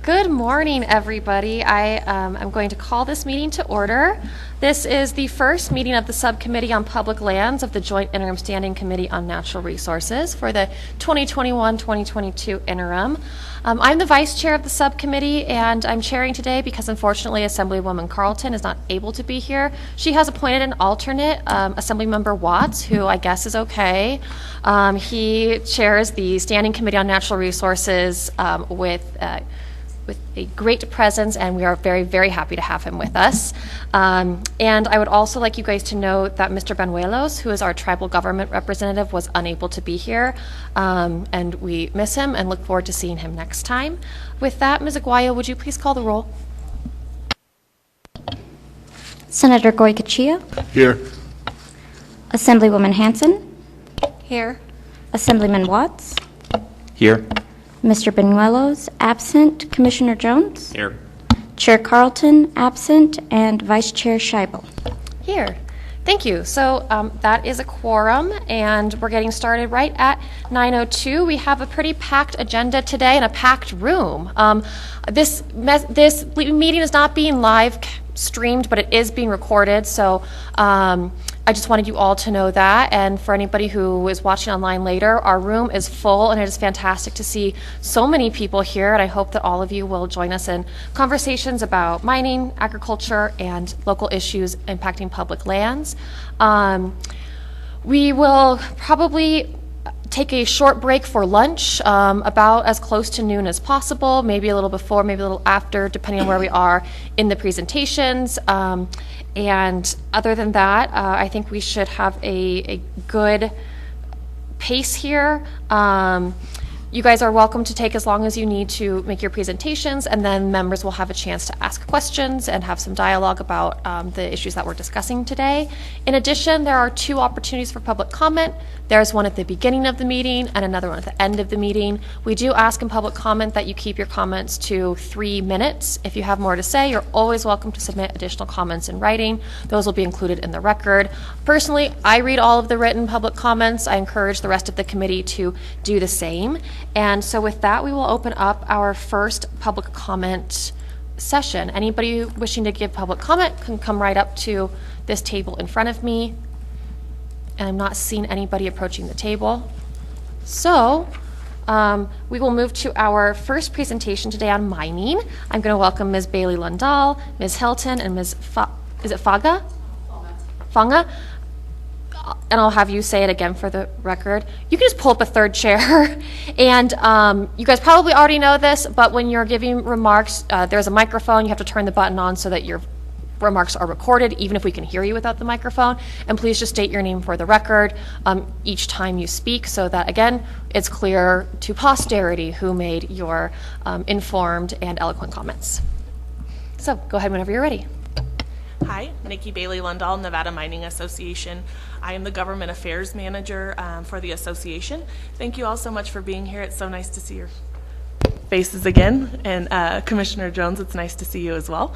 Good morning, everybody. I'm going to call this meeting to order. This is the first meeting of the Subcommittee on Public Lands of the Joint Interim Standing Committee on Natural Resources for the 2021-2022 interim. I'm the vice chair of the subcommittee, and I'm chairing today because unfortunately Assemblywoman Carlton is not able to be here. She has appointed an alternate, Assemblymember Watts, who I guess is okay. He chairs the Standing Committee on Natural Resources with a great presence, and we are very, very happy to have him with us. And I would also like you guys to know that Mr. Banuelos, who is our tribal government representative, was unable to be here, and we miss him and look forward to seeing him next time. With that, Ms. Aguayo, would you please call the roll? Senator Goycochea. Here. Assemblywoman Hanson. Here. Assemblyman Watts. Here. Mr. Banuelos, absent. Commissioner Jones. Here. Chair Carlton, absent. And Vice Chair Scheibel. Here. Thank you. So that is a quorum, and we're getting started right at 9:02. We have a pretty packed agenda today and a packed room. This meeting is not being live streamed, but it is being recorded, so I just wanted you all to know that. And for anybody who is watching online later, our room is full, and it is fantastic to see so many people here, and I hope that all of you will join us in conversations about mining, agriculture, and local issues impacting public lands. We will probably take a short break for lunch, about as close to noon as possible, maybe a little before, maybe a little after, depending on where we are in the presentations. And other than that, I think we should have a good pace here. You guys are welcome to take as long as you need to make your presentations, and then members will have a chance to ask questions and have some dialogue about the issues that we're discussing today. In addition, there are two opportunities for public comment. There's one at the beginning of the meeting and another one at the end of the meeting. We do ask in public comment that you keep your comments to 3 minutes. If you have more to say, you're always welcome to submit additional comments in writing. Those will be included in the record. Personally, I read all of the written public comments. I encourage the rest of the committee to do the same. And so with that, we will open up our first public comment session. Anybody wishing to give public comment can come right up to this table in front of me. And I'm not seeing anybody approaching the table. So we will move to our first presentation today on mining. I'm going to welcome Ms. Bailey Lundahl, Ms. Hilton, and Ms. Is it Faga? Fanga? And I'll have you say it again for the record. You can just pull up a third chair. And you guys probably already know this, but when you're giving remarks, there's a microphone. You have to turn the button on so that your remarks are recorded, even if we can hear you without the microphone. And please just state your name for the record each time you speak, so that, again, it's clear to posterity who made your informed and eloquent comments. So go ahead whenever you're ready. Hi, Nikki Bailey Lundahl, Nevada Mining Association. I am the Government Affairs Manager for the association. Thank you all so much for being here. It's so nice to see your faces again. And Commissioner Jones, it's nice to see you as well.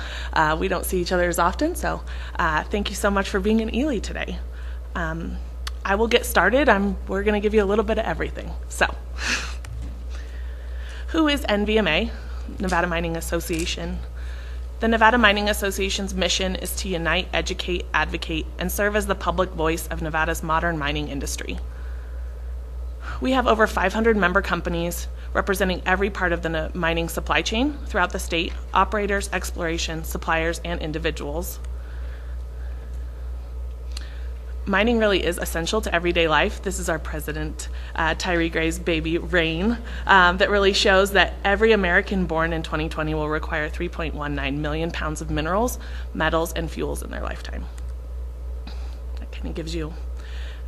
We don't see each other as often, so thank you so much for being in Ely today. I will get started. We're going to give you a little bit of everything. So, who is NVMA, Nevada Mining Association? The Nevada Mining Association's mission is to unite, educate, advocate, and serve as the public voice of Nevada's modern mining industry. We have over 500 member companies representing every part of the mining supply chain throughout the state: operators, exploration, suppliers, and individuals. Mining really is essential to everyday life. This is our president, Tyree Gray's baby, Rain, that really shows that every American born in 2020 will require 3.19 million pounds of minerals, metals, and fuels in their lifetime. That kind of gives you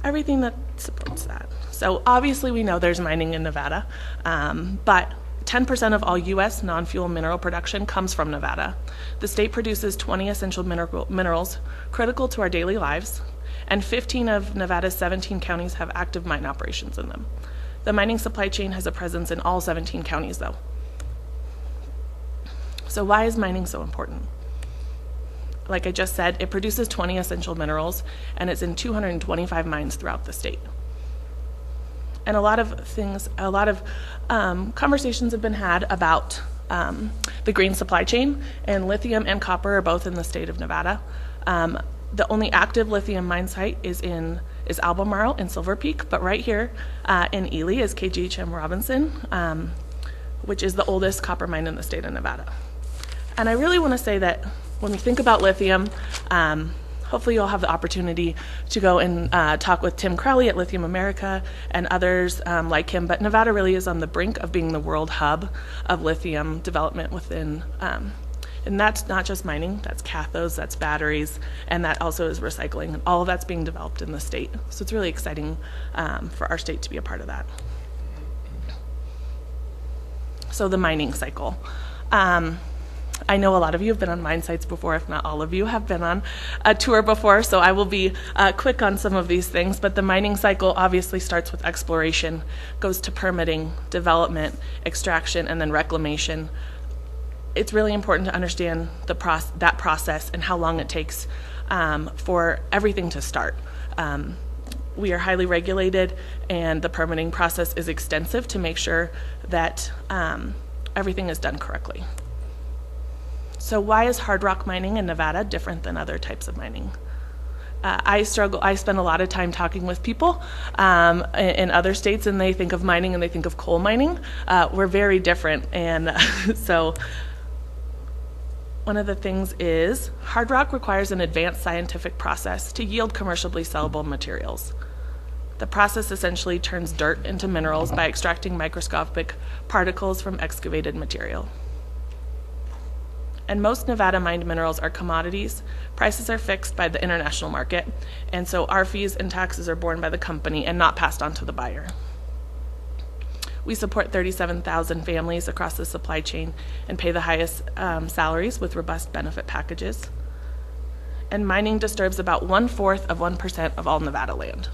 everything that supports that. So obviously we know there's mining in Nevada, but 10% of all U.S. non-fuel mineral production comes from Nevada. The state produces 20 essential minerals critical to our daily lives, and 15 of Nevada's 17 counties have active mine operations in them. The mining supply chain has a presence in all 17 counties, though. So why is mining so important? Like I just said, it produces 20 essential minerals, and it's in 225 mines throughout the state. And a lot of conversations have been had about the green supply chain, and lithium and copper are both in the state of Nevada. The only active lithium mine site is Albemarle in Silver Peak, but right here in Ely is KGHM Robinson, which is the oldest copper mine in the state of Nevada. And I really want to say that when we think about lithium, hopefully you'll have the opportunity to go and talk with Tim Crowley at Lithium America and others like him, but Nevada really is on the brink of being the world hub of lithium development within, and that's not just mining, that's cathodes, that's batteries, and that also is recycling, and all of that's being developed in the state. So it's really exciting for our state to be a part of that. So the mining cycle. I know a lot of you have been on mine sites before, if not all of you have been on a tour before, so I will be quick on some of these things, but the mining cycle obviously starts with exploration, goes to permitting, development, extraction, and then reclamation. It's really important to understand that process and how long it takes for everything to start. We are highly regulated, and the permitting process is extensive to make sure that everything is done correctly. So why is hard rock mining in Nevada different than other types of mining? I spend a lot of time talking with people in other states, and they think of mining and they think of coal mining. We're very different, and so one of the things is hard rock requires an advanced scientific process to yield commercially sellable materials. The process essentially turns dirt into minerals by extracting microscopic particles from excavated material. And most Nevada mined minerals are commodities. Prices are fixed by the international market, and so our fees and taxes are borne by the company and not passed on to the buyer. We support 37,000 families across the supply chain and pay the highest salaries with robust benefit packages. And mining disturbs about 1/4 of 1% of all Nevada land.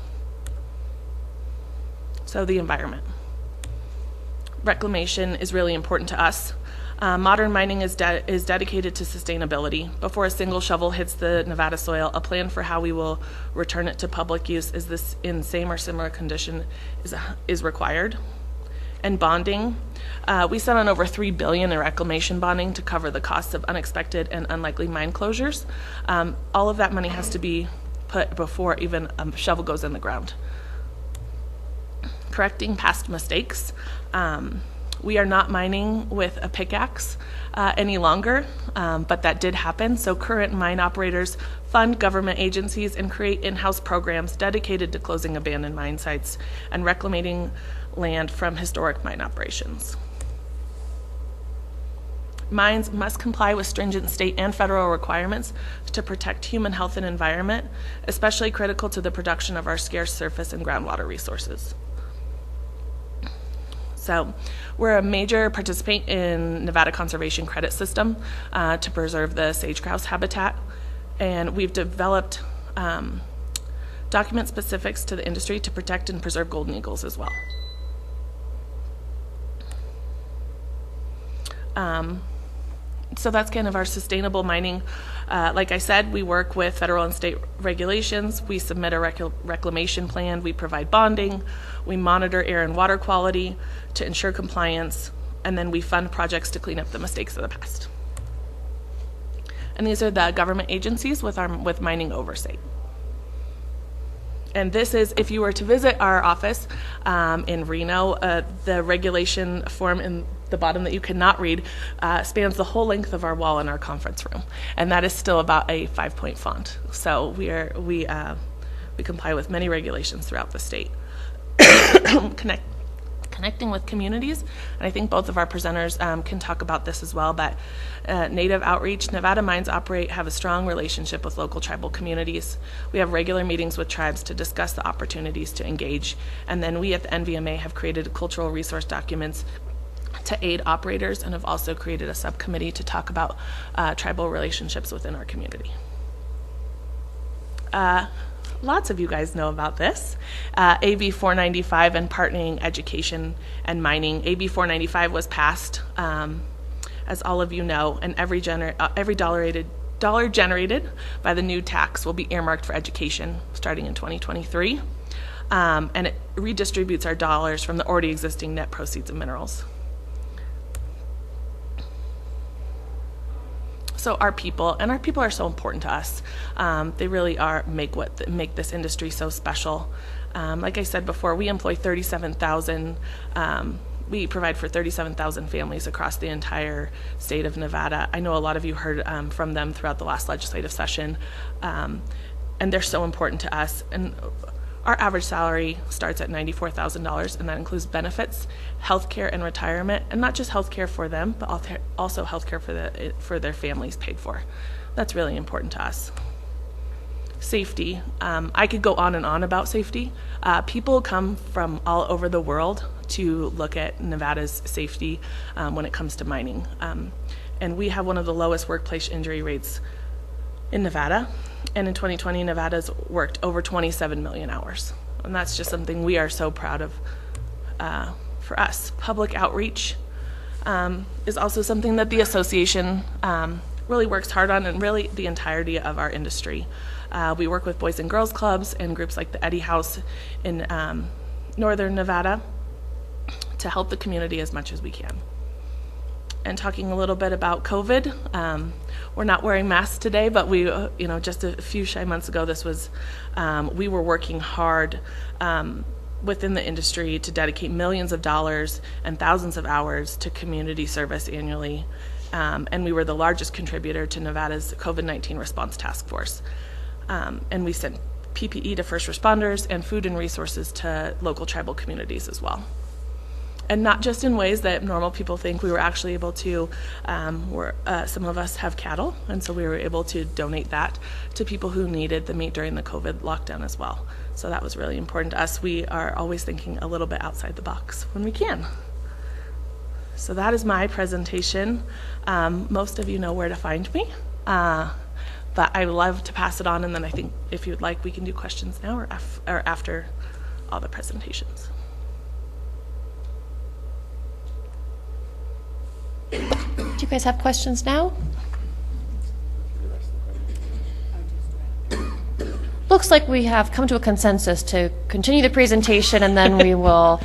So the environment. Reclamation is really important to us. Modern mining is dedicated to sustainability. Before a single shovel hits the Nevada soil, a plan for how we will return it to public use is this in same or similar condition is required. And bonding, we spent on over $3 billion in reclamation bonding to cover the costs of unexpected and unlikely mine closures. All of that money has to be put before even a shovel goes in the ground. Correcting past mistakes. We are not mining with a pickaxe any longer, but that did happen. So current mine operators fund government agencies and create in-house programs dedicated to closing abandoned mine sites and reclaiming land from historic mine operations. Mines must comply with stringent state and federal requirements to protect human health and environment, especially critical to the production of our scarce surface and groundwater resources. So we're a major participant in Nevada Conservation Credit System to preserve the sage-grouse habitat, and we've developed document specifics to the industry to protect and preserve golden eagles as well. So that's kind of our sustainable mining. Like I said, we work with federal and state regulations. We submit a reclamation plan. We provide bonding. We monitor air and water quality to ensure compliance. And then we fund projects to clean up the mistakes of the past. And these are the government agencies with mining oversight. And this is, if you were to visit our office in Reno, the regulation form in the bottom that you cannot read spans the whole length of our wall in our conference room, and that is still about a 5-point font. So we comply with many regulations throughout the state. Connecting with communities, and I think both of our presenters can talk about this as well, but Native outreach. Nevada mines have a strong relationship with local tribal communities. We have regular meetings with tribes to discuss the opportunities to engage, and then we at the NVMA have created cultural resource documents to aid operators, and have also created a subcommittee to talk about tribal relationships within our community. Lots of you guys know about this. AB 495 and partnering education and mining. AB 495 was passed, as all of you know, and every dollar generated by the new tax will be earmarked for education starting in 2023. And it redistributes our dollars from the already existing net proceeds of minerals. So our people are so important to us. They really are make this industry so special. Like I said before, we employ 37,000. We provide for 37,000 families across the entire state of Nevada. I know a lot of you heard from them throughout the last legislative session, and they're so important to us. And our average salary starts at $94,000, and that includes benefits, health care, and retirement, and not just health care for them, but also health care for their families paid for. That's really important to us. Safety. I could go on and on about safety. People come from all over the world to look at Nevada's safety when it comes to mining. And we have one of the lowest workplace injury rates in Nevada. And in 2020, Nevada's worked over 27 million hours. And that's just something we are so proud of for us. Public outreach is also something that the association really works hard on, and really the entirety of our industry. We work with Boys and Girls Clubs and groups like the Eddy House in northern Nevada to help the community as much as we can. And talking a little bit about COVID, we're not wearing masks today, but we, just a few shy months ago, we were working hard within the industry to dedicate millions of dollars and thousands of hours to community service annually. And we were the largest contributor to Nevada's COVID-19 response task force. And we sent PPE to first responders and food and resources to local tribal communities as well. And not just in ways that normal people think. We were actually able to, some of us have cattle, and so we were able to donate that to people who needed the meat during the COVID lockdown as well. So that was really important to us. We are always thinking a little bit outside the box when we can. So that is my presentation. Most of you know where to find me, but I would love to pass it on, and then I think if you'd like, we can do questions now or after all the presentations. Do you guys have questions now? Looks like we have come to a consensus to continue the presentation, and then we will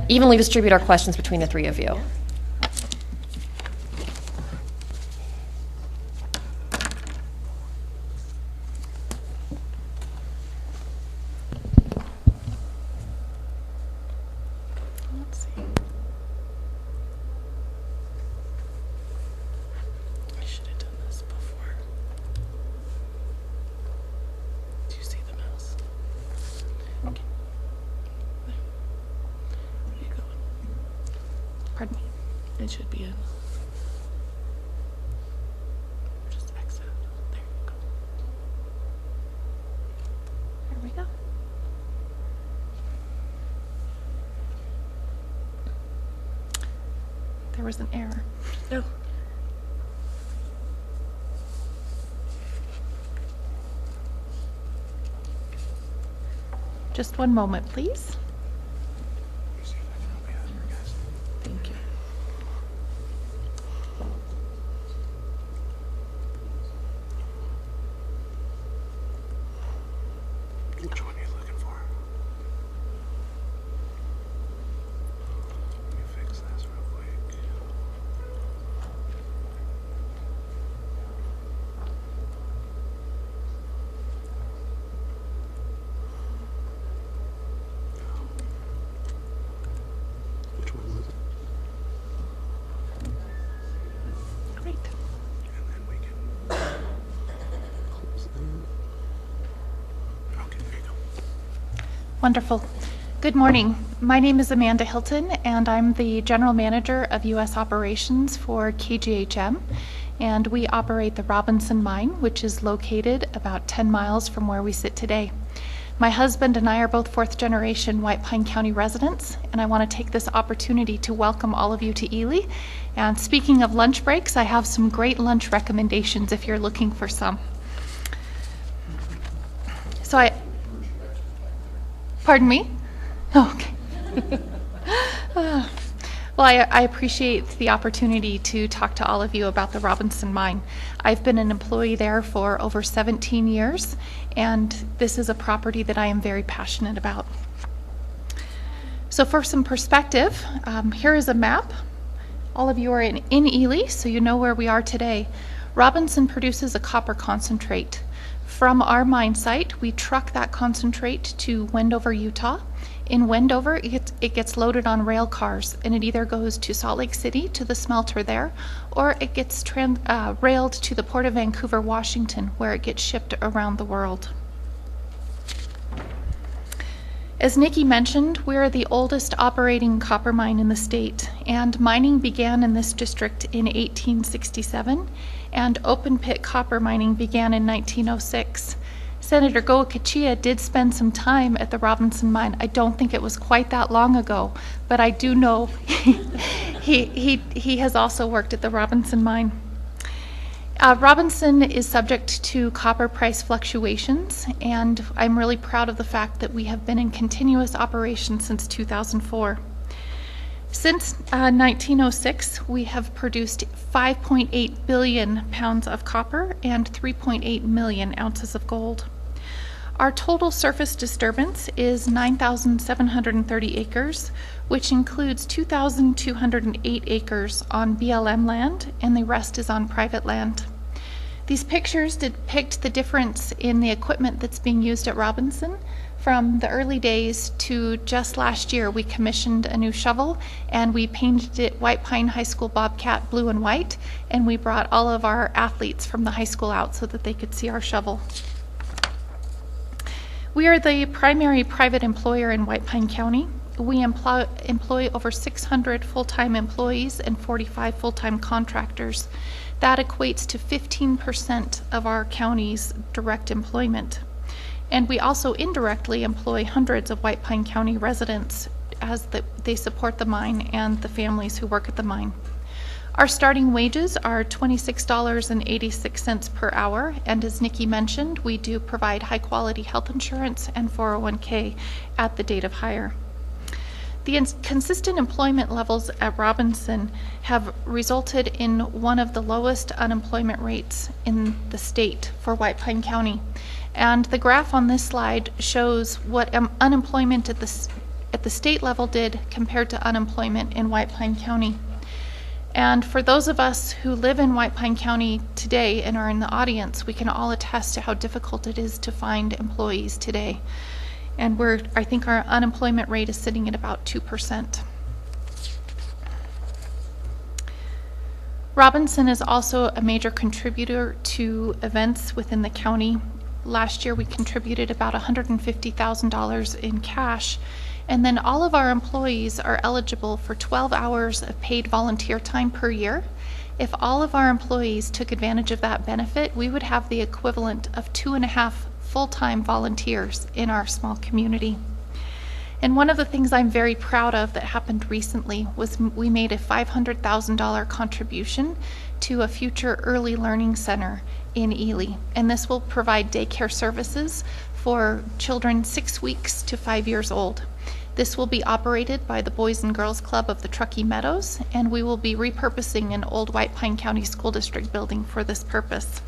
evenly distribute our questions between the three of you. Pardon me. It should be in. Just exit. There you go. There we go. There was an error. Oh. Just one moment, please. Which one are you looking for? Let me fix this real quick. Which one was it? Great. And then we can close that. Okay, there you go. Wonderful. Good morning. My name is Amanda Hilton, and I'm the General Manager of U.S. Operations for KGHM, and we operate the Robinson Mine, which is located about 10 miles from where we sit today. My husband and I are both fourth-generation White Pine County residents, and I want to take this opportunity to welcome all of you to Ely. And speaking of lunch breaks, I have some great lunch recommendations if you're looking for some. Pardon me? Oh, okay. Well, I appreciate the opportunity to talk to all of you about the Robinson Mine. I've been an employee there for over 17 years, and this is a property that I am very passionate about. So for some perspective, here is a map. All of you are in Ely, so you know where we are today. Robinson produces a copper concentrate. From our mine site, we truck that concentrate to Wendover, Utah. In Wendover, it gets loaded on rail cars, and it either goes to Salt Lake City to the smelter there, or it gets railed to the Port of Vancouver, Washington, where it gets shipped around the world. As Nikki mentioned, we are the oldest operating copper mine in the state, and mining began in this district in 1867, and open pit copper mining began in 1906. Senator Goa-Kachia did spend some time at the Robinson mine. I don't think it was quite that long ago, but I do know he has also worked at the Robinson mine. Robinson is subject to copper price fluctuations, and I'm really proud of the fact that we have been in continuous operation since 2004. Since 1906, we have produced 5.8 billion pounds of copper and 3.8 million ounces of gold. Our total surface disturbance is 9,730 acres, which includes 2,208 acres on BLM land, and the rest is on private land. These pictures depict the difference in the equipment that's being used at Robinson. From the early days to just last year, we commissioned a new shovel and we painted it White Pine High School Bobcat blue and white, and we brought all of our athletes from the high school out so that they could see our shovel. We are the primary private employer in White Pine County. We employ over 600 full-time employees and 45 full-time contractors. That equates to 15% of our county's direct employment. And we also indirectly employ hundreds of White Pine County residents as they support the mine and the families who work at the mine. Our starting wages are $26.86 per hour, and as Nikki mentioned, we do provide high-quality health insurance and 401k at the date of hire. The consistent employment levels at Robinson have resulted in one of the lowest unemployment rates in the state for White Pine County. And the graph on this slide shows what unemployment at the state level did compared to unemployment in White Pine County. And for those of us who live in White Pine County today and are in the audience, we can all attest to how difficult it is to find employees today. And I think our unemployment rate is sitting at about 2%. Robinson is also a major contributor to events within the county. Last year we contributed about $150,000 in cash, and then all of our employees are eligible for 12 hours of paid volunteer time per year. If all of our employees took advantage of that benefit, we would have the equivalent of 2.5 full-time volunteers in our small community. And one of the things I'm very proud of that happened recently was we made a $500,000 contribution to a future early learning center in Ely. And this will provide daycare services for children 6 weeks to 5 years old. This will be operated by the Boys and Girls Club of the Truckee Meadows, and we will be repurposing an old White Pine County School District building for this purpose.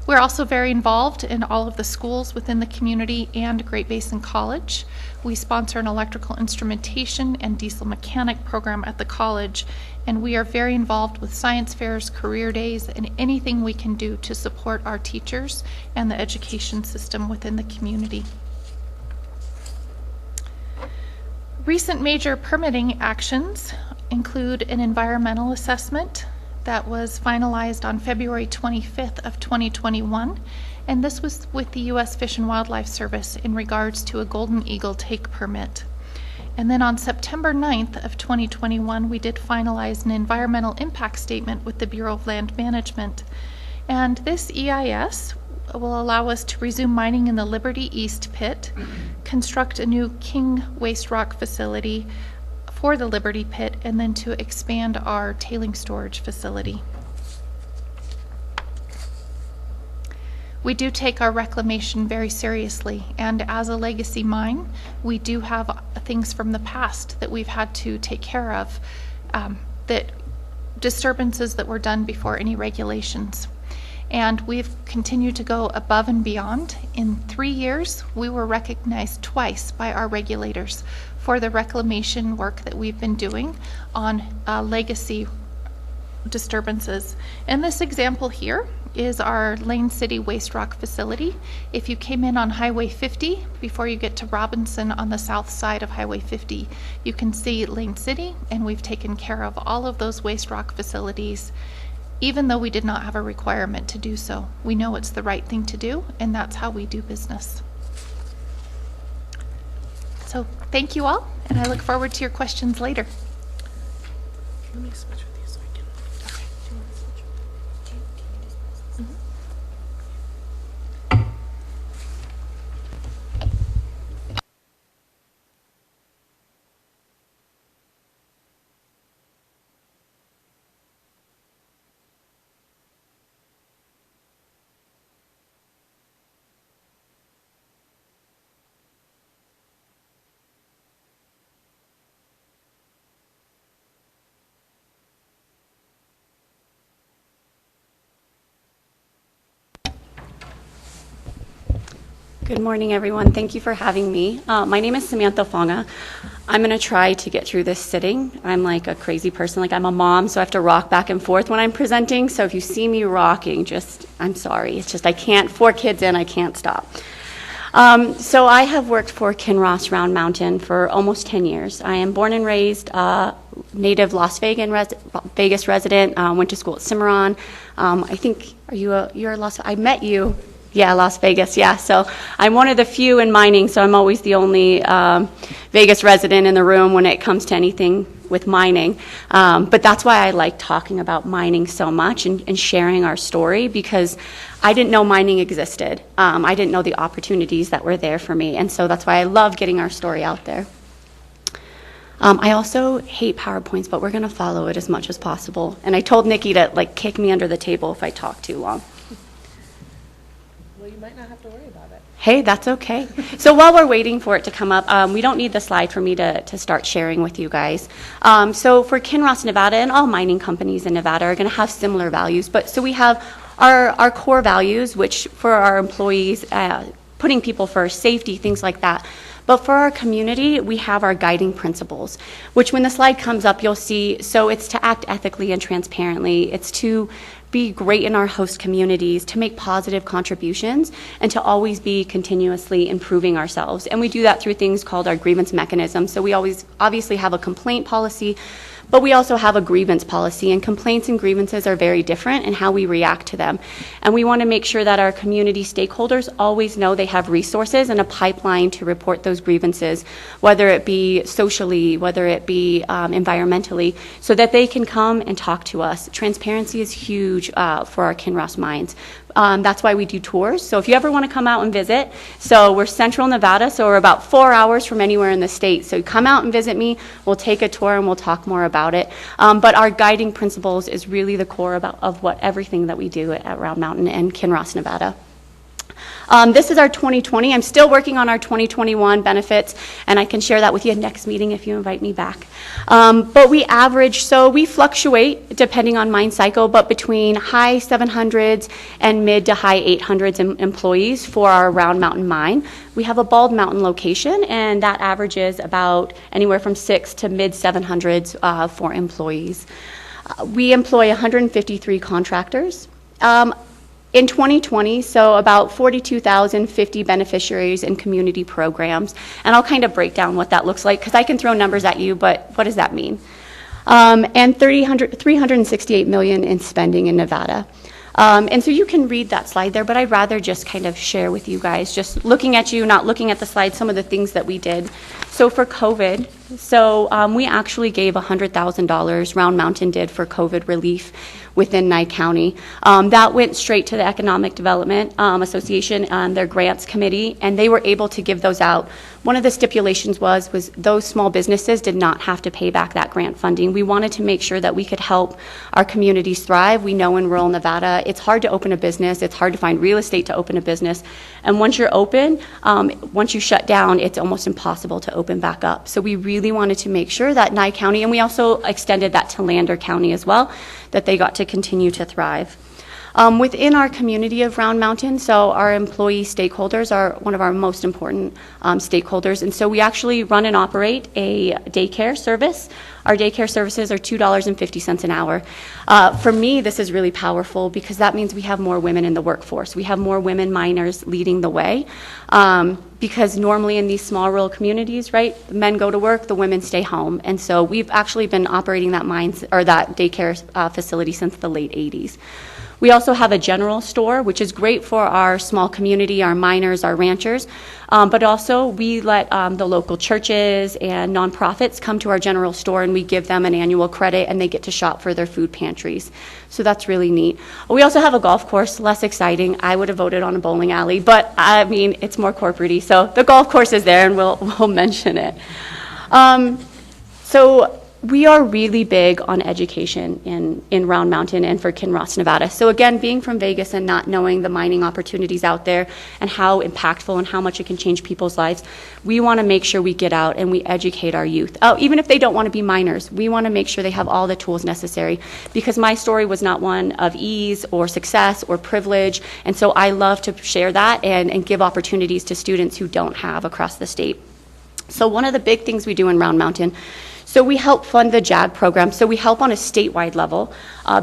We're also very involved in all of the schools within the community and Great Basin College. We sponsor an electrical instrumentation and diesel mechanic program at the college, and we are very involved with science fairs, career days, and anything we can do to support our teachers and the education system within the community. Recent major permitting actions include an environmental assessment that was finalized on February 25th of 2021, and this was with the U.S. Fish and Wildlife Service in regards to a golden eagle take permit. And then on September 9th of 2021, we did finalize an environmental impact statement with the Bureau of Land Management. And this EIS will allow us to resume mining in the Liberty East pit, construct a new King waste rock facility for the Liberty pit, and then to expand our tailing storage facility. We do take our reclamation very seriously, and as a legacy mine, we do have things from the past that we've had to take care of, that disturbances that were done before any regulations. And we've continued to go above and beyond. In 3 years, we were recognized twice by our regulators for the reclamation work that we've been doing on legacy disturbances. And this example here is our Lane City waste rock facility. If you came in on Highway 50, before you get to Robinson on the south side of Highway 50, you can see Lane City, and we've taken care of all of those waste rock facilities, even though we did not have a requirement to do so. We know it's the right thing to do, and that's how we do business. So thank you all, and I look forward to your questions later. Let me switch with you so I can. Good morning, everyone. Thank you for having me. My name is Samantha Fonga. I'm going to try to get through this sitting. I'm like a crazy person. Like, I'm a mom, so I have to rock back and forth when I'm presenting. So if you see me rocking, I'm sorry. It's just I can't, 4 kids in, I can't stop. So I have worked for Kinross Round Mountain for almost 10 years. I am born and raised native Las Vegas resident. Went to school at Cimarron. I think, you're Las, I met you. Yeah, Las Vegas, yeah. So I'm one of the few in mining, so I'm always the only Vegas resident in the room when it comes to anything with mining. But that's why I like talking about mining so much and sharing our story, because I didn't know mining existed. I didn't know the opportunities that were there for me, and so that's why I love getting our story out there. I also hate PowerPoints, but we're going to follow it as much as possible. And I told Nikki to kick me under the table if I talk too long. Well, you might not have to worry about it. Hey, that's okay. So while we're waiting for it to come up, we don't need the slide for me to start sharing with you guys. So for Kinross, Nevada, and all mining companies in Nevada are going to have similar values. But so we have our core values, which for our employees, putting people first, safety, things like that. But for our community, we have our guiding principles, which when the slide comes up, you'll see, so it's to act ethically and transparently. It's to be great in our host communities, to make positive contributions, and to always be continuously improving ourselves. And we do that through things called our grievance mechanism. So we always obviously have a complaint policy, but we also have a grievance policy, and complaints and grievances are very different in how we react to them. And we want to make sure that our community stakeholders always know they have resources and a pipeline to report those grievances, whether it be socially, whether it be environmentally, so that they can come and talk to us. Transparency is huge for our Kinross mines. That's why we do tours. So if you ever want to come out and visit, so we're Central Nevada, so we're about 4 hours from anywhere in the state. So come out and visit me, we'll take a tour and we'll talk more about it. But our guiding principles is really the core of what everything that we do at Round Mountain and Kinross, Nevada. This is our 2020. I'm still working on our 2021 benefits, and I can share that with you next meeting if you invite me back. But we average, so we fluctuate depending on mine cycle, but between high 700s and mid to high 800s employees for our Round Mountain mine. We have a Bald Mountain location, and that averages about anywhere from 6 to mid 700s for employees. We employ 153 contractors. In 2020, so about 42,050 beneficiaries in community programs. And I'll kind of break down what that looks like, because I can throw numbers at you, but what does that mean? And 368 million in spending in Nevada. And so you can read that slide there, but I'd rather just kind of share with you guys, just looking at you, not looking at the slide, some of the things that we did. So for COVID, we actually gave $100,000, Round Mountain did, for COVID relief within Nye County. That went straight to the Economic Development Association and their grants committee, and they were able to give those out. One of the stipulations was those small businesses did not have to pay back that grant funding. We wanted to make sure that we could help our communities thrive. We know in rural Nevada, it's hard to open a business. It's hard to find real estate to open a business. And once you're open, once you shut down, it's almost impossible to open back up. So we really wanted to make sure that Nye County, and we also extended that to Lander County as well, that they got to continue to thrive. Within our community of Round Mountain, so our employee stakeholders are one of our most important stakeholders, and so we actually run and operate a daycare service. Our daycare services are $2.50 an hour. For me, this is really powerful because that means we have more women in the workforce. We have more women minors leading the way. Because normally in these small rural communities, right, the men go to work, the women stay home. And so we've actually been operating that daycare facility since the late 80s. We also have a general store, which is great for our small community, our miners, our ranchers, but also we let the local churches and nonprofits come to our general store, and we give them an annual credit, and they get to shop for their food pantries. So that's really neat. We also have a golf course, less exciting. I would have voted on a bowling alley, but I mean, it's more corporate-y. So the golf course is there, and we'll mention it. So we are really big on education in Round Mountain and for Kinross, Nevada. So again, being from Vegas and not knowing the mining opportunities out there and how impactful and how much it can change people's lives, we want to make sure we get out and we educate our youth. Even if they don't want to be miners, we want to make sure they have all the tools necessary, because my story was not one of ease or success or privilege, and so I love to share that and give opportunities to students who don't have across the state. So one of the big things we do in Round Mountain, so we help fund the JAG program. So we help on a statewide level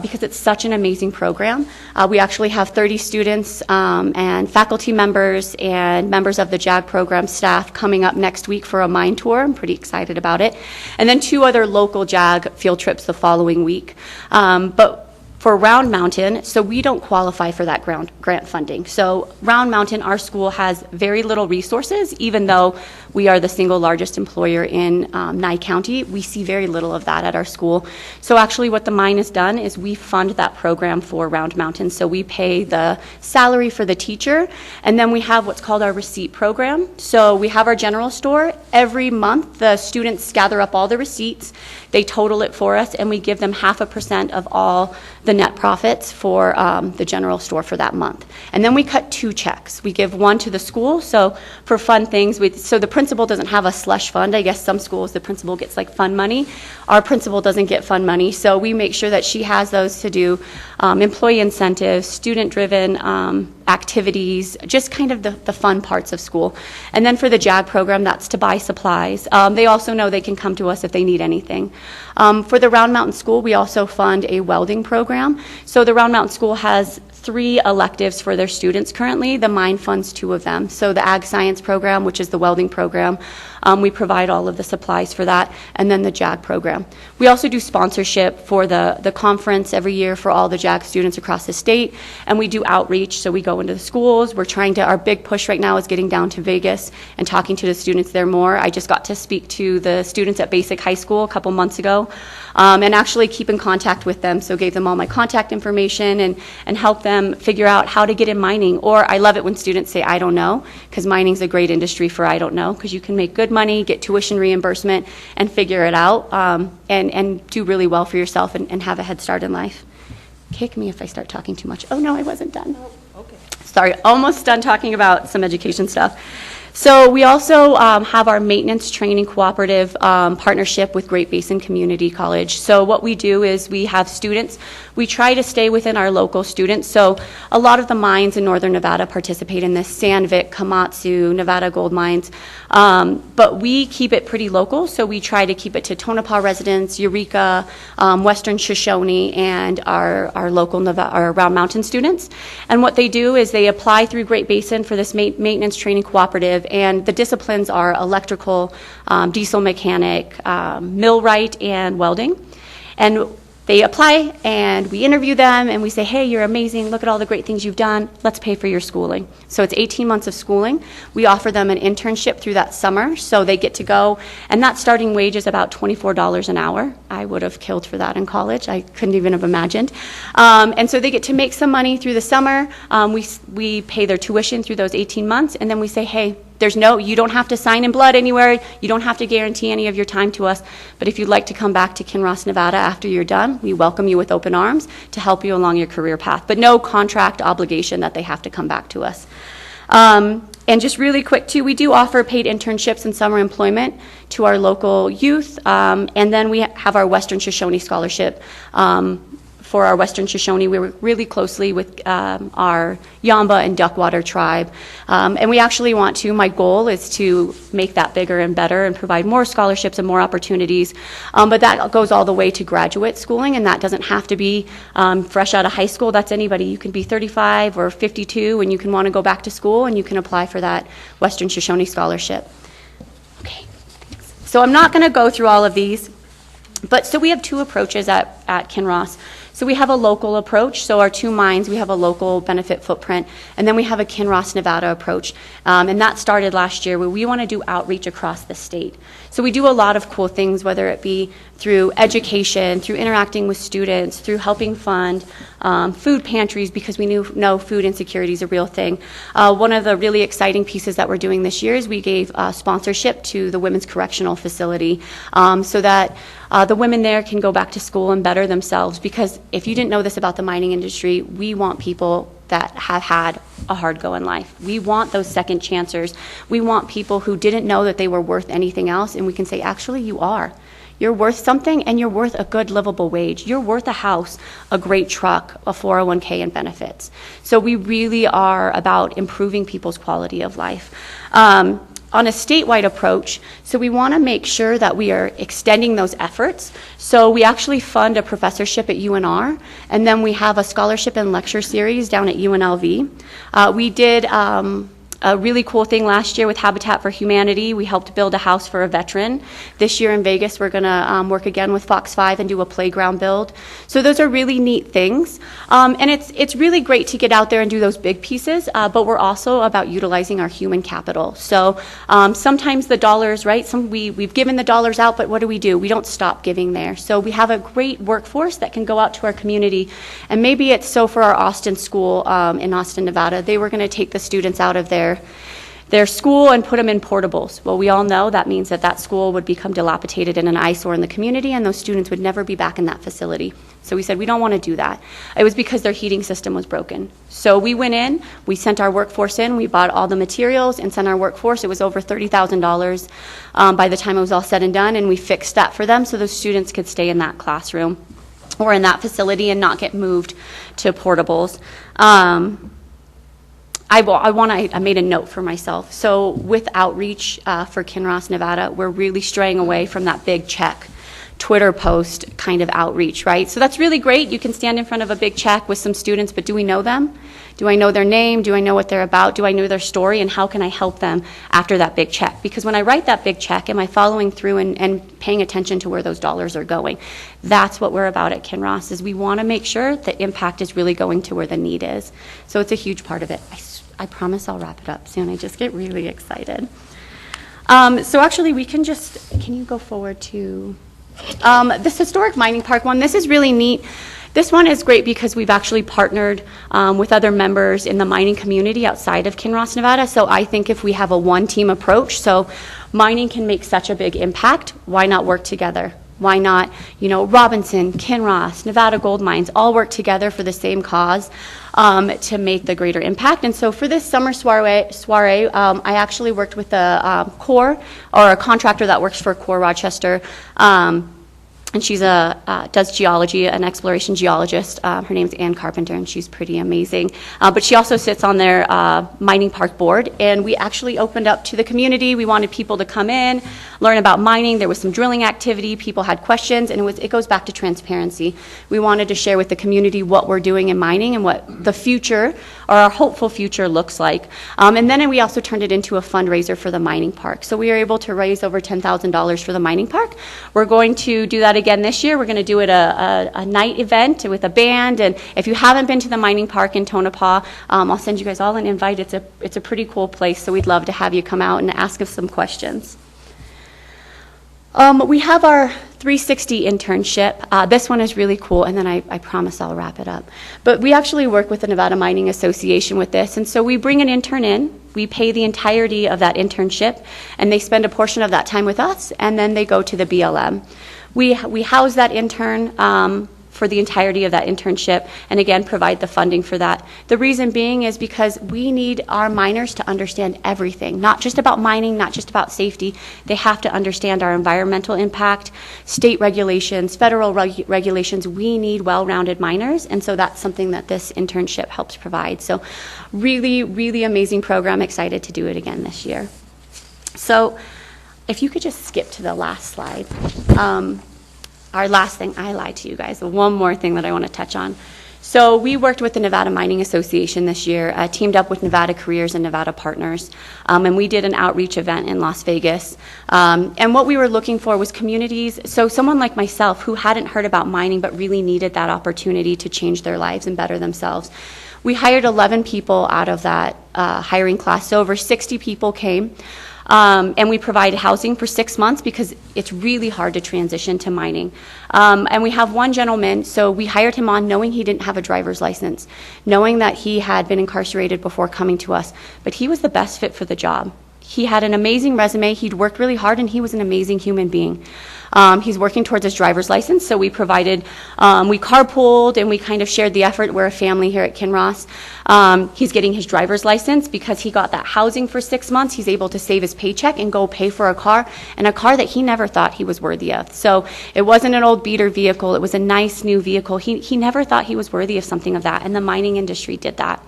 because it's such an amazing program. We actually have 30 students and faculty members and members of the JAG program staff coming up next week for a mine tour. I'm pretty excited about it. And then 2 other local JAG field trips the following week. But for Round Mountain, so we don't qualify for that grant funding. So Round Mountain, our school has very little resources, even though we are the single largest employer in Nye County. We see very little of that at our school. So actually what the mine has done is we fund that program for Round Mountain. So we pay the salary for the teacher, and then we have what's called our receipt program. So we have our general store. Every month, the students gather up all the receipts, they total it for us, and we give them 0.5% of all the net profits for the general store for that month. And then we cut 2 checks. We give one to the school, so for fun things. So the principal doesn't have a slush fund. I guess some schools, the principal gets like fun money. Our principal doesn't get fun money, so we make sure that she has those to do employee incentives, student-driven activities, just kind of the fun parts of school. And then for the JAG program, that's to buy supplies. They also know they can come to us if they need anything. For the Round Mountain School, we also fund a welding program. So the Round Mountain School has 3 electives for their students currently. The mine funds 2 of them. So the Ag Science program, which is the welding program, we provide all of the supplies for that, and then the JAG program. We also do sponsorship for the conference every year for all the JAG students across the state, and we do outreach, so we go into the schools. Our big push right now is getting down to Vegas and talking to the students there more. I just got to speak to the students at Basic High School a couple months ago, and actually keep in contact with them, so gave them all my contact information and help them figure out how to get in mining. Or I love it when students say, I don't know, because mining's a great industry for I don't know, because you can make good money, get tuition reimbursement, and figure it out, and do really well for yourself and have a head start in life. Kick me if I start talking too much. Oh no, I wasn't done. Okay. Sorry, almost done talking about some education stuff. So we also have our maintenance training cooperative partnership with Great Basin Community College. So what we do is we have students, we try to stay within our local students. So a lot of the mines in northern Nevada participate in this, Sandvik, Komatsu, Nevada Gold Mines, but we keep it pretty local. So we try to keep it to Tonopah residents, Eureka, Western Shoshone, and our local our Round Mountain students. And what they do is they apply through Great Basin for this maintenance training cooperative, and the disciplines are electrical, diesel mechanic, millwright, and welding. And they apply, and we interview them, and we say, hey, you're amazing. Look at all the great things you've done. Let's pay for your schooling. So it's 18 months of schooling. We offer them an internship through that summer, so they get to go, and that starting wage is about $24 an hour. I would have killed for that in college. I couldn't even have imagined. And so they get to make some money through the summer. We pay their tuition through those 18 months, and then we say, hey, you don't have to sign in blood anywhere. You don't have to guarantee any of your time to us. But if you'd like to come back to Kinross, Nevada after you're done, we welcome you with open arms to help you along your career path. But no contract obligation that they have to come back to us. And just really quick, too, we do offer paid internships and summer employment to our local youth. And then we have our Western Shoshone Scholarship for our Western Shoshone. We work really closely with our Yamba and Duckwater tribe. And we actually want to, my goal is to make that bigger and better and provide more scholarships and more opportunities. But that goes all the way to graduate schooling, and that doesn't have to be fresh out of high school. That's anybody. You can be 35 or 52 and you can want to go back to school and you can apply for that Western Shoshone scholarship. Okay. So I'm not going to go through all of these. But so we have two approaches at Kinross. So we have a local approach. So our two mines, we have a local benefit footprint, and then we have a Kinross, Nevada approach. And that started last year where we want to do outreach across the state. So we do a lot of cool things, whether it be through education, through interacting with students, through helping fund food pantries, because we know food insecurity is a real thing. One of the really exciting pieces that we're doing this year is we gave sponsorship to the Women's Correctional Facility so that the women there can go back to school and better themselves, because if you didn't know this about the mining industry, we want people that have had a hard go in life. We want those second chancers. We want people who didn't know that they were worth anything else, and we can say, actually, you are. You're worth something, and you're worth a good livable wage. You're worth a house, a great truck, a 401k, and benefits. So we really are about improving people's quality of life. On a statewide approach, so we want to make sure that we are extending those efforts. So we actually fund a professorship at UNR, and then we have a scholarship and lecture series down at UNLV. We did a really cool thing last year with Habitat for Humanity. We helped build a house for a veteran. This year in Vegas, we're going to work again with Fox 5 and do a playground build. So those are really neat things. And it's really great to get out there and do those big pieces, but we're also about utilizing our human capital. So sometimes the dollars, right, we've given the dollars out, but what do? We don't stop giving there. So we have a great workforce that can go out to our community. And maybe it's so for our Austin school in Austin, Nevada, they were going to take the students out of their school and put them in portables. Well, we all know that means that school would become dilapidated in an eyesore in the community, and those students would never be back in that facility. So we said, we don't want to do that. It was because their heating system was broken. So we went in, we sent our workforce in, we bought all the materials and sent our workforce. It was over $30,000 by the time it was all said and done, and we fixed that for them so those students could stay in that classroom or in that facility and not get moved to portables. I made a note for myself. So with outreach for Kinross, Nevada, we're really straying away from that big check, Twitter post kind of outreach, right? So that's really great. You can stand in front of a big check with some students, but do we know them? Do I know their name? Do I know what they're about? Do I know their story? And how can I help them after that big check? Because when I write that big check, am I following through and paying attention to where those dollars are going? That's what we're about at Kinross, is we want to make sure the impact is really going to where the need is. So it's a huge part of it. I promise I'll wrap it up soon. I just get really excited. So actually, can you go forward to this historic mining park one? This is really neat. This one is great because we've actually partnered with other members in the mining community outside of Kinross, Nevada. So I think if we have a one-team approach, so mining can make such a big impact, why not work together? Why not, Robinson, Kinross, Nevada Gold Mines all work together for the same cause to make the greater impact? And so for this summer soiree, I actually worked with a Corps, or a contractor that works for Corps Rochester, and she's does geology, an exploration geologist. Her name's Ann Carpenter, and she's pretty amazing. But she also sits on their mining park board, and we actually opened up to the community. We wanted people to come in, learn about mining. There was some drilling activity. People had questions, and it goes back to transparency. We wanted to share with the community what we're doing in mining and what the future, or our hopeful future, looks like. And then we also turned it into a fundraiser for the mining park. So we were able to raise over $10,000 for the mining park. We're going to do that again this year. We're going to do it a night event with a band, and if you haven't been to the mining park in Tonopah, I'll send you guys all an invite. It's a pretty cool place, so we'd love to have you come out and ask us some questions. We have our 360 internship. This one is really cool, and then I promise I'll wrap it up. But we actually work with the Nevada Mining Association with this, and so we bring an intern in, we pay the entirety of that internship, and they spend a portion of that time with us, and then they go to the BLM. We house that intern for the entirety of that internship, and again, provide the funding for that. The reason being is because we need our miners to understand everything, not just about mining, not just about safety. They have to understand our environmental impact, state regulations, federal regulations. We need well-rounded miners, and so that's something that this internship helps provide. So really, really amazing program. Excited to do it again this year. So if you could just skip to the last slide. Our last thing, I lied to you guys, one more thing that I want to touch on. So we worked with the Nevada Mining Association this year, teamed up with Nevada Careers and Nevada Partners, and we did an outreach event in Las Vegas. And what we were looking for was communities, so someone like myself who hadn't heard about mining but really needed that opportunity to change their lives and better themselves. We hired 11 people out of that hiring class, so over 60 people came. And we provide housing for 6 months because it's really hard to transition to mining. And we have one gentleman, so we hired him on knowing he didn't have a driver's license, knowing that he had been incarcerated before coming to us, but he was the best fit for the job. He had an amazing resume, he'd worked really hard, and he was an amazing human being. He's working towards his driver's license, so we provided, we carpooled and we kind of shared the effort. We're a family here at Kinross. He's getting his driver's license because he got that housing for 6 months. He's able to save his paycheck and go pay for a car, and a car that he never thought he was worthy of. So it wasn't an old beater vehicle, it was a nice new vehicle. He never thought he was worthy of something of that, and the mining industry did that.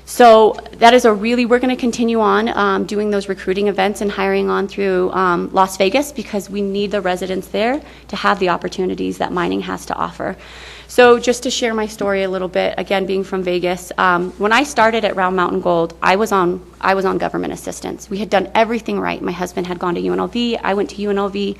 So that is we're going to continue on doing those recruiting events and hiring on through Las Vegas because we need the residents there to have the opportunities that mining has to offer. So just to share my story a little bit, again, being from Vegas, when I started at Round Mountain Gold, I was on government assistance. We had done everything right. My husband had gone to UNLV. I went to UNLV.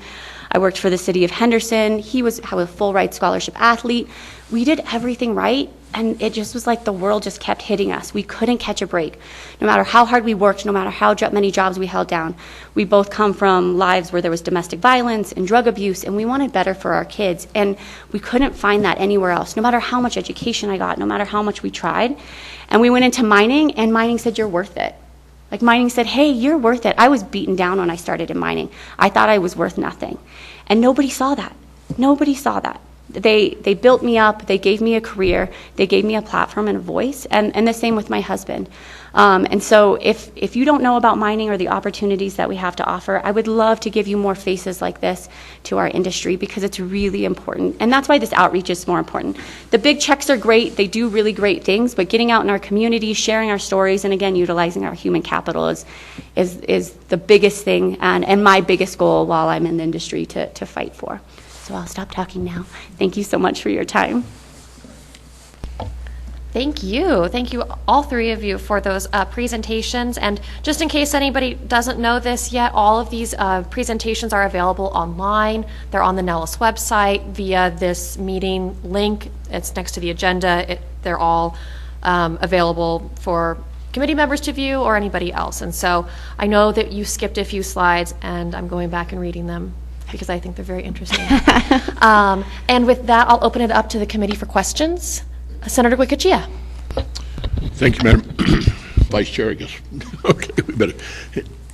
I worked for the city of Henderson. He was a full ride scholarship athlete. We did everything right, and it just was like the world just kept hitting us. We couldn't catch a break. No matter how hard we worked, no matter how many jobs we held down, we both come from lives where there was domestic violence and drug abuse, and we wanted better for our kids, and we couldn't find that anywhere else, no matter how much education I got, no matter how much we tried. And we went into mining, and mining said, "You're worth it." Like mining said, "Hey, you're worth it." I was beaten down when I started in mining. I thought I was worth nothing. And nobody saw that. Nobody saw that. They built me up, they gave me a career, they gave me a platform and a voice, and the same with my husband. And so if you don't know about mining or the opportunities that we have to offer, I would love to give you more faces like this to our industry because it's really important. And that's why this outreach is more important. The big checks are great, they do really great things, but getting out in our community, sharing our stories, and again, utilizing our human capital is the biggest thing and my biggest goal while I'm in the industry to fight for. So I'll stop talking now. Thank you so much for your time. Thank you. Thank you, all three of you, for those presentations. And just in case anybody doesn't know this yet, all of these presentations are available online. They're on the Nellis website via this meeting link. It's next to the agenda. They're all available for committee members to view or anybody else. And so I know that you skipped a few slides, and I'm going back and reading them because I think they're very interesting. And with that, I'll open it up to the committee for questions. Senator Goicoechea. Thank you, Madam Vice Chair, I guess. Okay, we better.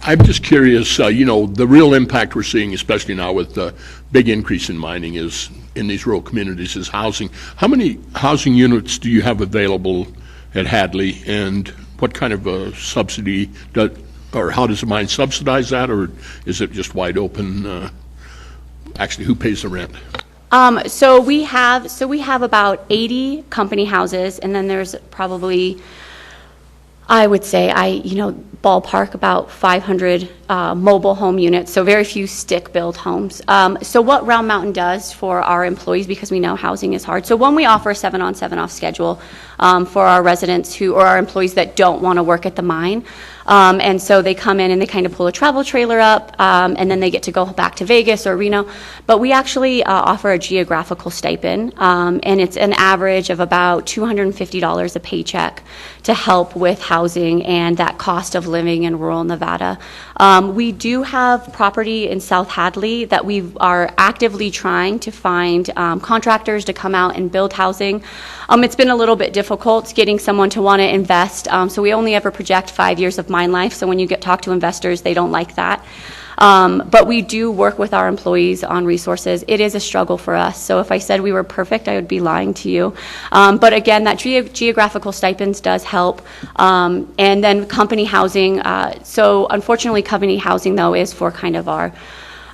I'm just curious, the real impact we're seeing, especially now with the big increase in mining is in these rural communities, is housing. How many housing units do you have available at Hadley, and what kind of a subsidy, or how does the mine subsidize that, or is it just wide open? Actually, who pays the rent? So we have about 80 company houses, and then there's probably, I would say, ballpark about 500 mobile home units, so very few stick-built homes. So what Round Mountain does for our employees, because we know housing is hard, so one, we offer a 7-on, 7-off schedule for our residents or our employees that don't want to work at the mine. And so they come in and they kind of pull a travel trailer up, and then they get to go back to Vegas or Reno. But we actually offer a geographical stipend, and it's an average of about $250 a paycheck to help with housing and that cost of living in rural Nevada. We do have property in South Hadley that we are actively trying to find contractors to come out and build housing. It's been a little bit difficult getting someone to want to invest, so we only ever project 5 years of mine life, so when you talk to investors, they don't like that. But we do work with our employees on resources. It is a struggle for us. So if I said we were perfect, I would be lying to you. But again, that geographical stipends does help. And then company housing. So unfortunately, company housing, though, is for kind of our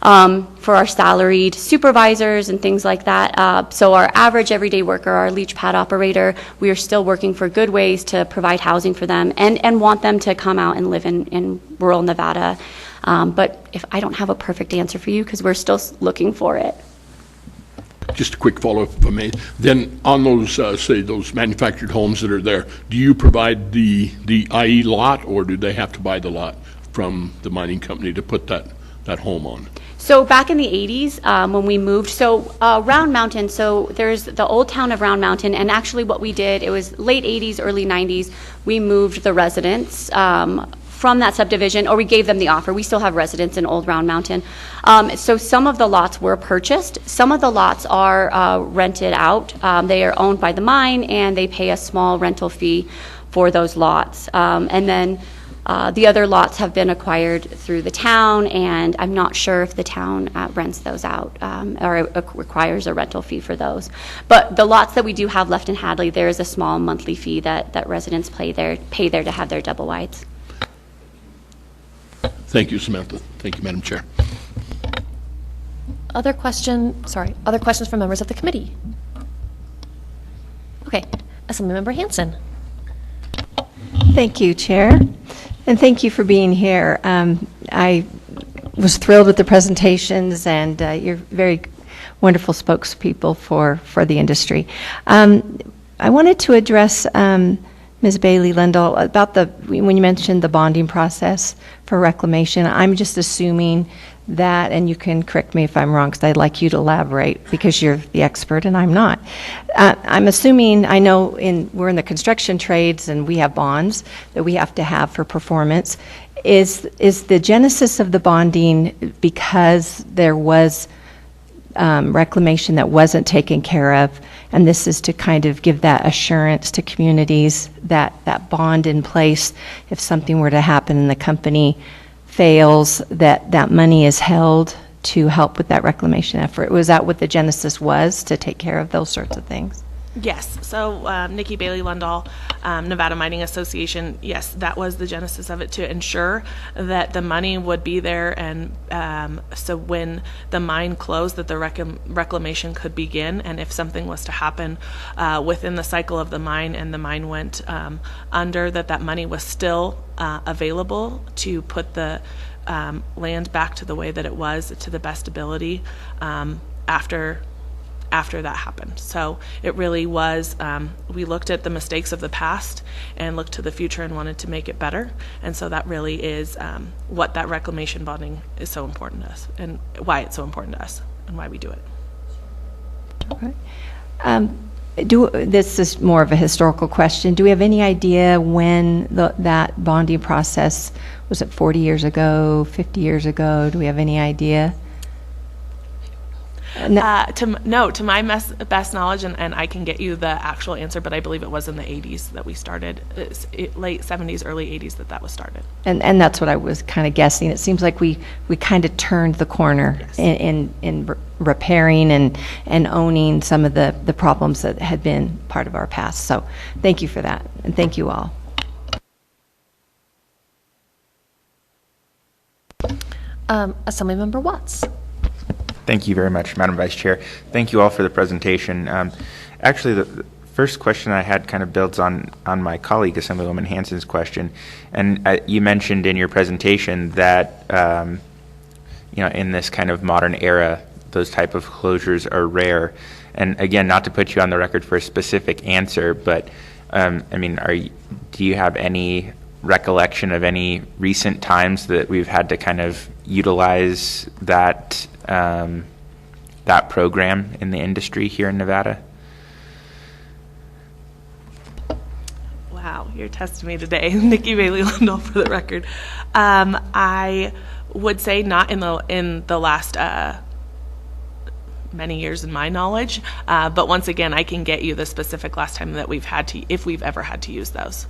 for our salaried supervisors and things like that. So our average everyday worker, our leach pad operator, we are still working for good ways to provide housing for them and want them to come out and live in rural Nevada. But if I don't have a perfect answer for you, because we're still looking for it. Just a quick follow-up, if I may. Then on those, say, those manufactured homes that are there, do you provide the IE lot, or do they have to buy the lot from the mining company to put that home on? So back in the 80s, when we moved, so Round Mountain, so there's the old town of Round Mountain, and actually what we did, it was late 80s, early 90s, we moved the residents from that subdivision, or we gave them the offer. We still have residents in Old Round Mountain. So some of the lots were purchased. Some of the lots are rented out. They are owned by the mine, and they pay a small rental fee for those lots. And then the other lots have been acquired through the town, and I'm not sure if the town rents those out or requires a rental fee for those. But the lots that we do have left in Hadley, there is a small monthly fee that residents pay there to have their double wides. Thank you, Samantha. Thank you, Madam Chair. Other questions from members of the committee? Okay, Assemblymember Hanson. Thank you, Chair, and thank you for being here. I was thrilled with the presentations, and you're very wonderful spokespeople for the industry. I wanted to address Ms. Bailey-Lindahl about when you mentioned the bonding process for reclamation. I'm just assuming that, and you can correct me if I'm wrong, because I'd like you to elaborate because you're the expert and I'm not. I'm assuming, I know we're in the construction trades and we have bonds that we have to have for performance. Is the genesis of the bonding because there was reclamation that wasn't taken care of, and this is to kind of give that assurance to communities that bond in place if something were to happen and the company fails, that money is held to help with that reclamation effort? Was that what the genesis was, to take care of those sorts of things? Yes. So Nikki Bailey-Lindahl, Nevada Mining Association, yes, that was the genesis of it, to ensure that the money would be there, and so when the mine closed, that the reclamation could begin, and if something was to happen within the cycle of the mine and the mine went under, that money was still available to put the land back to the way that it was, to the best ability after that happened. So it really was, we looked at the mistakes of the past and looked to the future and wanted to make it better. And so that really is what that reclamation bonding is so important to us, and why it's so important to us, and why we do it. Okay. This is more of a historical question. Do we have any idea when that bonding process, was it 40 years ago, 50 years ago? Do we have any idea? To my best knowledge, and I can get you the actual answer, but I believe it was in the 80s that we started, late 70s, early 80s that was started. And that's what I was kind of guessing. It seems like we kind of turned the corner, yes, in repairing and owning some of the problems that had been part of our past. So thank you for that, and thank you all. Assemblymember Watts. Thank you very much, Madam Vice Chair. Thank you all for the presentation. Actually, the first question I had kind of builds on my colleague, Assemblywoman Hanson's question. And you mentioned in your presentation that, in this kind of modern era, those type of closures are rare. And again, not to put you on the record for a specific answer, but do you have any recollection of any recent times that we've had to kind of utilize that program in the industry here in Nevada? Wow, you're testing me today. Nikki Bailey-Lindahl, for the record. I would say not in the last many years in my knowledge. But once again, I can get you the specific last time that if we've ever had to use those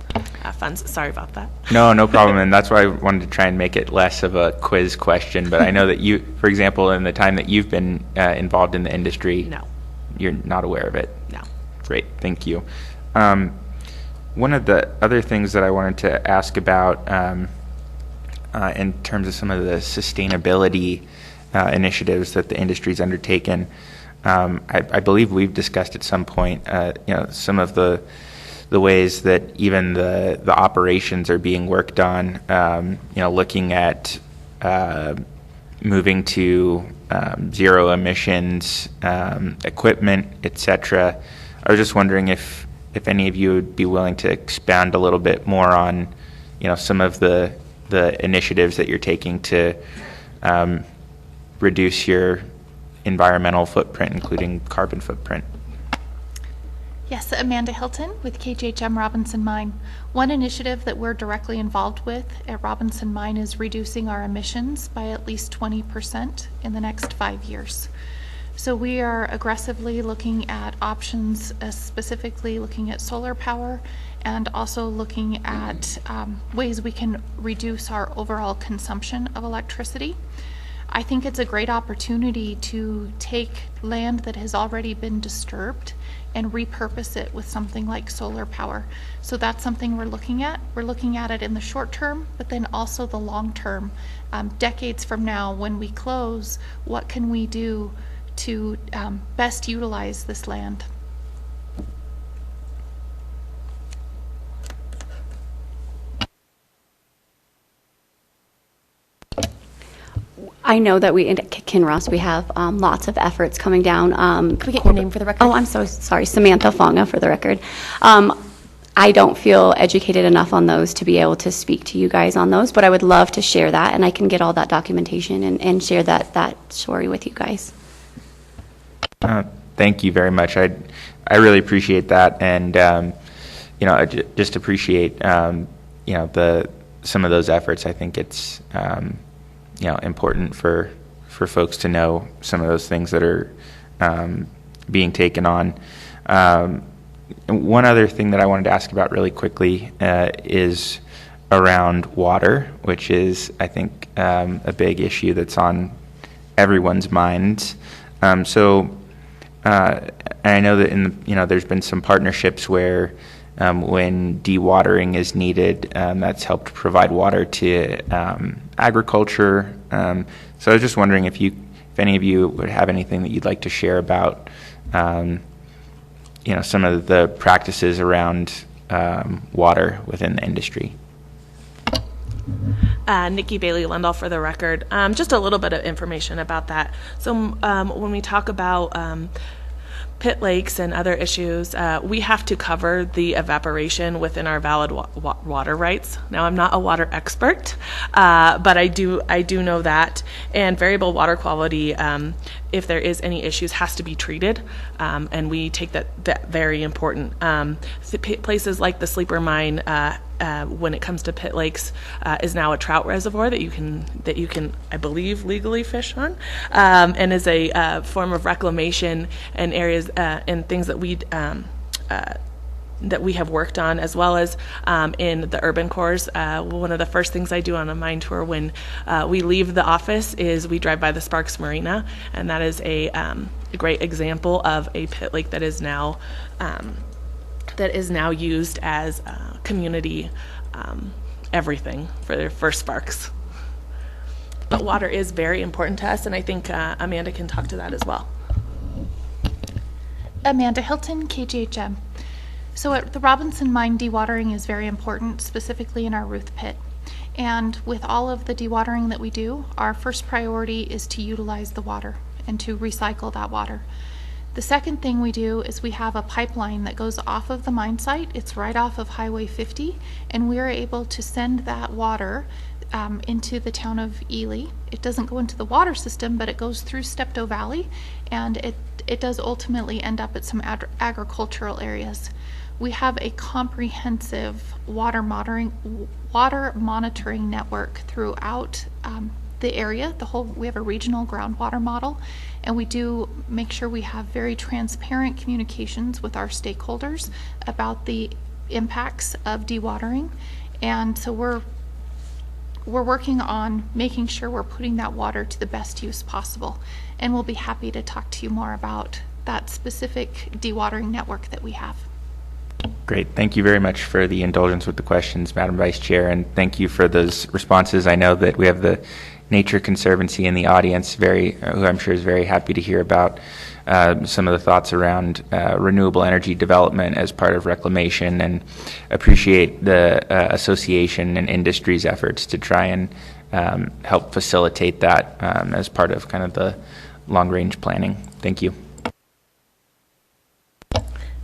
funds. Sorry about that. No problem, and that's why I wanted to try and make it less of a quiz question. But I know that you, for example, in the time that you've been involved in the industry, No. you're not aware of it. No. Great, thank you. One of the other things that I wanted to ask about in terms of some of the sustainability initiatives that the industry's undertaken, I believe we've discussed at some point, some of the ways that even the operations are being worked on, looking at moving to zero emissions equipment, etc. I was just wondering if any of you would be willing to expand a little bit more on, some of the initiatives that you're taking to reduce your environmental footprint, including carbon footprint. Yes, Amanda Hilton with KGHM Robinson Mine. One initiative that we're directly involved with at Robinson Mine is reducing our emissions by at least 20% in the next 5 years. So we are aggressively looking at options, specifically looking at solar power, and also looking at ways we can reduce our overall consumption of electricity. I think it's a great opportunity to take land that has already been disturbed and repurpose it with something like solar power. So that's something we're looking at. We're looking at it in the short term, but then also the long term. Decades from now, when we close, what can we do to best utilize this land? I know that we in Kinross we have lots of efforts coming down. Could we get your name for the record? Oh, I'm so sorry, Samantha Fonga for the record. I don't feel educated enough on those to be able to speak to you guys on those, but I would love to share that, and I can get all that documentation and share that story with you guys. Thank you very much. I really appreciate that, and I just appreciate some of those efforts. I think it's important for folks to know some of those things that are being taken on. One other thing that I wanted to ask about really quickly is around water, which is, I think, a big issue that's on everyone's minds. And I know that there's been some partnerships where when dewatering is needed, that's helped provide water to agriculture. So I was just wondering if any of you would have anything that you'd like to share about some of the practices around water within the industry. Nikki Bailey Lundahl for the record. Just a little bit of information about that. So when we talk about pit lakes and other issues, we have to cover the evaporation within our valid water rights. Now, I'm not a water expert, but I do know that. And variable water quality, if there is any issues, has to be treated, and we take that very important. Places like the Sleeper Mine, when it comes to pit lakes, is now a trout reservoir that you can I believe legally fish on, and is a form of reclamation and areas and things that we have worked on, as well as in the urban cores. One of the first things I do on a mine tour when we leave the office is we drive by the Sparks Marina, and that is a great example of a pit lake that is now used as community everything for Sparks. But water is very important to us, and I think Amanda can talk to that as well. Amanda Hilton, KGHM. So at the Robinson Mine, dewatering is very important, specifically in our Ruth pit. And with all of the dewatering that we do, our first priority is to utilize the water and to recycle that water. The second thing we do is we have a pipeline that goes off of the mine site. It's right off of Highway 50, and we are able to send that water into the town of Ely. It doesn't go into the water system, but it goes through Steptoe Valley, and it does ultimately end up at some agricultural areas. We have a comprehensive water monitoring network throughout the area, we have a regional groundwater model, and we do make sure we have very transparent communications with our stakeholders about the impacts of dewatering. And so we're working on making sure we're putting that water to the best use possible. And we'll be happy to talk to you more about that specific dewatering network that we have. Great. Thank you very much for the indulgence with the questions, Madam Vice Chair, and thank you for those responses. I know that we have the Nature Conservancy in the audience, who I'm sure is very happy to hear about some of the thoughts around renewable energy development as part of reclamation, and appreciate the association and industry's efforts to try and help facilitate that as part of kind of the long-range planning. Thank you.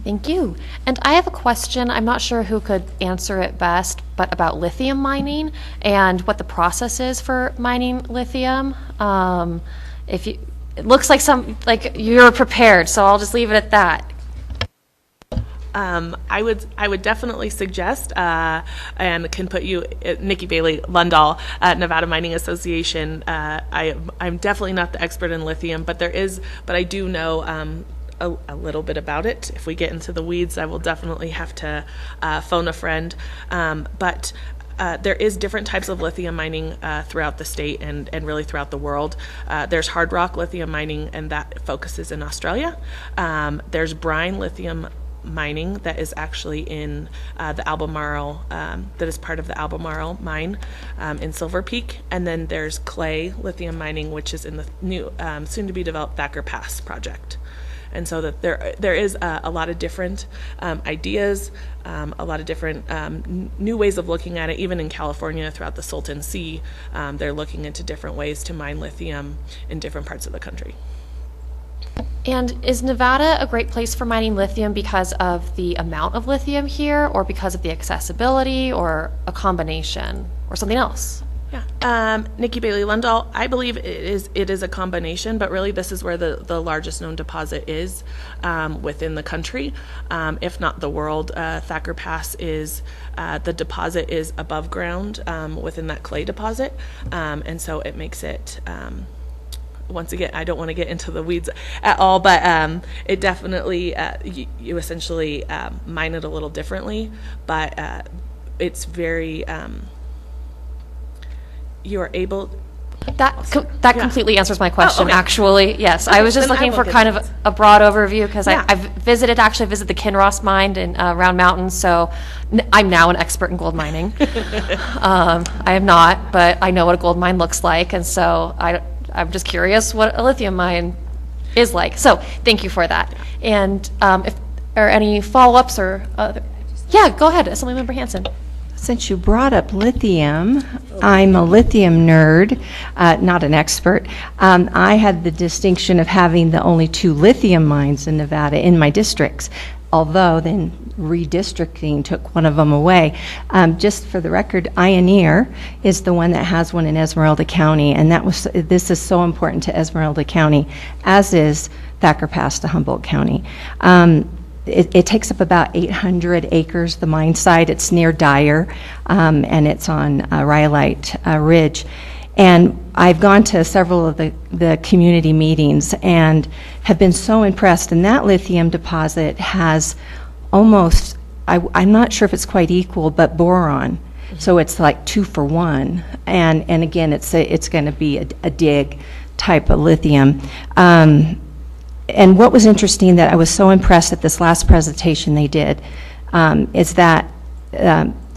Thank you. And I have a question. I'm not sure who could answer it best, but about lithium mining and what the process is for mining lithium. It looks like you're prepared, so I'll just leave it at that. I would definitely suggest, and can put you, Nikki Bailey Lundahl at Nevada Mining Association. I'm definitely not the expert in lithium, but I do know a little bit about it. If we get into the weeds, I will definitely have to phone a friend. But there is different types of lithium mining throughout the state and really throughout the world. There's hard rock lithium mining, and that focuses in Australia. There's brine lithium mining that is actually in the Albemarle, that is part of the Albemarle mine in Silver Peak. And then there's clay lithium mining, which is in the new, soon-to-be-developed Thacker Pass project. And so that there is a lot of different ideas, a lot of different new ways of looking at it. Even in California, throughout the Salton Sea, they're looking into different ways to mine lithium in different parts of the country. And is Nevada a great place for mining lithium because of the amount of lithium here, or because of the accessibility, or a combination, or something else? Yeah, Nikki Bailey Lundahl, I believe it is a combination, but really this is where the largest known deposit is within the country, if not the world. Thacker Pass is, the deposit is above ground within that clay deposit, and so it makes it, once again, I don't want to get into the weeds at all, but it definitely, you essentially mine it a little differently, but it's very, you are able. That completely answers my question, okay. Actually. Yes, I was just Then I looking for will kind get of a broad overview, because Yeah. I've visited the Kinross mine in Round Mountain, so I'm now an expert in gold mining. I am not, but I know what a gold mine looks like, and so I'm just curious what a lithium mine is like. So thank you for that. And if there are any follow-ups or other, yeah, go ahead, Assemblymember Hansen. Since you brought up lithium, I'm a lithium nerd, not an expert. I had the distinction of having the only 2 lithium mines in Nevada in my districts, although then redistricting took one of them away. Just for the record, Ioneer is the one that has one in Esmeralda County, and this is so important to Esmeralda County, as is Thacker Pass to Humboldt County. It takes up about 800 acres, the mine site. It's near Dyer, and it's on Rhyolite Ridge. And I've gone to several of the community meetings and have been so impressed. And that lithium deposit has almost, I'm not sure if it's quite equal, but boron. So it's like 2 for 1. And again, it's going to be a dig type of lithium. And what was interesting that I was so impressed at this last presentation they did is that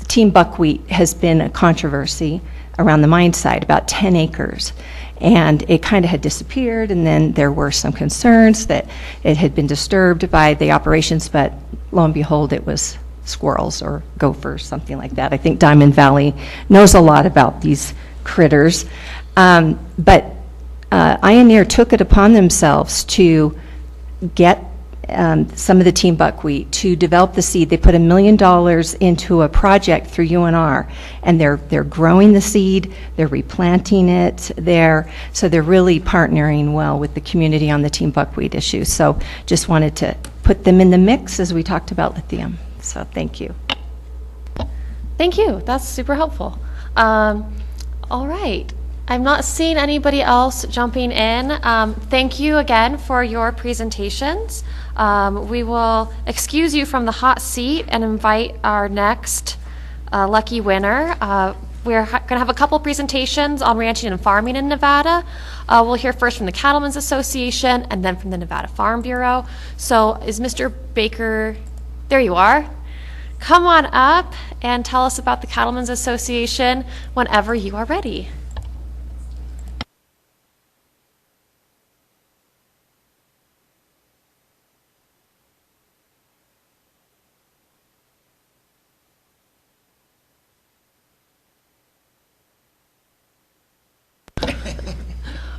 Team Buckwheat has been a controversy around the mine site, about 10 acres. And it kind of had disappeared, and then there were some concerns that it had been disturbed by the operations, but lo and behold, it was squirrels or gophers, something like that. I think Diamond Valley knows a lot about these critters. But Ioneer took it upon themselves to get some of the Team Buckwheat to develop the seed. They put $1 million into a project through UNR, and they're growing the seed, they're replanting it, so they're really partnering well with the community on the Team Buckwheat issue. So just wanted to put them in the mix as we talked about lithium. So thank you. Thank you. That's super helpful. All right. I'm not seeing anybody else jumping in. Thank you again for your presentations. We will excuse you from the hot seat and invite our next lucky winner. We're going to have a couple presentations on ranching and farming in Nevada. We'll hear first from the Cattlemen's Association and then from the Nevada Farm Bureau. So is Mr. Baker, there you are. Come on up and tell us about the Cattlemen's Association whenever you are ready.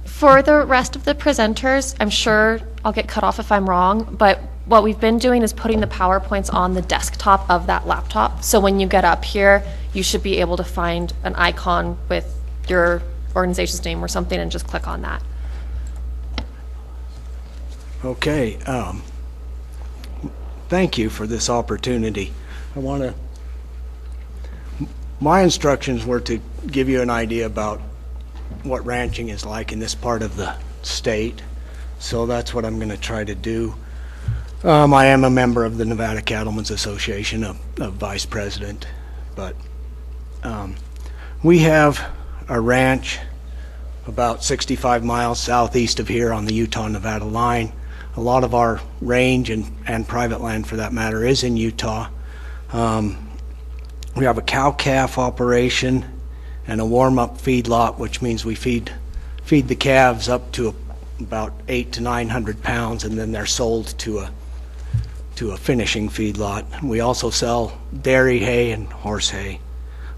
For the rest of the presenters, I'm sure I'll get cut off if I'm wrong, but what we've been doing is putting the PowerPoints on the desktop of that laptop. So when you get up here, you should be able to find an icon with your organization's name or something and just click on that. Okay. Thank you for this opportunity. My instructions were to give you an idea about what ranching is like in this part of the state. So that's what I'm going to try to do. I am a member of the Nevada Cattlemen's Association, a vice president, but we have a ranch about 65 miles southeast of here on the Utah-Nevada line. A lot of our range and private land, for that matter, is in Utah. We have a cow-calf operation and a warm-up feedlot, which means we feed the calves up to about 800 to 900 pounds, and then they're sold to a finishing feedlot. We also sell dairy hay and horse hay.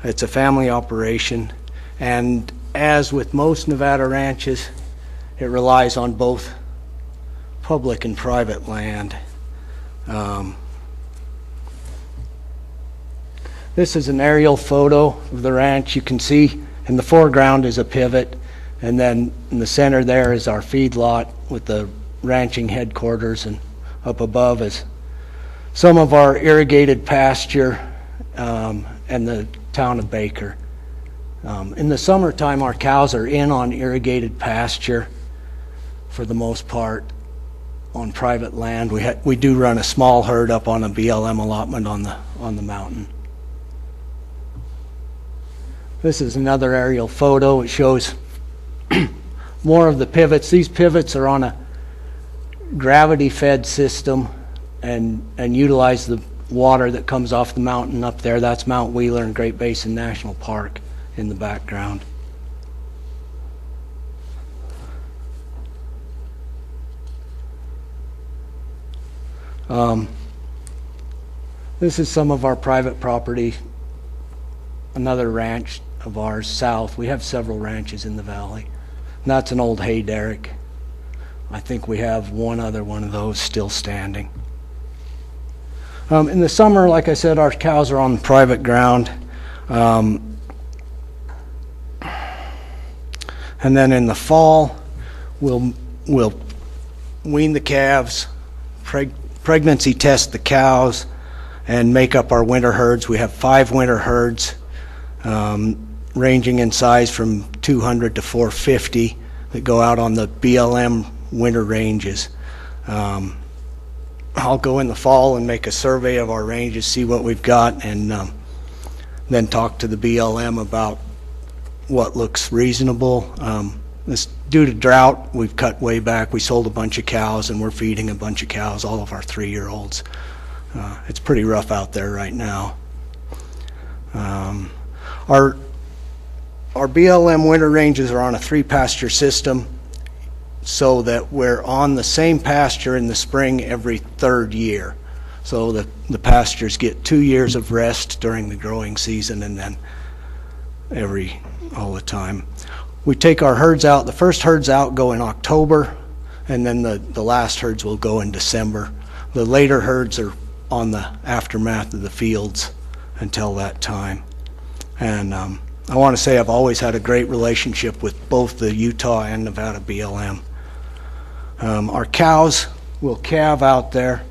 It's a family operation, and as with most Nevada ranches, it relies on both public and private land. This is an aerial photo of the ranch. You can see in the foreground is a pivot, and then in the center there is our feedlot with the ranching headquarters, and up above is some of our irrigated pasture and the town of Baker. In the summertime, our cows are in on irrigated pasture for the most part on private land. We do run a small herd up on a BLM allotment on the mountain. This is another aerial photo. It shows more of the pivots. These pivots are on a gravity-fed system and utilize the water that comes off the mountain up there. That's Mount Wheeler and Great Basin National Park in the background. This is some of our private property. Another ranch of ours south. We have several ranches in the valley. And that's an old hay derrick. I think we have one other one of those still standing. In the summer, like I said, our cows are on private ground. And then in the fall, we'll wean the calves, pregnancy test the cows, and make up our winter herds. We have 5 winter herds, ranging in size from 200 to 450 that go out on the BLM winter ranges. I'll go in the fall and make a survey of our ranges, see what we've got, and then talk to the BLM about what looks reasonable. Due to drought, we've cut way back. We sold a bunch of cows, and we're feeding a bunch of cows, all of our 3-year-olds. It's pretty rough out there right now. Our BLM winter ranges are on a 3-pasture system, so that we're on the same pasture in the spring every 3rd year. So the pastures get 2 years of rest during the growing season, and then all the time. We take our herds out. The first herds out go in October, and then the last herds will go in December. The later herds are on the aftermath of the fields until that time. And I want to say I've always had a great relationship with both the Utah and Nevada BLM. Our cows will calve out there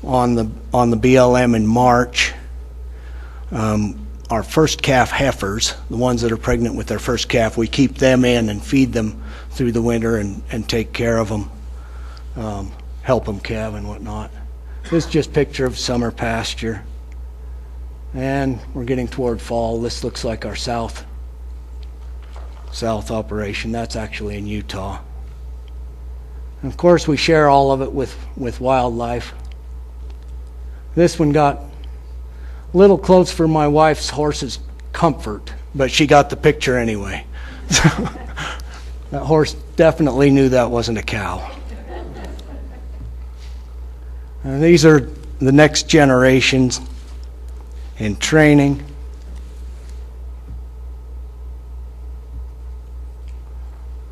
on the BLM in March. our first calf heifers, the ones that are pregnant with their first calf. We keep them in and feed them through the winter and take care of them, help them calve and whatnot. This is just a picture of summer pasture. And we're getting toward fall. This looks like our south operation. That's actually in Utah. And of course, we share all of it with wildlife. This one got a little close for my wife's horse's comfort, but she got the picture anyway. That horse definitely knew that wasn't a cow. And these are the next generations in training.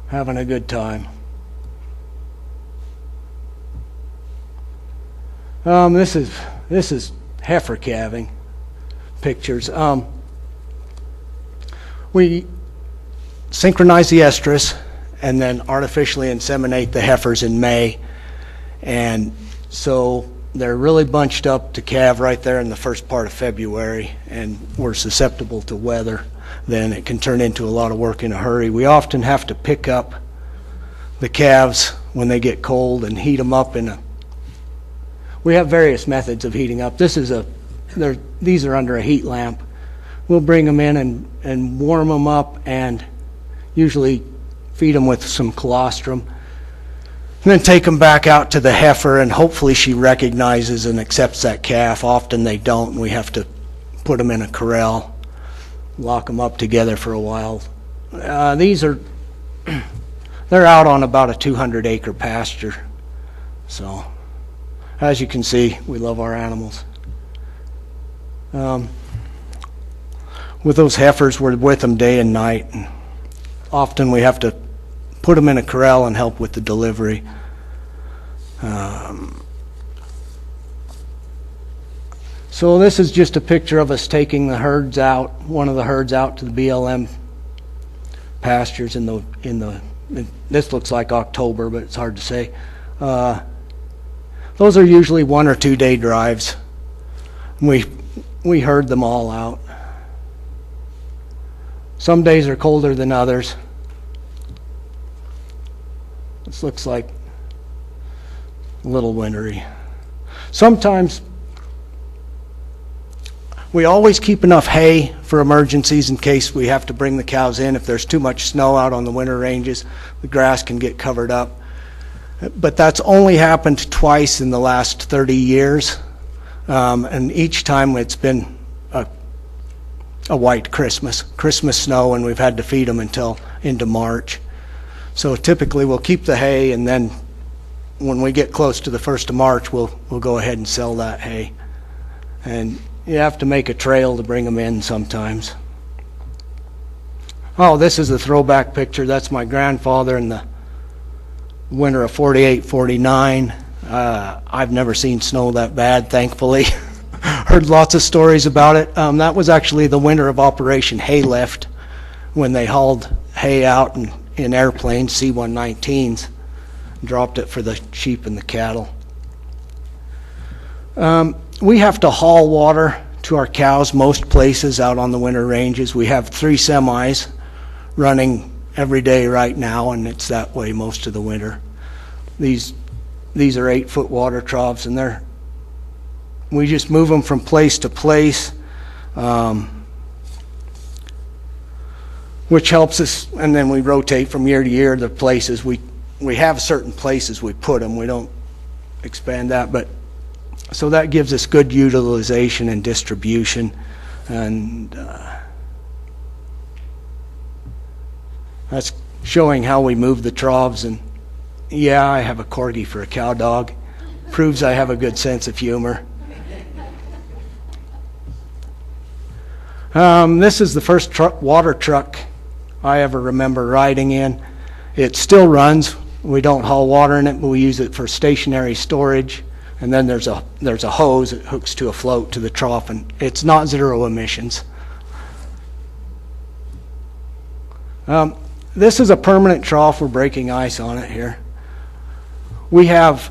Having a good time. This is heifer calving pictures. We synchronize the estrus and then artificially inseminate the heifers in May, and so they're really bunched up to calve right there in the first part of February, and we're susceptible to weather. Then it can turn into a lot of work in a hurry. We often have to pick up the calves when they get cold and heat them up we have various methods of heating up. These are under a heat lamp. We'll bring them in and warm them up and usually feed them with some colostrum. And then take them back out to the heifer, and hopefully she recognizes and accepts that calf. Often they don't, and we have to put them in a corral, lock them up together for a while. They're out on about a 200-acre pasture. So, as you can see, we love our animals. With those heifers, we're with them day and night. And often we have to put them in a corral and help with the delivery. So this is just a picture of us taking the herds out, one of the herds out to the BLM pastures this looks like October, but it's hard to say. Those are usually 1 or 2 day drives. We herd them all out. Some days are colder than others. This looks like a little wintry. Sometimes we always keep enough hay for emergencies in case we have to bring the cows in. If there's too much snow out on the winter ranges, the grass can get covered up. But that's only happened twice in the last 30 years. And each time it's been a white Christmas snow, and we've had to feed them until into March. So typically we'll keep the hay, and then when we get close to the 1st of March, we'll go ahead and sell that hay. And you have to make a trail to bring them in sometimes. Oh, this is a throwback picture. That's my grandfather in the winter of 48, 49. I've never seen snow that bad, thankfully. Heard lots of stories about it. That was actually the winter of Operation Hay Lift, when they hauled hay out in airplanes, C-119s, dropped it for the sheep and the cattle. We have to haul water to our cows most places out on the winter ranges. We have 3 semis running every day right now, and it's that way most of the winter. These are 8-foot water troughs, and we just move them from place to place, which helps us, and then we rotate from year to year the places. We have certain places we put them. We don't expand that, but so that gives us good utilization and distribution. And that's showing how we move the troughs. And yeah, I have a corgi for a cow dog. Proves I have a good sense of humor. This is the first water truck I ever remember riding in. It still runs. We don't haul water in it, but we use it for stationary storage. And then there's a hose that hooks to a float to the trough, and it's not zero emissions. This is a permanent trough. We're breaking ice on it here. We have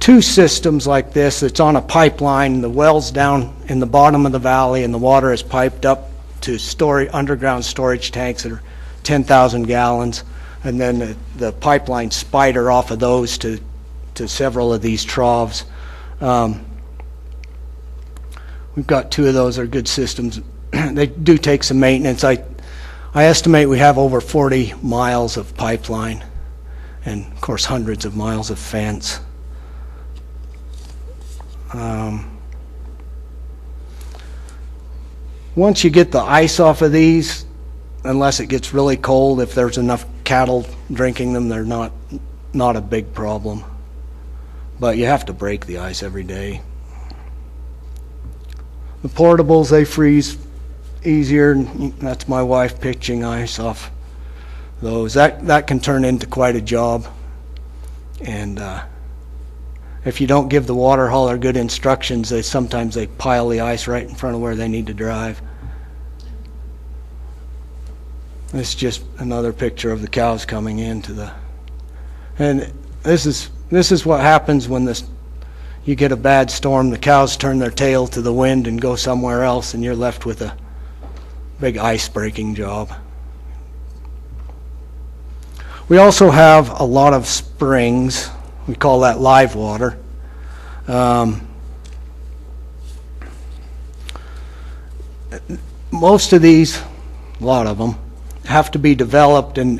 two systems like this. It's on a pipeline. The well's down in the bottom of the valley, and the water is piped up to underground storage tanks that are 10,000 gallons, and then the pipeline spider off of those to several of these troughs. We've got two of those. Are good systems. They do take some maintenance. I estimate we have over 40 miles of pipeline, and of course hundreds of miles of fence. Once you get the ice off of these, unless it gets really cold, if there's enough cattle drinking them, they're not a big problem. But you have to break the ice every day. The portables, they freeze easier. That's my wife pitching ice off those. That can turn into quite a job. And if you don't give the water hauler good instructions, sometimes they pile the ice right in front of where they need to drive. This is just another picture of the cows coming into the. And this is what happens when you get a bad storm. The cows turn their tail to the wind and go somewhere else, and you're left with a big ice breaking job. We also have a lot of springs. We call that live water. Most of these, a lot of them, have to be developed, and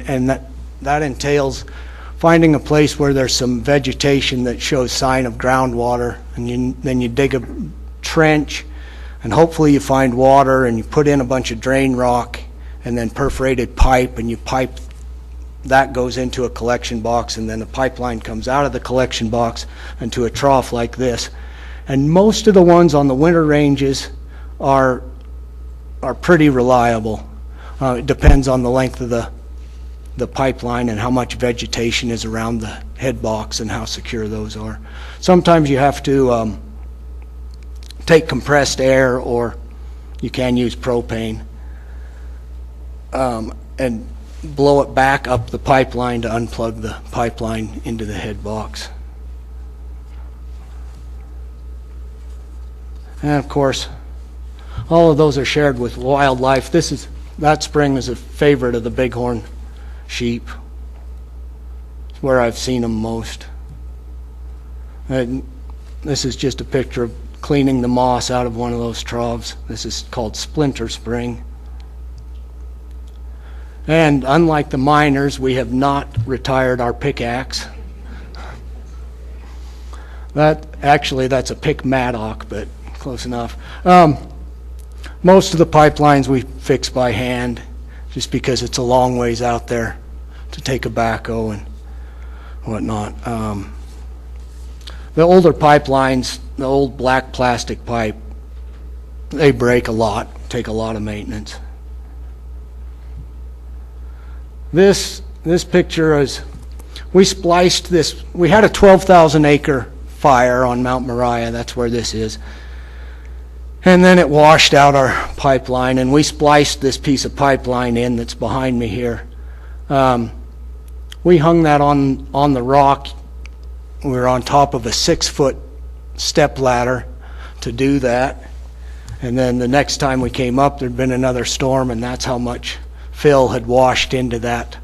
that entails finding a place where there's some vegetation that shows sign of groundwater, and then you dig a trench, and hopefully you find water, and you put in a bunch of drain rock and then perforated pipe, and you pipe. That goes into a collection box, and then a pipeline comes out of the collection box into a trough like this. And most of the ones on the winter ranges are pretty reliable. It depends on the length of the pipeline and how much vegetation is around the head box and how secure those are. Sometimes you have to take compressed air, or you can use propane, and blow it back up the pipeline to unplug the pipeline into the head box. And of course, all of those are shared with wildlife. That spring is a favorite of the bighorn sheep. It's where I've seen them most. And this is just a picture of cleaning the moss out of one of those troughs. This is called Splinter Spring. And unlike the miners, we have not retired our pickaxe. That's a pick Maddock, but close enough. Most of the pipelines we fix by hand, just because it's a long ways out there to take a backhoe and whatnot. The older pipelines, the old black plastic pipe, they break a lot, take a lot of maintenance. This picture is, we spliced this. We had a 12,000 acre fire on Mount Moriah. That's where this is. And then it washed out our pipeline, and we spliced this piece of pipeline in that's behind me here. We hung that on the rock. We were on top of a 6-foot step ladder to do that. And then the next time we came up, there'd been another storm, and that's how much fill had washed into that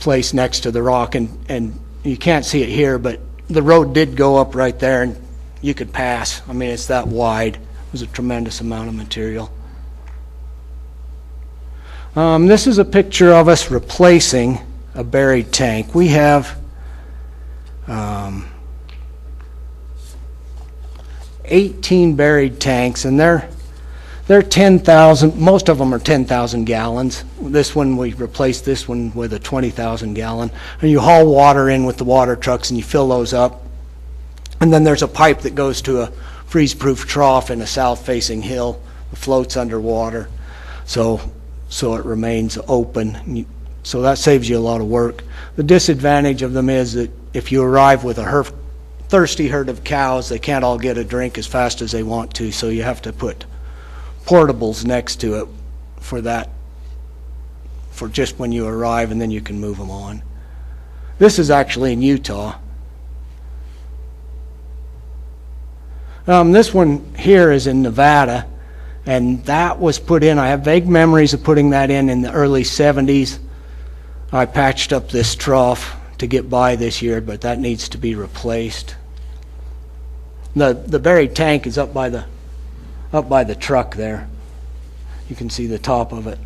place next to the rock. And you can't see it here, but the road did go up right there, and you could pass. I mean, it's that wide. It was a tremendous amount of material. This is a picture of us replacing a buried tank. We have 18 buried tanks, and they're 10,000. Most of them are 10,000 gallons. This one, we replaced this one with a 20,000 gallon. And you haul water in with the water trucks, and you fill those up. And then there's a pipe that goes to a freeze-proof trough in a south-facing hill. It floats underwater, so it remains open. So that saves you a lot of work. The disadvantage of them is that if you arrive with a thirsty herd of cows, they can't all get a drink as fast as they want to, so you have to put portables next to it for that, for just when you arrive, and then you can move them on. This is actually in Utah. This one here is in Nevada, and that was put in, I have vague memories of putting that in the early 70s. I patched up this trough to get by this year, but that needs to be replaced. The buried tank is up by the truck there. You can see the top of it.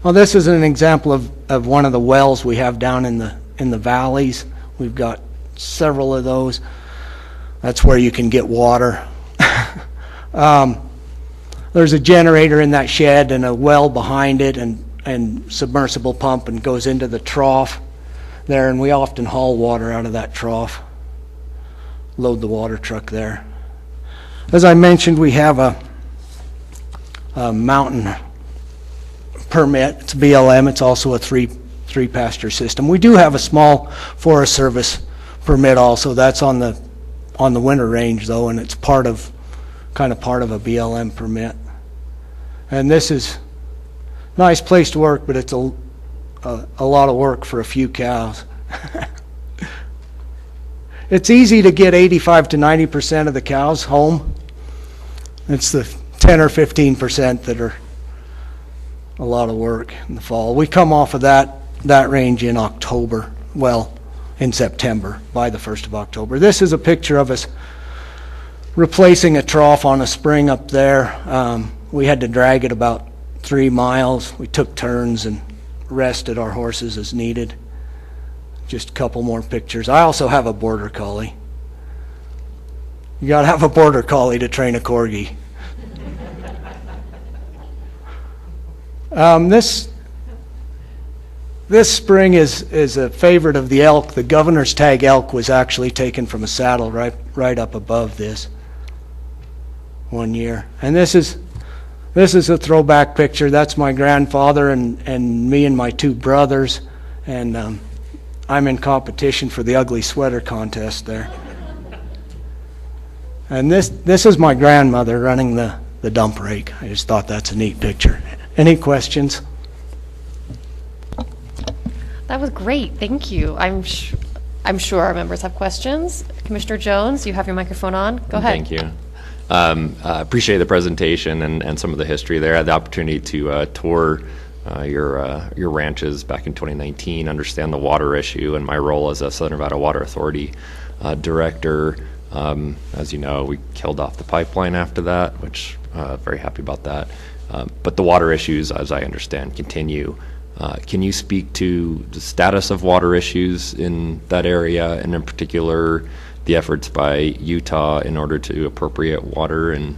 Well, this is an example of one of the wells we have down in the valleys. We've got several of those. That's where you can get water. There's a generator in that shed and a well behind it, and submersible pump, and goes into the trough there, and we often haul water out of that trough, load the water truck there. As I mentioned, we have a mountain permit. It's BLM. It's also a three pasture system. We do have a small Forest Service permit also. That's on the winter range though, and it's kind of part of a BLM permit. And this is a nice place to work, but it's a lot of work for a few cows. It's easy to get 85 to 90% of the cows home. It's the 10 or 15% that are a lot of work in the fall. We come off of that range in October, well, in September, by the 1st of October. This is a picture of us replacing a trough on a spring up there. We had to drag it about 3 miles. We took turns and rested our horses as needed. Just a couple more pictures. I also have a border collie. You gotta have a border collie to train a corgi. This spring is a favorite of the elk. The governor's tag elk was actually taken from a saddle right up above this one year. And this is a throwback picture. That's my grandfather and me and my 2 brothers. And I'm in competition for the ugly sweater contest there. And this is my grandmother running the dump rake. I just thought that's a neat picture. Any questions? That was great. Thank you. I'm sure our members have questions. Commissioner Jones, you have your microphone on. Go ahead. Thank you. Appreciate the presentation and some of the history there. I had the opportunity to tour your ranches back in 2019, understand the water issue and my role as a Southern Nevada Water Authority director. As you know, we killed off the pipeline after that, which very happy about that. But the water issues, as I understand, continue. Can you speak to the status of water issues in that area, and in particular the efforts by Utah in order to appropriate water and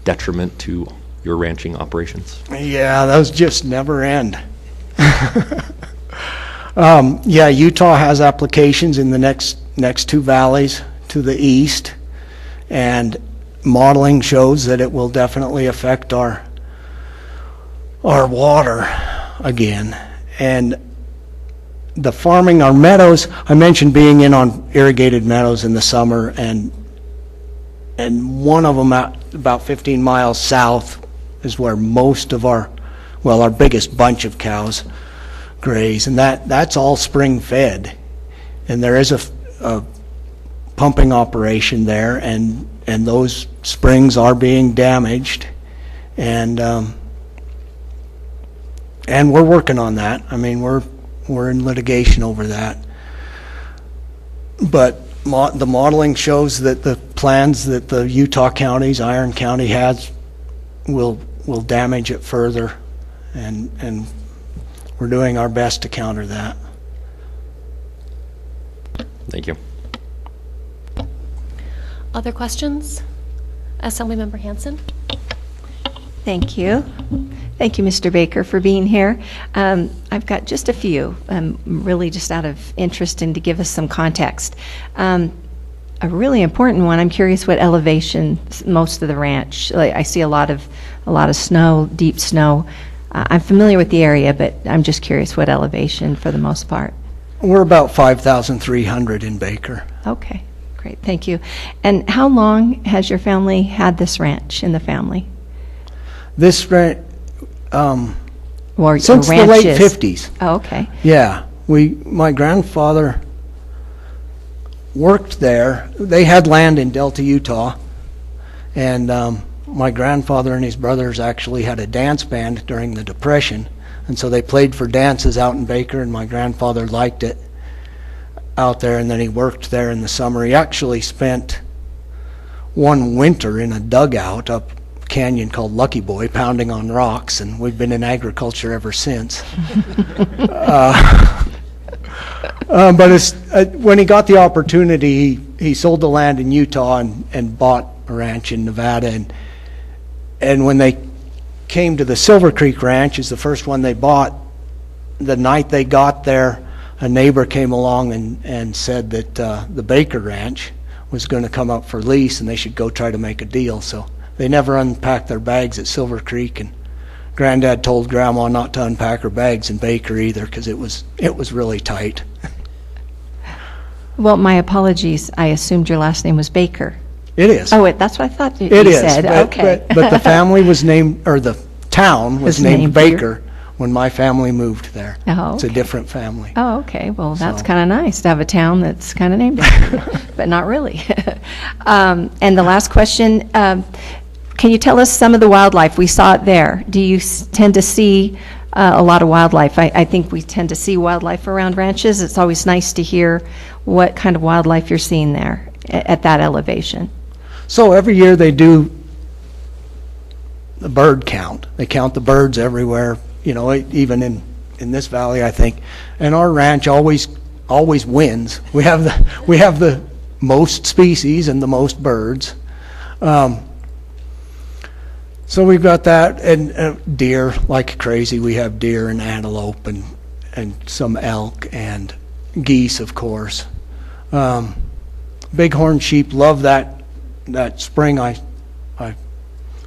detriment to your ranching operations? Yeah, those just never end. Yeah, Utah has applications in the next 2 valleys to the east, and modeling shows that it will definitely affect our water again. And the farming, our meadows, I mentioned being in on irrigated meadows in the summer, and one of them at about 15 miles south is where most of our biggest bunch of cows graze, and that's all spring fed. And there is a pumping operation there, and those springs are being damaged, and we're working on that. I mean, we're in litigation over that. But the modeling shows that the plans that the Utah counties, Iron County has, will damage it further, and we're doing our best to counter that. Thank you. Other questions? Assemblymember Hanson? Thank you. Thank you, Mr. Baker, for being here. I've got just a few, really just out of interest and to give us some context. A really important one, I'm curious what elevation most of the ranch, I see a lot of snow, deep snow. I'm familiar with the area, but I'm just curious what elevation for the most part. We're about 5,300 in Baker. Okay, great, thank you. And how long has your family had this ranch in the family? This ranch, Or since the ranches? late 50s. Oh, okay. Yeah, my grandfather worked there. They had land in Delta, Utah, and my grandfather and his brothers actually had a dance band during the Depression, and so they played for dances out in Baker, and my grandfather liked it out there, and then he worked there in the summer. He actually spent one winter in a dugout up canyon called Lucky Boy, pounding on rocks, and we've been in agriculture ever since. But when he got the opportunity, he sold the land in Utah and bought a ranch in Nevada. And when they came to the Silver Creek Ranch, is the first one they bought, the night they got there, a neighbor came along and said that the Baker Ranch was going to come up for lease and they should go try to make a deal. So they never unpacked their bags at Silver Creek, and Granddad told Grandma not to unpack her bags in Baker either because it was really tight. Well, my apologies. I assumed your last name was Baker. It is. Oh, wait, that's what I thought you It is, said. Okay. but the family was named, or the town was named named Baker when my family moved there. Oh, It's a okay. different family. Oh, okay. Well, that's So- kind of nice to have a town that's kind of named after you, but not really. And the last question, can you tell us some of the wildlife? We saw it there. Do you tend to see a lot of wildlife? I think we tend to see wildlife around ranches. It's always nice to hear what kind of wildlife you're seeing there at that elevation. So every year they do the bird count. They count the birds everywhere, even in this valley, I think. And our ranch always wins. We have the most species and the most birds. So we've got that, and deer like crazy. We have deer and antelope and some elk and geese, of course. Bighorn sheep love that spring I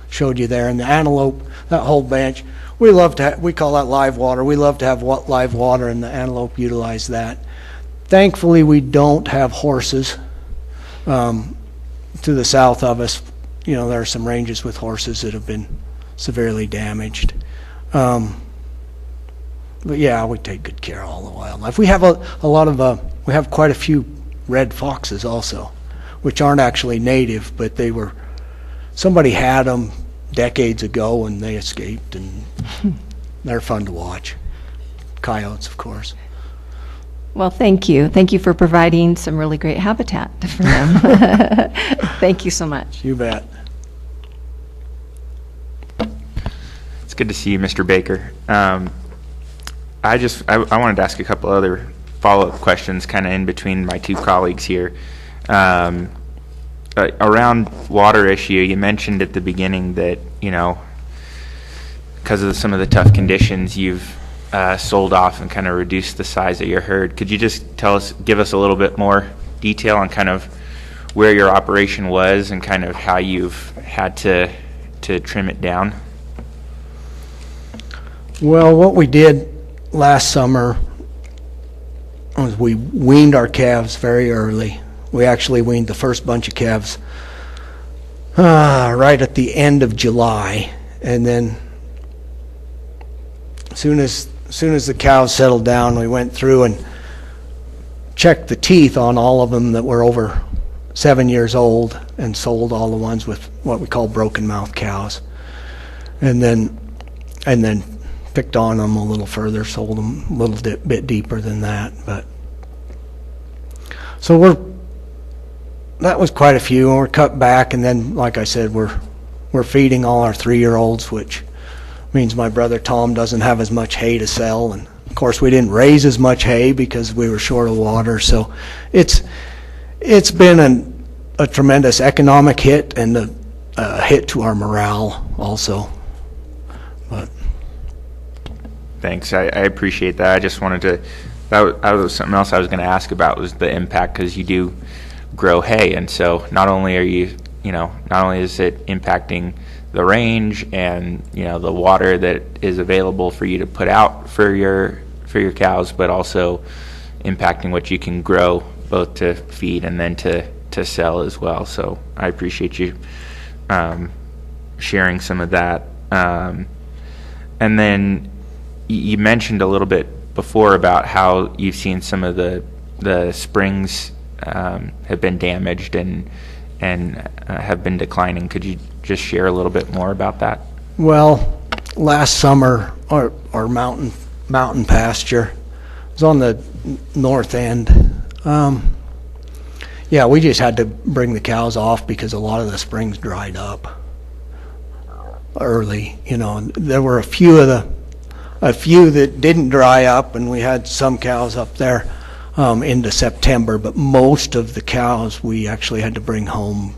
showed you there, and the antelope, that whole bench. We call that live water. We love to have live water, and the antelope utilize that. Thankfully, we don't have horses to the south of us. There are some ranges with horses that have been severely damaged. But yeah, we take good care of all the wildlife. We have we have quite a few red foxes also, which aren't actually native, but somebody had them decades ago and they escaped, and they're fun to watch. Coyotes, of course. Well, thank you. Thank you for providing some really great habitat for them. Thank you so much. You bet. It's good to see you, Mr. Baker. I wanted to ask a couple other follow-up questions kind of in between my two colleagues here. Around water issue, you mentioned at the beginning that, because of some of the tough conditions, you've sold off and kind of reduced the size of your herd. Could you just give us a little bit more detail on kind of where your operation was and kind of how you've had to trim it down? Well, what we did last summer was we weaned our calves very early. We actually weaned the first bunch of calves right at the end of July, and then as soon as the cows settled down, we went through and checked the teeth on all of them that were over 7 years old and sold all the ones with what we call broken mouth cows, and then picked on them a little further, sold them a little bit deeper than that. But so that was quite a few, and we're cut back, and then, like I said, we're feeding all our 3-year-olds, which means my brother Tom doesn't have as much hay to sell, and of course we didn't raise as much hay because we were short of water. So it's been a tremendous economic hit and a hit to our morale also. But Thanks. I appreciate that. I just wanted to, that was something else I was going to ask about, was the impact, because you do grow hay, and so not only are you, not only is it impacting the range and the water that is available for you to put out for your cows, but also impacting what you can grow, both to feed and then to sell as well. So I appreciate you sharing some of that. And then you mentioned a little bit before about how you've seen some of the springs have been damaged and have been declining. Could you just share a little bit more about that? Well, last summer, our mountain pasture was on the north end. Yeah, we just had to bring the cows off because a lot of the springs dried up early. There were a few that didn't dry up, and we had some cows up there into September, but most of the cows we actually had to bring home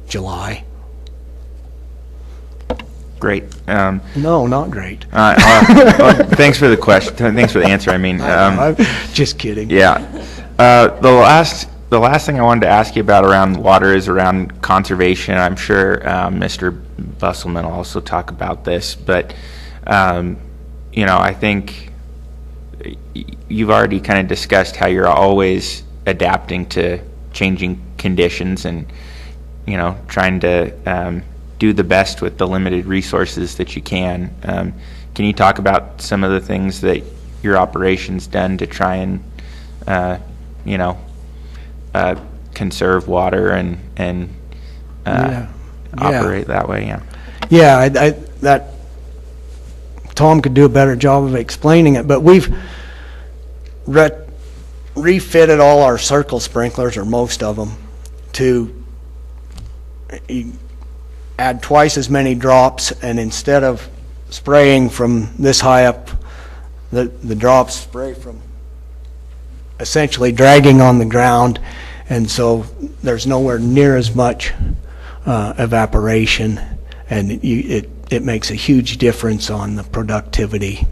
July. Great. No, not great. Well, thanks for the question. Thanks for the answer. I mean, I'm just kidding. Yeah. The last thing I wanted to ask you about around water is around conservation. I'm sure Mr. Busselman will also talk about this, but I think you've already kind of discussed how you're always adapting to changing conditions and trying to do the best with the limited resources that you can. Can you talk about some of the things that your operation's done to try and conserve water and operate that way? Yeah, that Tom could do a better job of explaining it, but we've refitted all our circle sprinklers, or most of them, to add twice as many drops, and instead of spraying from this high up, the drops spray from essentially dragging on the ground, and so there's nowhere near as much evaporation, and it makes a huge difference on the productivity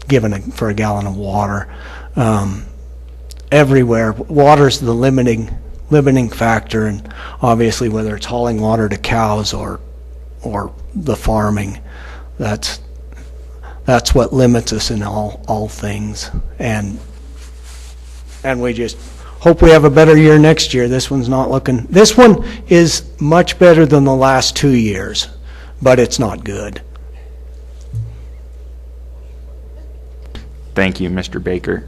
given for a gallon of water. Everywhere, water's the limiting factor, and obviously whether it's hauling water to cows or the farming, that's what limits us in all things, and we just hope we have a better year next year. This one is much better than the last 2 years, but it's not good. Thank you, Mr. Baker.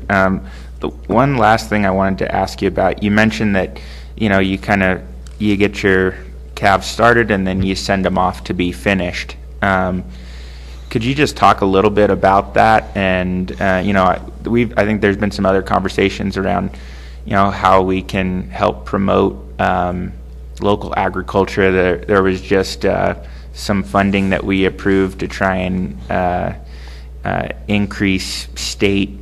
The one last thing I wanted to ask you about, you mentioned that you get your calves started and then you send them off to be finished. Could you just talk a little bit about that? And I think there's been some other conversations around how we can help promote local agriculture. There was just some funding that we approved to try and increase state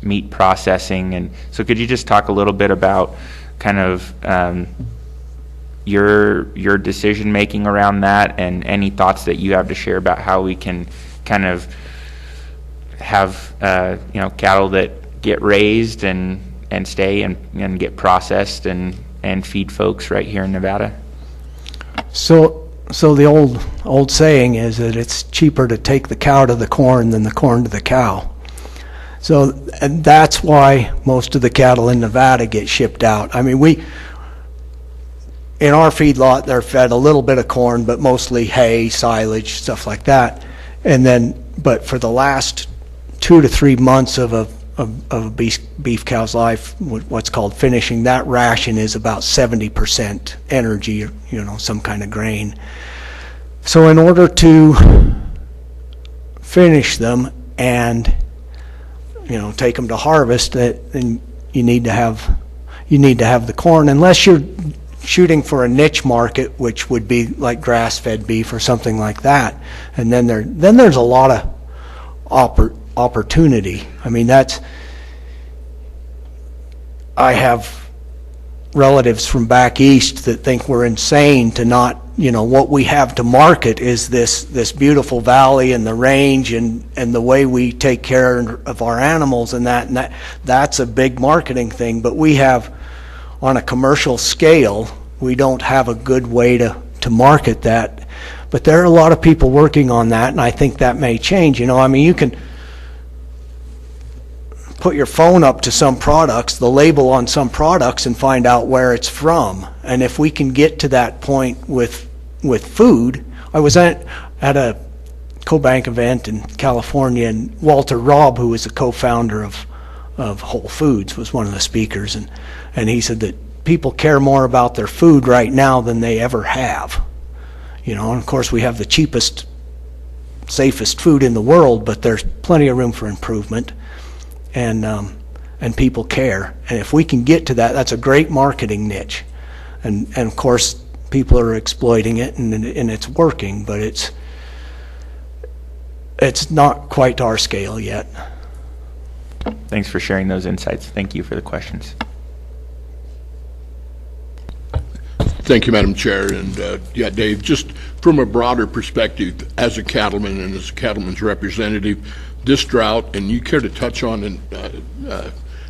meat processing, and so could you just talk a little bit about kind of your decision making around that, and any thoughts that you have to share about how we can kind of have cattle that get raised and stay and get processed and feed folks right here in Nevada? So the old saying is that it's cheaper to take the cow to the corn than the corn to the cow. And that's why most of the cattle in Nevada get shipped out. I mean, in our feedlot, they're fed a little bit of corn, but mostly hay, silage, stuff like that. But for the last 2 to 3 months of a beef cow's life, what's called finishing, that ration is about 70% energy, some kind of grain. So in order to finish them and take them to harvest, then you need to have the corn, unless you're shooting for a niche market, which would be like grass-fed beef or something like that. And then there's a lot of opportunity. I mean, I have relatives from back east that think we're insane to not, what we have to market is this beautiful valley and the range and the way we take care of our animals, and that's a big marketing thing. But we have, on a commercial scale, we don't have a good way to market that. But there are a lot of people working on that, and I think that may change. I mean, you can put your phone up to some products, the label on some products, and find out where it's from. And if we can get to that point with food, I was at a CoBank event in California, and Walter Robb, who was a co-founder of of Whole Foods was one of the speakers, and he said that people care more about their food right now than they ever have. You know, and of course we have the cheapest, safest food in the world, but there's plenty of room for improvement, and people care. And if we can get to that, that's a great marketing niche. And of course, people are exploiting it, and it's working, but it's not quite to our scale yet. Thanks for sharing those insights. Thank you for the questions. Thank you, Madam Chair. And yeah, Dave, just from a broader perspective, as a cattleman and as a cattleman's representative, this drought, and you care to touch on, and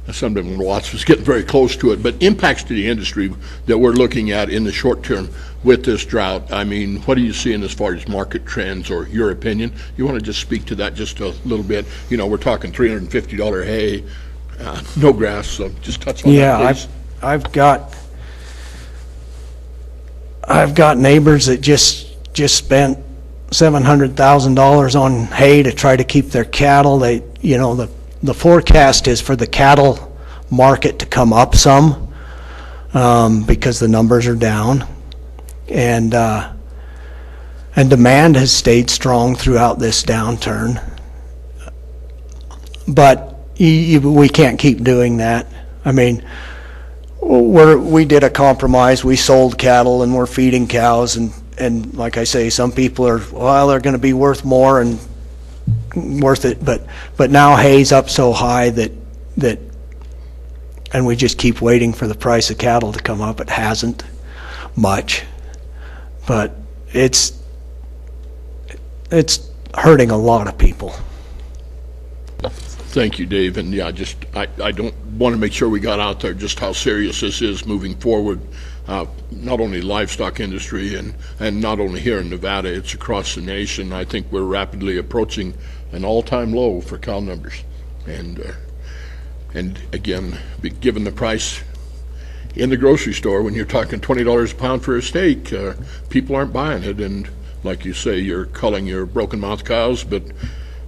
Assemblyman Watts was getting very close to it, but impacts to the industry that we're looking at in the short term with this drought. I mean, what are you seeing as far as market trends, or your opinion? You want to just speak to that just a little bit? You know, we're talking $350 hay, no grass, so just touch on that, please. Yeah, I've got neighbors that just spent $700,000 on hay to try to keep their cattle. They, you know, the forecast is for the cattle market to come up some because the numbers are down, and demand has stayed strong throughout this downturn. But we can't keep doing that. I mean, we did a compromise. We sold cattle and we're feeding cows, and like I say, some people are, well, they're going to be worth more and worth it, but now hay's up so high that and we just keep waiting for the price of cattle to come up. It hasn't much, but it's hurting a lot of people. Thank you, Dave. And yeah, I don't want to make sure we got out there just how serious this is moving forward. Not only livestock industry and not only here in Nevada, it's across the nation. I think we're rapidly approaching an all-time low for cow numbers. And again, given the price in the grocery store, when you're talking $20 a pound for a steak, people aren't buying it. And like you say, you're culling your broken mouth cows, but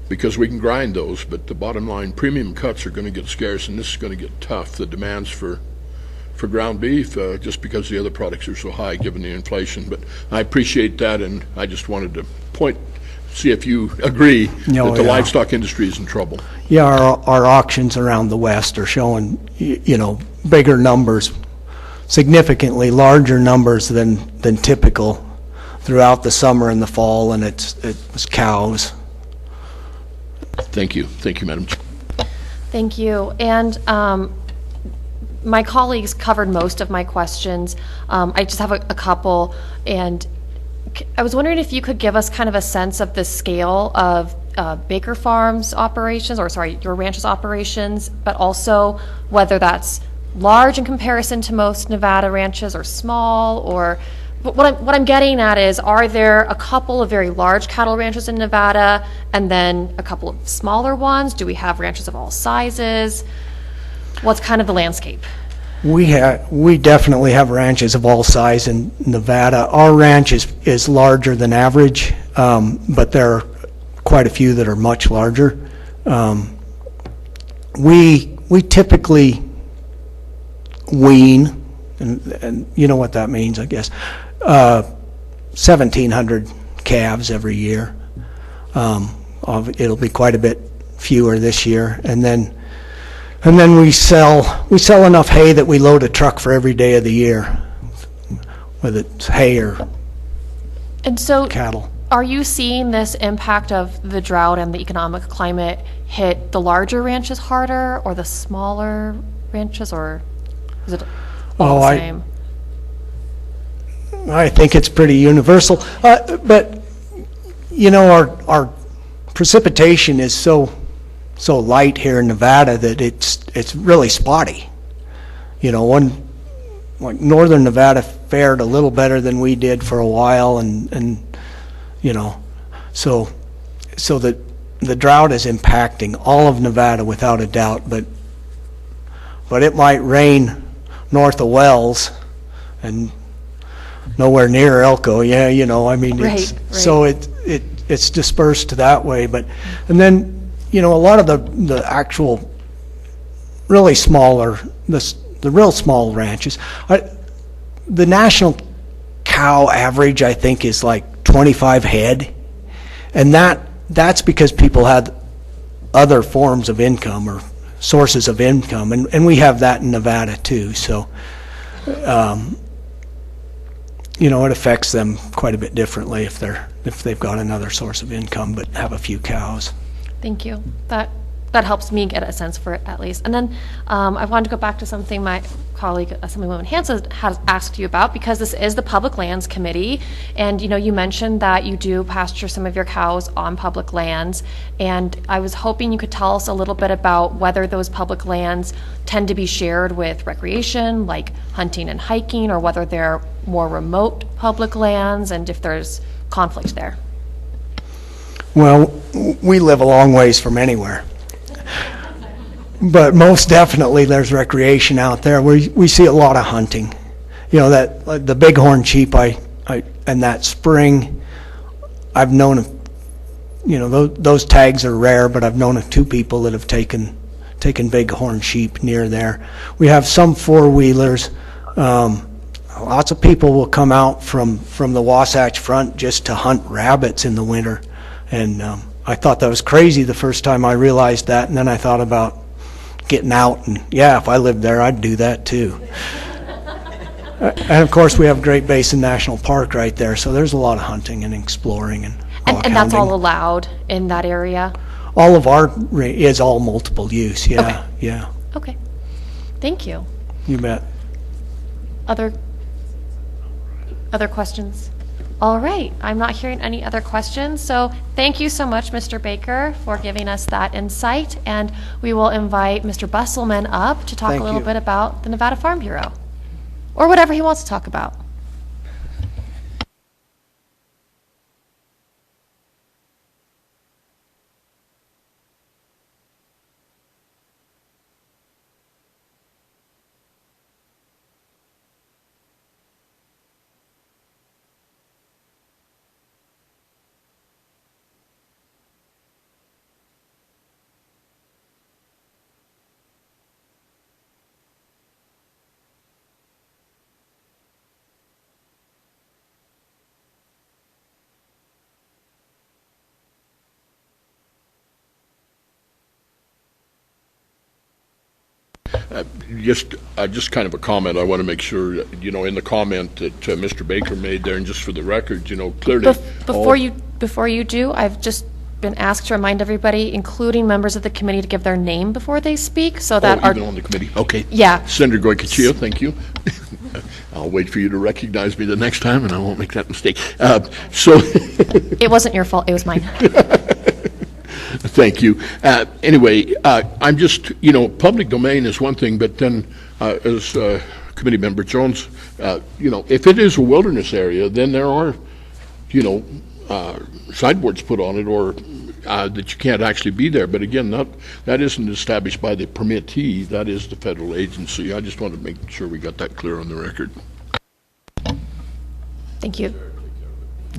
because we can grind those. But the bottom line, premium cuts are going to get scarce, and this is going to get tough. The demands for ground beef, just because the other products are so high given the inflation. But I appreciate that, and I just wanted to see if you agree that the livestock industry is in trouble. Yeah, our auctions around the West are showing, you know, bigger numbers, significantly larger numbers than typical throughout the summer and the fall, and it was cows. Thank you, Madam Chair. Thank you. And my colleagues covered most of my questions. I just have a couple, and I was wondering if you could give us kind of a sense of the scale of Baker Farms operations, or sorry, your ranch's operations, but also whether that's large in comparison to most Nevada ranches or small, or what I'm getting at is, are there a couple of very large cattle ranches in Nevada and then a couple of smaller ones? Do we have ranches of all sizes? What's kind of the landscape? We definitely have ranches of all size in Nevada. Our ranch is larger than average, but there are quite a few that are much larger. We typically wean, and you know what that means, I guess. 1,700 calves every year. It'll be quite a bit fewer this year, and then we sell enough hay that we load a truck for every day of the year, whether it's hay or and so cattle. Are you seeing this impact of the drought and the economic climate hit the larger ranches harder, or the smaller ranches, or is it all the same? I think it's pretty universal, but you know, our precipitation is so light here in Nevada that it's really spotty. You know, like northern Nevada fared a little better than we did for a while, and you know, so the drought is impacting all of Nevada without a doubt, but it might rain north of Wells and nowhere near Elko. Yeah, you know, I mean, right. So it's dispersed that way, and then, you know, a lot of the actual really smaller, the real small ranches. The national cow average, I think, is like 25 head, and that's because people had other forms of income or sources of income, and we have that in Nevada too. So, it affects them quite a bit differently if they've got another source of income but have a few cows. Thank you. That helps me get a sense for it, at least. And then I wanted to go back to something my colleague, Assemblywoman Hansen, has asked you about, because this is the Public Lands Committee, and you mentioned that you do pasture some of your cows on public lands, and I was hoping you could tell us a little bit about whether those public lands tend to be shared with recreation, like hunting and hiking, or whether they're more remote public lands, and if there's conflict there. Well, we live a long ways from anywhere. But most definitely there's recreation out there. We see a lot of hunting. That like the bighorn sheep and that spring, I've known of, those tags are rare, but I've known of 2 people that have taken bighorn sheep near there. We have some 4-wheelers. Lots of people will come out from the Wasatch Front just to hunt rabbits in the winter. And I thought that was crazy the first time I realized that, and then I thought about getting out, and if I lived there, I'd do that too. And of course, we have Great Basin National Park right there, so there's a lot of hunting and exploring and rock And that's hounding. all allowed in that area? All of our is all multiple use, yeah, yeah. Okay. Thank you. You bet. Other questions? All right, I'm not hearing any other questions, so thank you so much, Mr. Baker, for giving us that insight, and we will invite Mr. Busselman up to talk Thank a little you. bit about the Nevada Farm Bureau, or whatever he wants to talk about. Just kind of a comment. I want to make sure, in the comment that Mr. Baker made there, and just for the record, clearly. Before you do, I've just been asked to remind everybody, including members of the committee, to give their name before they speak, so that even on the committee? Okay. Yeah. Senator Goycochea, thank you. I'll wait for you to recognize me the next time, and I won't make that mistake. It wasn't your fault, it was mine. Thank you. Anyway, I'm just, public domain is one thing, but then as Committee Member Jones, if it is a wilderness area, then there are, sideboards put on it, or that you can't actually be there. But again, that isn't established by the permittee. That is the federal agency. I just wanted to make sure we got that clear on the record. Thank you.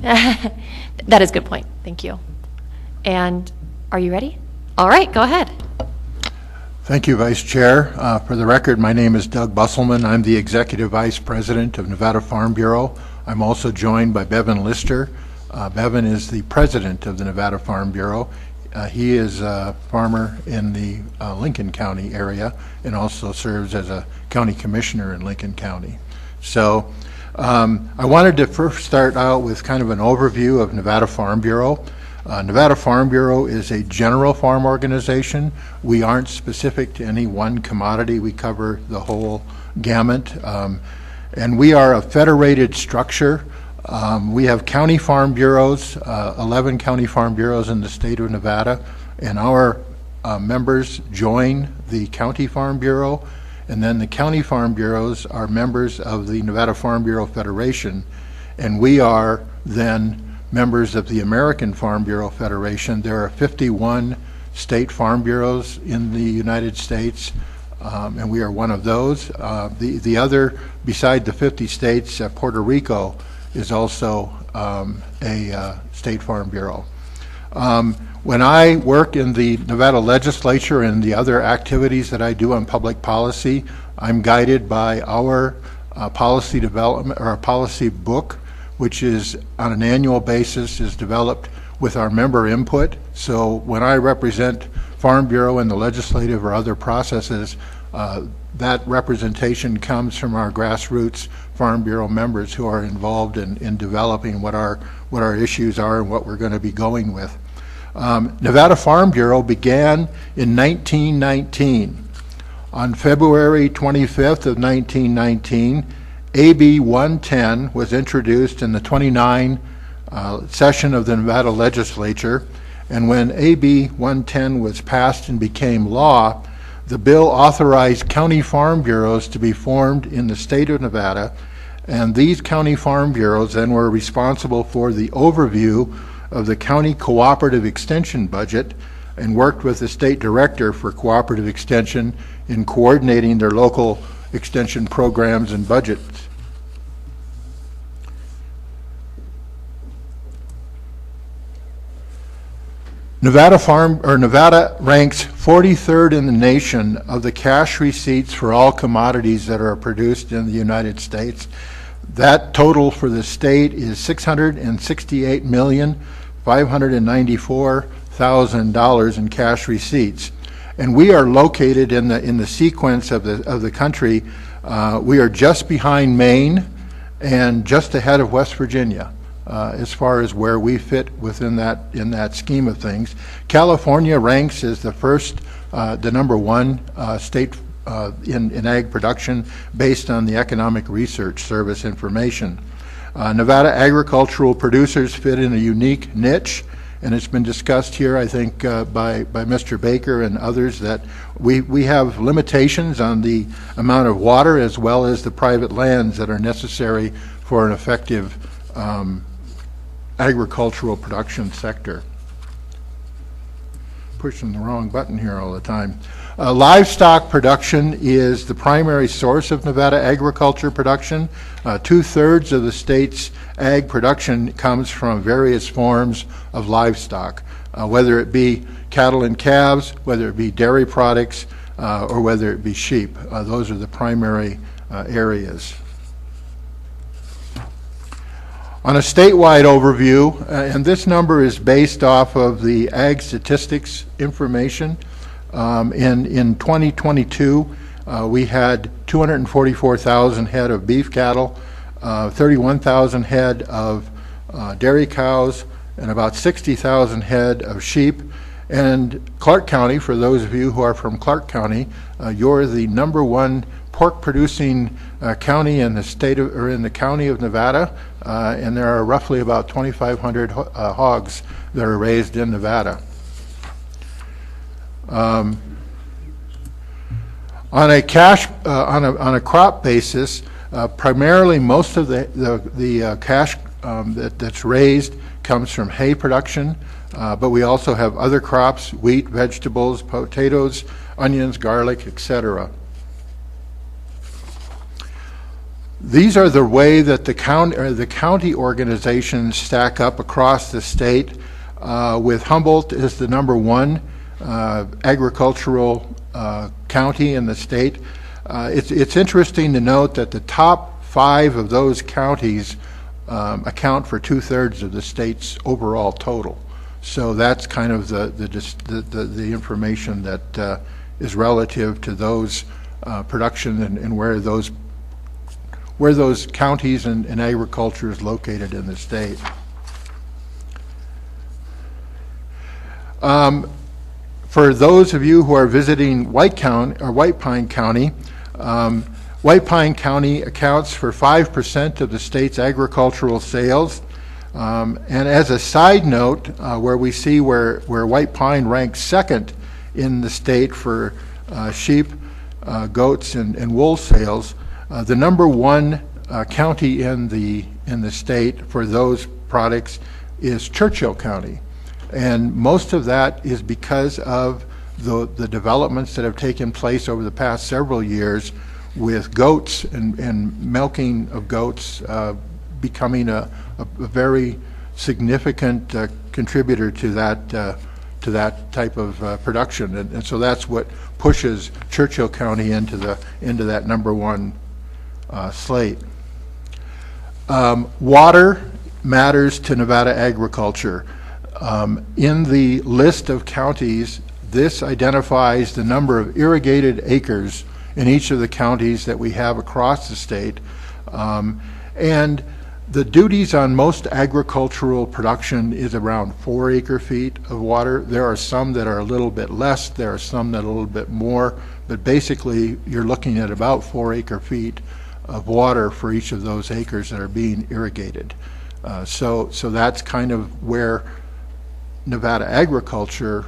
That is a good point. Thank you. And are you ready? All right, go ahead. Thank you, Vice Chair. For the record, my name is Doug Busselman. I'm the Executive Vice President of Nevada Farm Bureau. I'm also joined by Bevan Lister. Bevan is the President of the Nevada Farm Bureau. He is a farmer in the Lincoln County area and also serves as a County Commissioner in Lincoln County. So I wanted to first start out with kind of an overview of Nevada Farm Bureau. Nevada Farm Bureau is a general farm organization. We aren't specific to any one commodity. We cover the whole gamut. And we are a federated structure. We have county farm bureaus, 11 county farm bureaus in the state of Nevada, and our members join the county farm bureau, and then the county farm bureaus are members of the Nevada Farm Bureau Federation, and we are then members of the American Farm Bureau Federation. There are 51 state farm bureaus in the United States, and we are one of those. The other, beside the 50 states, Puerto Rico is also a state farm bureau. When I work in the Nevada Legislature and the other activities that I do on public policy, I'm guided by our policy development, or our policy book, which is on an annual basis is developed with our member input. So when I represent Farm Bureau in the legislative or other processes, that representation comes from our grassroots Farm Bureau members who are involved in developing what our issues are and what we're going to be going with. Nevada Farm Bureau began in 1919. On February 25th of 1919, AB 110 was introduced in the 29 session of the Nevada Legislature, and when AB 110 was passed and became law, the bill authorized county farm bureaus to be formed in the state of Nevada, and these county farm bureaus then were responsible for the overview of the county cooperative extension budget and worked with the state director for cooperative extension in coordinating their local extension programs and budgets. Nevada ranks 43rd in the nation of the cash receipts for all commodities that are produced in the United States. That total for the state is $668,594,000 in cash receipts, and we are located in the sequence of the country. We are just behind Maine and just ahead of West Virginia as far as where we fit within that scheme of things. California ranks as the number one state in ag production based on the Economic Research Service information. Nevada agricultural producers fit in a unique niche, and it's been discussed here, I think, by Mr. Baker and others, that we have limitations on the amount of water as well as the private lands that are necessary for an effective agricultural production sector. Pushing the wrong button here all the time. Livestock production is the primary source of Nevada agriculture production. 2/3 of the state's ag production comes from various forms of livestock, whether it be cattle and calves, whether it be dairy products, or whether it be sheep. Those are the primary areas. On a statewide overview, and this number is based off of the ag statistics information, in 2022 we had 244,000 head of beef cattle, 31,000 head of dairy cows, and about 60,000 head of sheep. And Clark County, for those of you who are from Clark County, you're the number one pork producing county in the state of, or in the county of Nevada, and there are roughly about 2,500 hogs that are raised in Nevada. On a crop basis, primarily most of the cash that's raised comes from hay production, but we also have other crops: wheat, vegetables, potatoes, onions, garlic, etc. These are the way that the county organizations stack up across the state, with Humboldt as the number one agricultural county in the state. It's interesting to note that the top 5 of those counties account for 2/3 of the state's overall total. So that's kind of the information that is relative to those production and where those counties and agriculture is located in the state. For those of you who are visiting White Pine County, White Pine County accounts for 5% of the state's agricultural sales. And as a side note, where we see where White Pine ranks second in the state for sheep, goats, and wool sales, the number one county in the state for those products is Churchill County, and most of that is because of the developments that have taken place over the past several years, with goats and milking of goats becoming a very significant contributor to to that type of production. And so that's what pushes Churchill County into that number one slate. Water matters to Nevada agriculture. In the list of counties, this identifies the number of irrigated acres in each of the counties that we have across the state. And the duties on most agricultural production is around 4 acre-feet of water. There are some that are a little bit less, there are some that are a little bit more, but basically you're looking at about 4 acre-feet of water for each of those acres that are being irrigated. So that's kind of where Nevada agriculture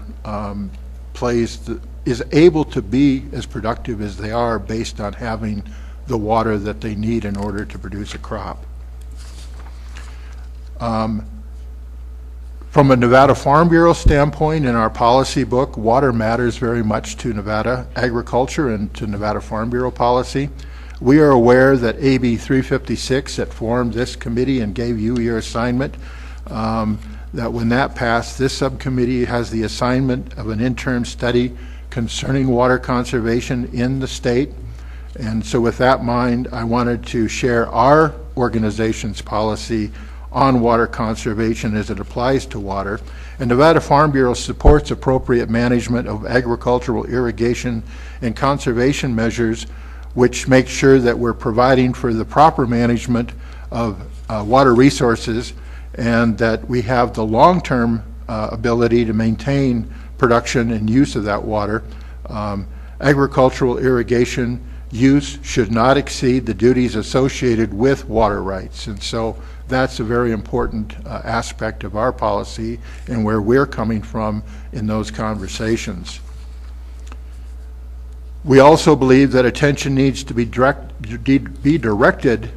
is able to be as productive as they are based on having the water that they need in order to produce a crop. From a Nevada Farm Bureau standpoint, in our policy book, water matters very much to Nevada agriculture and to Nevada Farm Bureau policy. We are aware that AB 356 that formed this committee and gave you your assignment, that when that passed, this subcommittee has the assignment of an interim study concerning water conservation in the state. And so with that in mind, I wanted to share our organization's policy on water conservation as it applies to water. And Nevada Farm Bureau supports appropriate management of agricultural irrigation and conservation measures, which make sure that we're providing for the proper management of water resources and that we have the long-term ability to maintain production and use of that water. Agricultural irrigation use should not exceed the duties associated with water rights. And so that's a very important aspect of our policy and where we're coming from in those conversations. We also believe that attention needs to be directed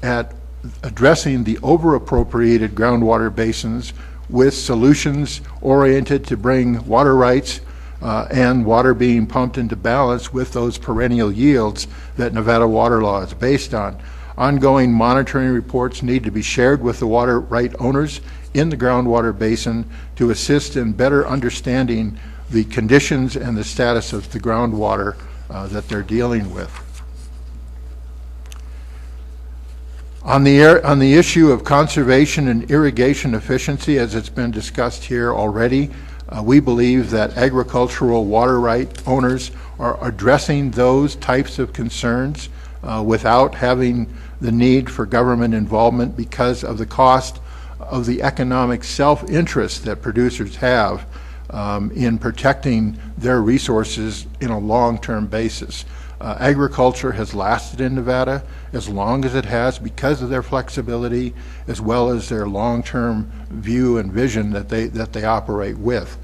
at addressing the over-appropriated groundwater basins with solutions oriented to bring water rights and water being pumped into balance with those perennial yields that Nevada water law is based on. Ongoing monitoring reports need to be shared with the water right owners in the groundwater basin to assist in better understanding the conditions and the status of the groundwater that they're dealing with. On the issue of conservation and irrigation efficiency, as it's been discussed here already, we believe that agricultural water right owners are addressing those types of concerns without having the need for government involvement because of the cost of the economic self-interest that producers have in protecting their resources in a long-term basis. Agriculture has lasted in Nevada as long as it has because of their flexibility as well as their long-term view and vision that they operate with.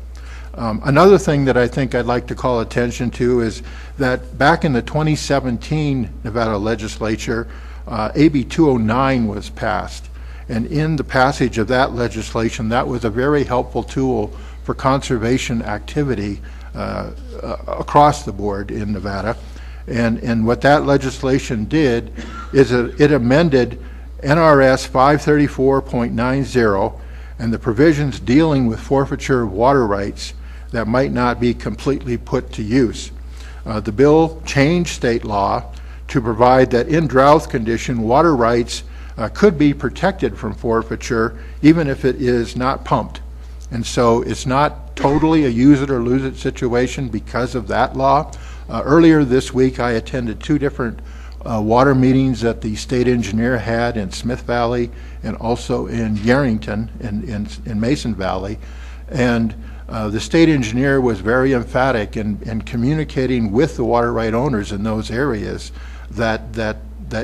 Another thing that I think I'd like to call attention to is that back in the 2017 Nevada Legislature, AB 209 was passed. And in the passage of that legislation, that was a very helpful tool for conservation activity across the board in Nevada. And what that legislation did is it amended NRS 534.90 and the provisions dealing with forfeiture of water rights that might not be completely put to use. The bill changed state law to provide that in drought condition, water rights could be protected from forfeiture even if it is not pumped. And so it's not totally a use it or lose it situation because of that law. Earlier this week, I attended 2 different water meetings that the state engineer had in Smith Valley and also in Yarrington in Mason Valley. And the state engineer was very emphatic in communicating with the water right owners in those areas that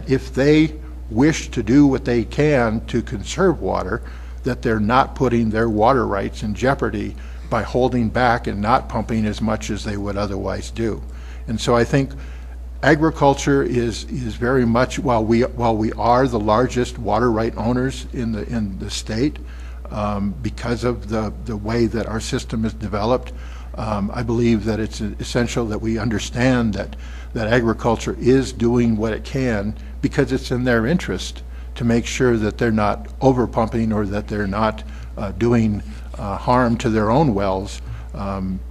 if they wish to do what they can to conserve water, that they're not putting their water rights in jeopardy by holding back and not pumping as much as they would otherwise do. And so I think agriculture is very much, while we are the largest water right owners in the state, because of the way that our system is developed, I believe that it's essential that we understand that agriculture is doing what it can because it's in their interest to make sure that they're not over pumping or that they're not doing harm to their own wells.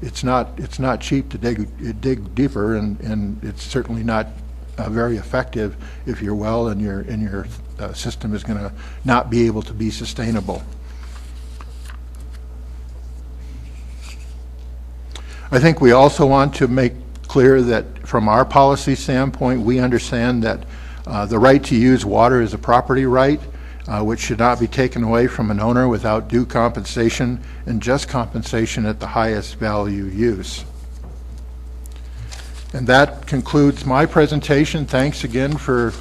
It's not cheap to dig deeper, and it's certainly not very effective if your well and your system is going to not be able to be sustainable. I think we also want to make clear that from our policy standpoint, we understand that the right to use water is a property right, which should not be taken away from an owner without due compensation and just compensation at the highest value use. And that concludes my presentation. Thanks again for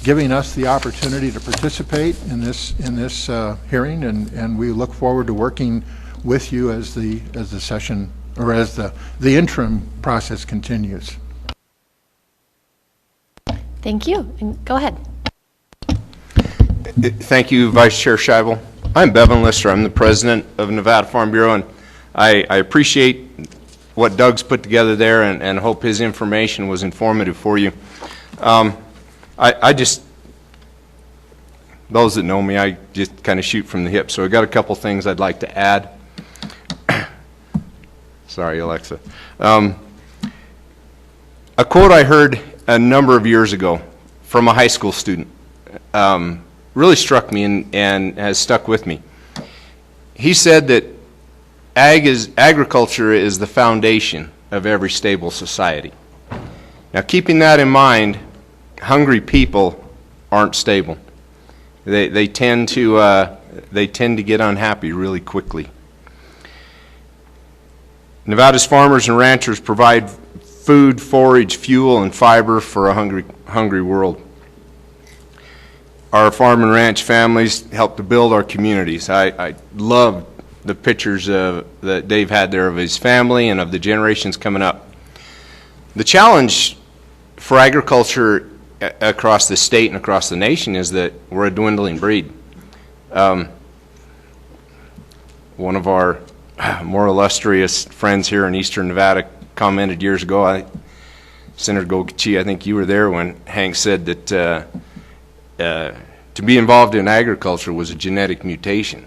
giving us the opportunity to participate in this hearing, and we look forward to working with you as the session, or as the interim process continues. Thank you. And go ahead. Thank you, Vice Chair Scheibel. I'm Bevan Lister. I'm the president of Nevada Farm Bureau, and I appreciate what Doug's put together there, and hope his information was informative for you. I just, those that know me, I just kind of shoot from the hip, so I got a couple things I'd like to add. Sorry, Alexa. A quote I heard a number of years ago from a high school student really struck me and has stuck with me. He said that agriculture is the foundation of every stable society. Now, keeping that in mind, hungry people aren't stable. They tend to get unhappy really quickly. Nevada's farmers and ranchers provide food, forage, fuel, and fiber for a hungry world. Our farm and ranch families help to build our communities. I love the pictures that Dave had there of his family and of the generations coming up. The challenge for agriculture across the state and across the nation is that we're a dwindling breed. One of our more illustrious friends here in eastern Nevada commented years ago, Senator Golgachi, I think you were there when Hank said that to be involved in agriculture was a genetic mutation.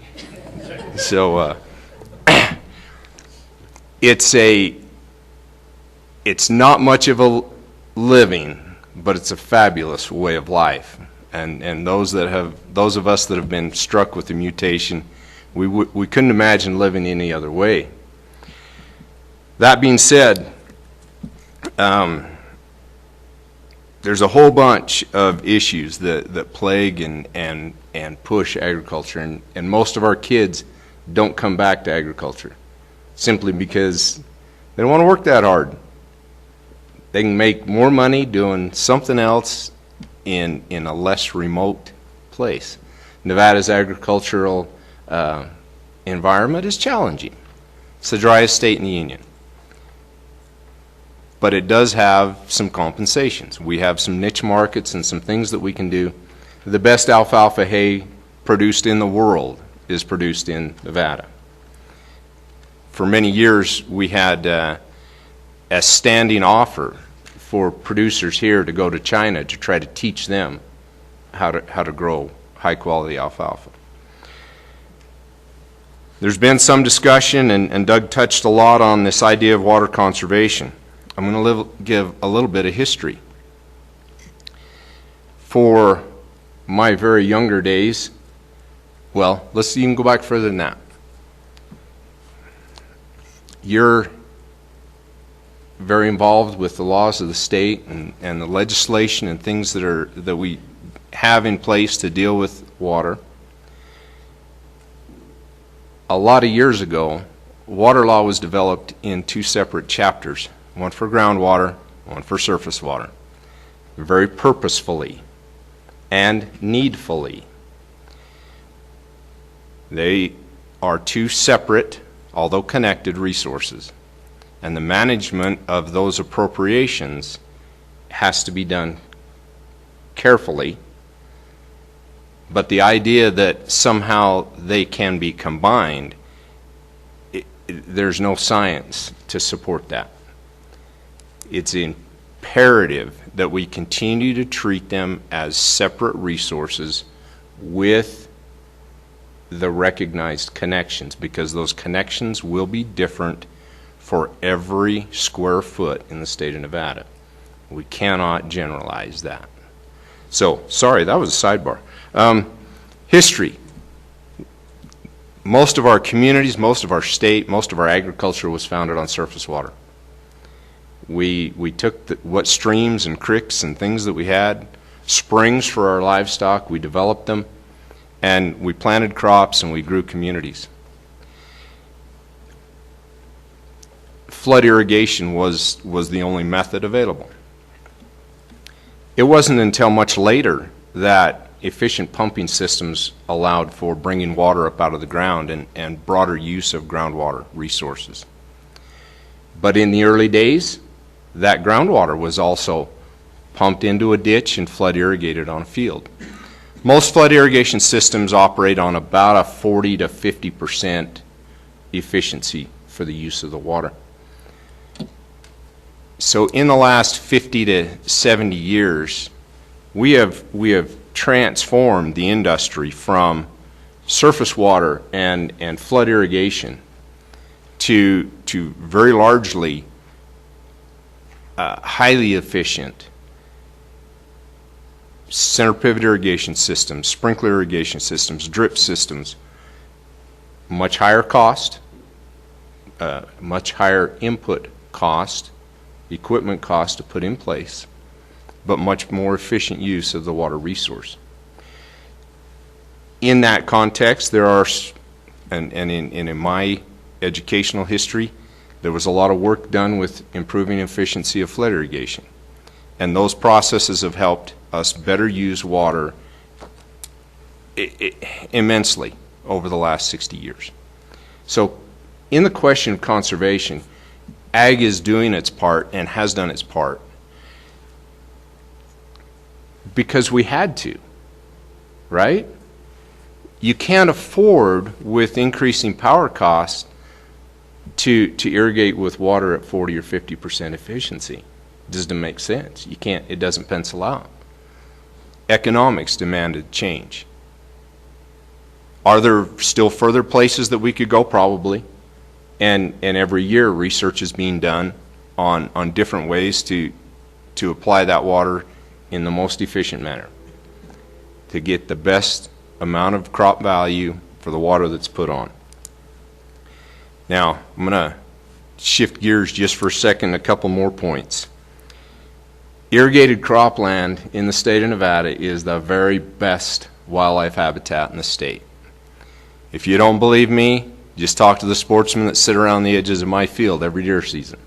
So it's not much of a living, but it's a fabulous way of life. And those of us that have been struck with the mutation, we couldn't imagine living any other way. That being said, there's a whole bunch of issues that plague and push agriculture, and most of our kids don't come back to agriculture simply because they don't want to work that hard. They can make more money doing something else in a less remote place. Nevada's agricultural environment is challenging. It's the driest state in the union. But it does have some compensations. We have some niche markets and some things that we can do. The best alfalfa hay produced in the world is produced in Nevada. For many years, we had a standing offer for producers here to go to China to try to teach them how to grow high-quality alfalfa. There's been some discussion, and Doug touched a lot on this idea of water conservation. I'm going to give a little bit of history. For my very younger days, well, let's even go back further than that. You're very involved with the laws of the state and the legislation and things that we have in place to deal with water. A lot of years ago, water law was developed in two separate chapters. One for groundwater, one for surface water, very purposefully and needfully. They are two separate, although connected, resources, and the management of those appropriations has to be done carefully, but the idea that somehow they can be combined, there's no science to support that. It's imperative that we continue to treat them as separate resources with the recognized connections, because those connections will be different for every square foot in the state of Nevada. We cannot generalize that. So, sorry, that was a sidebar. History. Most of our communities, most of our state, most of our agriculture was founded on surface water. We took what streams and creeks and things that we had, springs for our livestock, we developed them, and we planted crops and we grew communities. Flood irrigation was the only method available. It wasn't until much later that efficient pumping systems allowed for bringing water up out of the ground and broader use of groundwater resources. But in the early days, that groundwater was also pumped into a ditch and flood irrigated on a field. Most flood irrigation systems operate on about a 40 to 50% efficiency for the use of the water. So in the last 50 to 70 years, we have transformed the industry from surface water and flood irrigation to very largely highly efficient center pivot irrigation systems, sprinkler irrigation systems, drip systems. Much higher cost, much higher input cost, equipment cost to put in place, but much more efficient use of the water resource. In that context, there are, and in my educational history, there was a lot of work done with improving efficiency of flood irrigation. And those processes have helped us better use water immensely over the last 60 years. So in the question of conservation, ag is doing its part and has done its part because we had to, right? You can't afford, with increasing power costs, to irrigate with water at 40 or 50% efficiency. It doesn't make sense. You can't, it doesn't pencil out. Economics demanded change. Are there still further places that we could go? Probably. And every year research is being done on different ways to apply that water in the most efficient manner to get the best amount of crop value for the water that's put on. Now, I'm going to shift gears just for a second, a couple more points. Irrigated cropland in the state of Nevada is the very best wildlife habitat in the state. If you don't believe me, just talk to the sportsmen that sit around the edges of my field every deer season.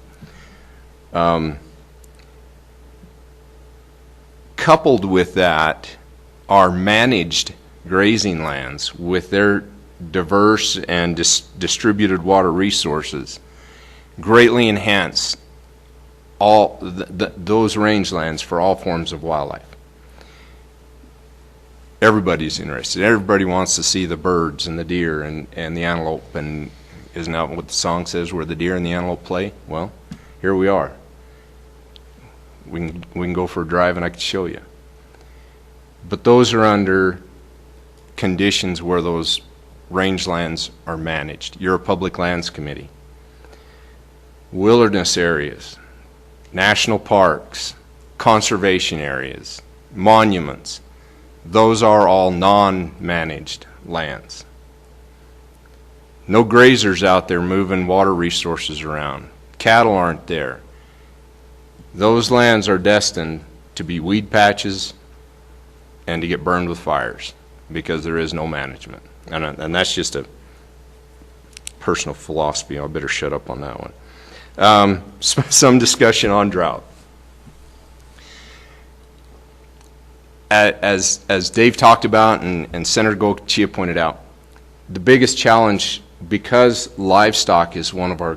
Coupled with that are managed grazing lands with their diverse and distributed water resources greatly enhance all those rangelands for all forms of wildlife. Everybody's interested. Everybody wants to see the birds and the deer and the antelope, and isn't that what the song says, where the deer and the antelope play? Well, here we are. We can go for a drive and I can show you. But those are under conditions where those rangelands are managed. You're a public lands committee. Wilderness areas, national parks, conservation areas, monuments, those are all non-managed lands. No grazers out there moving water resources around. Cattle aren't there. Those lands are destined to be weed patches and to get burned with fires because there is no management. And that's just a personal philosophy. I better shut up on that one. Some discussion on drought. As Dave talked about and Senator Gochia pointed out, the biggest challenge, because livestock is our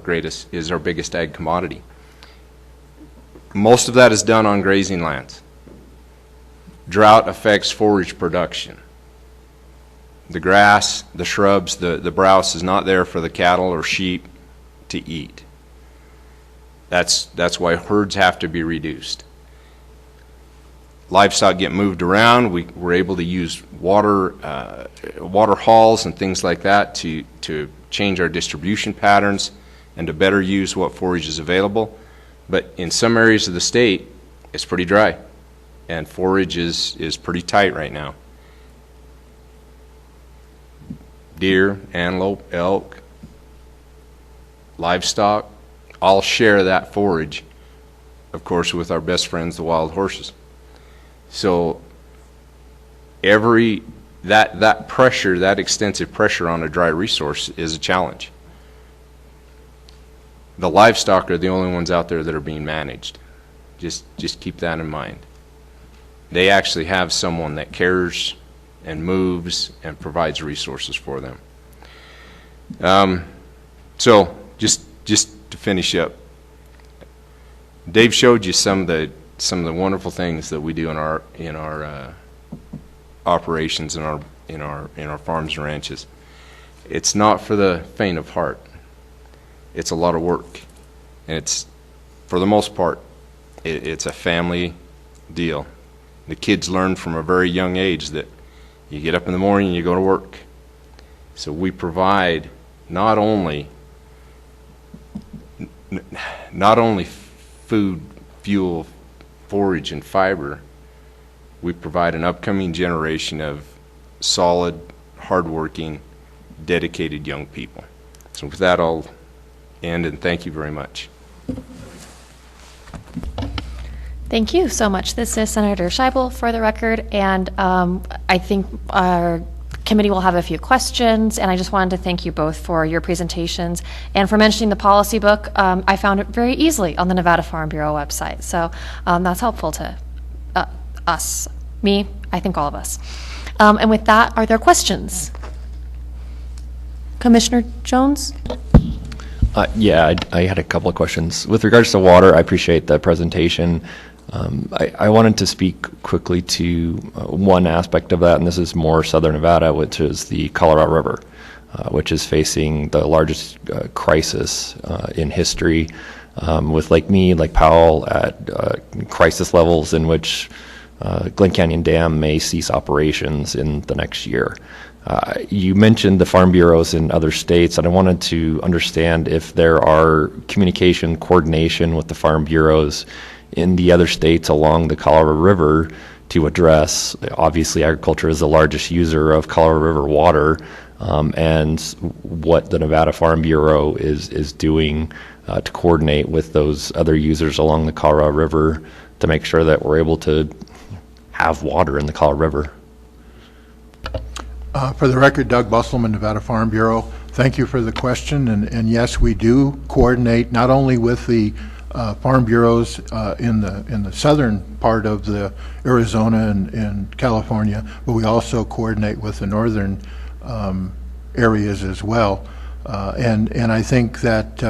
biggest ag commodity, most of that is done on grazing lands. Drought affects forage production. The grass, the shrubs, the browse is not there for the cattle or sheep to eat. That's why herds have to be reduced. livestock get moved around. We're able to use water hauls and things like that to change our distribution patterns and to better use what forage is available. But in some areas of the state, it's pretty dry, and forage is pretty tight right now. Deer, antelope, elk, livestock, all share that forage, of course, with our best friends, the wild horses. So that pressure, that extensive pressure on a dry resource is a challenge. The livestock are the only ones out there that are being managed. Just keep that in mind. They actually have someone that cares and moves and provides resources for them. So just to finish up, Dave showed you some of the wonderful things that we do in our operations in our farms and ranches. It's not for the faint of heart. It's a lot of work, and it's, for the most part, it's a family deal. The kids learn from a very young age that you get up in the morning and you go to work. So we provide not only food, fuel, forage, and fiber, we provide an upcoming generation of solid, hardworking, dedicated young people. So with that, I'll end, and thank you very much. Thank you so much. This is Senator Scheibel for the record, and I think our committee will have a few questions, and I just wanted to thank you both for your presentations and for mentioning the policy book. I found it very easily on the Nevada Farm Bureau website, so that's helpful to us, me, I think all of us. And with that, are there questions? Commissioner Jones? Yeah, I had a couple of questions. With regards to water, I appreciate the presentation. I wanted to speak quickly to one aspect of that, and this is more southern Nevada, which is the Colorado River, which is facing the largest crisis in history, with Lake Mead, Lake Powell at crisis levels in which Glen Canyon Dam may cease operations in the next year. You mentioned the farm bureaus in other states, and I wanted to understand if there are communication, coordination with the farm bureaus in the other states along the Colorado River to address, obviously agriculture is the largest user of Colorado River water, and what the Nevada Farm Bureau is doing to coordinate with those other users along the Colorado River to make sure that we're able to have water in the Colorado River. For the record, Doug Busselman, Nevada Farm Bureau. Thank you for the question, and yes, we do coordinate not only with the farm bureaus in the southern part of the Arizona and California, but we also coordinate with the northern areas as well. And I think that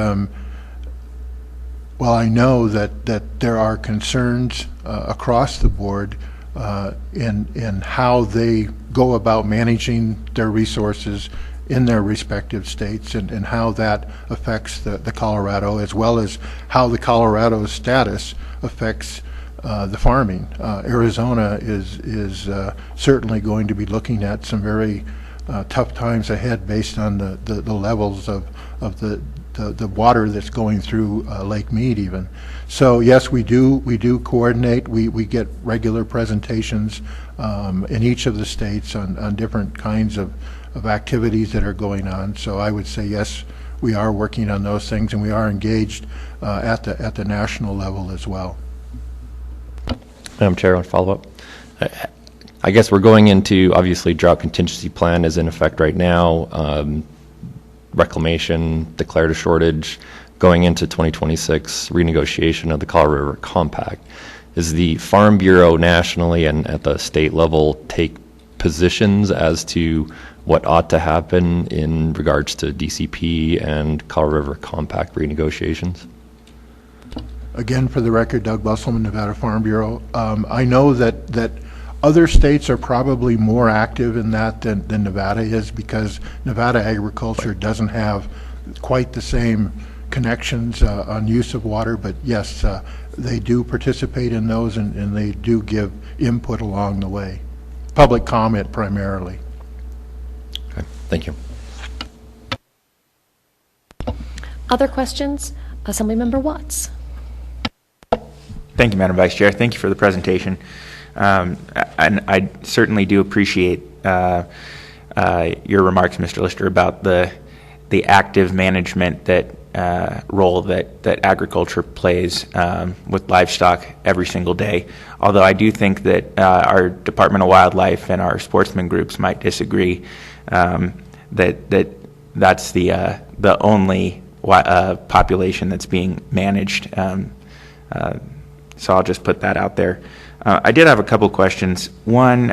while I know that there are concerns across the board in how they go about managing their resources in their respective states, and how that affects the Colorado, as well as how the Colorado status affects the farming. Arizona is certainly going to be looking at some very tough times ahead based on the levels of the water that's going through Lake Mead even. So yes, we do coordinate. We get regular presentations in each of the states on different kinds of activities that are going on. So I would say yes, we are working on those things, and we are engaged at the national level as well. Madam Chair, one follow-up. I guess we're going into, obviously, drought contingency plan is in effect right now. Reclamation declared a shortage. Going into 2026, renegotiation of the Colorado River Compact. Is the Farm Bureau nationally and at the state level take positions as to what ought to happen in regards to DCP and Colorado River Compact renegotiations? Again, for the record, Doug Busselman, Nevada Farm Bureau. I know that other states are probably more active in that than Nevada is, because Nevada agriculture doesn't have quite the same connections on use of water, but yes, they do participate in those, and they do give input along the way. Public comment primarily. Okay, thank you. Other questions? Assemblymember Watts. Thank you, Madam Vice Chair. Thank you for the presentation. And I certainly do appreciate your remarks, Mr. Lister, about the active management role that agriculture plays with livestock every single day. Although I do think that our Department of Wildlife and our sportsman groups might disagree that that's the only population that's being managed. So I'll just put that out there. I did have a couple questions. One,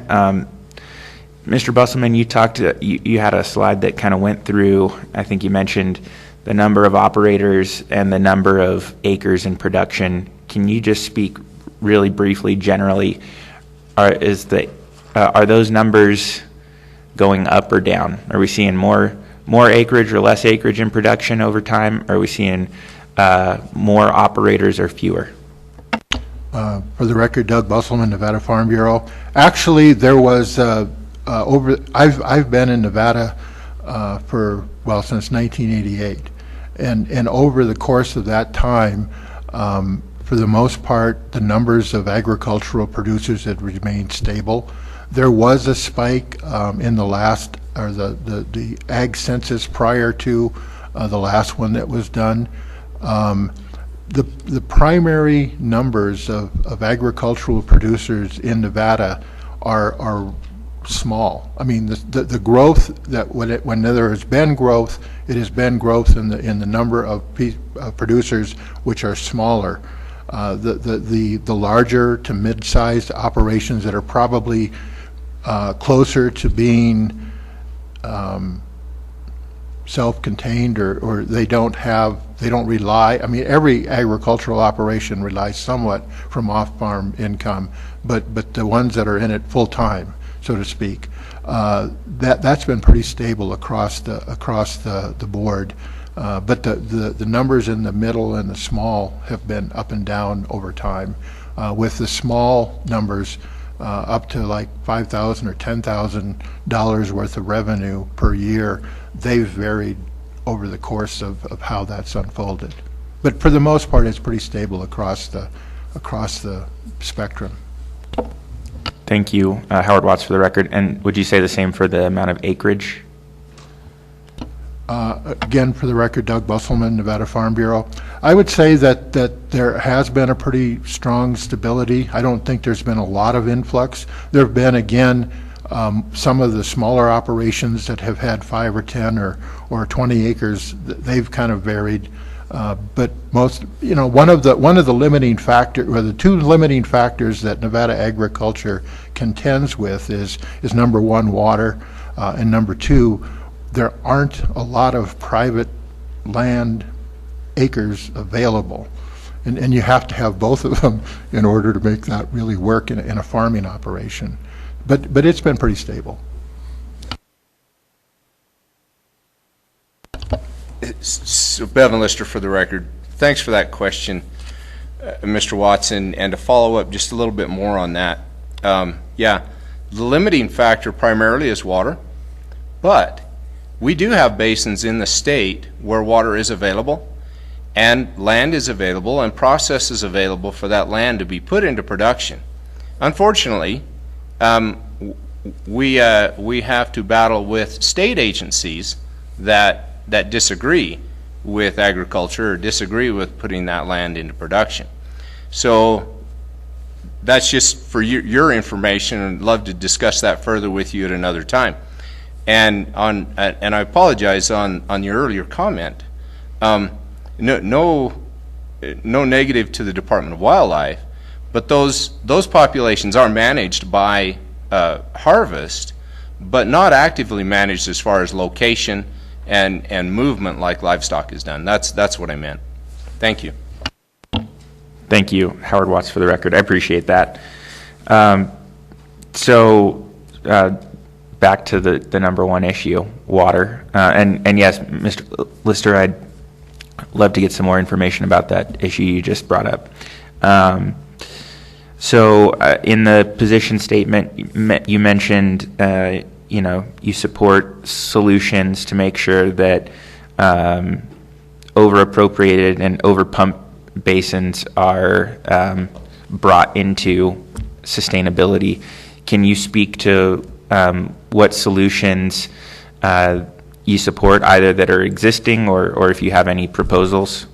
Mr. Busselman, you had a slide that kind of went through, I think you mentioned the number of operators and the number of acres in production. Can you just speak really briefly, generally, are those numbers going up or down? Are we seeing more acreage or less acreage in production over time? Are we seeing more operators or fewer? For the record, Doug Busselman, Nevada Farm Bureau. Actually, there was I've been in Nevada since 1988, and over the course of that time, for the most part, the numbers of agricultural producers had remained stable. There was a spike in the last, or the ag census prior to the last one that was done. The primary numbers of agricultural producers in Nevada are small. I mean, the growth that when there has been growth, it has been growth in the number of producers which are smaller. The larger to mid-sized operations that are probably closer to being self-contained, or they don't rely. I mean, every agricultural operation relies somewhat from off-farm income, but the ones that are in it full-time, so to speak, that's been pretty stable across the board. But the numbers in the middle and the small have been up and down over time. With the small numbers up to like $5,000 or $10,000 worth of revenue per year, they've varied over the course of how that's unfolded. But for the most part, it's pretty stable across the spectrum. Thank you, Howard Watts, for the record. And would you say the same for the amount of acreage? Again, for the record, Doug Busselman, Nevada Farm Bureau. I would say that there has been a pretty strong stability. I don't think there's been a lot of influx. There have been, again, some of the smaller operations that have had 5 or 10 or 20 acres. They've kind of varied. But most, one of the limiting factor, or the two limiting factors that Nevada agriculture contends with is number one, water, and number two, there aren't a lot of private land acres available. And you have to have both of them in order to make that really work in a farming operation. But it's been pretty stable. So Bevan Lister, for the record, thanks for that question, Mr. Watson. And to follow up just a little bit more on that, yeah, the limiting factor primarily is water, but we do have basins in the state where water is available and land is available and processes available for that land to be put into production. Unfortunately, we have to battle with state agencies that disagree with agriculture or disagree with putting that land into production. So that's just for your information, and I'd love to discuss that further with you at another time. And I apologize on your earlier comment. No negative to the Department of Wildlife, but those populations are managed by harvest, but not actively managed as far as location and movement like livestock is done. That's what I meant. Thank you. Thank you, Howard Watts, for the record. I appreciate that. Back to the number one issue, water. And yes, Mr. Lister, love to get some more information about that issue you just brought up. So in the position statement, you mentioned, you support solutions to make sure that over-appropriated and over-pumped basins are brought into sustainability. Can you speak to what solutions you support, either that are existing or if you have any proposals?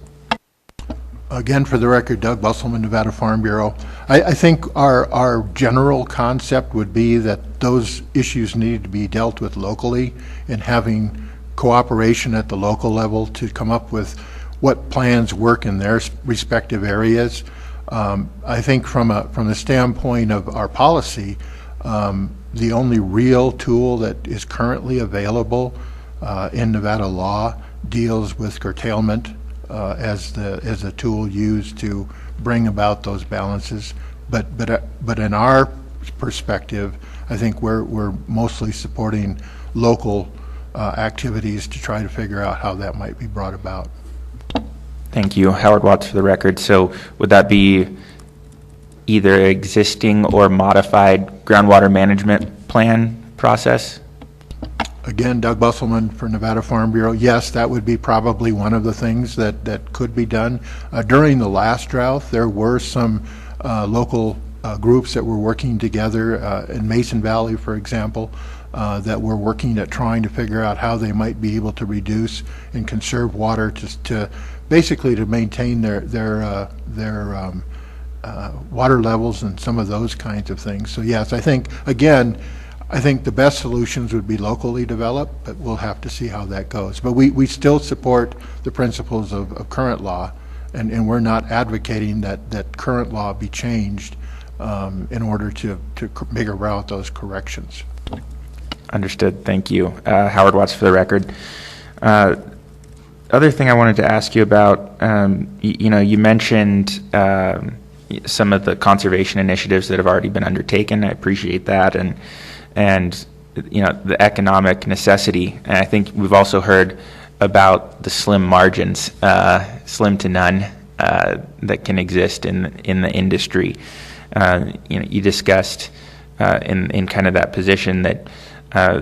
Again, for the record, Doug Busselman, Nevada Farm Bureau. I think our general concept would be that those issues need to be dealt with locally, and having cooperation at the local level to come up with what plans work in their respective areas. I think from the standpoint of our policy, the only real tool that is currently available in Nevada law deals with curtailment as a tool used to bring about those balances. But in our perspective, I think we're mostly supporting local activities to try to figure out how that might be brought about. Thank you. Howard Watts for the record. So would that be either existing or modified groundwater management plan process? Again, Doug Busselman for Nevada Farm Bureau. Yes, that would be probably one of the things that could be done. During the last drought, there were some local groups that were working together in Mason Valley, for example, that were working at trying to figure out how they might be able to reduce and conserve water to basically to maintain their water levels and some of those kinds of things. So yes, I think the best solutions would be locally developed, but we'll have to see how that goes. But we still support the principles of current law, and we're not advocating that current law be changed in order to make about those corrections. Understood. Thank you. Howard Watts for the record. Other thing I wanted to ask you about, you mentioned some of the conservation initiatives that have already been undertaken. I appreciate that, and the economic necessity. And I think we've also heard about the slim margins, slim to none, that can exist in the industry. You discussed in kind of that position that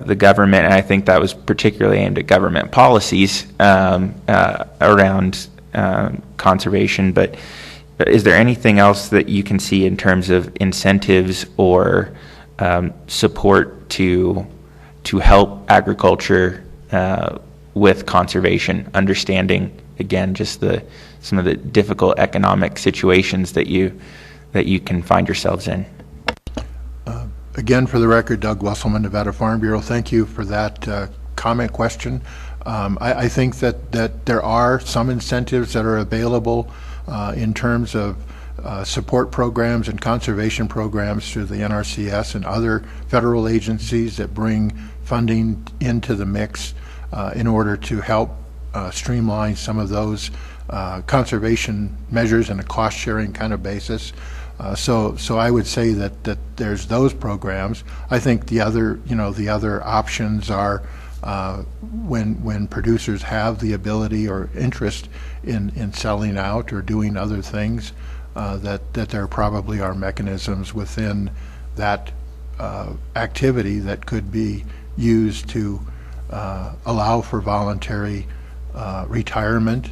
the government, and I think that was particularly aimed at government policies around conservation, but is there anything else that you can see in terms of incentives or support to help agriculture with conservation, understanding, again, just some of the difficult economic situations that you can find yourselves in? Again, for the record, Doug Wesselman, Nevada Farm Bureau. Thank you for that comment question. I think that there are some incentives that are available in terms of support programs and conservation programs through the NRCS and other federal agencies that bring funding into the mix in order to help streamline some of those conservation measures in a cost-sharing kind of basis. So I would say that there's those programs. I think the other options are when producers have the ability or interest in selling out or doing other things, that there probably are mechanisms within that activity that could be used to allow for voluntary retirement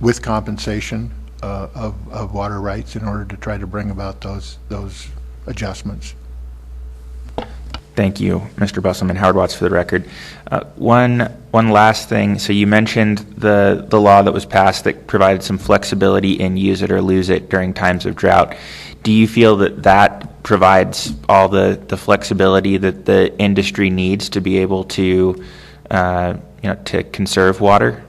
with compensation of water rights in order to try to bring about those adjustments. Thank you, Mr. Busselman. Howard Watts for the record. One last thing. So you mentioned the law that was passed that provided some flexibility in use it or lose it during times of drought. Do you feel that provides all the flexibility that the industry needs to be able to to conserve water?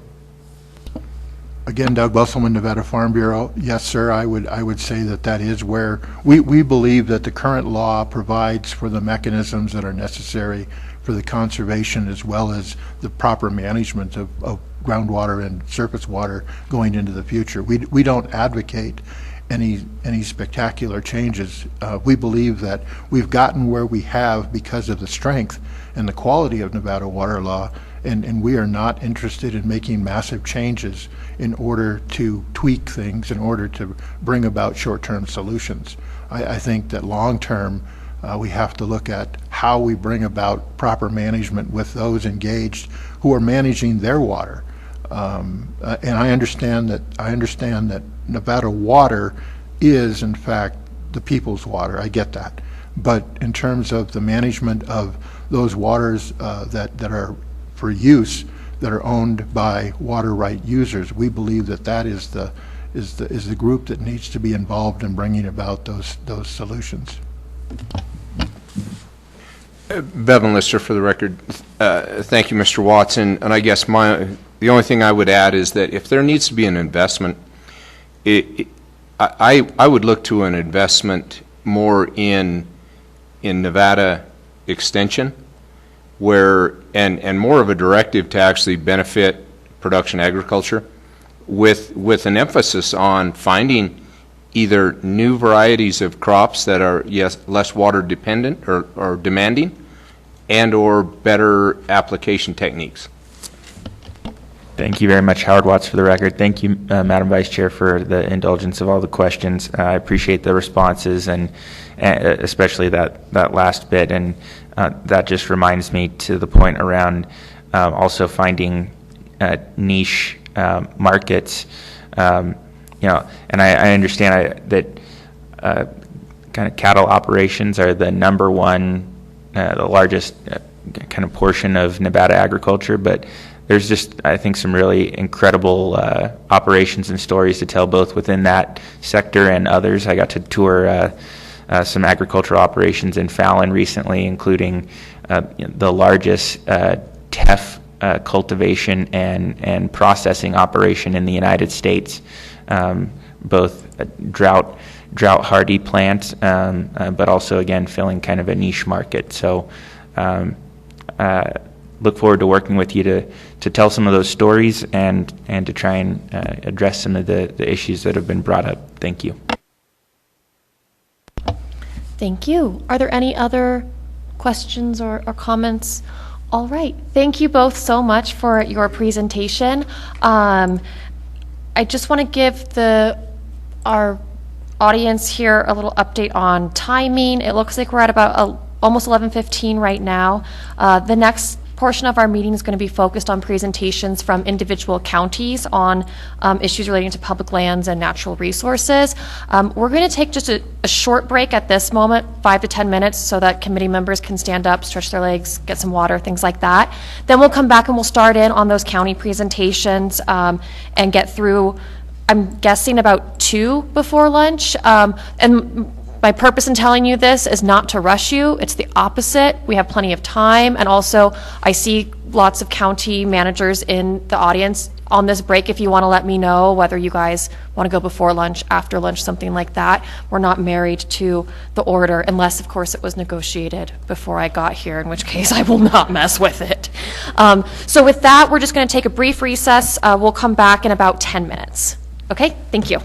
Again, Doug Busselman, Nevada Farm Bureau. Yes, sir, I would say that is where we believe that the current law provides for the mechanisms that are necessary for the conservation as well as the proper management of groundwater and surface water going into the future. We don't advocate any spectacular changes. We believe that we've gotten where we have because of the strength and the quality of Nevada water law, and we are not interested in making massive changes in order to tweak things, in order to bring about short-term solutions. I think that long-term, we have to look at how we bring about proper management with those engaged who are managing their water. And I understand that Nevada water is, in fact, the people's water. I get that. But in terms of the management of those waters that are for use, that are owned by water right users, we believe that is the group that needs to be involved in bringing about those solutions. Bevan Lister, for the record. Thank you, Mr. Watson. And I guess the only thing I would add is that if there needs to be an investment, I would look to an investment more in Nevada extension, where and more of a directive to actually benefit production agriculture, with an emphasis on finding either new varieties of crops that are, yes, less water dependent or demanding, and or better application techniques. Thank you very much, Howard Watts, for the record. Thank you, Madam Vice Chair, for the indulgence of all the questions. I appreciate the responses, and especially that last bit. And that just reminds me to the point around also finding niche markets. And I understand that kind of cattle operations are the number one, the largest kind of portion of Nevada agriculture, but there's just, I think, some really incredible operations and stories to tell both within that sector and others. I got to tour some agricultural operations in Fallon recently, including the largest teff cultivation and processing operation in the United States, both drought hardy plant, but also, again, filling kind of a niche market. So look forward to working with you to tell some of those stories and to try and address some of the issues that have been brought up. Thank you. Thank you. Are there any other questions or comments? All right. Thank you both so much for your presentation. I just want to give our audience here a little update on timing. It looks like we're at about almost 11:15 right now. The next portion of our meeting is going to be focused on presentations from individual counties on issues relating to public lands and natural resources. We're going to take just a short break at this moment, 5 to 10 minutes, so that committee members can stand up, stretch their legs, get some water, things like that. Then we'll come back and we'll start in on those county presentations and get through, I'm guessing, about 2 before lunch. And my purpose in telling you this is not to rush you. It's the opposite. We have plenty of time. And also, I see lots of county managers in the audience on this break. If you want to let me know whether you guys want to go before lunch, after lunch, something like that. We're not married to the order, unless, of course, it was negotiated before I got here, in which case I will not mess with it. So with that, we're just going to take a brief recess. We'll come back in about 10 minutes. Okay? Thank you.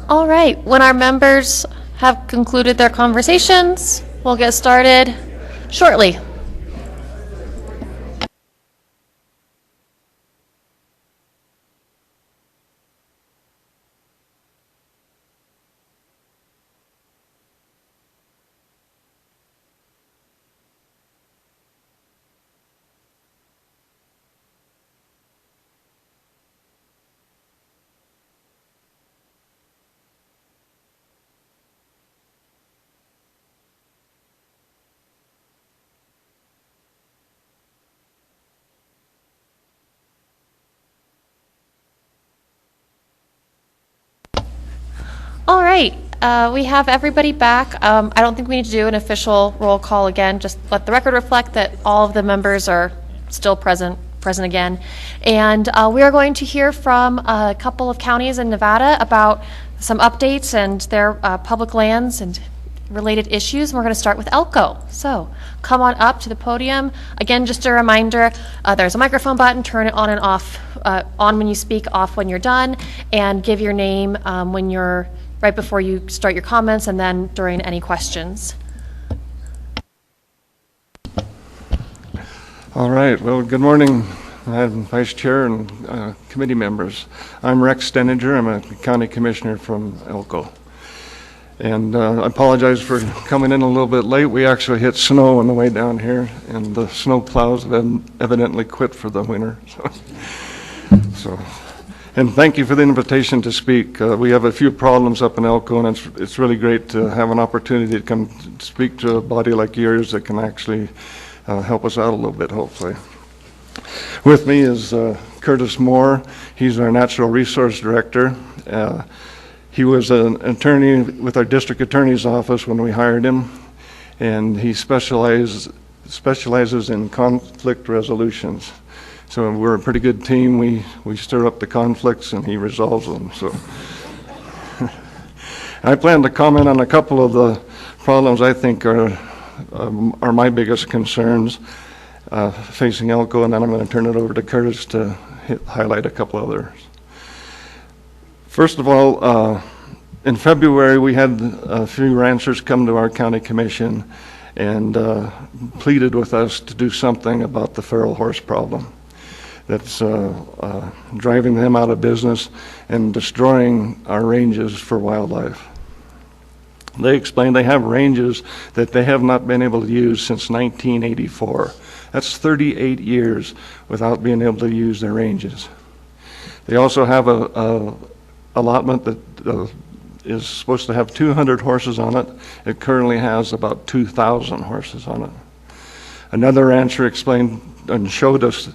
All right, when our members have concluded their conversations, we'll get started shortly. All right, we have everybody back. I don't think we need to do an official roll call again. Just let the record reflect that all of the members are still present again. And we are going to hear from a couple of counties in Nevada about some updates and their public lands and related issues. And we're going to start with Elko. So come on up to the podium. Again, just a reminder, there's a microphone button. Turn it on and off, on when you speak, off when you're done, and give your name when you're right before you start your comments and then during any questions. All right. Well, good morning, Madam Vice Chair and committee members. I'm Rex Steninger. I'm a county commissioner from Elko. And I apologize for coming in a little bit late. We actually hit snow on the way down here, and the snow plows have evidently quit for the winter. And thank you for the invitation to speak. We have a few problems up in Elko, and it's really great to have an opportunity to come speak to a body like yours that can actually help us out a little bit, hopefully. With me is Curtis Moore. He's our Natural Resource Director. He was an attorney with our district attorney's office when we hired him, and he specializes in conflict resolutions. So we're a pretty good team. We stir up the conflicts and he resolves them. So I plan to comment on a couple of the problems I think are my biggest concerns facing Elko, and then I'm going to turn it over to Curtis to highlight a couple others. First of all, in February we had a few ranchers come to our county commission and pleaded with us to do something about the feral horse problem that's driving them out of business and destroying our ranges for wildlife. They explained they have ranges that they have not been able to use since 1984. That's 38 years without being able to use their ranges. They also have a allotment that is supposed to have 200 horses on it. It currently has about 2,000 horses on it. Another rancher explained and showed us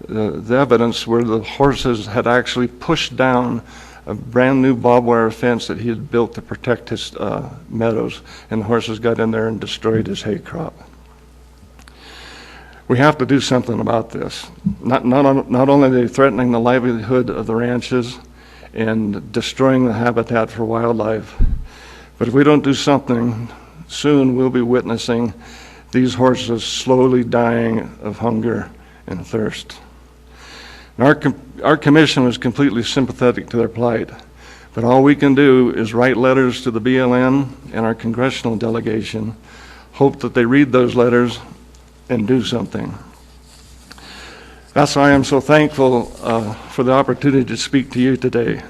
the evidence where the horses had actually pushed down a brand new barbed wire fence that he had built to protect his meadows, and the horses got in there and destroyed his hay crop. We have to do something about this. Not only are they threatening the livelihood of the ranches and destroying the habitat for wildlife, but if we don't do something, soon we'll be witnessing these horses slowly dying of hunger and thirst. And our commission was completely sympathetic to their plight, but all we can do is write letters to the BLM and our congressional delegation, hope that they read those letters and do something. That's why I'm so thankful for the opportunity to speak to you today.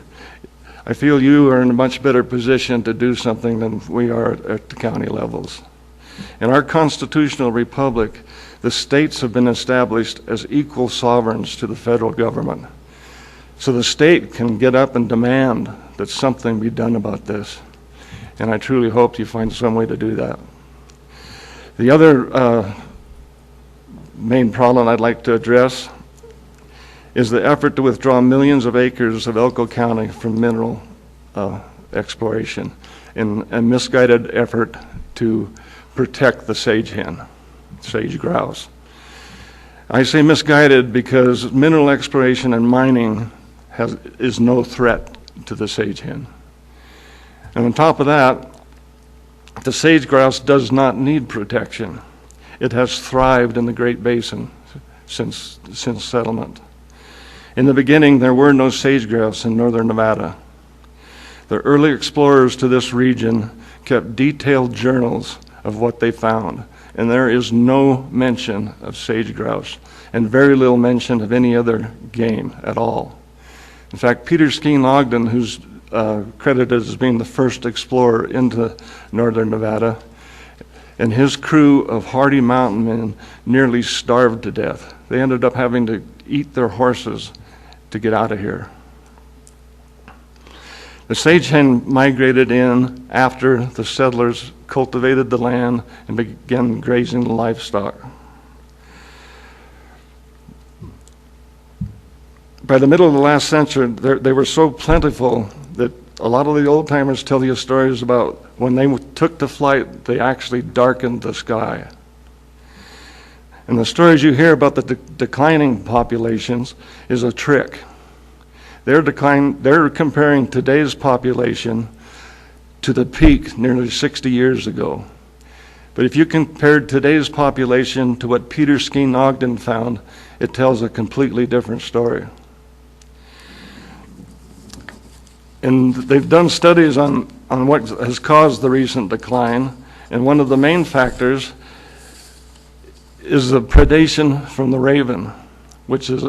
I feel you are in a much better position to do something than we are at the county levels. In our constitutional republic, the states have been established as equal sovereigns to the federal government. So the state can get up and demand that something be done about this. And I truly hope you find some way to do that. The other main problem I'd like to address is the effort to withdraw millions of acres of Elko County from mineral exploration in a misguided effort to protect the sage hen, sage grouse. I say misguided because mineral exploration and mining is no threat to the sage hen. And on top of that, the sage grouse does not need protection. It has thrived in the Great Basin since settlement. In the beginning, there were no sage grouse in northern Nevada. The early explorers to this region kept detailed journals of what they found, and there is no mention of sage grouse and very little mention of any other game at all. In fact, Peter Skeen Ogden, who's credited as being the first explorer into northern Nevada, and his crew of hardy mountain men nearly starved to death. They ended up having to eat their horses to get out of here. The sage hen migrated in after the settlers cultivated the land and began grazing the livestock. By the middle of the last century, they were so plentiful that a lot of the old timers tell you stories about when they took to flight, they actually darkened the sky. And the stories you hear about the declining populations is a trick. They're comparing today's population to the peak nearly 60 years ago. But if you compared today's population to what Peter Skeen Ogden found, it tells a completely different story. And they've done studies on what has caused the recent decline, and one of the main factors is the predation from the raven, which is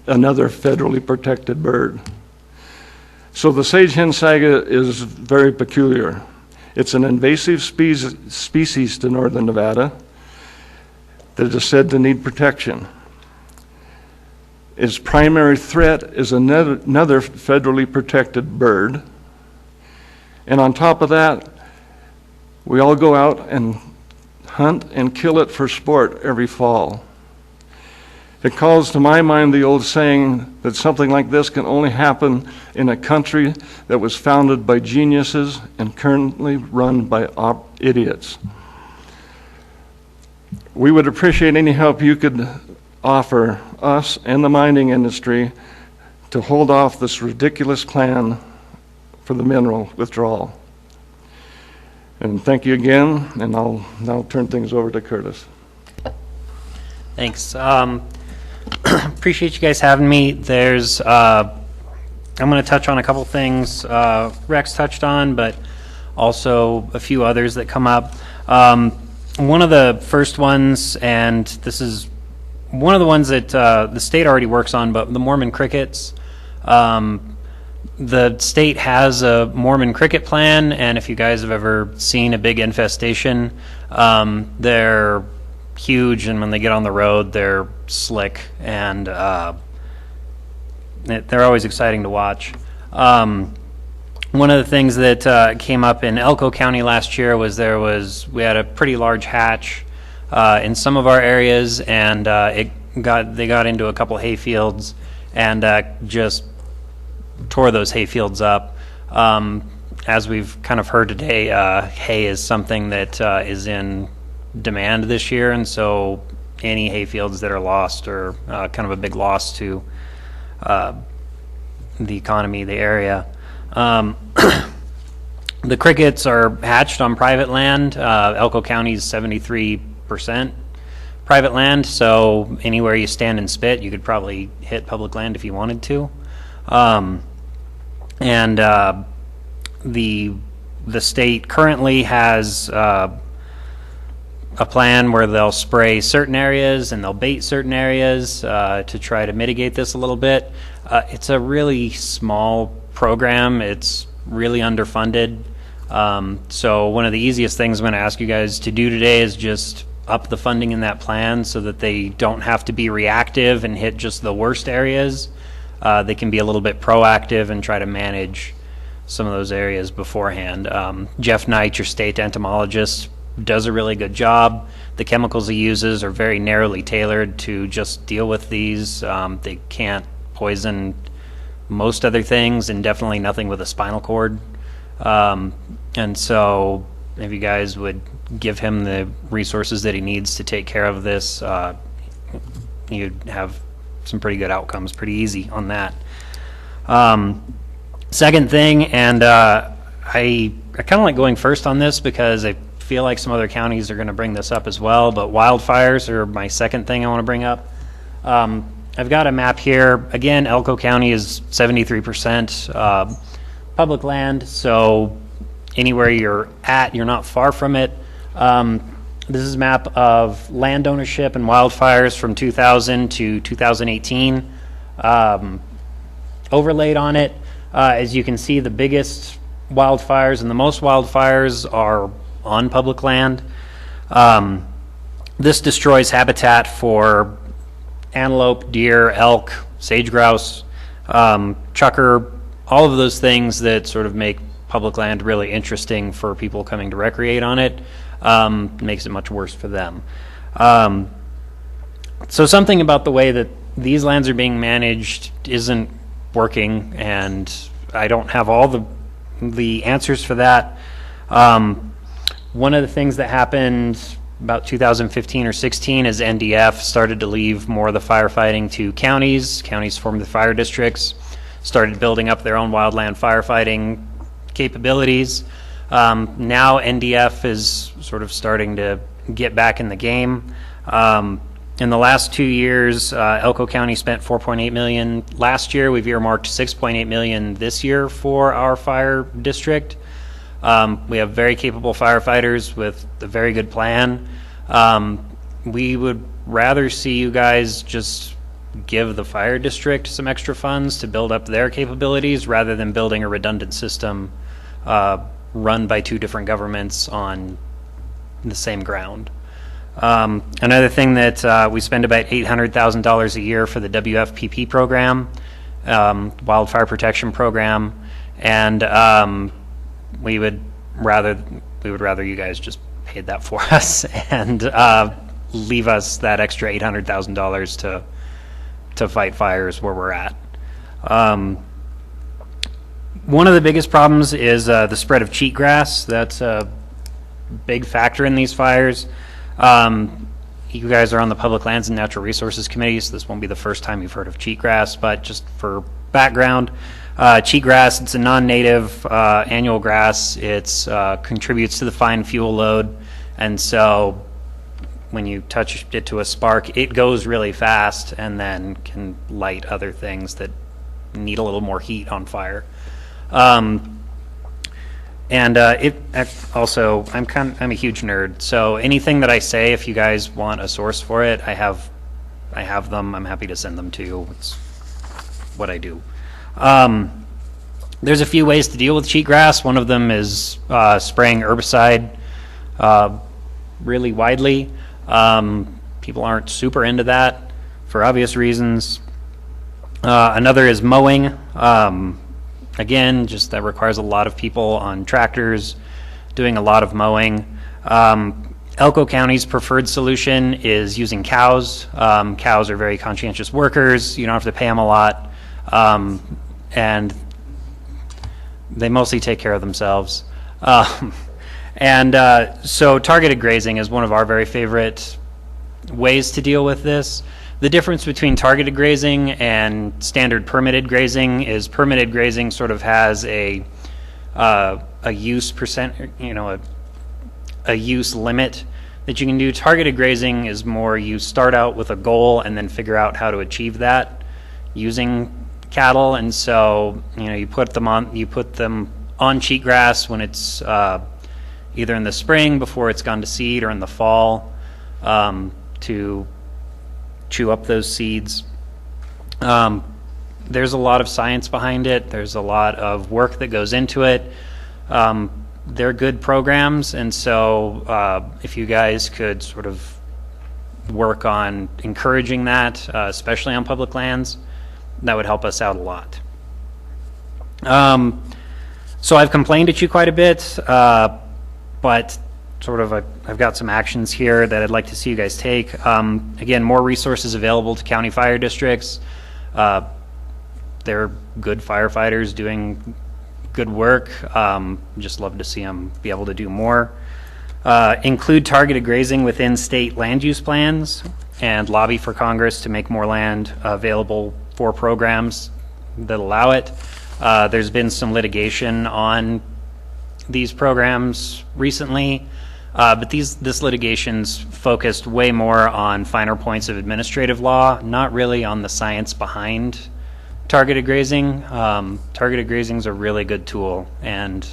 another federally protected bird. So the sage hen saga is very peculiar. It's an invasive species to northern Nevada that is said to need protection. Its primary threat is another federally protected bird. And on top of that, we all go out and hunt and kill it for sport every fall. It calls to my mind the old saying that something like this can only happen in a country that was founded by geniuses and currently run by idiots. We would appreciate any help you could offer us and the mining industry to hold off this ridiculous plan for the mineral withdrawal. And thank you again, and I'll now turn things over to Curtis. Thanks. Appreciate you guys having me. I'm going to touch on a couple things Rex touched on, but also a few others that come up. One of the first ones, and this is one of the ones that the state already works on, but the Mormon crickets. The state has a Mormon cricket plan, and if you guys have ever seen a big infestation, they're huge, and when they get on the road, they're slick, and they're always exciting to watch. One of the things that came up in Elko County last year was we had a pretty large hatch in some of our areas, and they got into a couple hay fields and just tore those hay fields up. As we've kind of heard today, hay is something that is in demand this year, and so any hay fields that are lost are kind of a big loss to the economy of the area. The crickets are hatched on private land. Elko County is 73% private land, so anywhere you stand and spit, you could probably hit public land if you wanted to. The state currently has a plan where they'll spray certain areas and they'll bait certain areas to try to mitigate this a little bit. It's a really small program. It's really underfunded. So one of the easiest things I'm going to ask you guys to do today is just up the funding in that plan so that they don't have to be reactive and hit just the worst areas. They can be a little bit proactive and try to manage some of those areas beforehand. Jeff Knight, your state entomologist, does a really good job. The chemicals he uses are very narrowly tailored to just deal with these. They can't poison most other things, and definitely nothing with a spinal cord. And so if you guys would give him the resources that he needs to take care of this, you'd have some pretty good outcomes, pretty easy on that. Second thing, and I kind of like going first on this because I feel like some other counties are going to bring this up as well, but wildfires are my second thing I want to bring up. I've got a map here. Again, Elko County is 73% public land, so anywhere you're at, you're not far from it. This is a map of land ownership and wildfires from 2000 to 2018. Overlaid on it, as you can see, the biggest wildfires and the most wildfires are on public land. This destroys habitat for antelope, deer, elk, sage grouse, chukar, all of those things that sort of make public land really interesting for people coming to recreate on it. Makes it much worse for them. So something about the way that these lands are being managed isn't working, and I don't have all the answers for that. One of the things that happened about 2015 or 16 is NDF started to leave more of the firefighting to counties. Counties formed the fire districts, started building up their own wildland firefighting capabilities. Now NDF is sort of starting to get back in the game. In the last 2 years, Elko County spent $4.8 million last year. We've earmarked $6.8 million this year for our fire district. We have very capable firefighters with a very good plan. We would rather see you guys just give the fire district some extra funds to build up their capabilities rather than building a redundant system run by two different governments on the same ground. Another thing that we spend about $800,000 a year for the WFPP program, Wildfire Protection Program, and we would rather you guys just paid that for us and leave us that extra $800,000 to fight fires where we're at. One of the biggest problems is the spread of cheatgrass. That's a big factor in these fires. You guys are on the Public Lands and Natural Resources Committee, so this won't be the first time you've heard of cheatgrass, but just for background, cheatgrass, it's a non-native annual grass. It contributes to the fine fuel load, and so when you touch it to a spark, it goes really fast and then can light other things that need a little more heat on fire. And it also, I'm a huge nerd, so anything that I say, if you guys want a source for it, I have them. I'm happy to send them to you. It's what I do. There's a few ways to deal with cheatgrass. One of them is spraying herbicide really widely. People aren't super into that for obvious reasons. Another is mowing. Again, just that requires a lot of people on tractors doing a lot of mowing. Elko County's preferred solution is using cows. Cows are very conscientious workers. You don't have to pay them a lot. And they mostly take care of themselves. So targeted grazing is one of our very favorite ways to deal with this. The difference between targeted grazing and standard permitted grazing is permitted grazing sort of has a use percent, a use limit that you can do. Targeted grazing is more you start out with a goal and then figure out how to achieve that using cattle, and so you put them on cheatgrass when it's either in the spring before it's gone to seed or in the fall to chew up those seeds. There's a lot of science behind it. There's a lot of work that goes into it. They're good programs, and so if you guys could sort of work on encouraging that, especially on public lands, that would help us out a lot. So I've complained at you quite a bit, but sort of I've got some actions here that I'd like to see you guys take. Again, more resources available to county fire districts. They're good firefighters doing good work. Just love to see them be able to do more. Include targeted grazing within state land use plans and lobby for Congress to make more land available for programs that allow it. There's been some litigation on these programs recently. But this litigation's focused way more on finer points of administrative law, not really on the science behind targeted grazing. Targeted grazing is a really good tool, and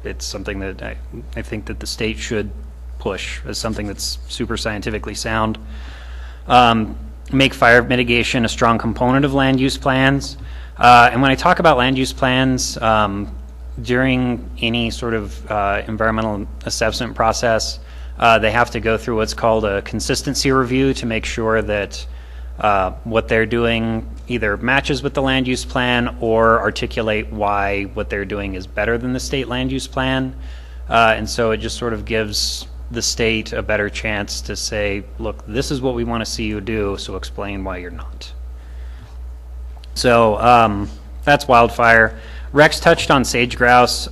it's something that I think that the state should push as something that's super scientifically sound. Make fire mitigation a strong component of land use plans. And when I talk about land use plans, during any sort of environmental assessment process, they have to go through what's called a consistency review to make sure that what they're doing either matches with the land use plan or articulate why what they're doing is better than the state land use plan. And so it just sort of gives the state a better chance to say, look, this is what we want to see you do, so explain why you're not. So that's wildfire. Rex touched on sage grouse.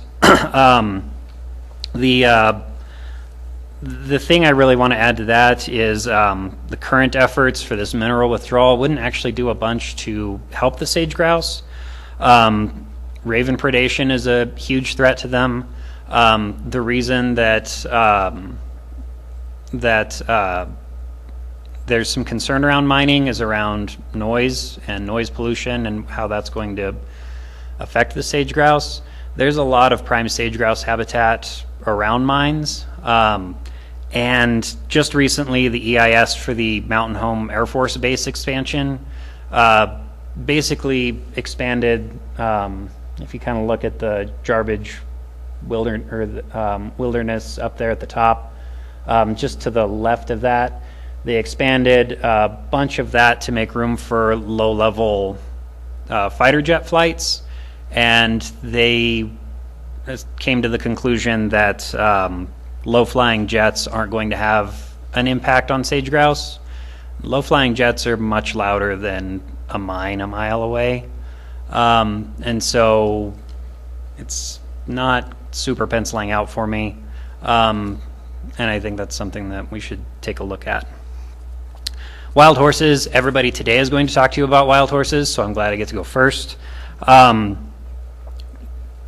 The thing I really want to add to that is the current efforts for this mineral withdrawal wouldn't actually do a bunch to help the sage grouse. Raven predation is a huge threat to them. The reason that there's some concern around mining is around noise and noise pollution and how that's going to affect the sage grouse. There's a lot of prime sage grouse habitat around mines. And just recently, the EIS for the Mountain Home Air Force Base expansion basically expanded, if you kind of look at the Jarbidge wilderness up there at the top, just to the left of that, they expanded a bunch of that to make room for low-level fighter jet flights, and they came to the conclusion that low-flying jets aren't going to have an impact on sage grouse. Low-flying jets are much louder than a mine a mile away, and so it's not super penciling out for me, and I think that's something that we should take a look at. Wild horses, everybody today is going to talk to you about wild horses, so I'm glad I get to go first.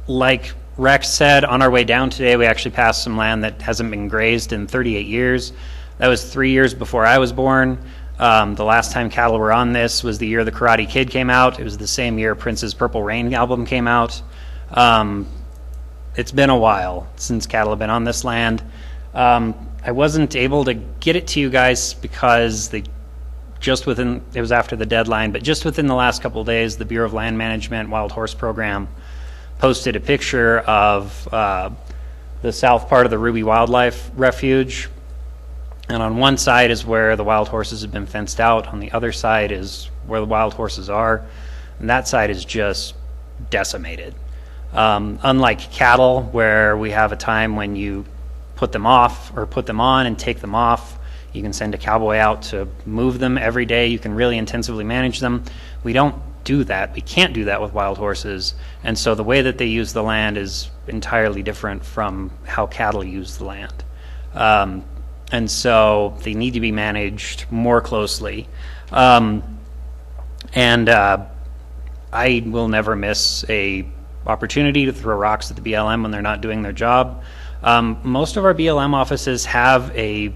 Like Rex said, on our way down today, we actually passed some land that hasn't been grazed in 38 years. That was 3 years before I was born. The last time cattle were on this was the year The Karate Kid came out. It was the same year Prince's Purple Rain album came out. It's been a while since cattle have been on this land. I wasn't able to get it to you guys because it was after the deadline, but just within the last couple of days, the Bureau of Land Management Wild Horse Program posted a picture of the south part of the Ruby Wildlife Refuge. And on one side is where the wild horses have been fenced out. On the other side is where the wild horses are. And that side is just decimated. Unlike cattle, where we have a time when you put them off or put them on and take them off, you can send a cowboy out to move them every day. You can really intensively manage them. We don't do that. We can't do that with wild horses. And so the way that they use the land is entirely different from how cattle use the land. And so they need to be managed more closely. I will never miss a opportunity to throw rocks at the BLM when they're not doing their job. Most of our BLM offices have a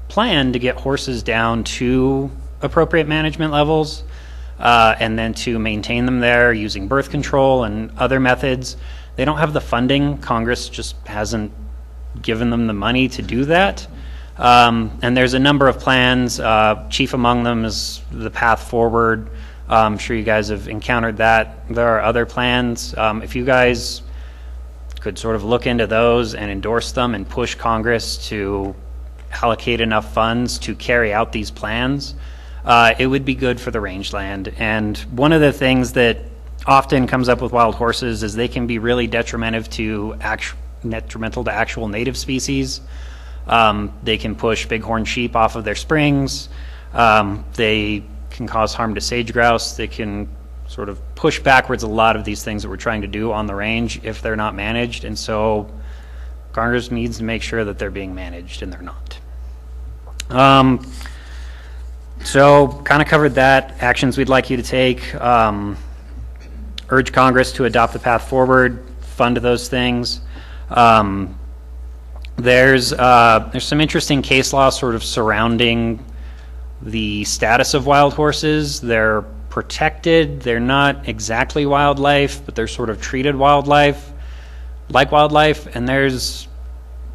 plan to get horses down to appropriate management levels and then to maintain them there using birth control and other methods. They don't have the funding. Congress just hasn't given them the money to do that. And there's a number of plans. Chief among them is the Path Forward. I'm sure you guys have encountered that. There are other plans. If you guys could sort of look into those and endorse them and push Congress to allocate enough funds to carry out these plans, it would be good for the rangeland. And one of the things that often comes up with wild horses is they can be really detrimental to actual native species. They can push bighorn sheep off of their springs. They can cause harm to sage grouse. They can sort of push backwards a lot of these things that we're trying to do on the range if they're not managed. And so Congress needs to make sure that they're being managed, and they're not. So kind of covered that. Actions we'd like you to take. Urge Congress to adopt the path forward, fund those things. There's some interesting case law sort of surrounding the status of wild horses. They're protected. They're not exactly wildlife, but they're sort of treated wildlife, like wildlife, and there's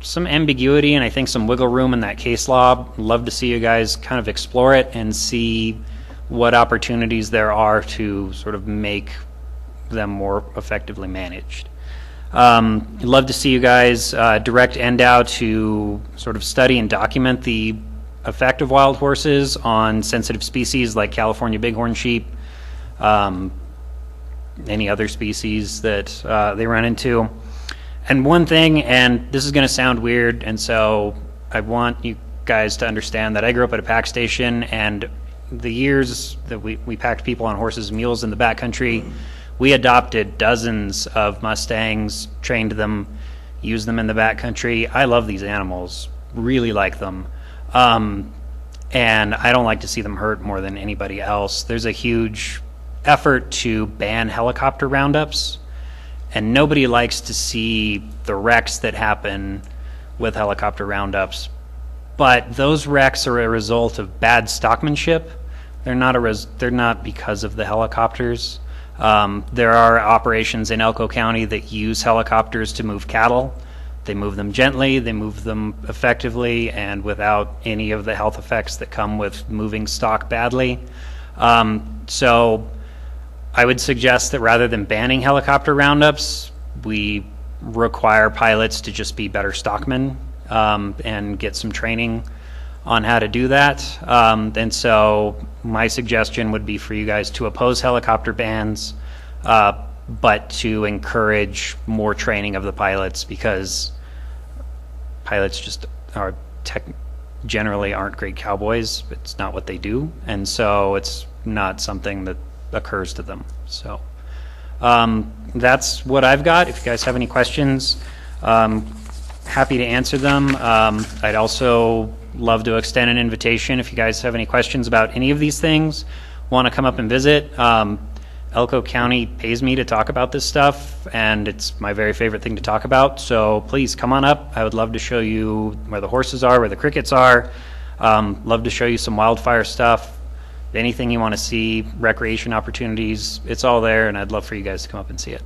some ambiguity and I think some wiggle room in that case law. Love to see you guys kind of explore it and see what opportunities there are to sort of make them more effectively managed. Love to see you guys direct NDOW to sort of study and document the effect of wild horses on sensitive species like California bighorn sheep, any other species that they run into. And one thing, and this is going to sound weird, and so I want you guys to understand that I grew up at a pack station, and the years that we packed people on horses and mules in the backcountry, we adopted dozens of Mustangs, trained them, used them in the backcountry. I love these animals, really like them. And I don't like to see them hurt more than anybody else. There's a huge effort to ban helicopter roundups, and nobody likes to see the wrecks that happen with helicopter roundups. But those wrecks are a result of bad stockmanship. They're not because of the helicopters. There are operations in Elko County that use helicopters to move cattle. They move them gently, they move them effectively, and without any of the health effects that come with moving stock badly. So I would suggest that rather than banning helicopter roundups, we require pilots to just be better stockmen and get some training on how to do that. And so my suggestion would be for you guys to oppose helicopter bans, but to encourage more training of the pilots, because pilots just generally aren't great cowboys. It's not what they do, and so it's not something that occurs to them. So that's what I've got. If you guys have any questions, happy to answer them. I'd also love to extend an invitation if you guys have any questions about any of these things, want to come up and visit. Elko County pays me to talk about this stuff, and it's my very favorite thing to talk about. So please come on up. I would love to show you where the horses are, where the crickets are. Love to show you some wildfire stuff. Anything you want to see, recreation opportunities, it's all there, and I'd love for you guys to come up and see it.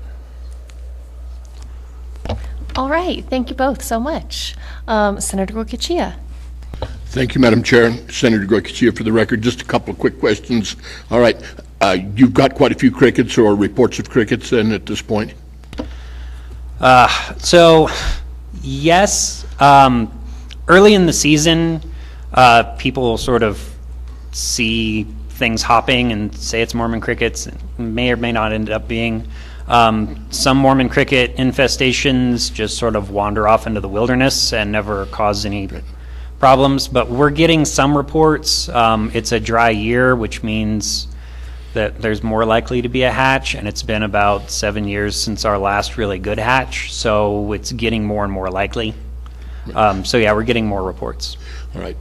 All right, thank you both so much. Senator Goicoechea. Thank you, Madam Chair. Senator Goicoechea for the record. Just a couple of quick questions. All right, you've got quite a few crickets or reports of crickets then at this point? So, yes. Early in the season, people sort of see things hopping and say it's Mormon crickets. It may or may not end up being. Some Mormon cricket infestations just sort of wander off into the wilderness and never cause any problems, but we're getting some reports. It's a dry year, which means that there's more likely to be a hatch, and it's been about 7 years since our last really good hatch, so it's getting more and more likely. So yeah, we're getting more reports. All right,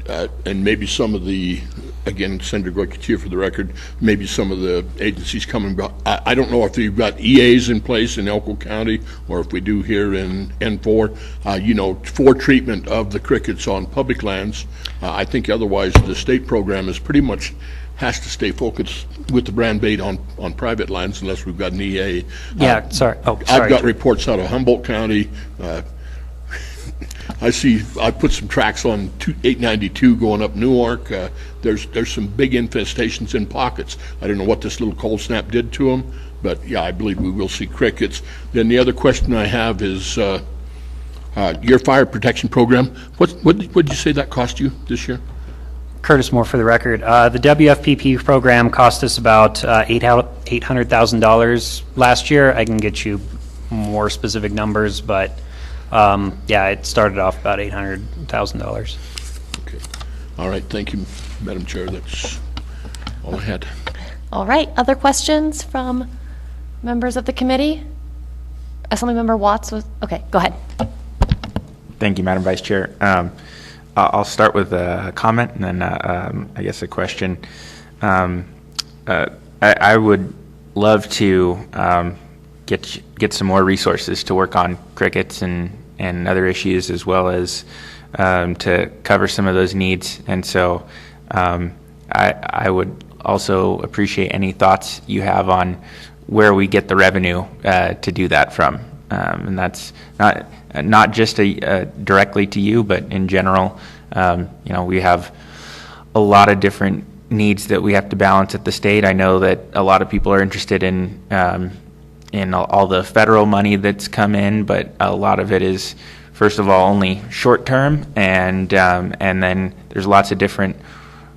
and maybe some of the, again, Senator Goicoechea for the record, maybe some of the agencies coming back. I don't know if we've got EAs in place in Elko County or if we do here in N4, for treatment of the crickets on public lands. I think otherwise the state program is pretty much has to stay focused with the brand bait on private lands unless we've got an EA. Yeah, sorry. I've got reports out of Humboldt County. I put some tracks on 892 going up Newark. There's some big infestations in pockets. I don't know what this little cold snap did to them, but yeah, I believe we will see crickets. Then the other question I have is your fire protection program. What did you say that cost you this year? Curtis Moore for the record. The WFPP program cost us about $800,000 last year. I can get you more specific numbers, but yeah, it started off about $800,000. Okay. All right. Thank you, Madam Chair. That's all I had. All right. Other questions from members of the committee? Assemblymember Watts was, okay, go ahead. Thank you, Madam Vice Chair. I'll start with a comment and then I guess a question. I would love to get some more resources to work on crickets and other issues, as well as to cover some of those needs. And so I would also appreciate any thoughts you have on where we get the revenue to do that from. And that's not just directly to you, but in general. We have a lot of different needs that we have to balance at the state. I know that a lot of people are interested in all the federal money that's come in, but a lot of it is, first of all, only short term, and then there's lots of different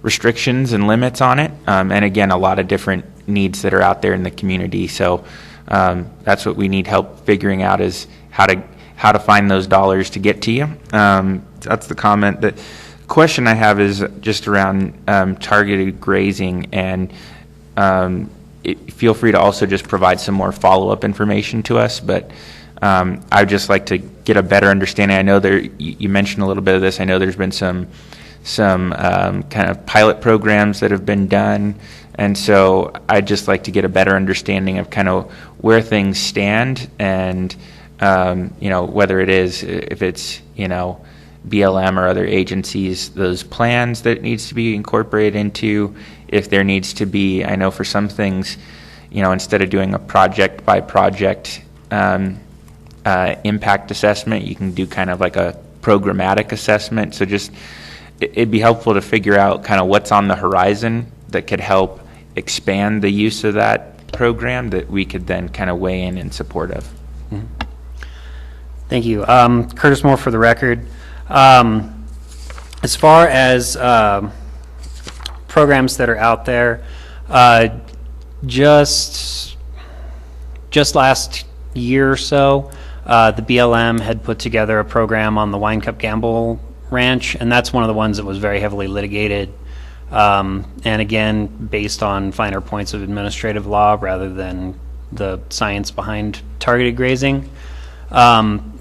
restrictions and limits on it, and again, a lot of different needs that are out there in the community. So that's what we need help figuring out, is how to find those dollars to get to you. That's the comment. The question I have is just around targeted grazing, and feel free to also just provide some more follow-up information to us, but I'd just like to get a better understanding. I know you mentioned a little bit of this. I know there's been some kind of pilot programs that have been done, and so I'd just like to get a better understanding of kind of where things stand, and whether if it's BLM or other agencies, those plans that needs to be incorporated into, if there needs to be, I know for some things, instead of doing a project by project impact assessment, you can do kind of like a programmatic assessment. So just, it'd be helpful to figure out kind of what's on the horizon that could help expand the use of that program that we could then kind of weigh in support of. Mm-hmm. Thank you. Curtis Moore for the record. As far as programs that are out there, just last year or so, the BLM had put together a program on the Wine Cup Gamble Ranch, and that's one of the ones that was very heavily litigated, and again, based on finer points of administrative law rather than the science behind targeted grazing.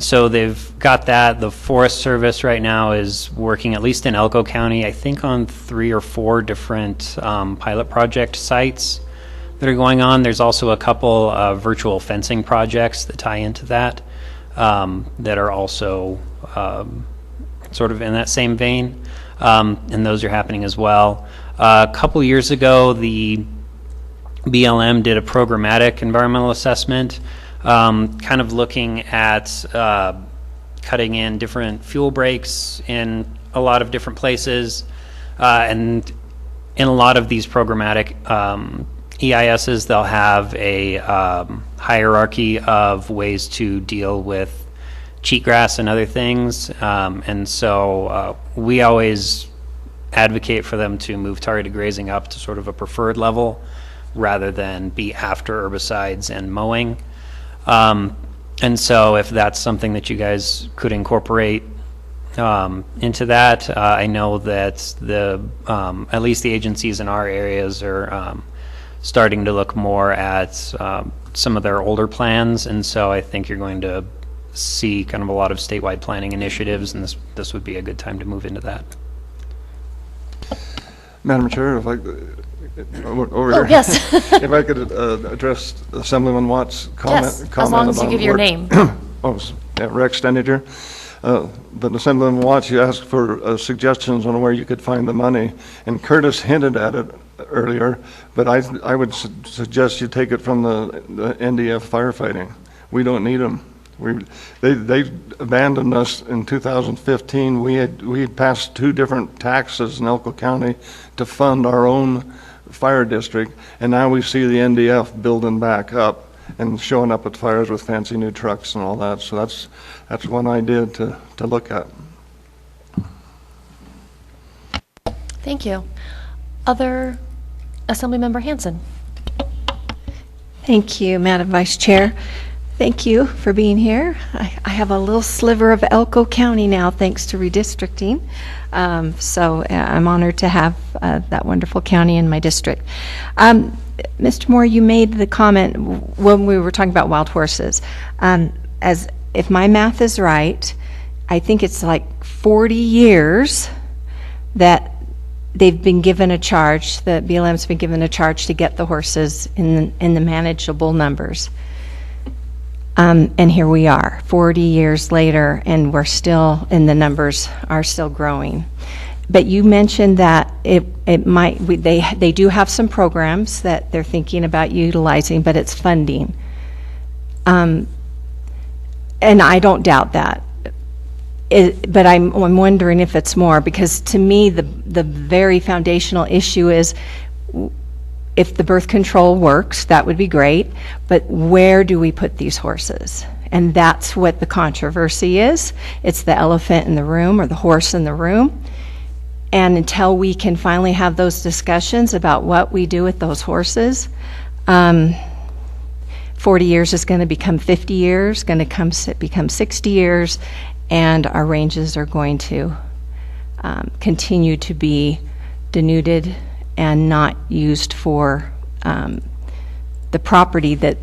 So they've got that. The Forest Service right now is working, at least in Elko County, I think on 3 or 4 different pilot project sites that are going on. There's also a couple of virtual fencing projects that tie into that that are also sort of in that same vein, and those are happening as well. A couple years ago, the BLM did a programmatic environmental assessment, kind of looking at cutting in different fuel breaks in a lot of different places, and in a lot of these programmatic EISs, they'll have a hierarchy of ways to deal with cheatgrass and other things, and so we always advocate for them to move targeted grazing up to sort of a preferred level rather than be after herbicides and mowing. And so if that's something that you guys could incorporate into that, I know that at least the agencies in our areas are starting to look more at some of their older plans, and so I think you're going to see kind of a lot of statewide planning initiatives, and this would be a good time to move into that. Madam Chair, if I over here. Yes. If I could address Assemblyman Watt's comment. Yes, as long as you give your name. Rex Stendiger. But Assemblyman Watts, you asked for suggestions on where you could find the money, and Curtis hinted at it earlier, but I would suggest you take it from the NDF firefighting. We don't need them. They abandoned us in 2015. We had passed 2 different taxes in Elko County to fund our own fire district, and now we see the NDF building back up and showing up at fires with fancy new trucks and all that. So that's one idea to look at. Thank you. Other Assemblymember Hansen. Thank you, Madam Vice Chair. Thank you for being here. I have a little sliver of Elko County now, thanks to redistricting. So I'm honored to have that wonderful county in my district. Mr. Moore, you made the comment when we were talking about wild horses. As if my math is right, I think it's like 40 years that they've been given a charge, the BLM's been given a charge to get the horses in the manageable numbers. And here we are, 40 years later, and we're still, and the numbers are still growing. But you mentioned that they do have some programs that they're thinking about utilizing, but it's funding. And I don't doubt that. But I'm wondering if it's more, because to me, the very foundational issue is if the birth control works, that would be great, but where do we put these horses? And that's what the controversy is. It's the elephant in the room, or the horse in the room. And until we can finally have those discussions about what we do with those horses, 40 years is going to become 50 years, going to become 60 years, and our ranges are going to continue to be denuded and not used for the property that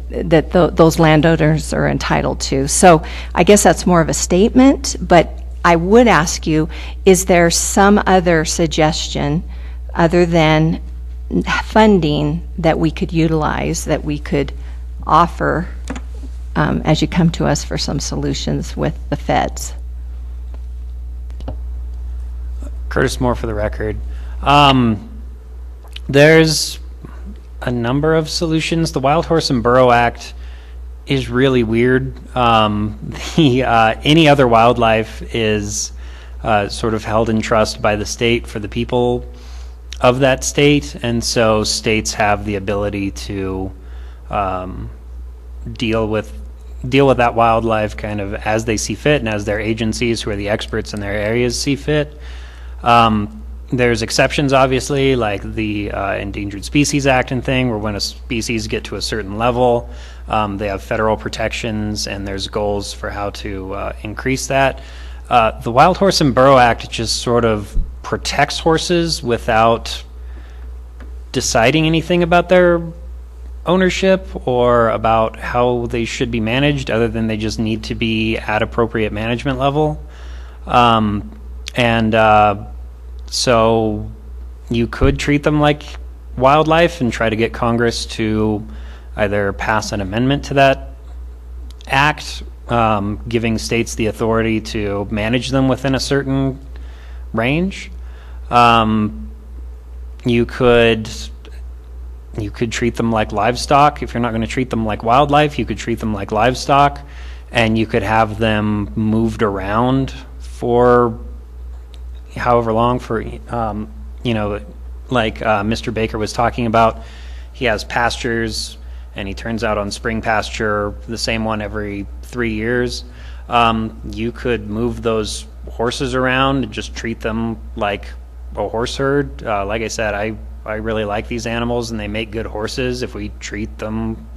those landowners are entitled to. So I guess that's more of a statement, but I would ask you, is there some other suggestion other than funding that we could utilize, that we could offer as you come to us for some solutions with the feds? Curtis Moore for the record. There's a number of solutions. The Wild Horse and Burro Act is really weird. Any other wildlife is sort of held in trust by the state for the people of that state, and so states have the ability to deal with that wildlife kind of as they see fit, and as their agencies, who are the experts in their areas, see fit. There's exceptions, obviously, like the Endangered Species Act and thing, where when a species get to a certain level, they have federal protections, and there's goals for how to increase that. The Wild Horse and Burro Act just sort of protects horses without deciding anything about their ownership or about how they should be managed, other than they just need to be at appropriate management level. So you could treat them like wildlife and try to get Congress to either pass an amendment to that act, giving states the authority to manage them within a certain range. You could treat them like livestock. If you're not going to treat them like wildlife, you could treat them like livestock, and you could have them moved around for however long, for like Mr. Baker was talking about. He has pastures, and he turns out on spring pasture the same one every 3 years. You could move those horses around and just treat them like a horse herd. Like I said, I really like these animals, and they make good horses. If we treat them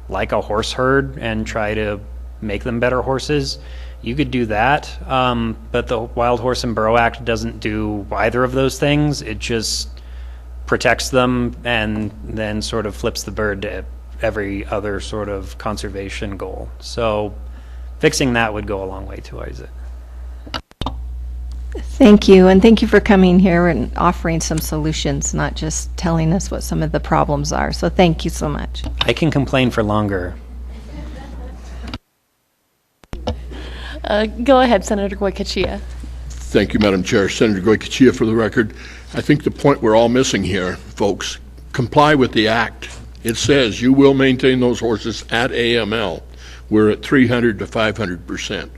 like a horse herd and try to make them better horses, you could do that. But the Wild Horse and Burro Act doesn't do either of those things. It just protects them and then sort of flips the bird to every other sort of conservation goal. So fixing that would go a long way towards it. Thank you, and thank you for coming here and offering some solutions, not just telling us what some of the problems are. So thank you so much. I can complain for longer. Go ahead, Senator Goycochea. Thank you, Madam Chair. Senator Goycochea for the record. I think the point we're all missing here, folks, comply with the act. It says you will maintain those horses at AML. We're at 300 to 500%.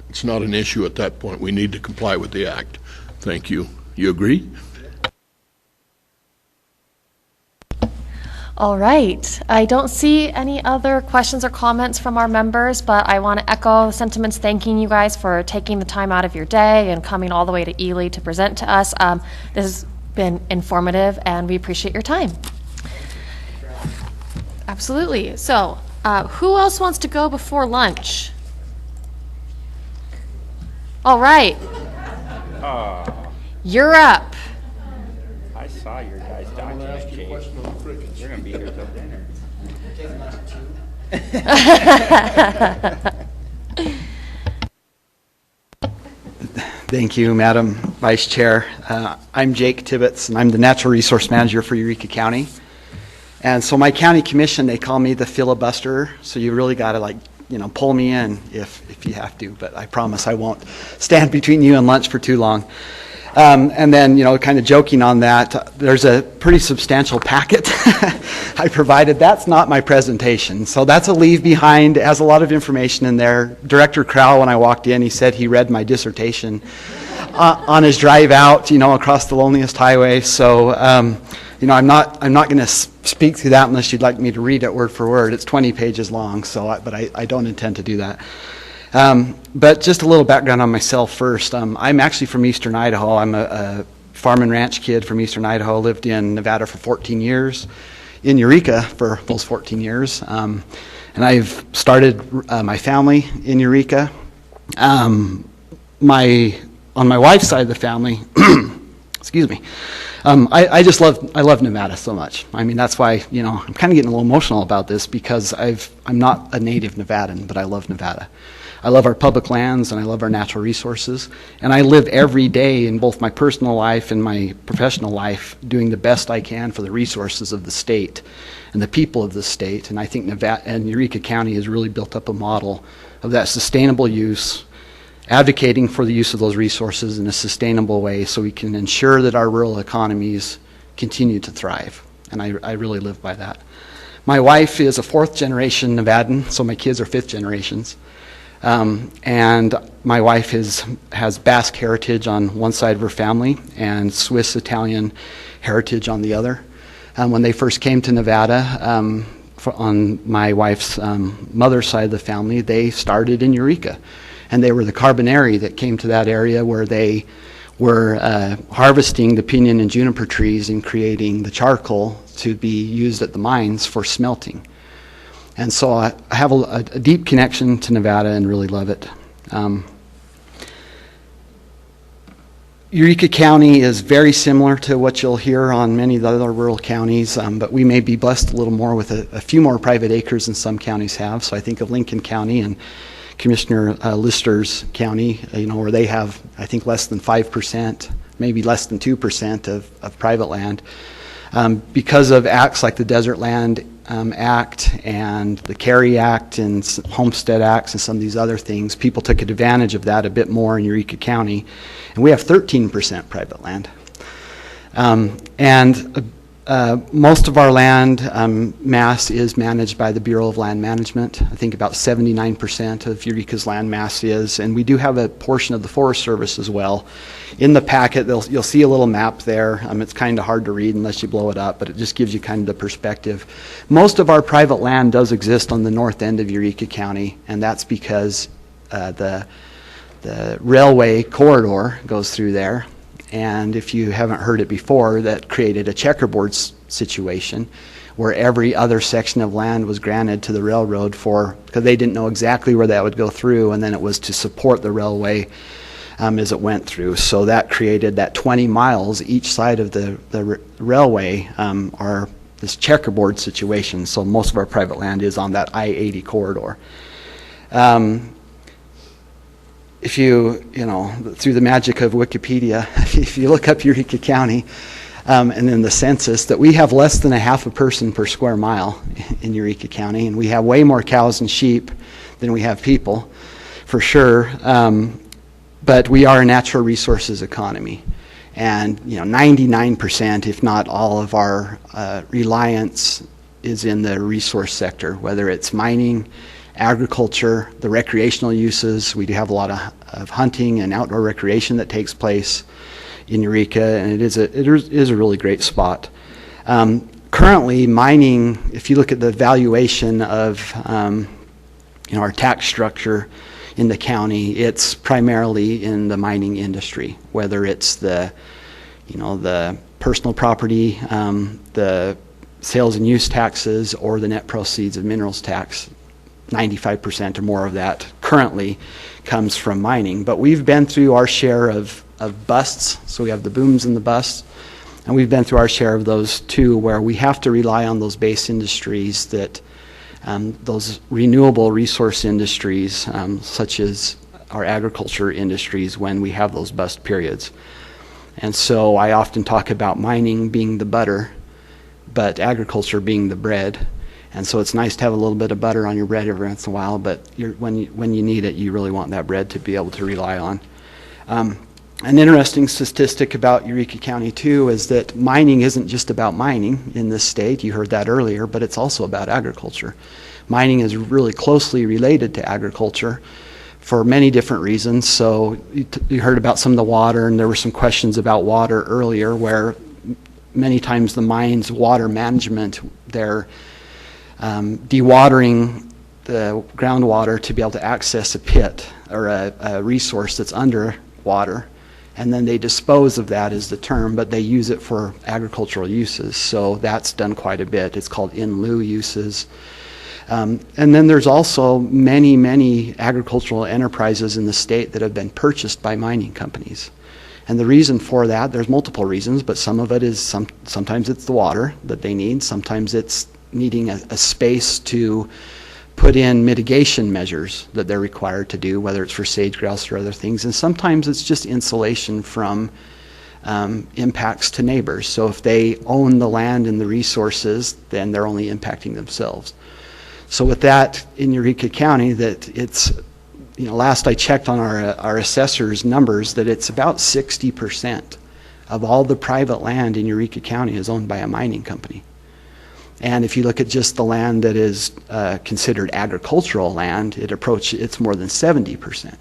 It's not an issue at that point. We need to comply with the act. Thank you. You agree? All right. I don't see any other questions or comments from our members, but I want to echo the sentiments thanking you guys for taking the time out of your day and coming all the way to Ely to present to us. This has been informative, and we appreciate your time. Absolutely. So, who else wants to go before lunch? All right. You're up. I saw your guys' document, Jake. You're going to be here till dinner. Thank you, Madam Vice Chair. I'm Jake Tibbetts, and I'm the Natural Resource Manager for Eureka County. And so my county commission, they call me the filibuster, so you really got to pull me in if you have to, but I promise I won't stand between you and lunch for too long. And then, kind of joking on that, there's a pretty substantial packet I provided. That's not my presentation. So that's a leave behind. It has a lot of information in there. Director Crowell, when I walked in, he said he read my dissertation on his drive out, across the loneliest highway. So, I'm not going to speak through that unless you'd like me to read it word for word. It's 20 pages long, but I don't intend to do that. But just a little background on myself first. I'm actually from eastern Idaho. I'm a farm and ranch kid from eastern Idaho. Lived in Nevada for 14 years, in Eureka for those 14 years. And I've started my family in Eureka. On my wife's side of the family, excuse me, I love Nevada so much. I mean, that's why, I'm kind of getting a little emotional about this because I'm not a native Nevadan, but I love Nevada. I love our public lands and I love our natural resources. And I live every day in both my personal life and my professional life doing the best I can for the resources of the state and the people of the state. And I think Nevada and Eureka County has really built up a model of that sustainable use, advocating for the use of those resources in a sustainable way so we can ensure that our rural economies continue to thrive. And I really live by that. My wife is a fourth generation Nevadan, so my kids are fifth generations. And my wife has Basque heritage on one side of her family and Swiss-Italian heritage on the other. When they first came to Nevada, on my wife's mother's side of the family, they started in Eureka. And they were the Carbonari that came to that area where they were harvesting the pinyon and juniper trees and creating the charcoal to be used at the mines for smelting. And so I have a deep connection to Nevada and really love it. Eureka County is very similar to what you'll hear on many of the other rural counties, but we may be blessed a little more with a few more private acres than some counties have. So I think of Lincoln County and Commissioner Lister's county, where they have, I think, less than 5%, maybe less than 2% of private land. Because of acts like the Desert Land Act and the Carey Act and Homestead Acts and some of these other things, people took advantage of that a bit more in Eureka County. And we have 13% private land. Most of our land mass is managed by the Bureau of Land Management. I think about 79% of Eureka's land mass is, and we do have a portion of the Forest Service as well. In the packet, you'll see a little map there. It's kind of hard to read unless you blow it up, but it just gives you kind of the perspective. Most of our private land does exist on the north end of Eureka County, and that's because the railway corridor goes through there. And if you haven't heard it before, that created a checkerboard situation where every other section of land was granted to the railroad because they didn't know exactly where that would go through, and then it was to support the railway as it went through. So that created that 20 miles each side of the railway are this checkerboard situation. So most of our private land is on that I-80 corridor. If you through the magic of Wikipedia, if you look up Eureka County and then the census, that we have less than a half a person per square mile in Eureka County, and we have way more cows and sheep than we have people, for sure. But we are a natural resources economy. And 99%, if not all of our reliance is in the resource sector, whether it's mining, agriculture, the recreational uses. We do have a lot of hunting and outdoor recreation that takes place in Eureka, and it is a really great spot. Currently, mining, if you look at the valuation of our tax structure in the county, it's primarily in the mining industry, whether it's the personal property, the sales and use taxes, or the net proceeds of minerals tax. 95% or more of that currently comes from mining. But we've been through our share of busts, so we have the booms and the busts, and we've been through our share of those too, where we have to rely on those base industries, that those renewable resource industries, such as our agriculture industries, when we have those bust periods. And so I often talk about mining being the butter, but agriculture being the bread. And so it's nice to have a little bit of butter on your bread every once in a while, but when you need it, you really want that bread to be able to rely on. An interesting statistic about Eureka County, too, is that mining isn't just about mining in this state. You heard that earlier, but it's also about agriculture. Mining is really closely related to agriculture for many different reasons. So you heard about some of the water, and there were some questions about water earlier, where many times the mine's water management, they're dewatering the groundwater to be able to access a pit or a resource that's underwater. And then they dispose of that is the term, but they use it for agricultural uses. So that's done quite a bit. It's called in lieu uses. And then there's also many, many agricultural enterprises in the state that have been purchased by mining companies. And the reason for that, there's multiple reasons, but some of it is sometimes it's the water that they need. Sometimes it's needing a space to put in mitigation measures that they're required to do, whether it's for sage grouse or other things. And sometimes it's just insulation from impacts to neighbors. So if they own the land and the resources, then they're only impacting themselves. So with that in Eureka County, that it's, last I checked on our assessor's numbers, that it's about 60% of all the private land in Eureka County is owned by a mining company. And if you look at just the land that is considered agricultural land, it's more than 70%.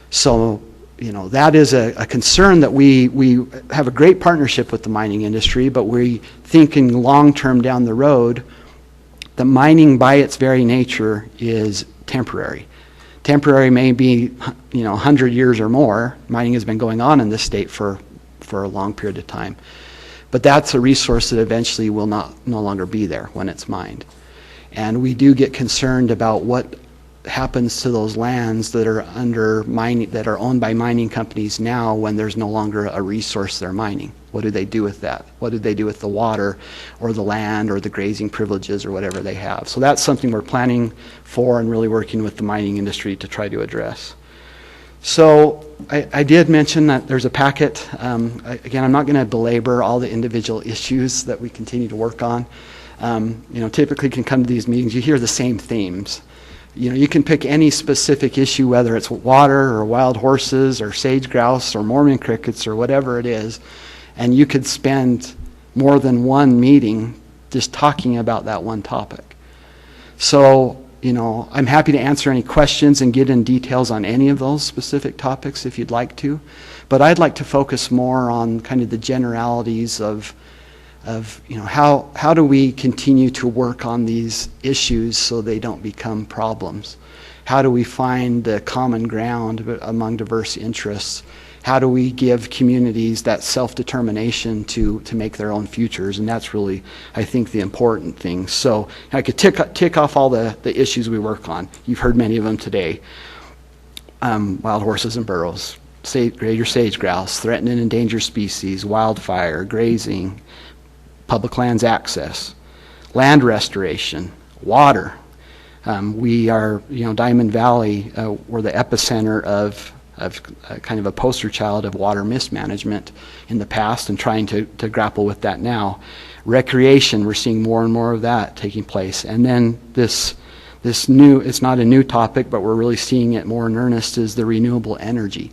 So, that is a concern that we have a great partnership with the mining industry, but we're thinking long-term down the road, the mining by its very nature is temporary. Temporary may be, 100 years or more. Mining has been going on in this state for a long period of time. But that's a resource that eventually will no longer be there when it's mined. And we do get concerned about what happens to those lands that are under mining, that are owned by mining companies now, when there's no longer a resource they're mining. What do they do with that? What do they do with the water or the land or the grazing privileges or whatever they have? So that's something we're planning for and really working with the mining industry to try to address. So I did mention that there's a packet. Again, I'm not going to belabor all the individual issues that we continue to work on. Typically you can come to these meetings, you hear the same themes. You can pick any specific issue, whether it's water or wild horses or sage grouse or Mormon crickets or whatever it is, and you could spend more than one meeting just talking about that one topic. So, I'm happy to answer any questions and get in details on any of those specific topics if you'd like to. But I'd like to focus more on kind of the generalities of how do we continue to work on these issues so they don't become problems? How do we find the common ground among diverse interests? How do we give communities that self-determination to make their own futures? And that's really, I think, the important thing. So I could tick off all the issues we work on. You've heard many of them today. Wild horses and burros, greater sage grouse, threatened and endangered species, wildfire, grazing, public lands access, land restoration, water. We are, Diamond Valley, we're the epicenter of kind of a poster child of water mismanagement in the past and trying to grapple with that now. Recreation, we're seeing more and more of that taking place. And then this new, it's not a new topic, but we're really seeing it more in earnest, is the renewable energy.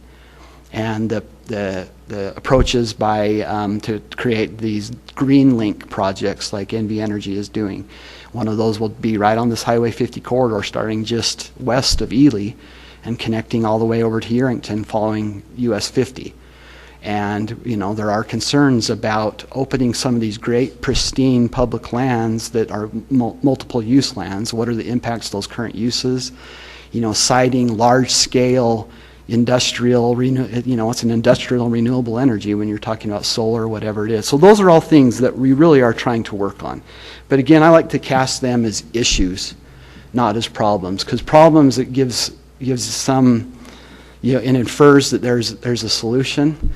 And the approaches to create these green link projects like NV Energy is doing. One of those will be right on this Highway 50 corridor, starting just west of Ely and connecting all the way over to Yerington, following US 50. And there are concerns about opening some of these great pristine public lands that are multiple use lands. What are the impacts of those current uses? Siting large scale industrial, what's an industrial renewable energy when you're talking about solar, whatever it is. So those are all things that we really are trying to work on. But again, I like to cast them as issues, not as problems, because problems, it gives some, it infers that there's a solution.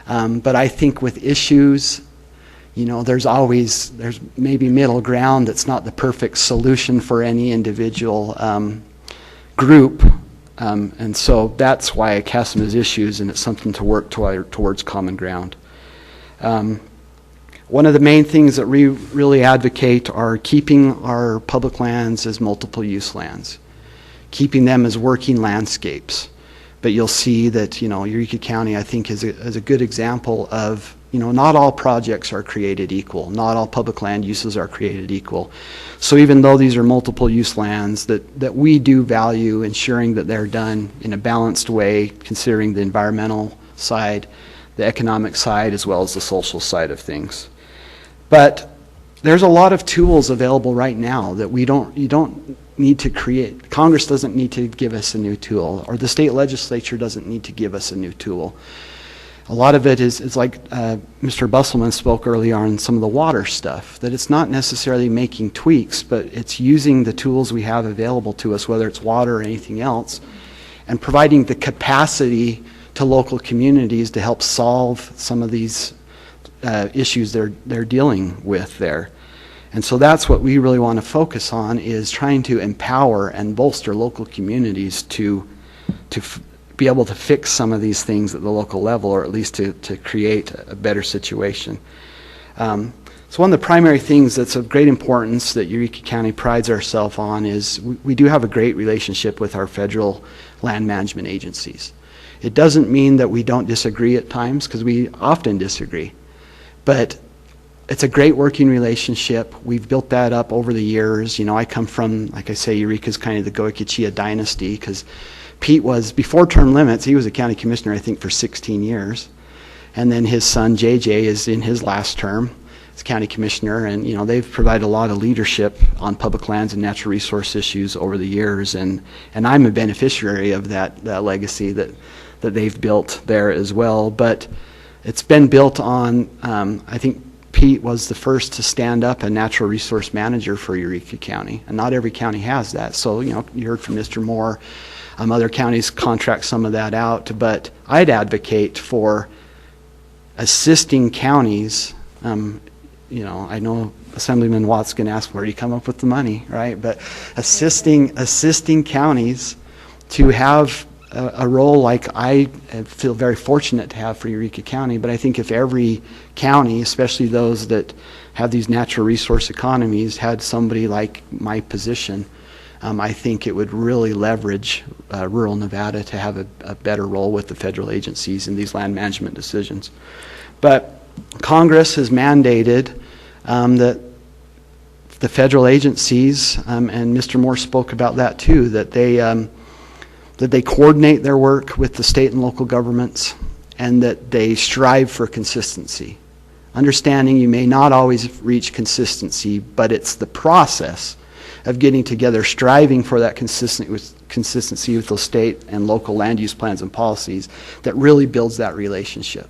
But I think with issues, there's maybe middle ground that's not the perfect solution for any individual group. And so that's why I cast them as issues, and it's something to work towards common ground. One of the main things that we really advocate are keeping our public lands as multiple use lands, keeping them as working landscapes, but you'll see that, Eureka County, I think, is a good example of, not all projects are created equal. Not all public land uses are created equal. So even though these are multiple use lands, that we do value ensuring that they're done in a balanced way, considering the environmental side, the economic side, as well as the social side of things. But there's a lot of tools available right now that you don't need to create. Congress doesn't need to give us a new tool, or the state legislature doesn't need to give us a new tool. A lot of it is like Mr. Busselman spoke earlier on some of the water stuff, that it's not necessarily making tweaks, but it's using the tools we have available to us, whether it's water or anything else, and providing the capacity to local communities to help solve some of these issues they're dealing with there. And so that's what we really want to focus on, is trying to empower and bolster local communities to be able to fix some of these things at the local level, or at least to create a better situation. So one of the primary things that's of great importance that Eureka County prides ourselves on is we do have a great relationship with our federal land management agencies. It doesn't mean that we don't disagree at times, because we often disagree. But it's a great working relationship. We've built that up over the years. I come from, like I say, Eureka's kind of the Goicoechea dynasty, because Pete was, before term limits, he was a county commissioner, I think, for 16 years. And then his son, JJ, is in his last term as county commissioner. And, they've provided a lot of leadership on public lands and natural resource issues over the years. And I'm a beneficiary of that legacy that they've built there as well. But it's been built on, I think Pete was the first to stand up a natural resource manager for Eureka County. And not every county has that. So, you heard from Mr. Moore. Other counties contract some of that out, but I'd advocate for assisting counties. I know Assemblyman Watt's going to ask, where do you come up with the money, right? But assisting counties to have a role like I feel very fortunate to have for Eureka County. But I think if every county, especially those that have these natural resource economies, had somebody like my position, I think it would really leverage rural Nevada to have a better role with the federal agencies in these land management decisions. But Congress has mandated that the federal agencies, and Mr. Moore spoke about that too, that they coordinate their work with the state and local governments, and that they strive for consistency. Understanding you may not always reach consistency, but it's the process of getting together, striving for that consistency with those state and local land use plans and policies that really builds that relationship.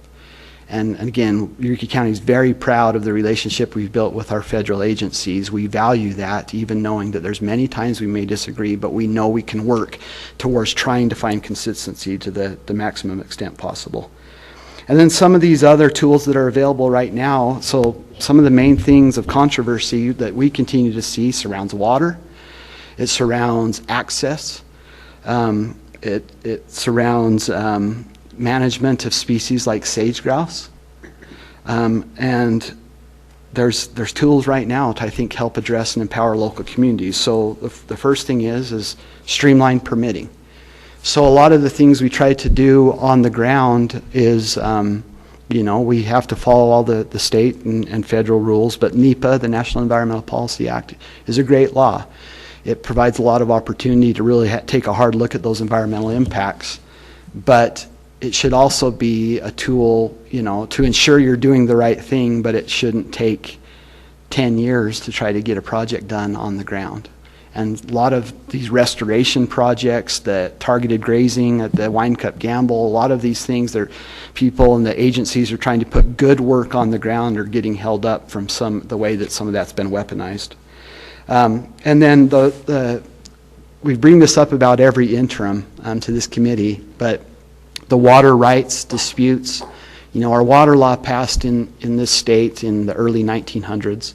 And again, Eureka County is very proud of the relationship we've built with our federal agencies. We value that, even knowing that there's many times we may disagree, but we know we can work towards trying to find consistency to the maximum extent possible. And then some of these other tools that are available right now, so some of the main things of controversy that we continue to see surrounds water, it surrounds access, it surrounds management of species like sage grouse, and there's tools right now to, I think, help address and empower local communities. So the first thing is streamline permitting. So a lot of the things we try to do on the ground is, we have to follow all the state and federal rules, but NEPA, the National Environmental Policy Act, is a great law. It provides a lot of opportunity to really take a hard look at those environmental impacts, but it should also be a tool, to ensure you're doing the right thing, but it shouldn't take 10 years to try to get a project done on the ground. And a lot of these restoration projects, the targeted grazing at the Wine Cup Gamble, a lot of these things, people and the agencies are trying to put good work on the ground are getting held up from the way that some of that's been weaponized. And then we bring this up about every interim to this committee, but the water rights disputes, our water law passed in this state in the early 1900s.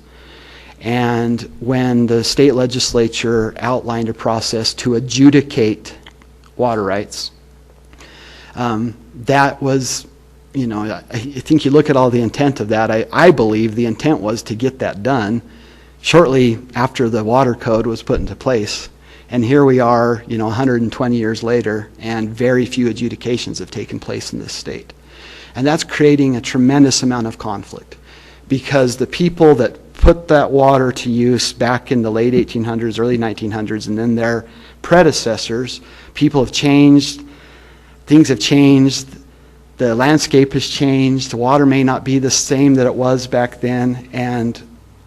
And when the state legislature outlined a process to adjudicate water rights, that was, I think you look at all the intent of that, I believe the intent was to get that done shortly after the water code was put into place And here we are, 120 years later, and very few adjudications have taken place in this state. And that's creating a tremendous amount of conflict, because the people that put that water to use back in the late 1800s, early 1900s, and then their predecessors, people have changed, things have changed, the landscape has changed, the water may not be the same that it was back then, and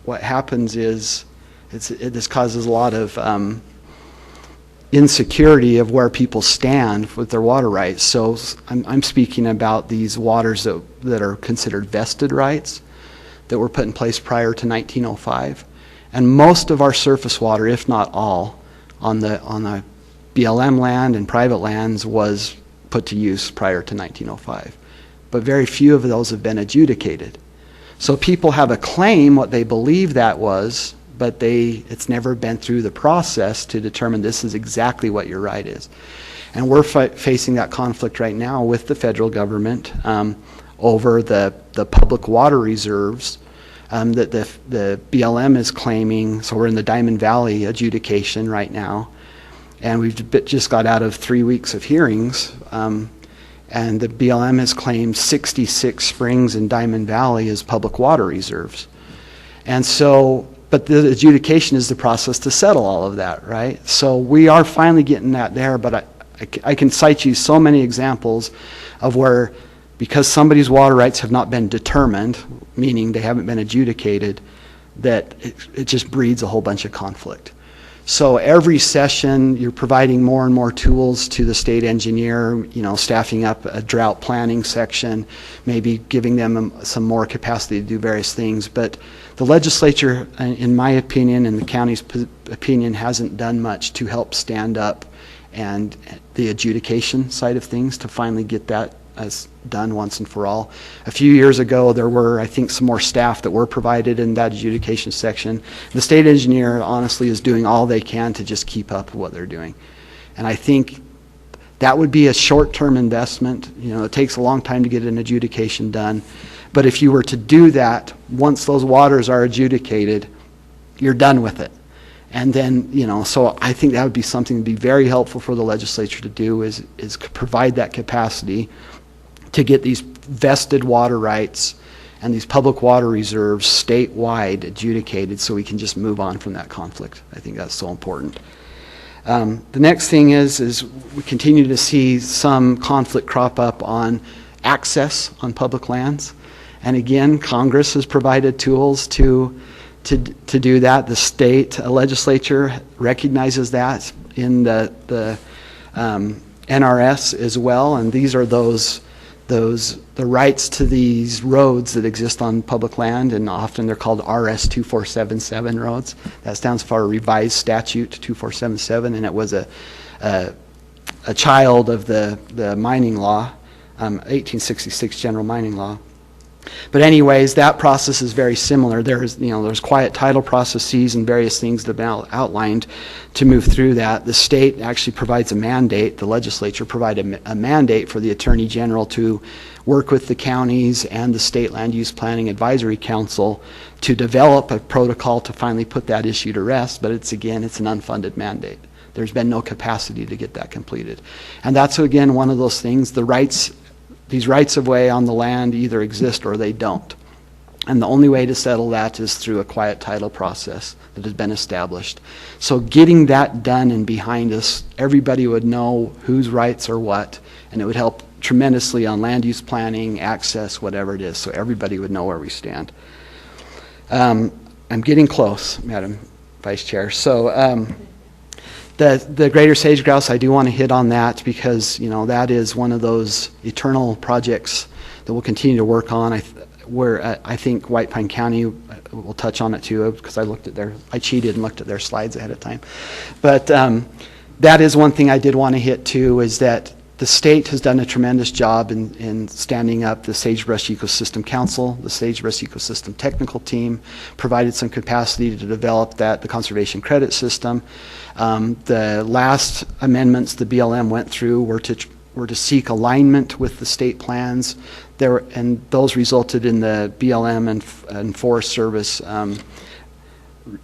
what happens is this causes a lot of insecurity of where people stand with their water rights. So I'm speaking about these waters that are considered vested rights that were put in place prior to 1905. And most of our surface water, if not all, on the BLM land and private lands was put to use prior to 1905. But very few of those have been adjudicated. So people have a claim what they believe that was, but it's never been through the process to determine this is exactly what your right is. And we're facing that conflict right now with the federal government over the public water reserves that the BLM is claiming. So we're in the Diamond Valley adjudication right now, and we've just got out of 3 weeks of hearings, and the BLM has claimed 66 springs in Diamond Valley as public water reserves. And so, but the adjudication is the process to settle all of that, right? So we are finally getting that there, but I can cite you so many examples of where, because somebody's water rights have not been determined, meaning they haven't been adjudicated, that it just breeds a whole bunch of conflict. So every session, you're providing more and more tools to the state engineer, staffing up a drought planning section, maybe giving them some more capacity to do various things. But the legislature, in my opinion, and the county's opinion, hasn't done much to help stand up and the adjudication side of things to finally get that as done once and for all. A few years ago, there were, I think, some more staff that were provided in that adjudication section. The state engineer, honestly, is doing all they can to just keep up with what they're doing. And I think that would be a short-term investment. It takes a long time to get an adjudication done. But if you were to do that, once those waters are adjudicated, you're done with it. And then, so I think that would be something that would be very helpful for the legislature to do is provide that capacity to get these vested water rights and these public water reserves statewide adjudicated so we can just move on from that conflict. I think that's so important. The next thing is we continue to see some conflict crop up on access on public lands. And again, Congress has provided tools to do that. The state legislature recognizes that in the NRS as well, and these are the rights to these roads that exist on public land, and often they're called RS 2477 roads. That stands for Revised Statute 2477, and it was a child of the mining law, 1866 General Mining Law. But anyways, that process is very similar. There's quiet title processes and various things that have been outlined to move through that. The state actually provides a mandate, the legislature provided a mandate for the Attorney General to work with the counties and the State Land Use Planning Advisory Council to develop a protocol to finally put that issue to rest, but it's an unfunded mandate. There's been no capacity to get that completed. And that's, again, one of those things, these rights of way on the land either exist or they don't. And the only way to settle that is through a quiet title process that has been established. So getting that done and behind us, everybody would know whose rights are what, and it would help tremendously on land use planning, access, whatever it is, so everybody would know where we stand. I'm getting close, Madam Vice Chair. So the greater sage grouse, I do want to hit on that because, that is one of those eternal projects that we'll continue to work on. I think White Pine County will touch on it too, because I cheated and looked at their slides ahead of time. But that is one thing I did want to hit too, is that the state has done a tremendous job in standing up the Sagebrush Ecosystem Council. The Sagebrush Ecosystem Technical Team provided some capacity to develop the conservation credit system. The last amendments the BLM went through were to seek alignment with the state plans, and those resulted in the BLM and Forest Service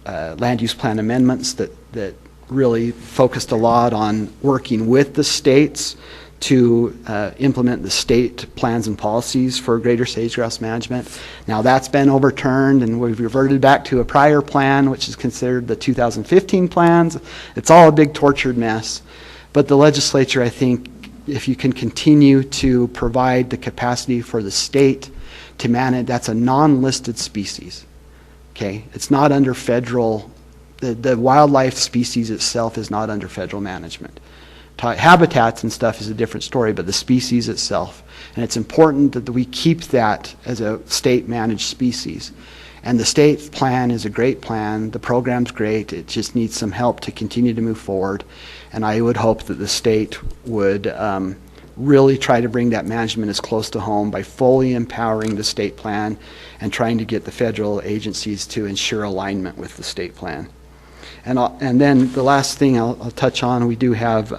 land use plan amendments that really focused a lot on working with the states to implement the state plans and policies for greater sage-grouse management. Now that's been overturned and we've reverted back to a prior plan, which is considered the 2015 plans. It's all a big tortured mess. But the legislature, I think, if you can continue to provide the capacity for the state to manage, that's a non-listed species. Okay, it's not under federal, the wildlife species itself is not under federal management. Habitats and stuff is a different story, but the species itself. And it's important that we keep that as a state-managed species. And the state plan is a great plan. The program's great. It just needs some help to continue to move forward. And I would hope that the state would really try to bring that management as close to home by fully empowering the state plan and trying to get the federal agencies to ensure alignment with the state plan. And then the last thing I'll touch on, we do have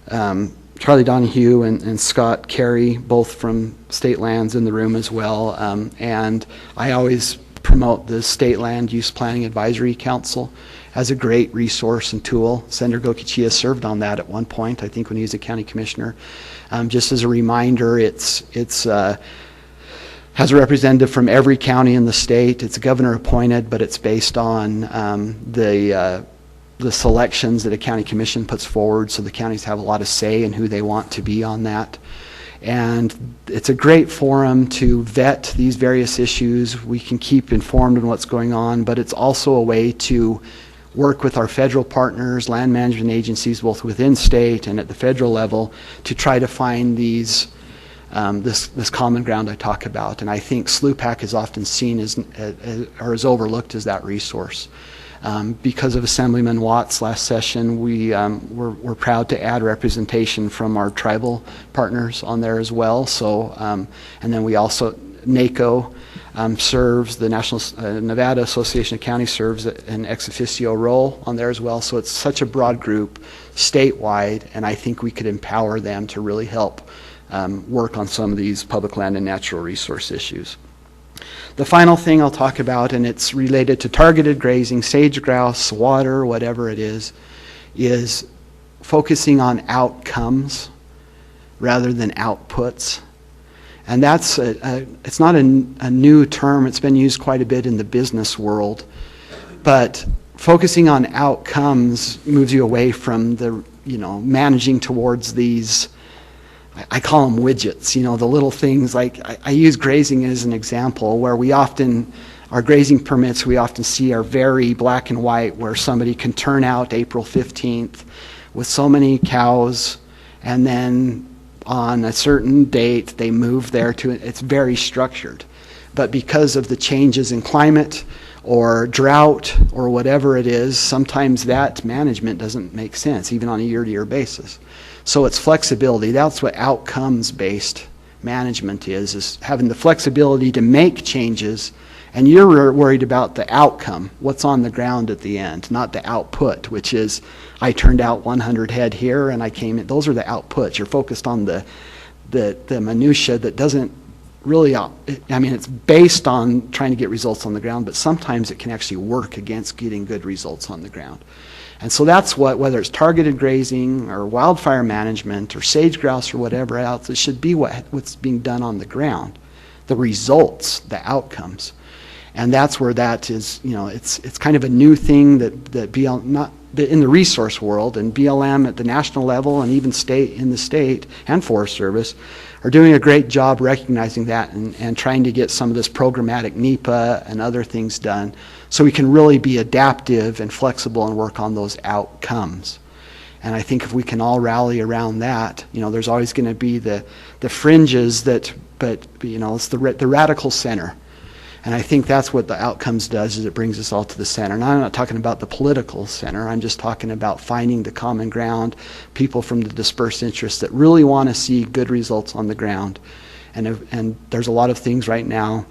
Charlie Donahue and Scott Carey, both from state lands, in the room as well. And I always promote the State Land Use Planning Advisory Council as a great resource and tool. Senator Gokichia served on that at one point, I think, when he was a county commissioner. Just as a reminder, it's has a representative from every county in the state. It's governor appointed, but it's based on the selections that a county commission puts forward, so the counties have a lot of say in who they want to be on that. And it's a great forum to vet these various issues. We can keep informed on what's going on, but it's also a way to work with our federal partners, land management agencies, both within state and at the federal level, to try to find these this common ground I talk about. And I think SLUPAC is often seen as or is overlooked as that resource. Because of Assemblyman Watt's last session, we're proud to add representation from our tribal partners on there as well. So, and then we also, NACO serves, the National Nevada Association of Counties serves an ex officio role on there as well. So it's such a broad group statewide, and I think we could empower them to really help work on some of these public land and natural resource issues. The final thing I'll talk about, and it's related to targeted grazing, sage grouse, water, whatever it is focusing on outcomes rather than outputs. And that's it's not a new term. It's been used quite a bit in the business world. But focusing on outcomes moves you away from the, managing towards these, I call them widgets, the little things. Like I use grazing as an example where our grazing permits we often see are very black and white, where somebody can turn out April 15th with so many cows, and then on a certain date they move there to, it's very structured. But because of the changes in climate or drought or whatever it is, sometimes that management doesn't make sense, even on a year-to-year basis. So it's flexibility. That's what outcomes-based management is having the flexibility to make changes, and you're worried about the outcome, what's on the ground at the end, not the output, which is I turned out 100 head here and I came in. Those are the outputs. You're focused on the minutia that doesn't really, it's based on trying to get results on the ground, but sometimes it can actually work against getting good results on the ground. And so that's whether it's targeted grazing or wildfire management or sage grouse or whatever else, it should be what's being done on the ground, the results, the outcomes. And that's where that is, it's kind of a new thing that in the resource world, and BLM at the national level and even in the state and Forest Service are doing a great job recognizing that and trying to get some of this programmatic NEPA and other things done so we can really be adaptive and flexible and work on those outcomes. And I think if we can all rally around that, there's always going to be the fringes but it's the radical center. And I think that's what the outcomes does, is it brings us all to the center. And I'm not talking about the political center. I'm just talking about finding the common ground, people from the dispersed interests that really want to see good results on the ground. And there's a lot of things right now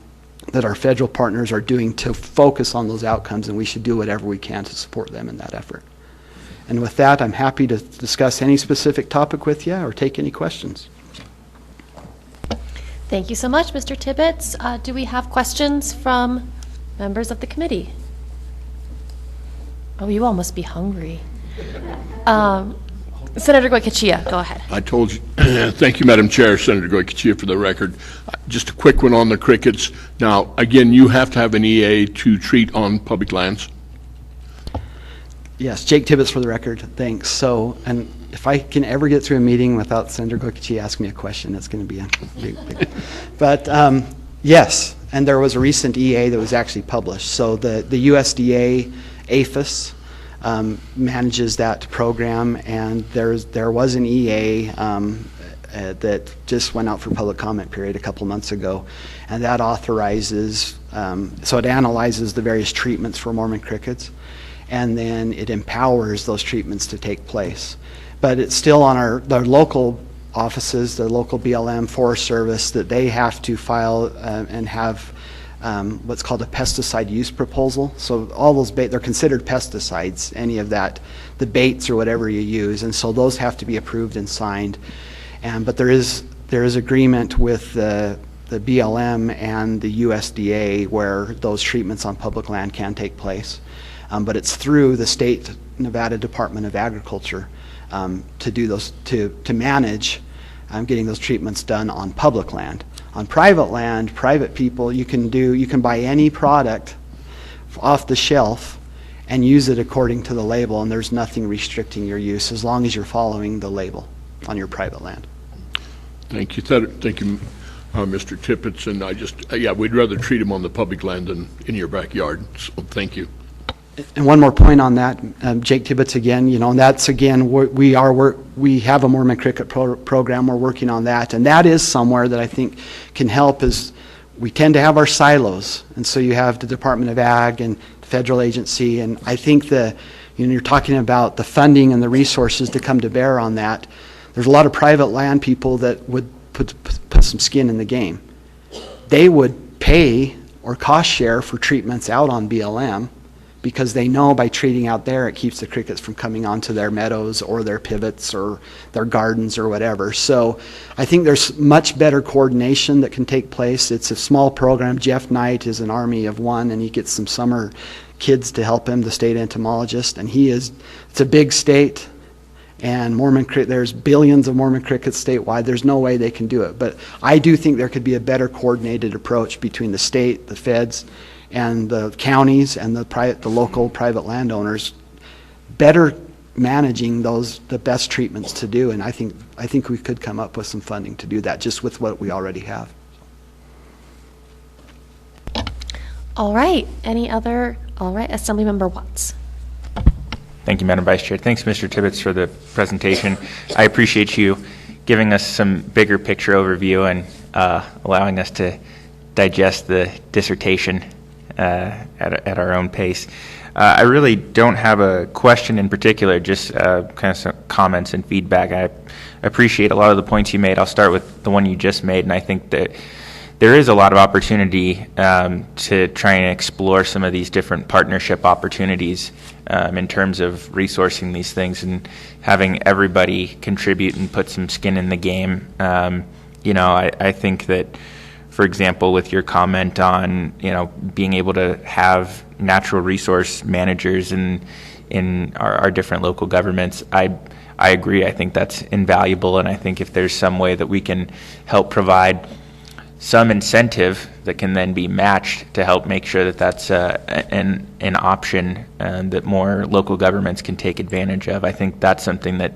that our federal partners are doing to focus on those outcomes, and we should do whatever we can to support them in that effort. And with that, I'm happy to discuss any specific topic with you or take any questions. Thank you so much, Mr. Tibbetts. Do we have questions from members of the committee? Oh, you all must be hungry. Senator Goycochea, go ahead. I told you. Thank you, Madam Chair. Senator Goycochea, for the record. Just a quick one on the crickets. Now, again, you have to have an EA to treat on public lands. Yes, Jake Tibbetts for the record. Thanks. So, and if I can ever get through a meeting without Senator Goycochea asking me a question, that's going to be a big. But yes, and there was a recent EA that was actually published. So the USDA APHIS manages that program, and there was an EA that just went out for public comment period a couple months ago, and that authorizes, so it analyzes the various treatments for Mormon crickets, and then it empowers those treatments to take place. But it's still on our local offices, the local BLM, Forest Service, that they have to file and have what's called a pesticide use proposal. So all those they're considered pesticides, any of that, the baits or whatever you use, and so those have to be approved and signed. But there is agreement with the BLM and the USDA where those treatments on public land can take place. But it's through the state Nevada Department of Agriculture to do those, to manage getting those treatments done on public land. On private land, private people, you can buy any product off the shelf and use it according to the label, and there's nothing restricting your use as long as you're following the label on your private land. Thank you, Mr. Tippett, and we'd rather treat them on the public land than in your backyard. So thank you. And one more point on that, Jake Tibbetts again, and that's again, we have a Mormon cricket program, we're working on that, and that is somewhere that I think can help. Is we tend to have our silos, and so you have the Department of Ag and the federal agency, and I think you're talking about the funding and the resources to come to bear on that. There's a lot of private land people that would put some skin in the game. They would pay or cost share for treatments out on BLM, because they know by treating out there it keeps the crickets from coming onto their meadows or their pivots or their gardens or whatever. So I think there's much better coordination that can take place. It's a small program. Jeff Knight is an army of one, and he gets some summer kids to help him, the state entomologist, and it's a big state, and there's billions of Mormon crickets statewide. There's no way they can do it. But I do think there could be a better coordinated approach between the state, the feds, and the counties and the local private landowners, better managing the best treatments to do. And I think we could come up with some funding to do that just with what we already have. All right. All right. Assemblymember Watts. Thank you, Madam Vice Chair. Thanks, Mr. Tibbetts, for the presentation. I appreciate you giving us some bigger picture overview and allowing us to digest the dissertation at our own pace. I really don't have a question in particular, just kind of some comments and feedback. I appreciate a lot of the points you made. I'll start with the one you just made, and I think that there is a lot of opportunity to try and explore some of these different partnership opportunities in terms of resourcing these things and having everybody contribute and put some skin in the game. I think that, for example, with your comment on being able to have natural resource managers in our different local governments, I agree. I think that's invaluable, and I think if there's some way that we can help provide some incentive that can then be matched to help make sure that that's an option that more local governments can take advantage of, I think that's something that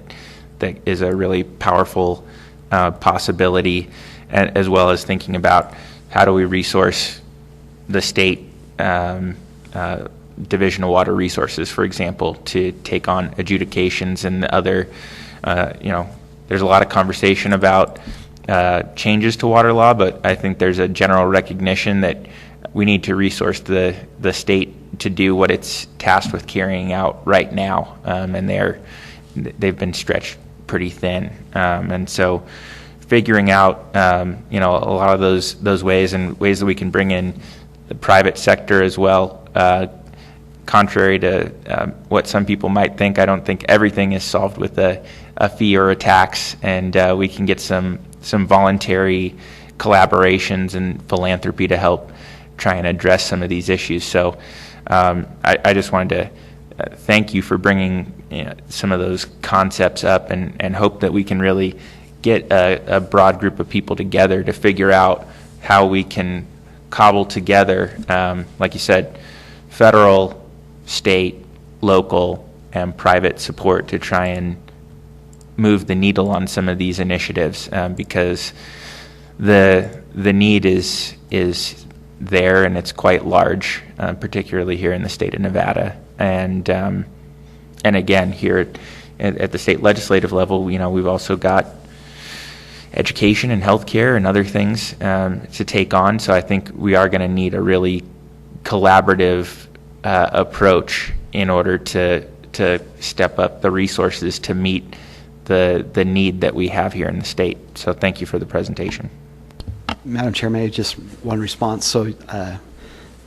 is a really powerful possibility, as well as thinking about how do we resource the state Division of Water Resources, for example, to take on adjudications and other, there's a lot of conversation about changes to water law, but I think there's a general recognition that we need to resource the state to do what it's tasked with carrying out right now, and they've been stretched pretty thin, and so figuring out a lot of those ways and ways that we can bring in the private sector as well. Contrary to what some people might think, I don't think everything is solved with a fee or a tax, and we can get some voluntary collaborations and philanthropy to help try and address some of these issues. So I just wanted thank you for bringing some of those concepts up, and hope that we can really get a broad group of people together to figure out how we can cobble together, like you said, federal, state, local, and private support to try and move the needle on some of these initiatives, because the need is there, and it's quite large, particularly here in the state of Nevada. And again, here at the state legislative level, we've also got education and healthcare and other things to take on. So I think we are going to need a really collaborative approach in order to step up the resources to meet the need that we have here in the state. So thank you for the presentation. Madam Chair, may I just one response? So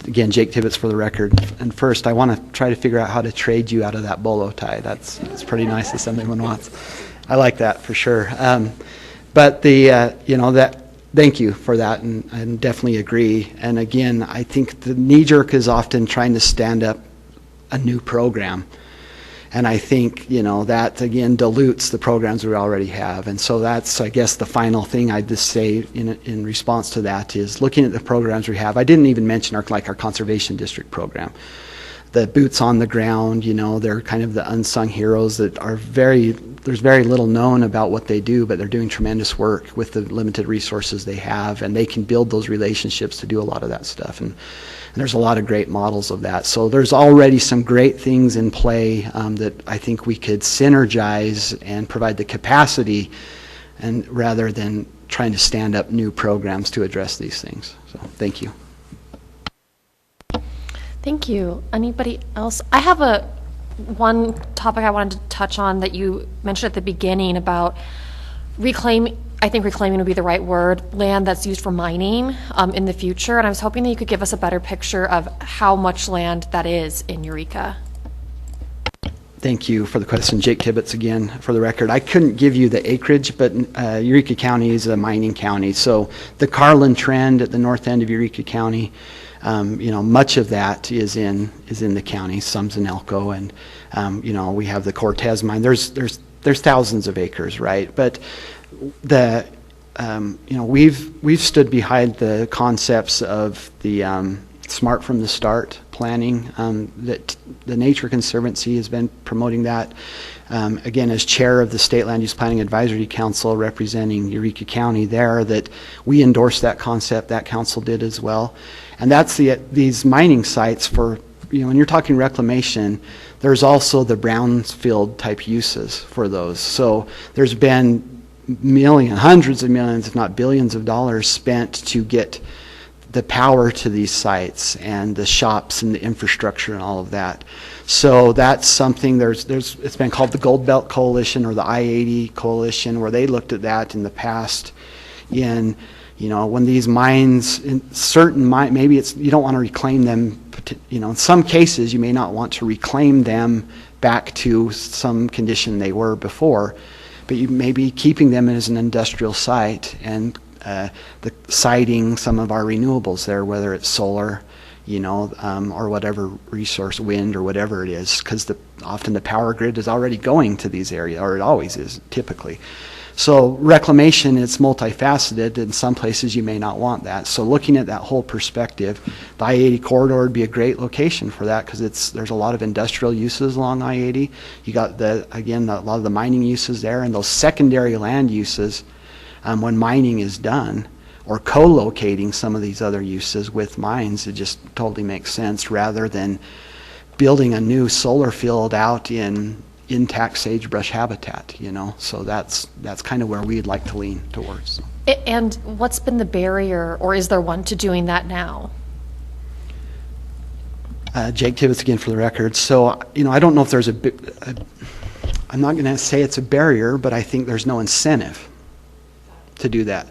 again, Jake Tibbetts for the record. And first, I want to try to figure out how to trade you out of that bolo tie. That's pretty nice, Assemblyman Watts. I like that for sure. But thank you for that, and definitely agree. And again, I think the knee-jerk is often trying to stand up a new program. And I think, that again dilutes the programs we already have. And so that's, I guess, the final thing I'd just say in response to that is looking at the programs we have. I didn't even mention our Conservation District program. The boots on the ground, they're kind of the unsung heroes that are there's very little known about what they do, but they're doing tremendous work with the limited resources they have, and they can build those relationships to do a lot of that stuff. And there's a lot of great models of that. So there's already some great things in play that I think we could synergize and provide the capacity, and rather than trying to stand up new programs to address these things. So thank you. Thank you. Anybody else? I have one topic I wanted to touch on that you mentioned at the beginning about reclaiming. I think reclaiming would be the right word, land that's used for mining in the future. And I was hoping that you could give us a better picture of how much land that is in Eureka. Thank you for the question. Jake Tibbetts again, for the record. I couldn't give you the acreage, but Eureka County is a mining county. So the Carlin Trend at the north end of Eureka County, much of that is in the county. Some's in Elko, and we have the Cortez mine. There's thousands of acres, right? But we've stood behind the concepts of the Smart from the Start planning, that the Nature Conservancy has been promoting that. Again, as chair of the State Land Use Planning Advisory Council representing Eureka County there, that we endorsed that concept, that council did as well. And that's these mining sites for, when you're talking reclamation, there's also the brownfield type uses for those. So there's been hundreds of millions, if not billions of dollars spent to get the power to these sites and the shops and the infrastructure and all of that. So that's something, it's been called the Gold Belt Coalition or the I-80 Coalition, where they looked at that in the past when these mines, maybe you don't want to reclaim them, in some cases you may not want to reclaim them back to some condition they were before, but you may be keeping them as an industrial site and citing some of our renewables there, whether it's solar, or whatever resource, wind or whatever it is, because often the power grid is already going to these areas, or it always is typically. So reclamation is multifaceted. In some places you may not want that. So looking at that whole perspective, the I-80 corridor would be a great location for that, because there's a lot of industrial uses along I-80. You got a lot of the mining uses there, and those secondary land uses when mining is done, or co-locating some of these other uses with mines, it just totally makes sense, rather than building a new solar field out in intact sagebrush habitat, So that's kind of where we'd like to lean towards. And what's been the barrier, or is there one, to doing that now? Jake Tibbetts again for the record. So, I don't know if there's I'm not going to say it's a barrier, but I think there's no incentive to do that.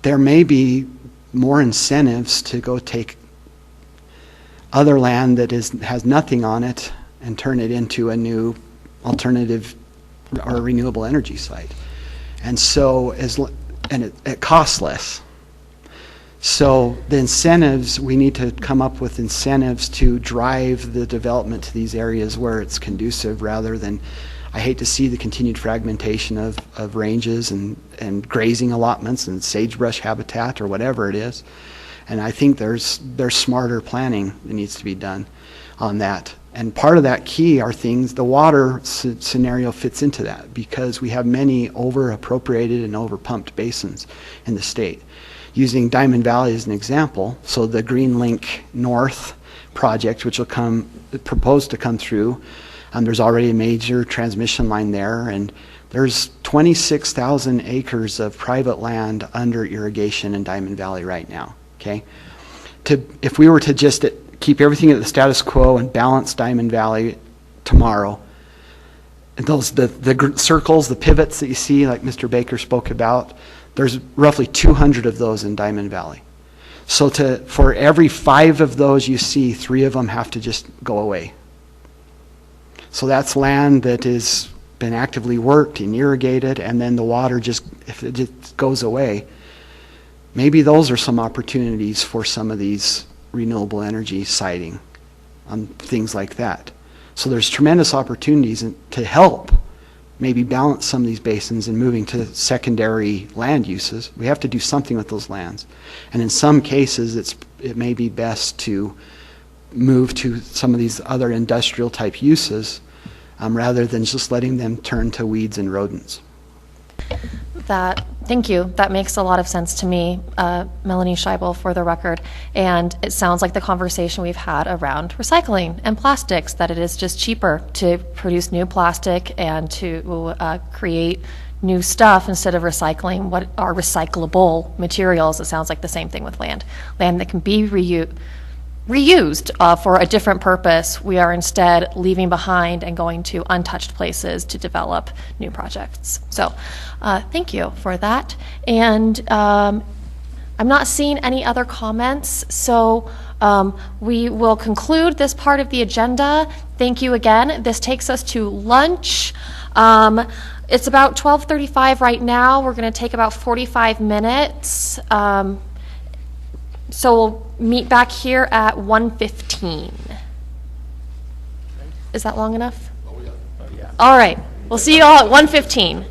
There may be more incentives to go take other land that has nothing on it and turn it into a new alternative or renewable energy site. And so, it costs less. So the incentives, we need to come up with incentives to drive the development to these areas where it's conducive, rather than, I hate to see the continued fragmentation of ranges and grazing allotments and sagebrush habitat or whatever it is. And I think there's smarter planning that needs to be done on that. And part of that key are things, the water scenario fits into that, because we have many over-appropriated and over-pumped basins in the state. Using Diamond Valley as an example, so the Green Link North project, which will proposed to come through, there's already a major transmission line there, and there's 26,000 acres of private land under irrigation in Diamond Valley right now, okay? If we were to just keep everything at the status quo and balance Diamond Valley tomorrow, and the circles, the pivots that you see, like Mr. Baker spoke about, there's roughly 200 of those in Diamond Valley. So for every 5 of those you see, 3 of them have to just go away. So that's land that has been actively worked and irrigated, and then the water if it just goes away, maybe those are some opportunities for some of these renewable energy siting on things like that. So there's tremendous opportunities to help maybe balance some of these basins and moving to secondary land uses. We have to do something with those lands. And in some cases, it may be best to move to some of these other industrial type uses rather than just letting them turn to weeds and rodents. Thank you. That makes a lot of sense to me, Melanie Scheibel, for the record. And it sounds like the conversation we've had around recycling and plastics, that it is just cheaper to produce new plastic and to create new stuff instead of recycling what are recyclable materials. It sounds like the same thing with land that can be reused for a different purpose. We are instead leaving behind and going to untouched places to develop new projects. So thank you for that. And I'm not seeing any other comments, so we will conclude this part of the agenda. Thank you again. This takes us to lunch. It's about 12:35 right now. We're going to take about 45 minutes. So we'll meet back here at 1:15. Is that long enough? Oh, yeah. All right. We'll see you all at 1:15.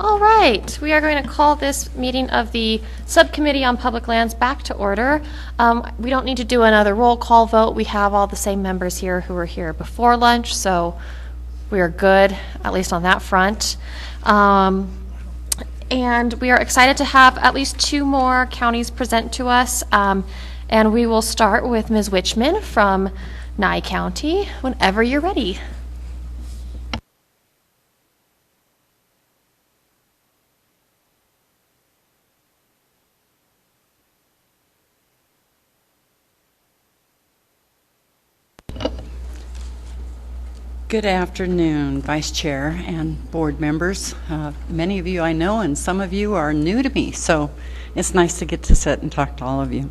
All right, we are going to call this meeting of the Subcommittee on Public Lands back to order. We don't need to do another roll call vote. We have all the same members here who were here before lunch, so we are good, at least on that front. And we are excited to have at least 2 more counties present to us. And we will start with Ms. Witchman from Nye County, whenever you're ready. Good afternoon, Vice Chair and board members. Many of you I know, and some of you are new to me, so it's nice to get to sit and talk to all of you.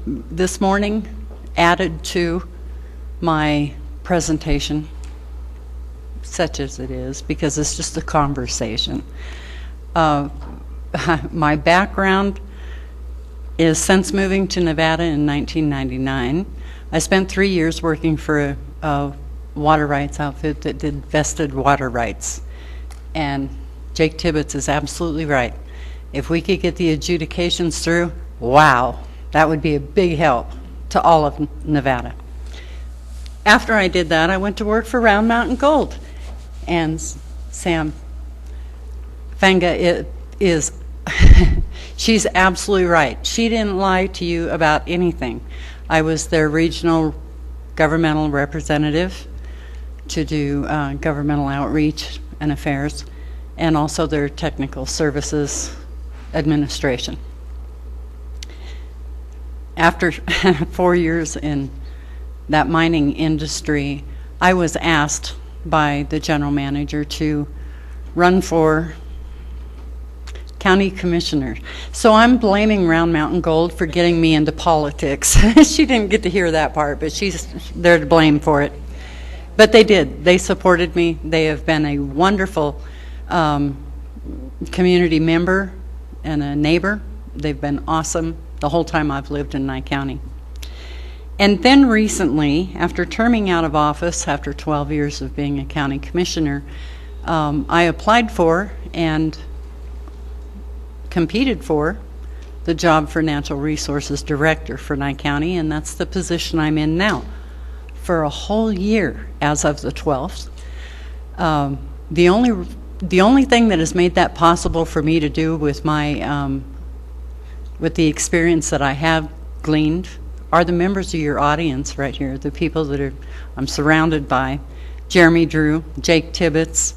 This morning, added to my presentation, such as it is, because it's just a conversation. My background is since moving to Nevada in 1999. I spent 3 years working for a water rights outfit that did vested water rights. And Jake Tibbetts is absolutely right. If we could get the adjudications through, wow, that would be a big help to all of Nevada. After I did that, I went to work for Round Mountain Gold. And Sam Fanga is she's absolutely right. She didn't lie to you about anything. I was their regional governmental representative to do governmental outreach and affairs, and also their technical services administration. After 4 years in that mining industry, I was asked by the general manager to run for county commissioner. So I'm blaming Round Mountain Gold for getting me into politics. She didn't get to hear that part, but she's there to blame for it. But they did. They supported me. They have been a wonderful community member and a neighbor. They've been awesome the whole time I've lived in Nye County. And then recently, after terming out of office, after 12 years of being a county commissioner, I applied for and competed for the job for Natural Resources Director for Nye County, and that's the position I'm in now for a whole year as of the 12th. The only thing that has made that possible for me to do with my with the experience that I have gleaned are the members of your audience right here, the people that I'm surrounded by. Jeremy Drew, Jake Tibbetts,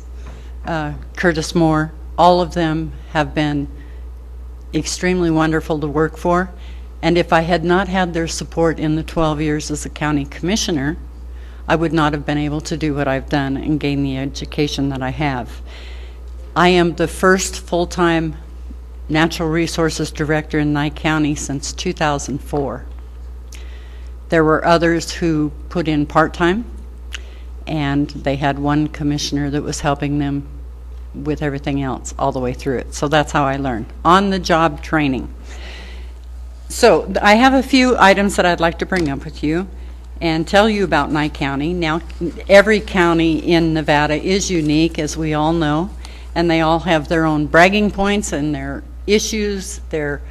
Curtis Moore, all of them have been extremely wonderful to work for. And if I had not had their support in the 12 years as a county commissioner, I would not have been able to do what I've done and gain the education that I have. I am the first full-time Natural Resources Director in Nye County since 2004. There were others who put in part-time, and they had one commissioner that was helping them with everything else all the way through it. So that's how I learned, on-the-job training. So I have a few items that I'd like to bring up with you and tell you about Nye County. Now, every county in Nevada is unique, as we all know, and they all have their own bragging points and their issues, their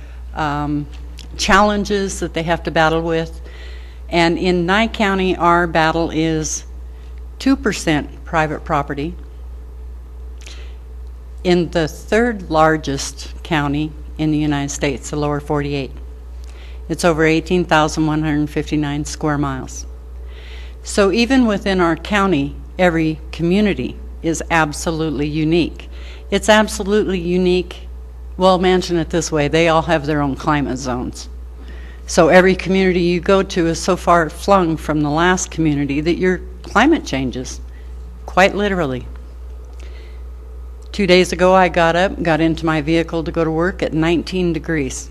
challenges that they have to battle with. And in Nye County, our battle is 2% private property. In the third largest county in the United States, the lower 48. It's over 18,159 square miles. So even within our county, every community is absolutely unique. It's absolutely unique. Well, imagine it this way. They all have their own climate zones. So every community you go to is so far flung from the last community that your climate changes, quite literally. 2 days ago, I got up, got into my vehicle to go to work at 19 degrees.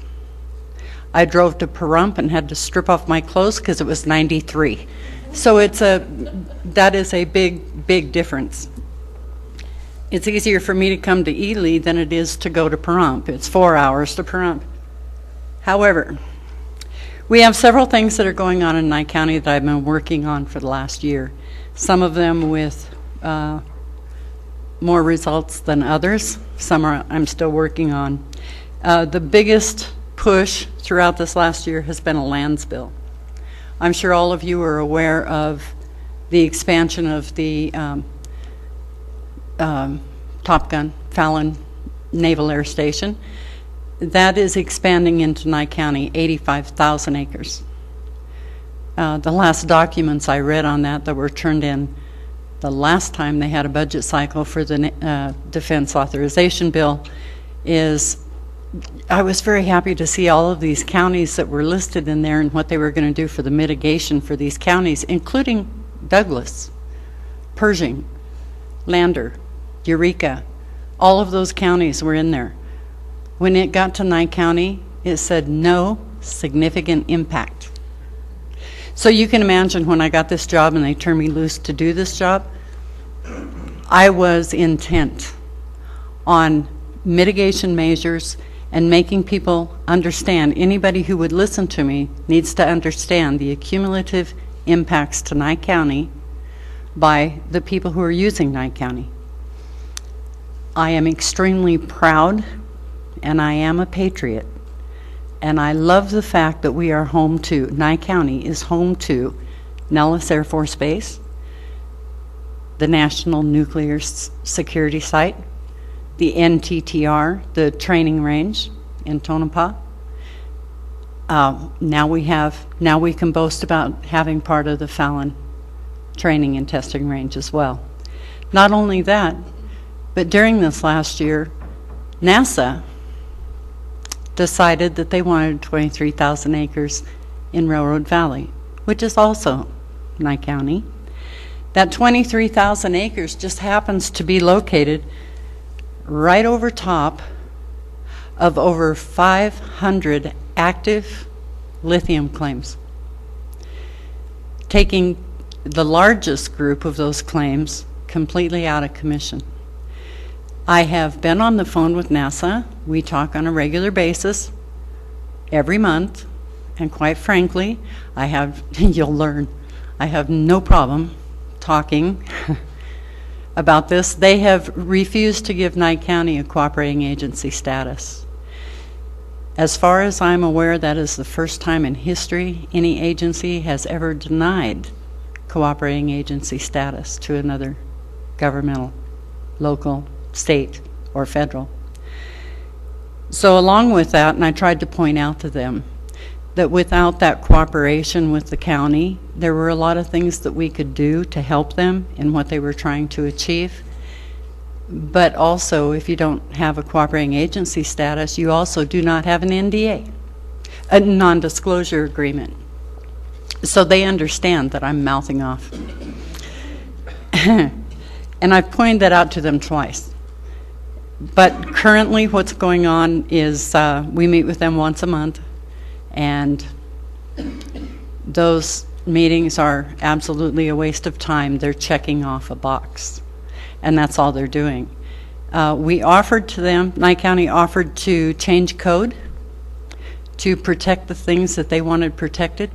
I drove to Pahrump and had to strip off my clothes because it was 93. So that is a big, big difference. It's easier for me to come to Ely than it is to go to Pahrump. It's 4 hours to Pahrump. However, we have several things that are going on in Nye County that I've been working on for the last year. Some of them with more results than others. Some I'm still working on. The biggest push throughout this last year has been a lands bill. I'm sure all of you are aware of the expansion of the Top Gun Fallon Naval Air Station. That is expanding into Nye County, 85,000 acres. The last documents I read on that were turned in the last time they had a budget cycle for the Defense Authorization Bill is, I was very happy to see all of these counties that were listed in there and what they were going to do for the mitigation for these counties, including Douglas, Pershing, Lander, Eureka. All of those counties were in there. When it got to Nye County, it said no significant impact. So you can imagine when I got this job and they turned me loose to do this job, I was intent on mitigation measures and making people understand. Anybody who would listen to me needs to understand the accumulative impacts to Nye County by the people who are using Nye County. I am extremely proud, and I am a patriot. And I love the fact that we are home to, Nye County is home to Nellis Air Force Base, the National Nuclear Security Site, the NTTR, the training range in Tonopah. Now we can boast about having part of the Fallon training and testing range as well. Not only that, but during this last year, NASA decided that they wanted 23,000 acres in Railroad Valley, which is also Nye County. That 23,000 acres just happens to be located right over top of over 500 active lithium claims, taking the largest group of those claims completely out of commission. I have been on the phone with NASA. We talk on a regular basis every month, and quite frankly, you'll learn, I have no problem talking about this. They have refused to give Nye County a cooperating agency status. As far as I'm aware, that is the first time in history any agency has ever denied cooperating agency status to another governmental, local, state, or federal. So along with that, and I tried to point out to them that without that cooperation with the county, there were a lot of things that we could do to help them in what they were trying to achieve. But also, if you don't have a cooperating agency status, you also do not have an NDA, a non-disclosure agreement. So they understand that I'm mouthing off. And I've pointed that out to them twice. But currently what's going on is we meet with them once a month, and those meetings are absolutely a waste of time. They're checking off a box, and that's all they're doing. We offered to them, Nye County offered to change code to protect the things that they wanted protected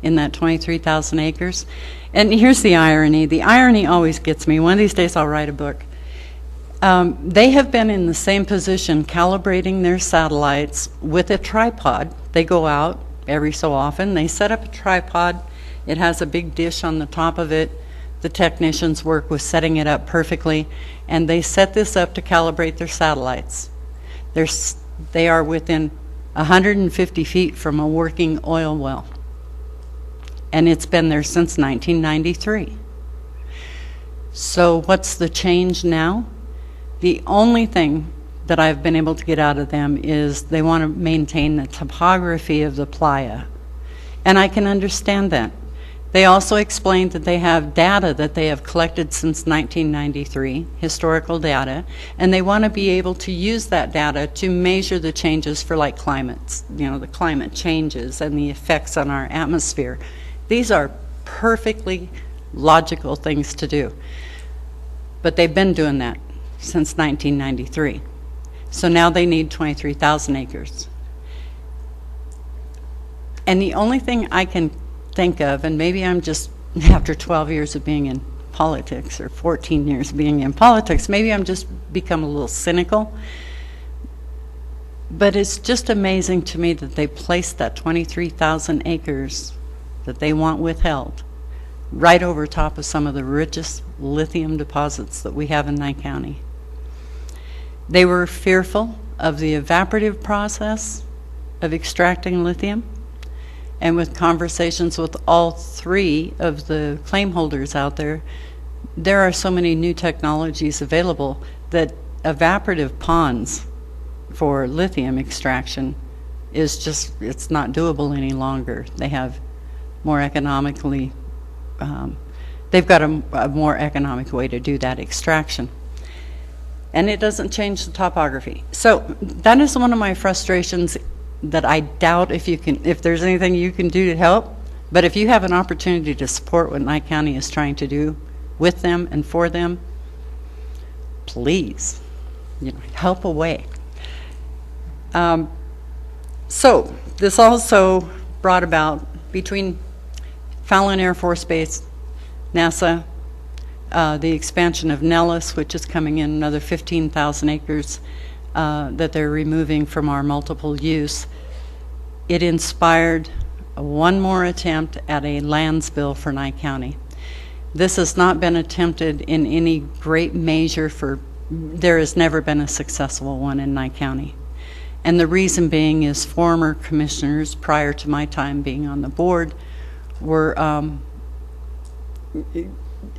in that 23,000 acres. And here's the irony. The irony always gets me. One of these days I'll write a book. They have been in the same position calibrating their satellites with a tripod. They go out every so often. They set up a tripod. It has a big dish on the top of it. The technicians work with setting it up perfectly, and they set this up to calibrate their satellites. They are within 150 feet from a working oil well, and it's been there since 1993. So what's the change now? The only thing that I've been able to get out of them is they want to maintain the topography of the playa. And I can understand that. They also explained that they have data that they have collected since 1993, historical data, and they want to be able to use that data to measure the changes for like climates, the climate changes and the effects on our atmosphere. These are perfectly logical things to do. But they've been doing that since 1993. So now they need 23,000 acres. And the only thing I can think of, and maybe I'm just, after 12 years of being in politics, or 14 years being in politics. Maybe I'm just become a little cynical. But it's just amazing to me that they placed that 23,000 acres that they want withheld right over top of some of the richest lithium deposits that we have in Nye County. They were fearful of the evaporative process of extracting lithium, and with conversations with all three of the claim holders out there, there are so many new technologies available that evaporative ponds for lithium extraction is just, it's not doable any longer. They have more economically, they've got a more economic way to do that extraction. And it doesn't change the topography. So that is one of my frustrations, that I doubt if there's anything you can do to help. But if you have an opportunity to support what Nye County is trying to do with them and for them, please, help away. So this also brought about, between Fallon Air Force Base, NASA, the expansion of Nellis, which is coming in another 15,000 acres that they're removing from our multiple use. It inspired one more attempt at a lands bill for Nye County. This has not been attempted in any great measure there has never been a successful one in Nye County. And the reason being is former commissioners, prior to my time being on the board, were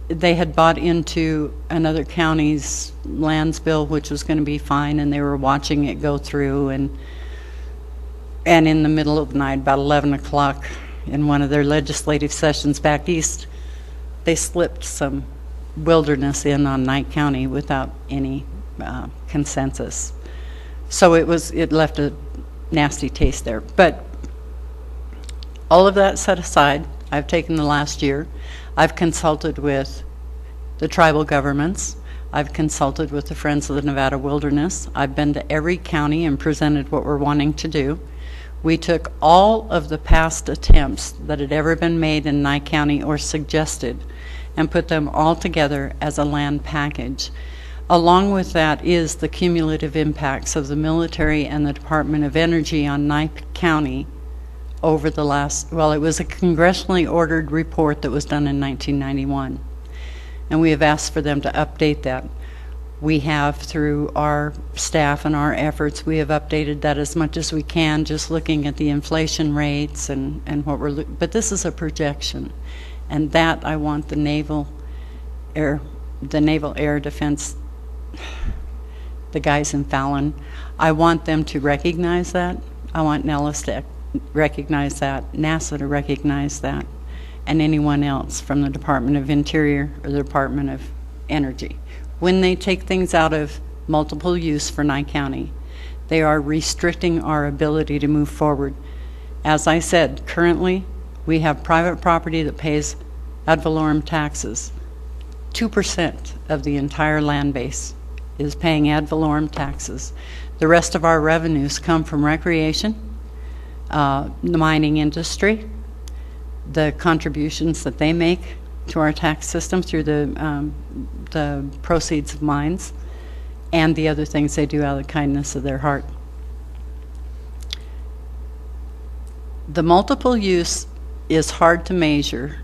they had bought into another county's lands bill, which was going to be fine, and they were watching it go through, and in the middle of the night, about 11 o'clock, in one of their legislative sessions back east, they slipped some wilderness in on Nye County without any consensus. So it left a nasty taste there. But all of that set aside, I've taken the last year. I've consulted with the tribal governments. I've consulted with the Friends of the Nevada Wilderness. I've been to every county and presented what we're wanting to do. We took all of the past attempts that had ever been made in Nye County or suggested and put them all together as a land package. Along with that is the cumulative impacts of the military and the Department of Energy on Nye County over the last, well, it was a congressionally ordered report that was done in 1991. And we have asked for them to update that. We have, through our staff and our efforts, we have updated that as much as we can, just looking at the inflation rates and what we're, but this is a projection. And that I want the Naval Air Defense, the guys in Fallon, I want them to recognize that. I want Nellis to recognize that, NASA to recognize that, and anyone else from the Department of Interior or the Department of Energy. When they take things out of multiple use for Nye County, they are restricting our ability to move forward. As I said, currently we have private property that pays ad valorem taxes. 2% of the entire land base is paying ad valorem taxes. The rest of our revenues come from recreation, the mining industry, the contributions that they make to our tax system through the proceeds of mines, and the other things they do out of the kindness of their heart. The multiple use is hard to measure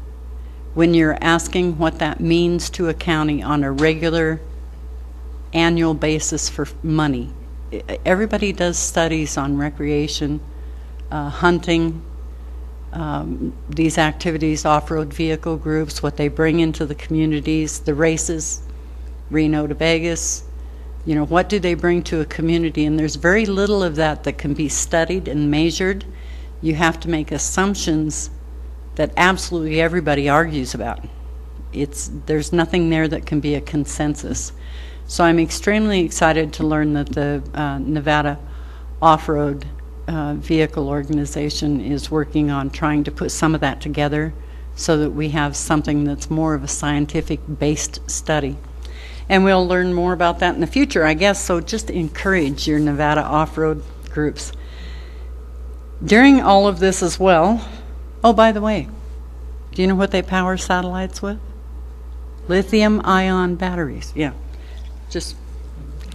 when you're asking what that means to a county on a regular annual basis for money. Everybody does studies on recreation, hunting, these activities, off-road vehicle groups, what they bring into the communities, the races, Reno to Vegas, what do they bring to a community? And there's very little of that that can be studied and measured. You have to make assumptions that absolutely everybody argues about. There's nothing there that can be a consensus. So I'm extremely excited to learn that the Nevada Off-Road Vehicle Organization is working on trying to put some of that together so that we have something that's more of a scientific-based study. And we'll learn more about that in the future, I guess, so just encourage your Nevada off-road groups. During all of this as well, oh, by the way, do you know what they power satellites with? Lithium-ion batteries, yeah. Just,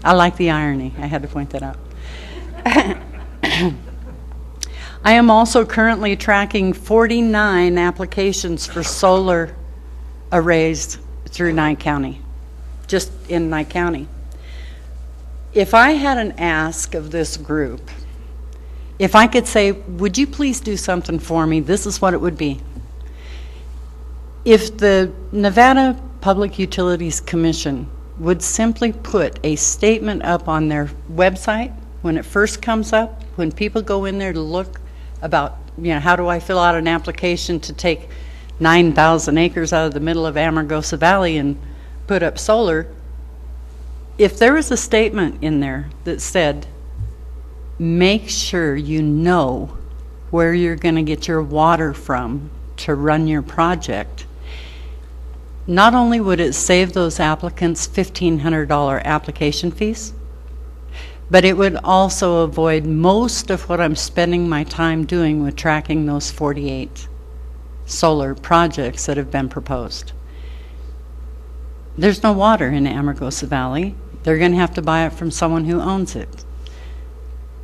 I like the irony. I had to point that out. I am also currently tracking 49 applications for solar arrays through Nye County, just in Nye County. If I had an ask of this group, if I could say, would you please do something for me, this is what it would be. If the Nevada Public Utilities Commission would simply put a statement up on their website when it first comes up, when people go in there to look about, how do I fill out an application to take 9,000 acres out of the middle of Amargosa Valley and put up solar, if there was a statement in there that said, make sure you know where you're going to get your water from to run your project, not only would it save those applicants $1,500 application fees, but it would also avoid most of what I'm spending my time doing with tracking those 48 solar projects that have been proposed. There's no water in Amargosa Valley. They're going to have to buy it from someone who owns it.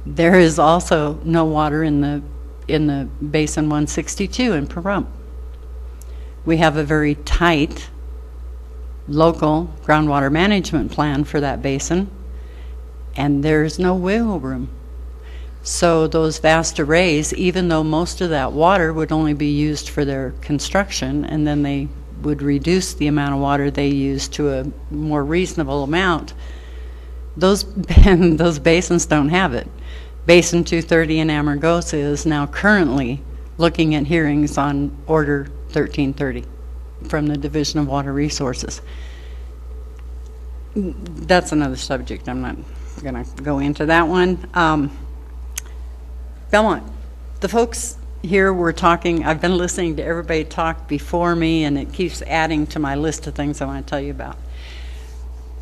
There is also no water in the Basin 162 in Pahrump. We have a very tight local groundwater management plan for that basin, and there's no wiggle room. So those vast arrays, even though most of that water would only be used for their construction, and then they would reduce the amount of water they use to a more reasonable amount, those basins don't have it. Basin 230 in Amargosa is now currently looking at hearings on Order 1330 from the Division of Water Resources. That's another subject. I'm not going to go into that one. Belmont, the folks here were talking, I've been listening to everybody talk before me, and it keeps adding to my list of things I want to tell you about.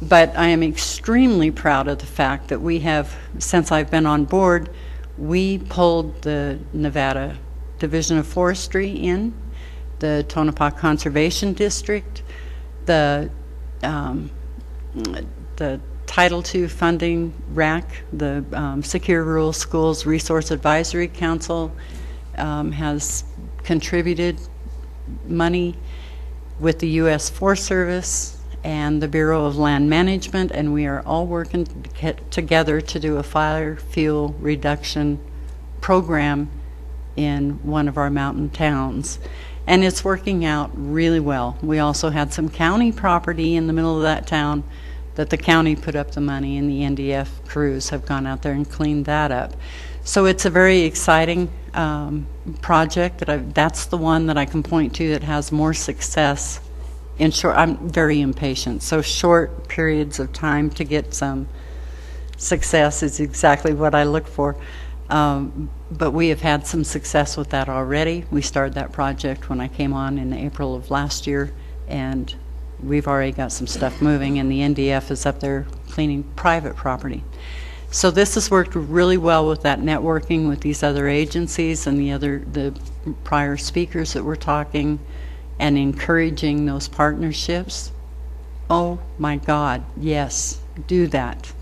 But I am extremely proud of the fact that we have, since I've been on board, we pulled the Nevada Division of Forestry in, the Tonopah Conservation District, the Title II funding RAC, the Secure Rural Schools Resource Advisory Council has contributed money with the U.S. Forest Service and the Bureau of Land Management, and we are all working together to do a fire fuel reduction program in one of our mountain towns. And it's working out really well. We also had some county property in the middle of that town that the county put up the money, and the NDF crews have gone out there and cleaned that up. So it's a very exciting project. That's the one that I can point to that has more success. In short, I'm very impatient, so short periods of time to get some success is exactly what I look for. But we have had some success with that already. We started that project when I came on in April of last year, and we've already got some stuff moving, and the NDF is up there cleaning private property. So this has worked really well with that networking with these other agencies and the prior speakers that were talking, and encouraging those partnerships. Oh my God, yes, do that.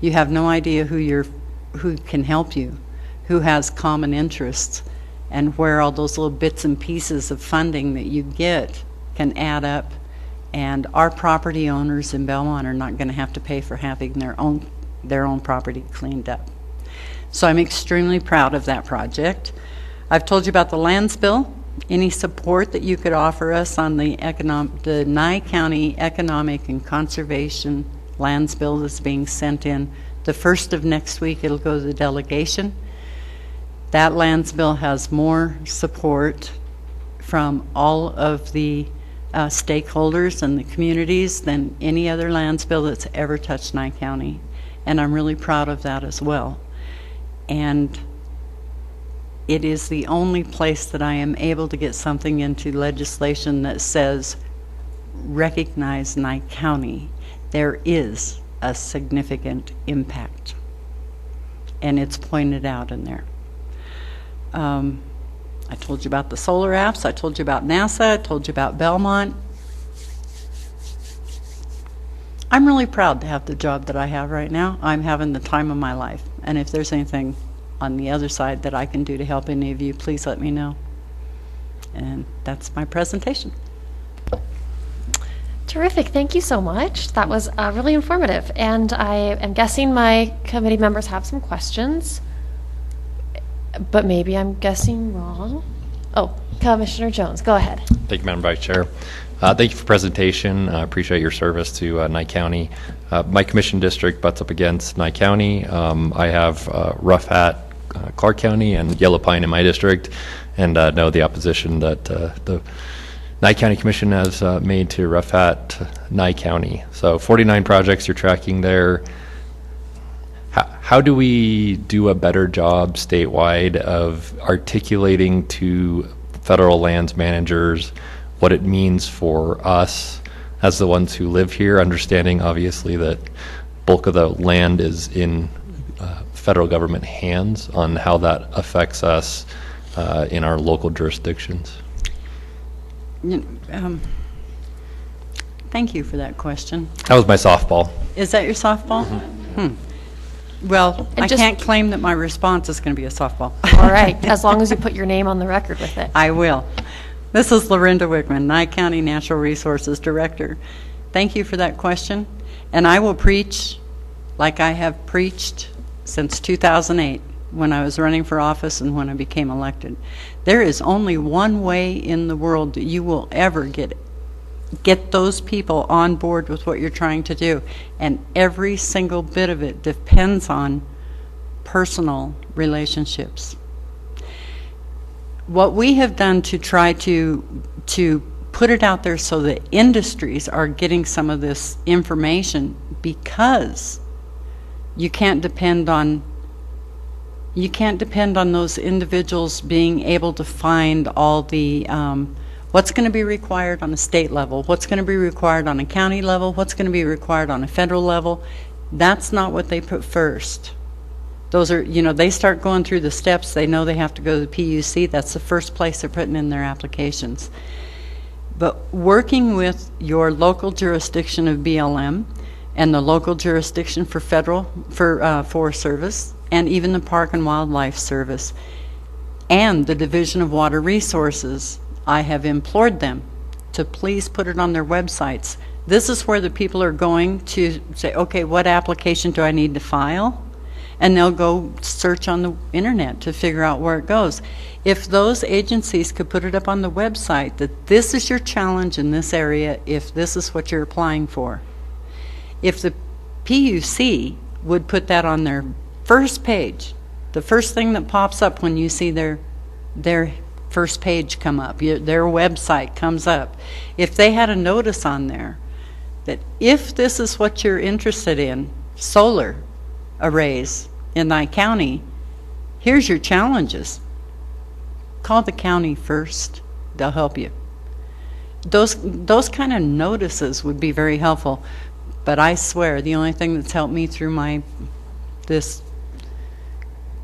You have no idea who can help you, who has common interests, and where all those little bits and pieces of funding that you get can add up. And our property owners in Belmont are not going to have to pay for having their own property cleaned up. So I'm extremely proud of that project. I've told you about the lands bill. Any support that you could offer us on the Nye County Economic and Conservation lands bill that's being sent in. The first of next week, it'll go to the delegation. That lands bill has more support from all of the stakeholders and the communities than any other lands bill that's ever touched Nye County. And I'm really proud of that as well. And it is the only place that I am able to get something into legislation that says, recognize Nye County. There is a significant impact. And it's pointed out in there. I told you about the solar apps. I told you about NASA. I told you about Belmont. I'm really proud to have the job that I have right now. I'm having the time of my life. And if there's anything on the other side that I can do to help any of you, please let me know. And that's my presentation. Terrific. Thank you so much. That was really informative. And I am guessing my committee members have some questions, but maybe I'm guessing wrong. Oh, Commissioner Jones, go ahead. Thank you, Madam Vice Chair. Thank you for presentation. I appreciate your service to Nye County. My commission district butts up against Nye County. I have Rough Hat, Clark County, and Yellow Pine in my district, and know the opposition that the Nye County Commission has made to Rough Hat, Nye County. So 49 projects you're tracking there. How do we do a better job statewide of articulating to federal lands managers what it means for us as the ones who live here, understanding obviously that bulk of the land is in federal government hands, on how that affects us in our local jurisdictions? Thank you for that question. That was my softball. Is that your softball? Well, I can't claim that my response is going to be a softball. All right, as long as you put your name on the record with it. I will. This is Lorinda Wickman, Nye County Natural Resources Director. Thank you for that question. And I will preach like I have preached since 2008, when I was running for office and when I became elected. There is only one way in the world that you will ever get those people on board with what you're trying to do. And every single bit of it depends on personal relationships. What we have done to try to put it out there so that industries are getting some of this information, because you can't depend on those individuals being able to find all the what's going to be required on a state level, what's going to be required on a county level, what's going to be required on a federal level. That's not what they put first. Those are, they start going through the steps. They know they have to go to the PUC. That's the first place they're putting in their applications. But working with your local jurisdiction of BLM and the local jurisdiction for Forest Service, and even the Park and Wildlife Service, and the Division of Water Resources, I have implored them to please put it on their websites. This is where the people are going to say, okay, what application do I need to file? And they'll go search on the internet to figure out where it goes. If those agencies could put it up on the website that this is your challenge in this area, if this is what you're applying for. If the PUC would put that on their first page, the first thing that pops up when you see their first page come up, their website comes up, if they had a notice on there that if this is what you're interested in, solar arrays in Nye County, here's your challenges. Call the county first. They'll help you. Those kind of notices would be very helpful. But I swear, the only thing that's helped me through this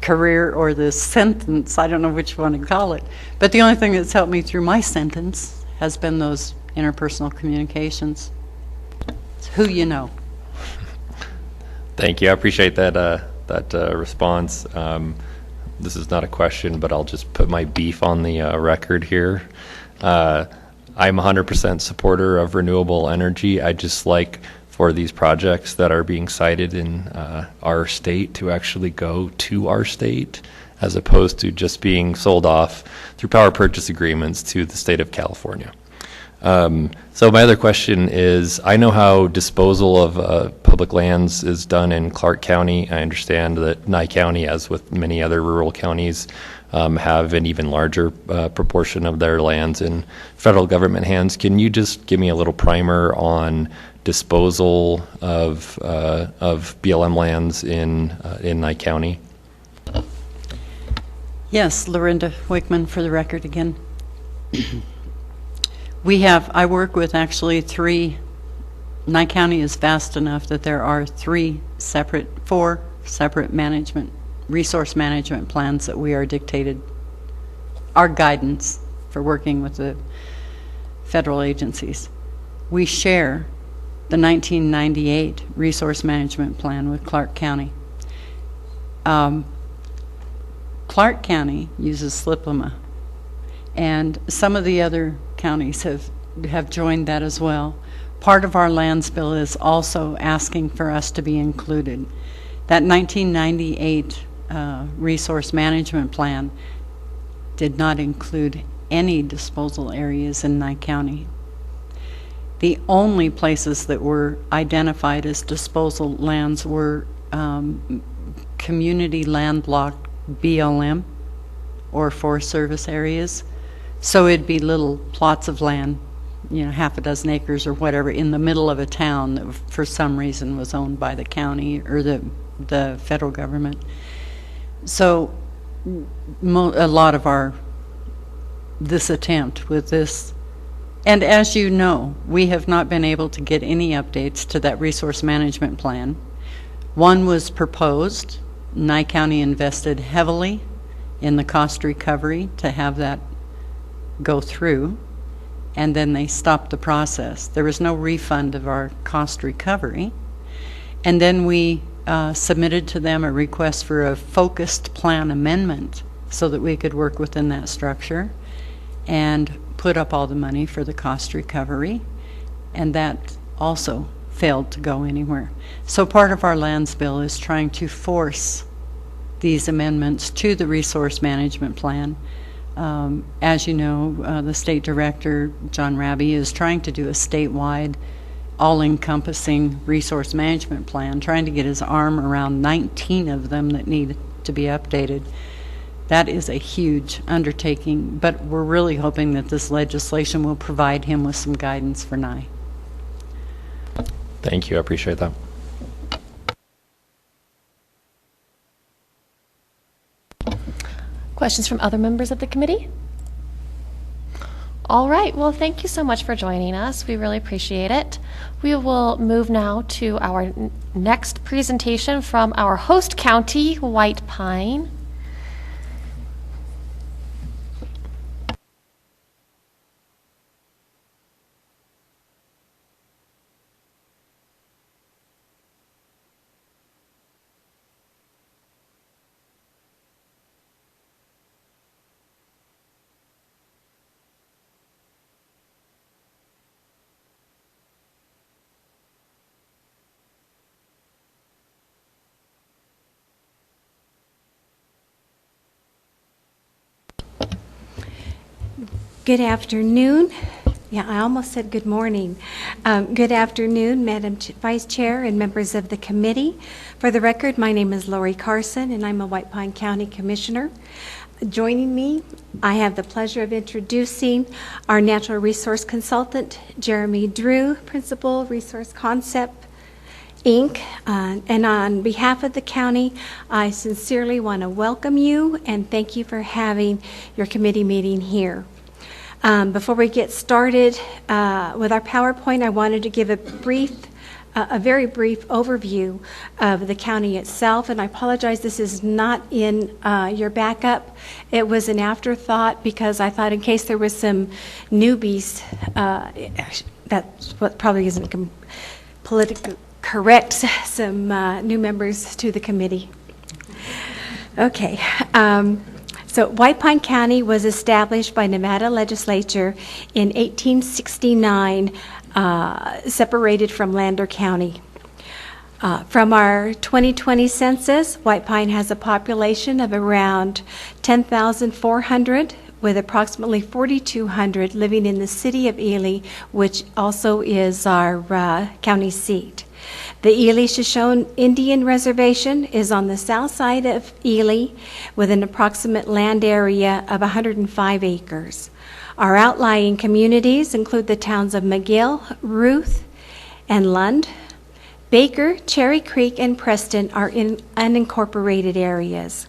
career, or this sentence, I don't know which one to call it, but the only thing that's helped me through my sentence has been those interpersonal communications. It's who you know. Thank you. I appreciate that response. This is not a question, but I'll just put my beef on the record here. I'm 100% supporter of renewable energy. I just like for these projects that are being cited in our state to actually go to our state, as opposed to just being sold off through power purchase agreements to the state of California. So my other question is, I know how disposal of public lands is done in Clark County. I understand that Nye County, as with many other rural counties, have an even larger proportion of their lands in federal government hands. Can you just give me a little primer on disposal of BLM lands in Nye County? Yes, Lorinda Wickman for the record again. I work with actually Nye County is vast enough that there are four separate resource management plans that we are dictated, our guidance for working with the federal agencies. We share the 1998 Resource Management Plan with Clark County. Clark County uses SLIPMA, and some of the other counties have joined that as well. Part of our lands bill is also asking for us to be included. That 1998 Resource Management Plan did not include any disposal areas in Nye County. The only places that were identified as disposal lands were community landlocked BLM or Forest Service areas. So it'd be little plots of land, you know, half a dozen acres or whatever, in the middle of a town that for some reason was owned by the county or the federal government. So a lot of this attempt with this, and as you know, we have not been able to get any updates to that resource management plan. One was proposed. Nye County invested heavily in the cost recovery to have that go through, and then they stopped the process. There was no refund of our cost recovery. And then we submitted to them a request for a focused plan amendment so that we could work within that structure and put up all the money for the cost recovery, and that also failed to go anywhere. So part of our lands bill is trying to force these amendments to the resource management plan. As you know, the state director, John Raby, is trying to do a statewide, all-encompassing resource management plan, trying to get his arm around 19 of them that need to be updated. That is a huge undertaking, but we're really hoping that this legislation will provide him with some guidance for Nye. Thank you. I appreciate that. Questions from other members of the committee? All right, well, thank you so much for joining us. We really appreciate it. We will move now to our next presentation from our host county, White Pine. Good afternoon. Yeah, I almost said good morning. Good afternoon, Madam Vice Chair and members of the committee. For the record, my name is Lori Carson, and I'm a White Pine County Commissioner. Joining me, I have the pleasure of introducing our natural resource consultant, Jeremy Drew, Principal Resource Concept, Inc. And on behalf of the county, I sincerely want to welcome you and thank you for having your committee meeting here. Before we get started with our PowerPoint, I wanted to give a very brief overview of the county itself, and I apologize this is not in your backup. It was an afterthought because I thought in case there was some newbies, that's what probably isn't politically correct, some new members to the committee. Okay. So White Pine County was established by Nevada Legislature in 1869, separated from Lander County. From our 2020 census, White Pine has a population of around 10,400, with approximately 4,200 living in the city of Ely, which also is our county seat. The Ely Shoshone Indian Reservation is on the south side of Ely with an approximate land area of 105 acres. Our outlying communities include the towns of McGill, Ruth, and Lund. Baker, Cherry Creek, and Preston are in unincorporated areas.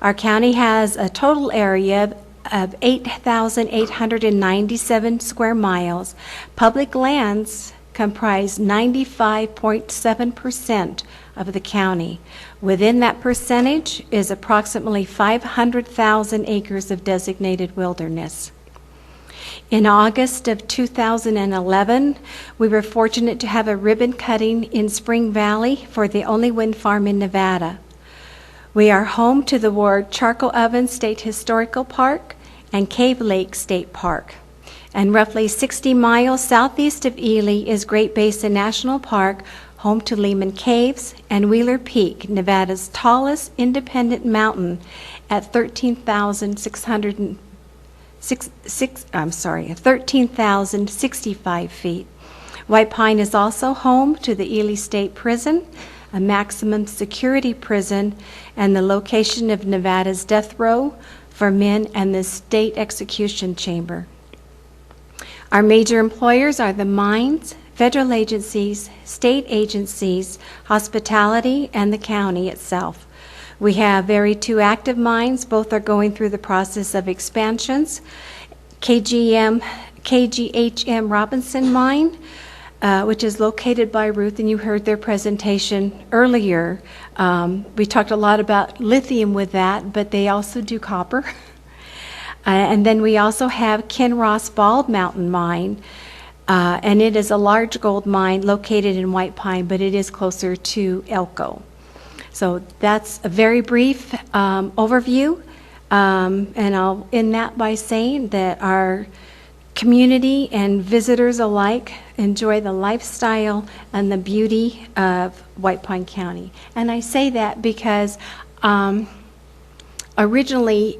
Our county has a total area of 8,897 square miles. Public lands comprise 95.7% of the county. Within that percentage is approximately 500,000 acres of designated wilderness. In August of 2011, we were fortunate to have a ribbon cutting in Spring Valley for the only wind farm in Nevada. We are home to the Ward Charcoal Oven State Historical Park and Cave Lake State Park. And roughly 60 miles southeast of Ely is Great Basin National Park, home to Lehman Caves and Wheeler Peak, Nevada's tallest independent mountain at 13,065 feet. White Pine is also home to the Ely State Prison, a maximum security prison, and the location of Nevada's death row for men and the state execution chamber. Our major employers are the mines, federal agencies, state agencies, hospitality, and the county itself. We have two active mines. Both are going through the process of expansions. KGHM Robinson Mine, which is located by Ruth, and you heard their presentation earlier. We talked a lot about lithium with that, but they also do copper. And then we also have Kinross Bald Mountain Mine, and it is a large gold mine located in White Pine, but it is closer to Elko. So that's a very brief overview, and I'll end that by saying that our community and visitors alike enjoy the lifestyle and the beauty of White Pine County. And I say that because originally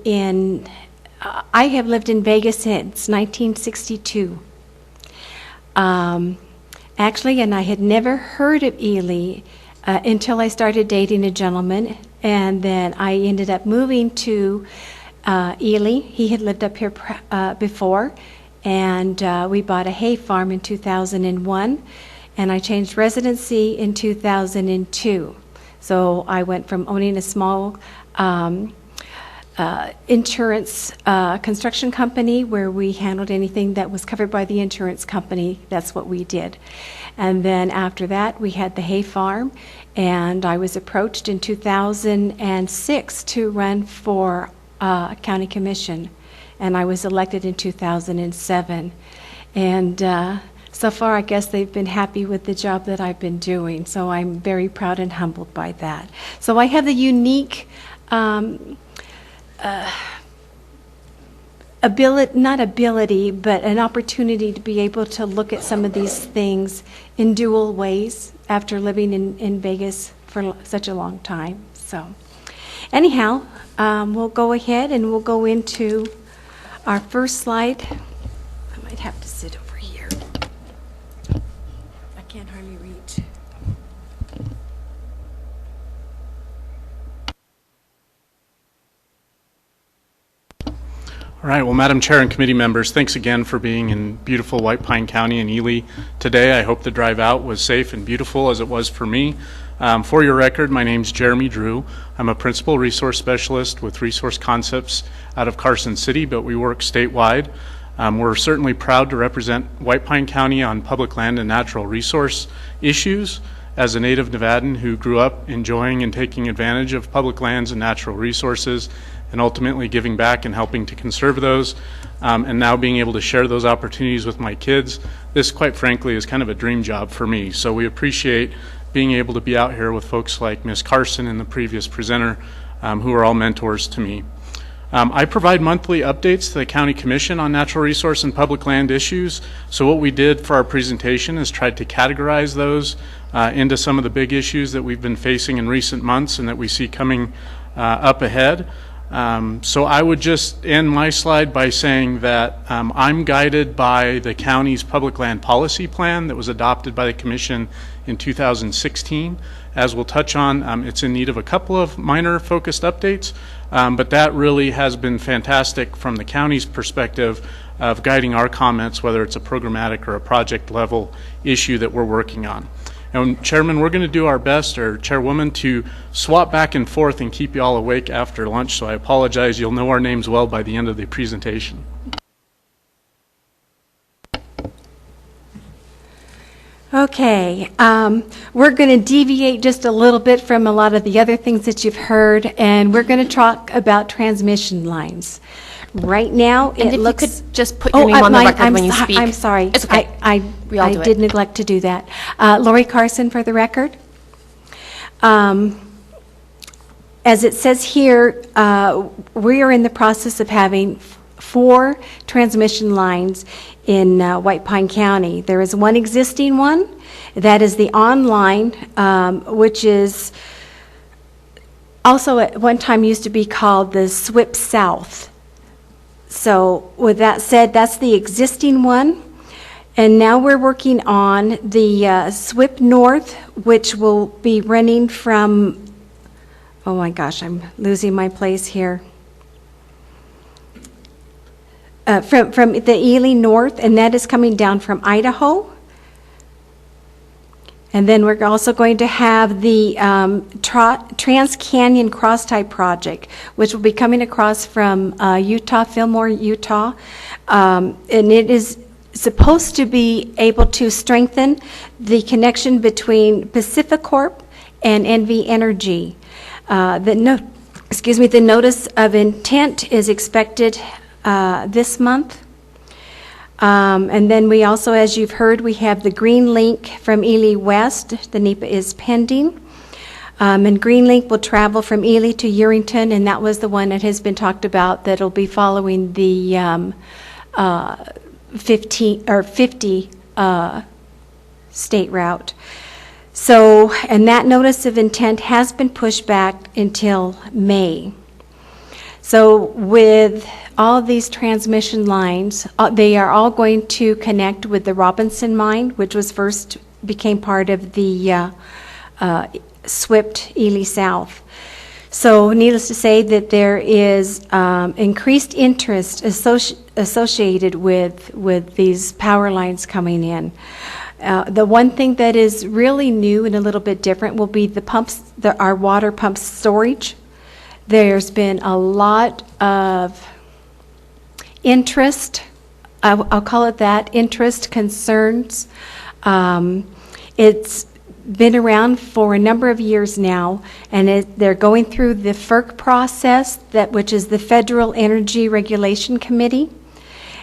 I have lived in Vegas since 1962. Actually, and I had never heard of Ely until I started dating a gentleman, and then I ended up moving to Ely. He had lived up here before, and we bought a hay farm in 2001, and I changed residency in 2002. So I went from owning a small insurance construction company where we handled anything that was covered by the insurance company. That's what we did. And then after that, we had the hay farm, and I was approached in 2006 to run for county commission, and I was elected in 2007. And so far, I guess they've been happy with the job that I've been doing, so I'm very proud and humbled by that. So I have the unique not ability, but an opportunity to be able to look at some of these things in dual ways after living in Vegas for such a long time. So anyhow, we'll go ahead and we'll go into our first slide. I might have to sit over here. I can't hardly reach. All right, well, Madam Chair and committee members, thanks again for being in beautiful White Pine County and Ely today. I hope the drive out was safe and beautiful as it was for me. For your record, my name's Jeremy Drew. I'm a Principal Resource Specialist with Resource Concepts out of Carson City, but we work statewide. We're certainly proud to represent White Pine County on public land and natural resource issues. As a native Nevadan who grew up enjoying and taking advantage of public lands and natural resources, and ultimately giving back and helping to conserve those, and now being able to share those opportunities with my kids, this, quite frankly, is kind of a dream job for me. So we appreciate being able to be out here with folks like Ms. Carson and the previous presenter, who are all mentors to me. I provide monthly updates to the County Commission on natural resource and public land issues. So what we did for our presentation is tried to categorize those into some of the big issues that we've been facing in recent months and that we see coming up ahead. So I would just end my slide by saying that I'm guided by the county's public land policy plan that was adopted by the Commission in 2016. As we'll touch on, it's in need of a couple of minor focused updates, but that really has been fantastic from the county's perspective of guiding our comments, whether it's a programmatic or a project level issue that we're working on. And Chairman, we're going to do our best, or Chairwoman, to swap back and forth and keep you all awake after lunch, so I apologize. You'll know our names well by the end of the presentation. Okay, we're going to deviate just a little bit from a lot of the other things that you've heard, and we're going to talk about transmission lines. Right now, And it if looks... you could just put your name on the record when you speak. I'm sorry. It's okay. We all I do it. did neglect to do that. Lori Carson for the record. As it says here, we are in the process of having 4 transmission lines in White Pine County. There is one existing one, that is the online, which is also at one time used to be called the SWIP South. So with that said, that's the existing one. And now we're working on the SWIP North, which will be running from, oh my gosh, I'm losing my place here. From the Ely North, and that is coming down from Idaho. And then we're also going to have the Trans-Canyon Cross-Tie Project, which will be coming across from Utah, Fillmore, Utah. And it is supposed to be able to strengthen the connection between Pacificorp and NV Energy. The notice of intent is expected this month. And then we also, as you've heard, we have the Green Link from Ely West. The NEPA is pending. And Green Link will travel from Ely to Urington, and that was the one that has been talked about that'll be following the 50 state route. So, and that notice of intent has been pushed back until May. So with all of these transmission lines, they are all going to connect with the Robinson Mine, which was first became part of the SWIPT Ely South. So needless to say that there is increased interest associated with these power lines coming in. The one thing that is really new and a little bit different will be the pumps, our water pump storage. There's been a lot of interest, I'll call it that, interest, concerns. It's been around for a number of years now, and they're going through the FERC process, which is the Federal Energy Regulation Committee.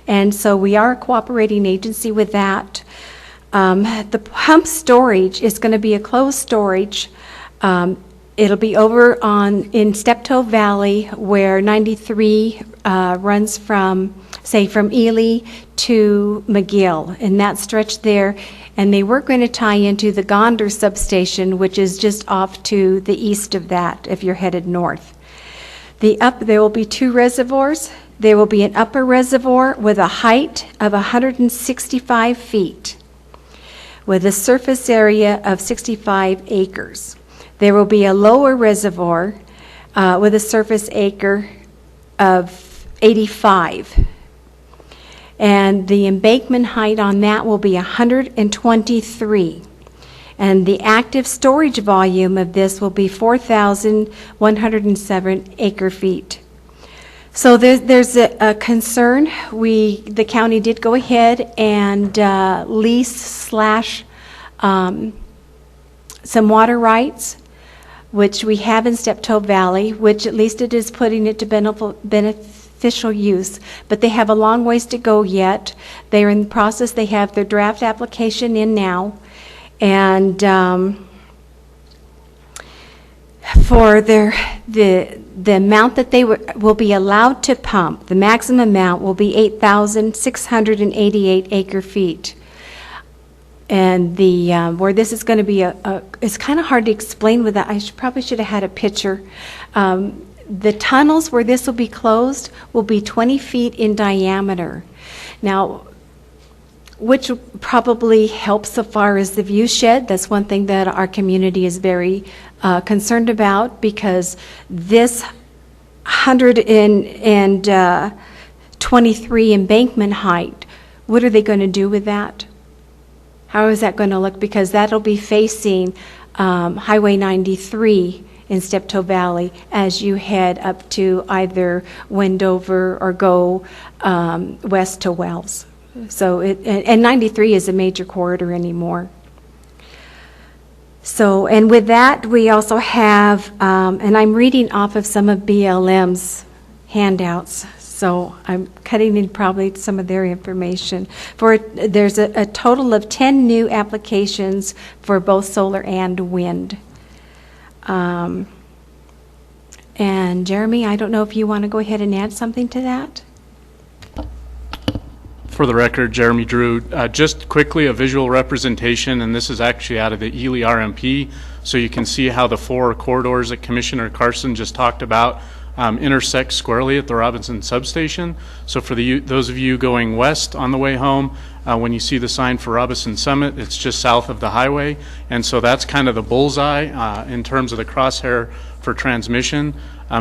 And so we are a cooperating agency with that. The pump storage is going to be a closed storage. It'll be over in Steptoe Valley, where 93 runs from Ely to McGill, and that stretch there. And they were going to tie into the Gonder substation, which is just off to the east of that, if you're headed north. There will be 2 reservoirs. There will be an upper reservoir with a height of 165 feet, with a surface area of 65 acres. There will be a lower reservoir with a surface acre of 85. And the embankment height on that will be 123. And the active storage volume of this will be 4,107 acre feet. So there's a concern. The county did go ahead and lease / some water rights, which we have in Steptoe Valley, which at least it is putting it to beneficial use. But they have a long ways to go yet. They're in the process. They have their draft application in now. And for the amount that they will be allowed to pump, the maximum amount will be 8,688 acre feet. And where this is going to be it's kind of hard to explain with that. I probably should have had a picture. The tunnels where this will be closed will be 20 feet in diameter. Now, which probably helps so far as the view shed. That's one thing that our community is very concerned about, because this 123 embankment height, what are they going to do with that? How is that going to look? Because that'll be facing Highway 93 in Steptoe Valley as you head up to either Wendover or go west to Wells. So and 93 is a major corridor anymore. So, and with that, we also have, and I'm reading off of some of BLM's handouts. so I'm cutting in probably some of their information. There's a total of 10 new applications for both solar and wind. And Jeremy, I don't know if you want to go ahead and add something to that? For the record, Jeremy Drew, just quickly a visual representation, and this is actually out of the Ely RMP, so you can see how the 4 corridors that Commissioner Carson just talked about intersect squarely at the Robinson substation. So for those of you going west on the way home, when you see the sign for Robinson Summit, it's just south of the highway, and so that's kind of the bullseye in terms of the crosshair for transmission.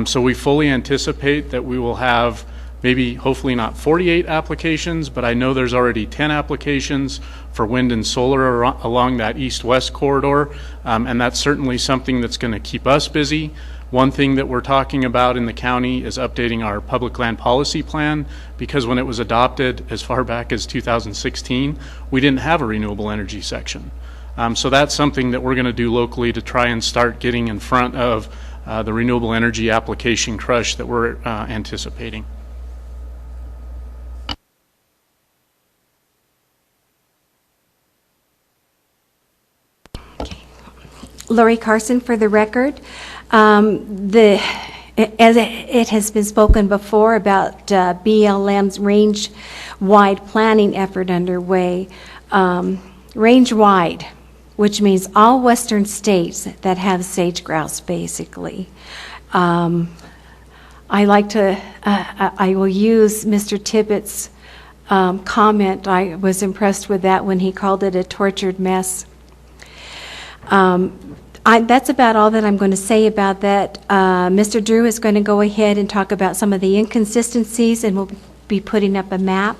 So we fully anticipate that we will have maybe hopefully not 48 applications, but I know there's already 10 applications for wind and solar along that east-west corridor, and that's certainly something that's going to keep us busy. One thing that we're talking about in the county is updating our public land policy plan, because when it was adopted as far back as 2016, we didn't have a renewable energy section. So that's something that we're going to do locally to try and start getting in front of the renewable energy application crush that we're anticipating. Lori Carson, for the record. As it has been spoken before about BLM's range-wide planning effort underway, range-wide, which means all western states that have sage-grouse, basically. I will use Mr. Tippett's comment. I was impressed with that when he called it a tortured mess. That's about all that I'm going to say about that. Mr. Drew is going to go ahead and talk about some of the inconsistencies, and we'll be putting up a map.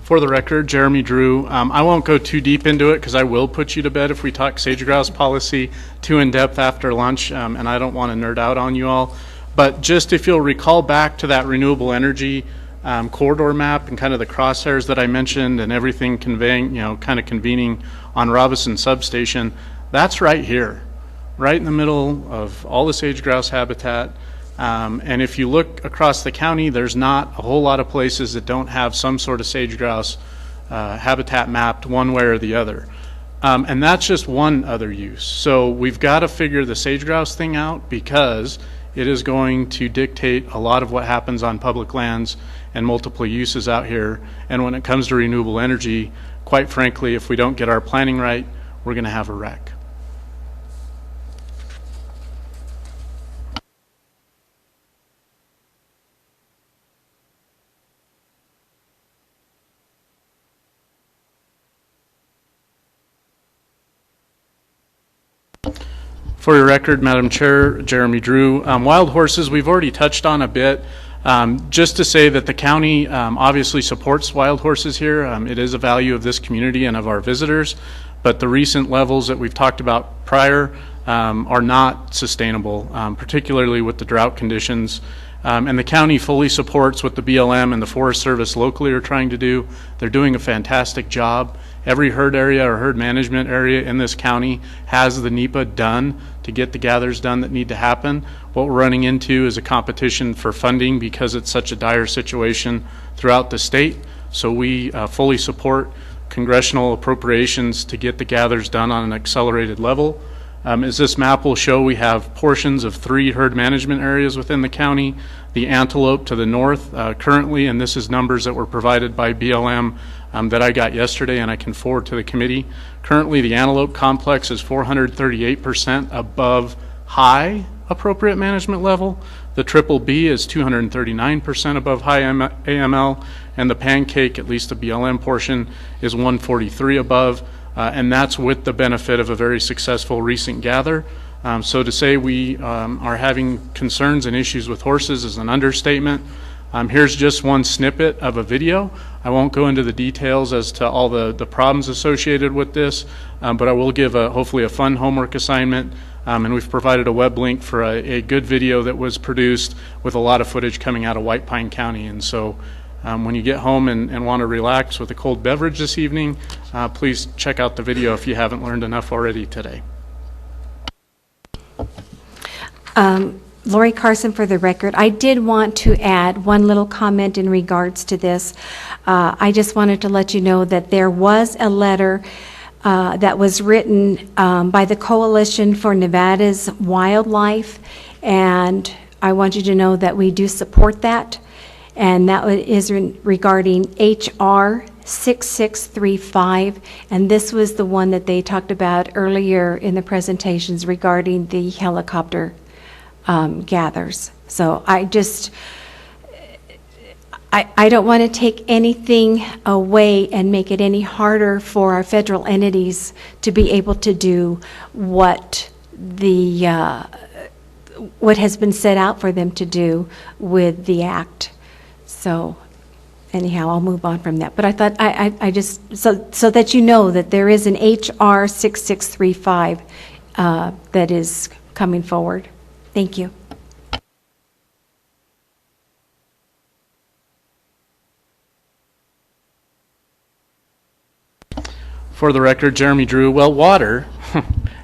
For the record, Jeremy Drew, I won't go too deep into it because I will put you to bed if we talk sage-grouse policy too in depth after lunch, and I don't want to nerd out on you all. But just if you'll recall back to that renewable energy corridor map and kind of the crosshairs that I mentioned and everything kind of convening on Robinson Substation, that's right here, right in the middle of all the sage-grouse habitat. And if you look across the county, there's not a whole lot of places that don't have some sort of sage-grouse habitat mapped one way or the other. And that's just one other use. So we've got to figure the sage-grouse thing out, because it is going to dictate a lot of what happens on public lands and multiple uses out here. And when it comes to renewable energy, quite frankly, if we don't get our planning right, we're going to have a wreck. For your record, Madam Chair, Jeremy Drew. Wild horses, we've already touched on a bit. Just to say that the county obviously supports wild horses here. It is a value of this community and of our visitors, but the recent levels that we've talked about prior are not sustainable, particularly with the drought conditions. And the county fully supports what the BLM and the Forest Service locally are trying to do. They're doing a fantastic job. Every herd area or herd management area in this county has the NEPA done to get the gathers done that need to happen. What we're running into is a competition for funding because it's such a dire situation throughout the state. So we fully support congressional appropriations to get the gathers done on an accelerated level. As this map will show, we have portions of 3 herd management areas within the county. The Antelope to the north currently, and this is numbers that were provided by BLM that I got yesterday and I can forward to the committee. Currently, the Antelope complex is 438% above high appropriate management level. The Triple B is 239% above high AML, and the Pancake, at least the BLM portion, is 143 above. And that's with the benefit of a very successful recent gather. So to say we are having concerns and issues with horses is an understatement. Here's just one snippet of a video. I won't go into the details as to all the problems associated with this, but I will give hopefully a fun homework assignment. And we've provided a web link for a good video that was produced with a lot of footage coming out of White Pine County. And so when you get home and want to relax with a cold beverage this evening, please check out the video if you haven't learned enough already today. Lori Carson for the record. I did want to add one little comment in regards to this. I just wanted to let you know that there was a letter that was written by the Coalition for Nevada's Wildlife, and I want you to know that we do support that, and that is regarding H.R. 6635, and this was the one that they talked about earlier in the presentations regarding the helicopter gathers. So I don't want to take anything away and make it any harder for our federal entities to be able to do what has been set out for them to do with the act. So anyhow, I'll move on from that. But I thought I just so that you know that there is an HR 6635 that is coming forward. Thank you. For the record, Jeremy Drew. Well, water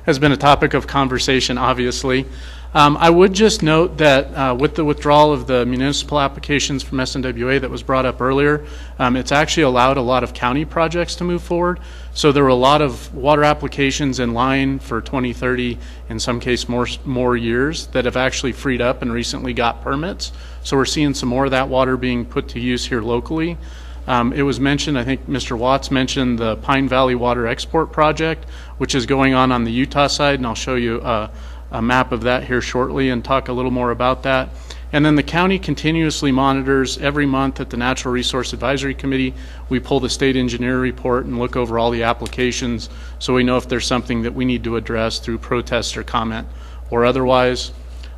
has been a topic of conversation, obviously. I would just note that with the withdrawal of the municipal applications from SNWA that was brought up earlier, it's actually allowed a lot of county projects to move forward. So there were a lot of water applications in line for 20, 30, in some case more years that have actually freed up and recently got permits. So we're seeing some more of that water being put to use here locally. It was mentioned, I think Mr. Watts mentioned the Pine Valley Water Export Project, which is going on the Utah side, and I'll show you a map of that here shortly and talk a little more about that. And then the county continuously monitors every month at the Natural Resource Advisory Committee. We pull the state engineer report and look over all the applications so we know if there's something that we need to address through protest or comment or otherwise.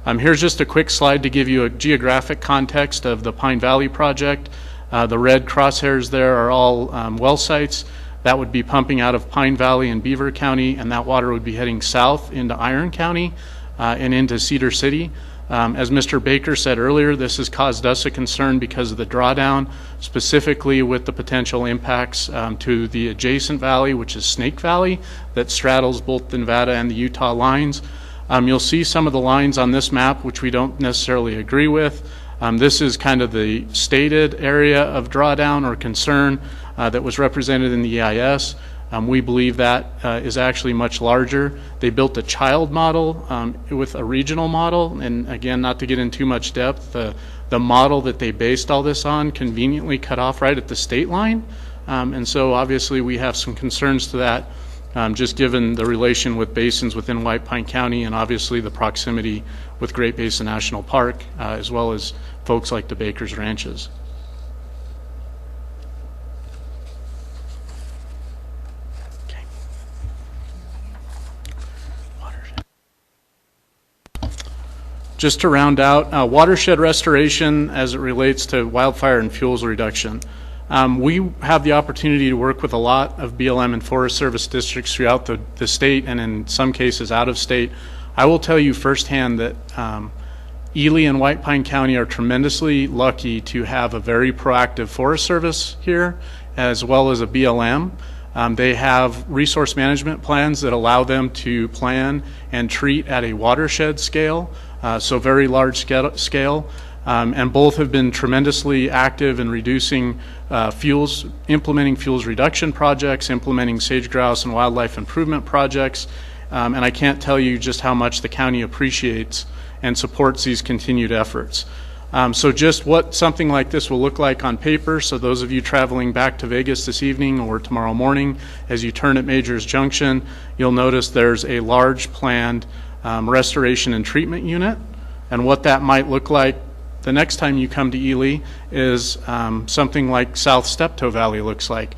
Here's just a quick slide to give you a geographic context of the Pine Valley project. The red crosshairs there are all well sites. That would be pumping out of Pine Valley and Beaver County, and that water would be heading south into Iron County and into Cedar City. As Mr. Baker said earlier, this has caused us a concern because of the drawdown, specifically with the potential impacts to the adjacent valley, which is Snake Valley, that straddles both the Nevada and the Utah lines. You'll see some of the lines on this map, which we don't necessarily agree with. This is kind of the stated area of drawdown or concern that was represented in the EIS. We believe that is actually much larger. They built a child model with a regional model, and again, not to get in too much depth, the model that they based all this on conveniently cut off right at the state line, and so obviously we have some concerns to that, just given the relation with basins within White Pine County and obviously the proximity with Great Basin National Park, as well as folks like the Baker's Ranches. Just to round out, watershed restoration as it relates to wildfire and fuels reduction. We have the opportunity to work with a lot of BLM and Forest Service districts throughout the state and in some cases out of state. I will tell you firsthand that Ely and White Pine County are tremendously lucky to have a very proactive Forest Service here as well as a BLM. They have resource management plans that allow them to plan and treat at a watershed scale, so very large scale, and both have been tremendously active in reducing fuels, implementing fuels reduction projects, implementing sage grouse and wildlife improvement projects, and I can't tell you just how much the county appreciates and supports these continued efforts. So just what something like this will look like on paper, so those of you traveling back to Vegas this evening or tomorrow morning, as you turn at Majors Junction, you'll notice there's a large planned restoration and treatment unit, and what that might look like the next time you come to Ely is something like South Steptoe Valley looks like.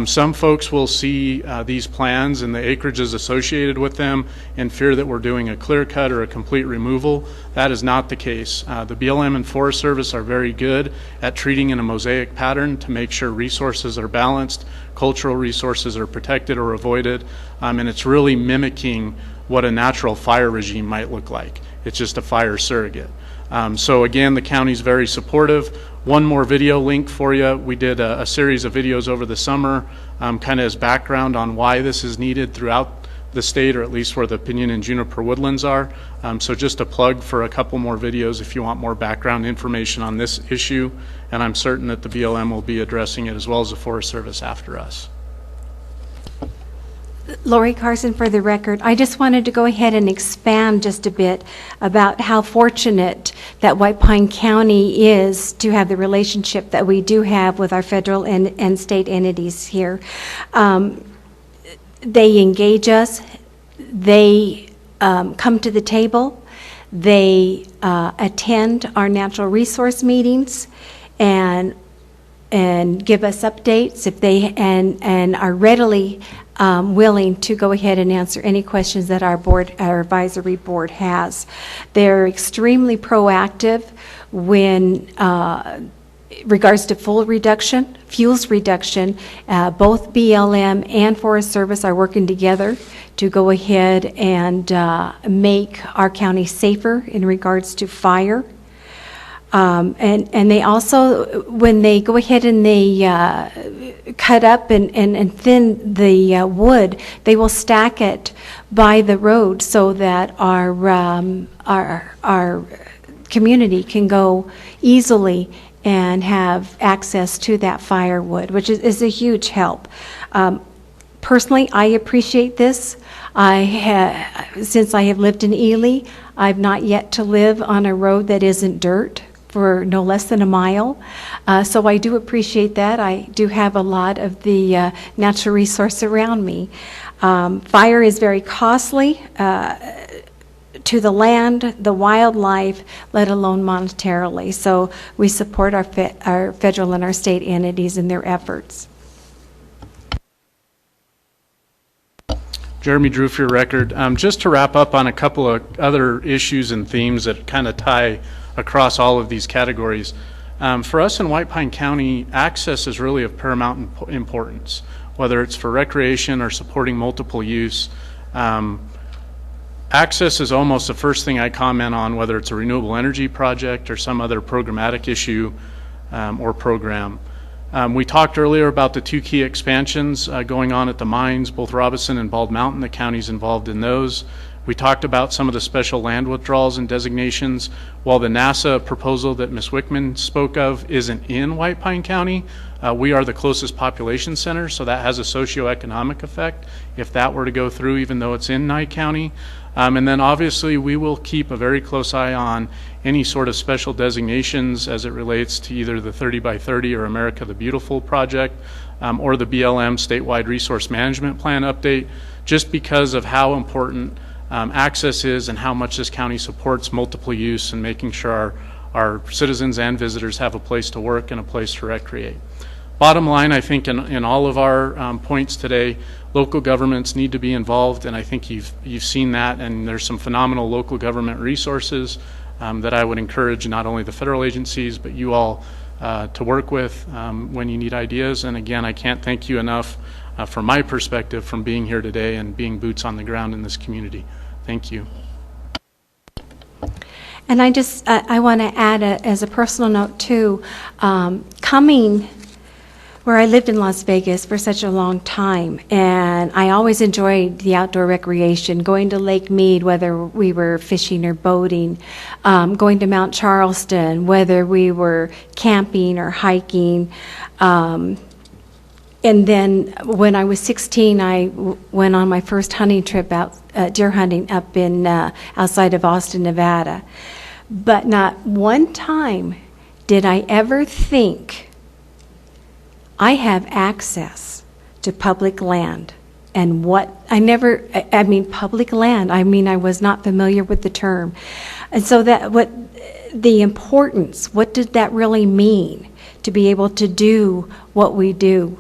Some folks will see these plans and the acreages associated with them and fear that we're doing a clear cut or a complete removal. That is not the case. The BLM and Forest Service are very good at treating in a mosaic pattern to make sure resources are balanced, cultural resources are protected or avoided, and it's really mimicking what a natural fire regime might look like. It's just a fire surrogate. So again, the county's very supportive. One more video link for you. We did a series of videos over the summer kind of as background on why this is needed throughout the state, or at least where the pinyon and juniper woodlands are. So just a plug for a couple more videos if you want more background information on this issue, and I'm certain that the BLM will be addressing it as well as the Forest Service after us. Lori Carson, for the record. I just wanted to go ahead and expand just a bit about how fortunate that White Pine County is to have the relationship that we do have with our federal and state entities here. They engage us. They come to the table. They attend our natural resource meetings and give us updates if they and are readily willing to go ahead and answer any questions that our advisory board has. They're extremely proactive when regards to fuels reduction. Both BLM and Forest Service are working together to go ahead and make our county safer in regards to fire. And they also, when they go ahead and they cut up and thin the wood, they will stack it by the road so that our community can go easily and have access to that firewood, which is a huge help. Personally, I appreciate this. Since I have lived in Ely, I've not yet to live on a road that isn't dirt for no less than a mile. So I do appreciate that. I do have a lot of the natural resource around me. Fire is very costly to the land, the wildlife, let alone monetarily. So we support our federal and our state entities in their efforts. Jeremy Drew for your record. Just to wrap up on a couple of other issues and themes that kind of tie across all of these categories. For us in White Pine County, access is really of paramount importance, whether it's for recreation or supporting multiple use. Access is almost the first thing I comment on, whether it's a renewable energy project or some other programmatic issue or program. We talked earlier about the two key expansions going on at the mines, both Robinson and Bald Mountain. The county's involved in those. We talked about some of the special land withdrawals and designations. While the NASA proposal that Ms. Wickman spoke of isn't in White Pine County, we are the closest population center, so that has a socioeconomic effect if that were to go through, even though it's in Nye County. And then obviously we will keep a very close eye on any sort of special designations as it relates to either the 30 by 30 or America the Beautiful project or the BLM statewide resource management plan update, just because of how important access is and how much this county supports multiple use and making sure our citizens and visitors have a place to work and a place to recreate. Bottom line, I think in all of our points today, local governments need to be involved, and I think you've seen that, and there's some phenomenal local government resources that I would encourage not only the federal agencies but you all to work with when you need ideas. And again, I can't thank you enough from my perspective from being here today and being boots on the ground in this community. Thank you. And I want to add as a personal note too, coming where I lived in Las Vegas for such a long time, and I always enjoyed the outdoor recreation, going to Lake Mead, whether we were fishing or boating, going to Mount Charleston, whether we were camping or hiking. And then when I was 16, I went on my first hunting trip out, deer hunting up in outside of Austin, Nevada. But not one time did I ever think I have access to public land. And public land, I was not familiar with the term. And so the importance, what did that really mean to be able to do what we do?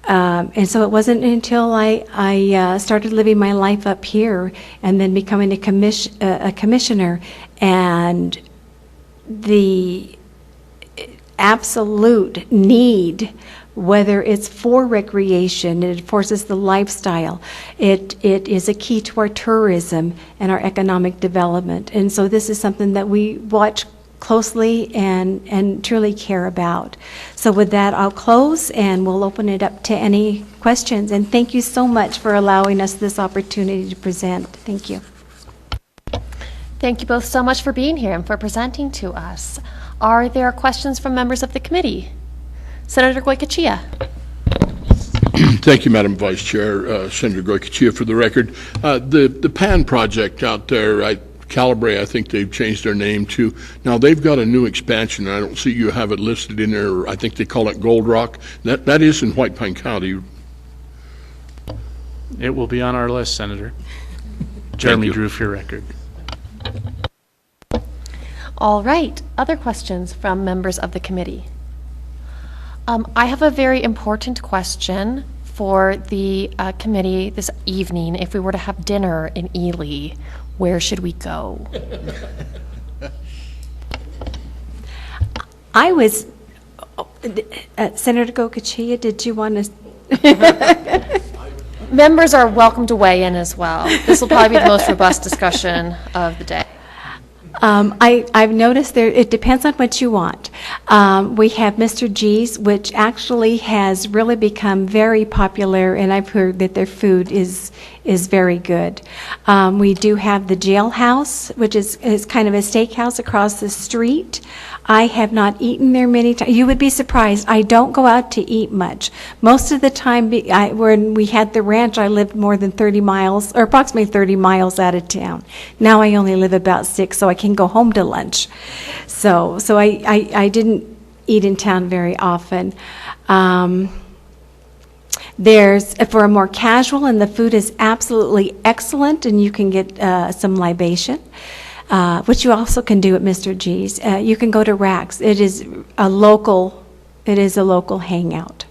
And so it wasn't until I started living my life up here and then becoming a commissioner, and the absolute need, whether it's for recreation, it enforces the lifestyle, it is a key to our tourism and our economic development. And so this is something that we watch closely and truly care about. So with that, I'll close and we'll open it up to any questions. And thank you so much for allowing us this opportunity to present. Thank you. Thank you both so much for being here and for presenting to us. Are there questions from members of the committee? Senator Goycochea. Thank you, Madam Vice Chair. Senator Goycochea, for the record. The PAN project out there, Calibre, I think they've changed their name to. Now, they've got a new expansion, and I don't see you have it listed in there. I think they call it Gold Rock. That is in White Pine County. It will be on our list, Senator. Jeremy Drew, for your record. All right. Other questions from members of the committee? I have a very important question for the committee this evening. If we were to have dinner in Ely, where should we go? I was, Senator Goycochea, did you want to? Members are welcome to weigh in as well. This will probably be the most robust discussion of the day. I've noticed there, it depends on what you want. We have Mr. G's, which actually has really become very popular, and I've heard that their food is very good. We do have the Jailhouse, which is kind of a steakhouse across the street. I have not eaten there many times. You would be surprised. I don't go out to eat much. Most of the time, when we had the ranch, I lived more than 30 miles, or approximately 30 miles out of town. Now I only live about 6, so I can go home to lunch. So I didn't eat in town very often. There's, for a more casual, and the food is absolutely excellent, and you can get some libation. Which you also can do at Mr. G's. You can go to Rack's. It is a local hangout,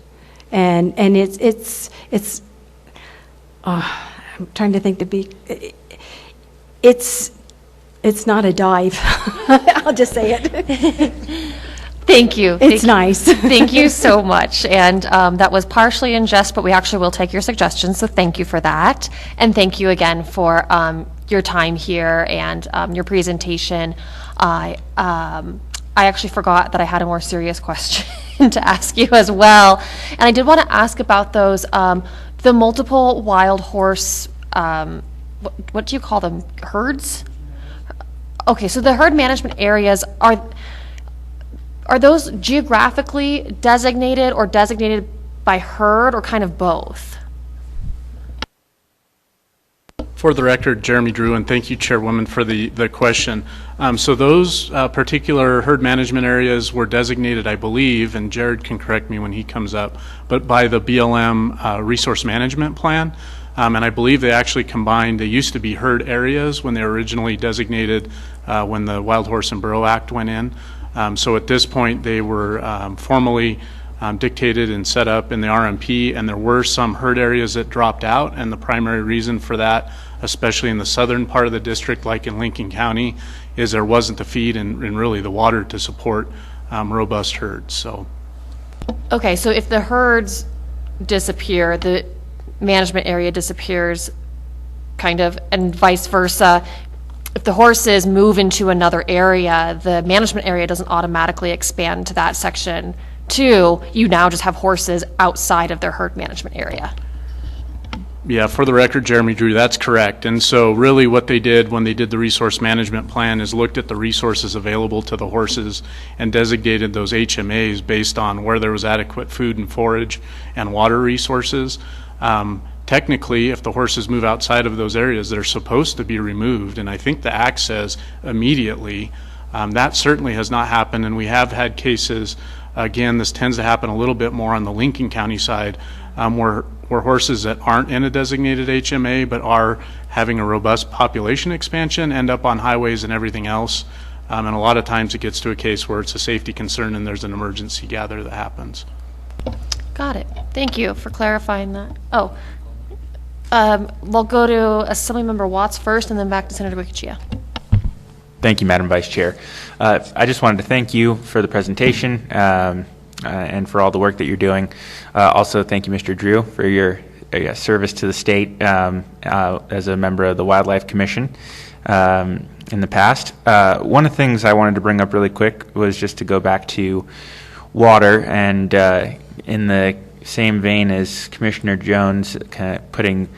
and it's. I'm trying to think it's not a dive. I'll just say it. Thank you. It's nice. Thank you so much. And that was partially in jest, but we actually will take your suggestions, so thank you for that. And thank you again for your time here and your presentation. I actually forgot that I had a more serious question to ask you as well. And I did want to ask about those, the multiple wild horse, what do you call them, herds? Okay, so the herd management areas, are those geographically designated or designated by herd, or kind of both? For the record, Jeremy Drew, and thank you, Chairwoman, for the question. So those particular herd management areas were designated, I believe, and Jared can correct me when he comes up, but by the BLM Resource Management Plan. And I believe they actually combined, they used to be herd areas when they were originally designated when the Wild Horse and Burro Act went in. So at this point, they were formally dictated and set up in the RMP, and there were some herd areas that dropped out, and the primary reason for that, especially in the southern part of the district, like in Lincoln County, is there wasn't the feed and really the water to support robust herds. So, okay, so if the herds disappear, the management area disappears, kind of, and vice versa. If the horses move into another area, the management area doesn't automatically expand to that section too. You now just have horses outside of their herd management area. Yeah, for the record, Jeremy Drew, that's correct. And so really what they did when they did the resource management plan is looked at the resources available to the horses and designated those HMAs based on where there was adequate food and forage and water resources. Technically, if the horses move outside of those areas, they're supposed to be removed, and I think the Act says immediately. That certainly has not happened, and we have had cases, again, this tends to happen a little bit more on the Lincoln County side, where horses that aren't in a designated HMA but are having a robust population expansion end up on highways and everything else. And a lot of times it gets to a case where it's a safety concern and there's an emergency gather that happens. Got it. Thank you for clarifying that. Oh, we'll go to Assemblymember Watts first and then back to Senator Goycochea. Thank you, Madam Vice Chair. I just wanted to thank you for the presentation and for all the work that you're doing. Also, thank you, Mr. Drew, for your service to the state as a member of the Wildlife Commission. in the past. One of the things I wanted to bring up really quick was just to go back to water, and in the same vein as Commissioner Jones, kind of putting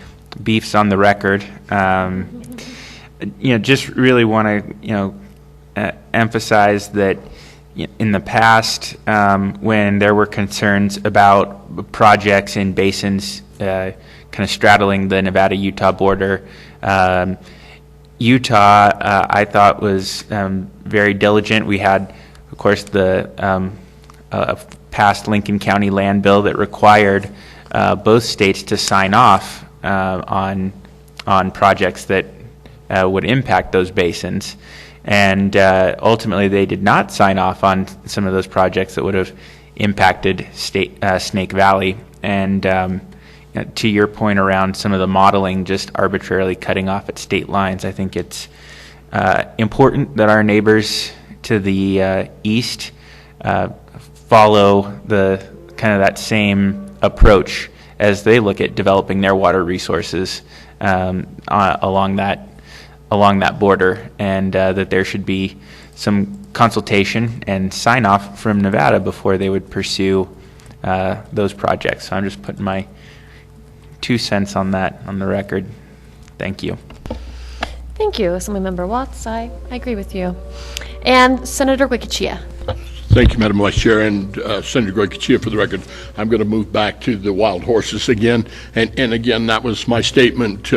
beefs on the record. Just really want to emphasize that in the past, when there were concerns about projects in basins kind of straddling the Nevada-Utah border, Utah, I thought, was very diligent. We had, of course, the passed Lincoln County land bill that required both states to sign off on projects that would impact those basins. And ultimately, they did not sign off on some of those projects that would have impacted Snake Valley. And to your point around some of the modeling just arbitrarily cutting off at state lines, I think it's important that our neighbors to the east follow the kind of that same approach as they look at developing their water resources along that border, and that there should be some consultation and sign off from Nevada before they would pursue those projects. So I'm just putting my 2 cents on that on the record. Thank you. Thank you, Assemblymember Watts. I agree with you. And Senator Wickichia. Thank you, Madam Vice Chair, and Senator Goycochea, for the record. I'm going to move back to the wild horses again, and again, that was my statement.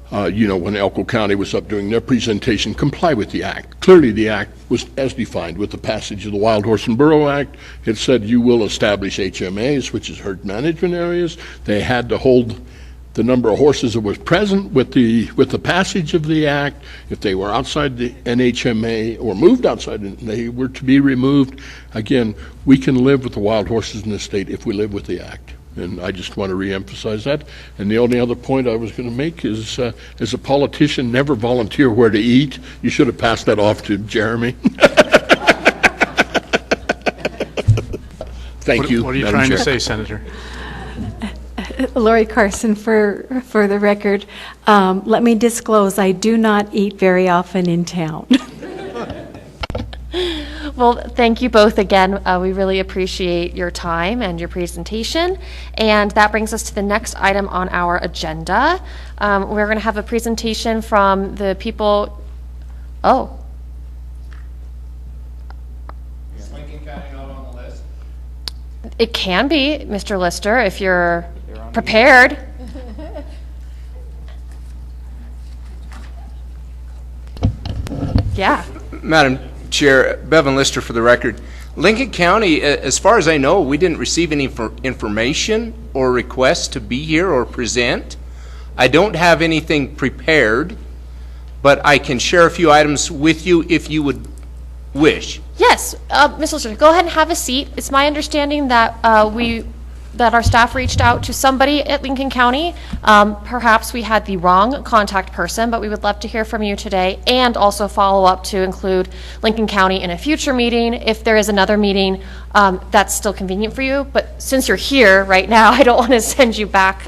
When Elko County was up doing their presentation, comply with the act. Clearly, the act was as defined with the passage of the Wild Horse and Burro Act. It said you will establish HMAs, which is herd management areas. They had to hold the number of horses that was present with the passage of the act. If they were outside the NHMA or moved outside, they were to be removed. Again, we can live with the wild horses in the state if we live with the act. And I just want to reemphasize that. And the only other point I was going to make is, as a politician, never volunteer where to eat. You should have passed that off to Jeremy. Thank you. What are you Madam trying Chair. to say, Senator? Lori Carson, for the record, let me disclose I do not eat very often in town. Well, thank you both again. We really appreciate your time and your presentation. And that brings us to the next item on our agenda. We're going to have a presentation from the people. Oh. Is Lincoln County not on the list? It can be, Mr. Lister, if you're prepared. Yeah. Madam Chair, Bevan Lister for the record. Lincoln County, as far as I know, we didn't receive any information or requests to be here or present. I don't have anything prepared, but I can share a few items with you if you would wish. Yes, Ms. Lister, go ahead and have a seat. It's my understanding that that our staff reached out to somebody at Lincoln County. Perhaps we had the wrong contact person, but we would love to hear from you today, and also follow up to include Lincoln County in a future meeting. If there is another meeting that's still convenient for you, but since you're here right now, I don't want to send you back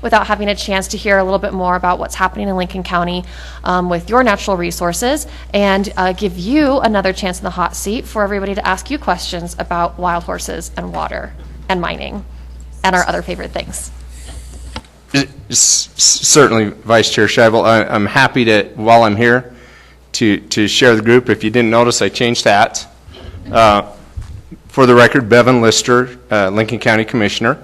without having a chance to hear a little bit more about what's happening in Lincoln County with your natural resources, and give you another chance in the hot seat for everybody to ask you questions about wild horses and water and mining and our other favorite things. Certainly, Vice Chair Scheibel. I'm happy to, while I'm here, to share the group. If you didn't notice, I changed hats. For the record, Bevan Lister, Lincoln County Commissioner.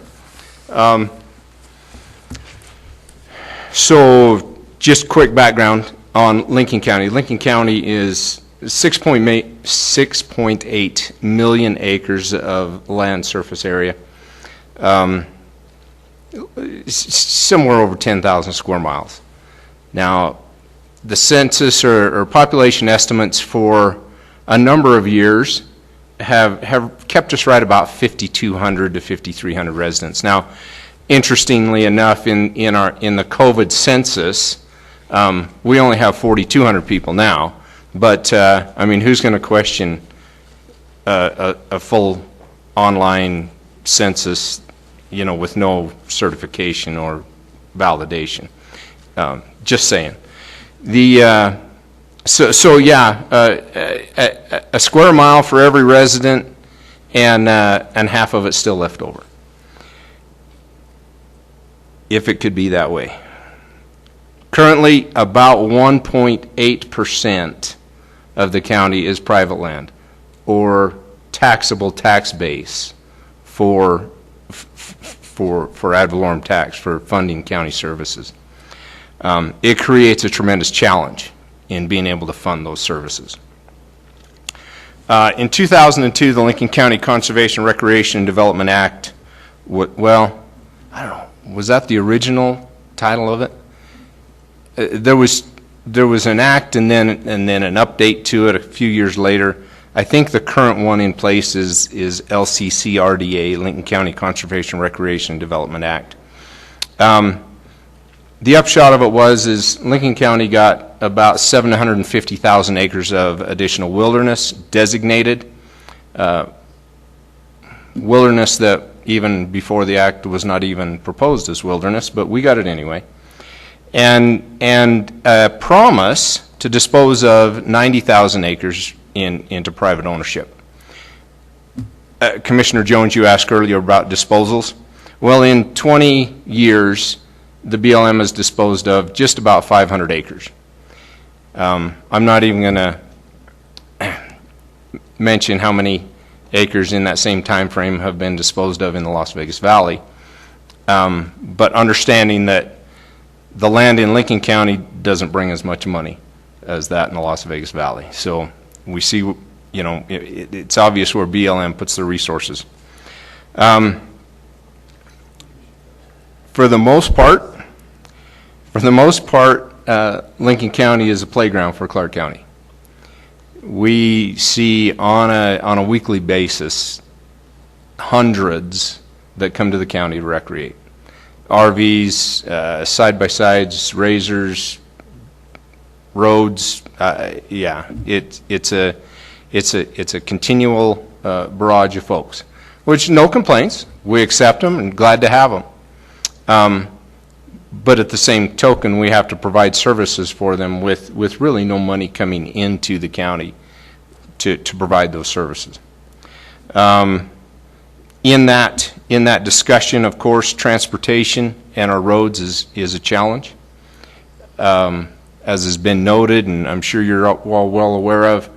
So, just quick background on Lincoln County. Lincoln County is 6.8 million acres of land surface area. Somewhere over 10,000 square miles. Now, the census or population estimates for a number of years have kept us right about 5,200 to 5,300 residents. Now, interestingly enough, in the COVID census, we only have 4,200 people now. But I mean, who's going to question a full online census, with no certification or validation? Just saying. So yeah, a square mile for every resident, and half of it still left over. If it could be that way. Currently, about 1.8% of the county is private land, or taxable tax base for ad valorem tax, for funding county services. It creates a tremendous challenge in being able to fund those services. In 2002, the Lincoln County Conservation, Recreation, and Development Act, well, I don't know, was that the original title of it? There was an act and then an update to it a few years later. I think the current one in place is LCCRDA, Lincoln County Conservation, Recreation, and Development Act. The upshot of it is Lincoln County got about 750,000 acres of additional wilderness designated. Wilderness that even before the act was not even proposed as wilderness, but we got it anyway. And a promise to dispose of 90,000 acres into private ownership. Commissioner Jones, you asked earlier about disposals. Well, in 20 years, the BLM has disposed of just about 500 acres. I'm not even going to mention how many acres in that same time frame have been disposed of in the Las Vegas Valley. But understanding that the land in Lincoln County doesn't bring as much money as that in the Las Vegas Valley. So we see, you know, it's obvious where BLM puts their resources. For the most part, Lincoln County is a playground for Clark County. We see on a weekly basis hundreds that come to the county to recreate. RVs, side-by-sides, razors, roads. Yeah, it's a continual barrage of folks. Which, no complaints. We accept them and glad to have them. But at the same token, we have to provide services for them with really no money coming into the county to provide those services. In that discussion, of course, transportation and our roads is a challenge. As has been noted, and I'm sure you're all well aware of,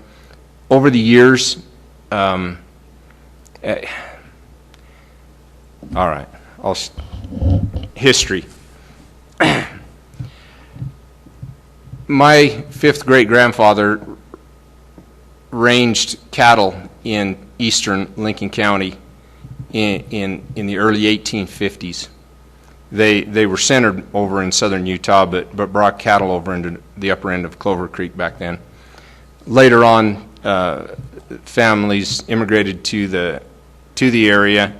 over the years, all right, history. My fifth great-grandfather ranged cattle in eastern Lincoln County in the early 1850s. They were centered over in southern Utah, but brought cattle over into the upper end of Clover Creek back then. Later on, families immigrated to the area.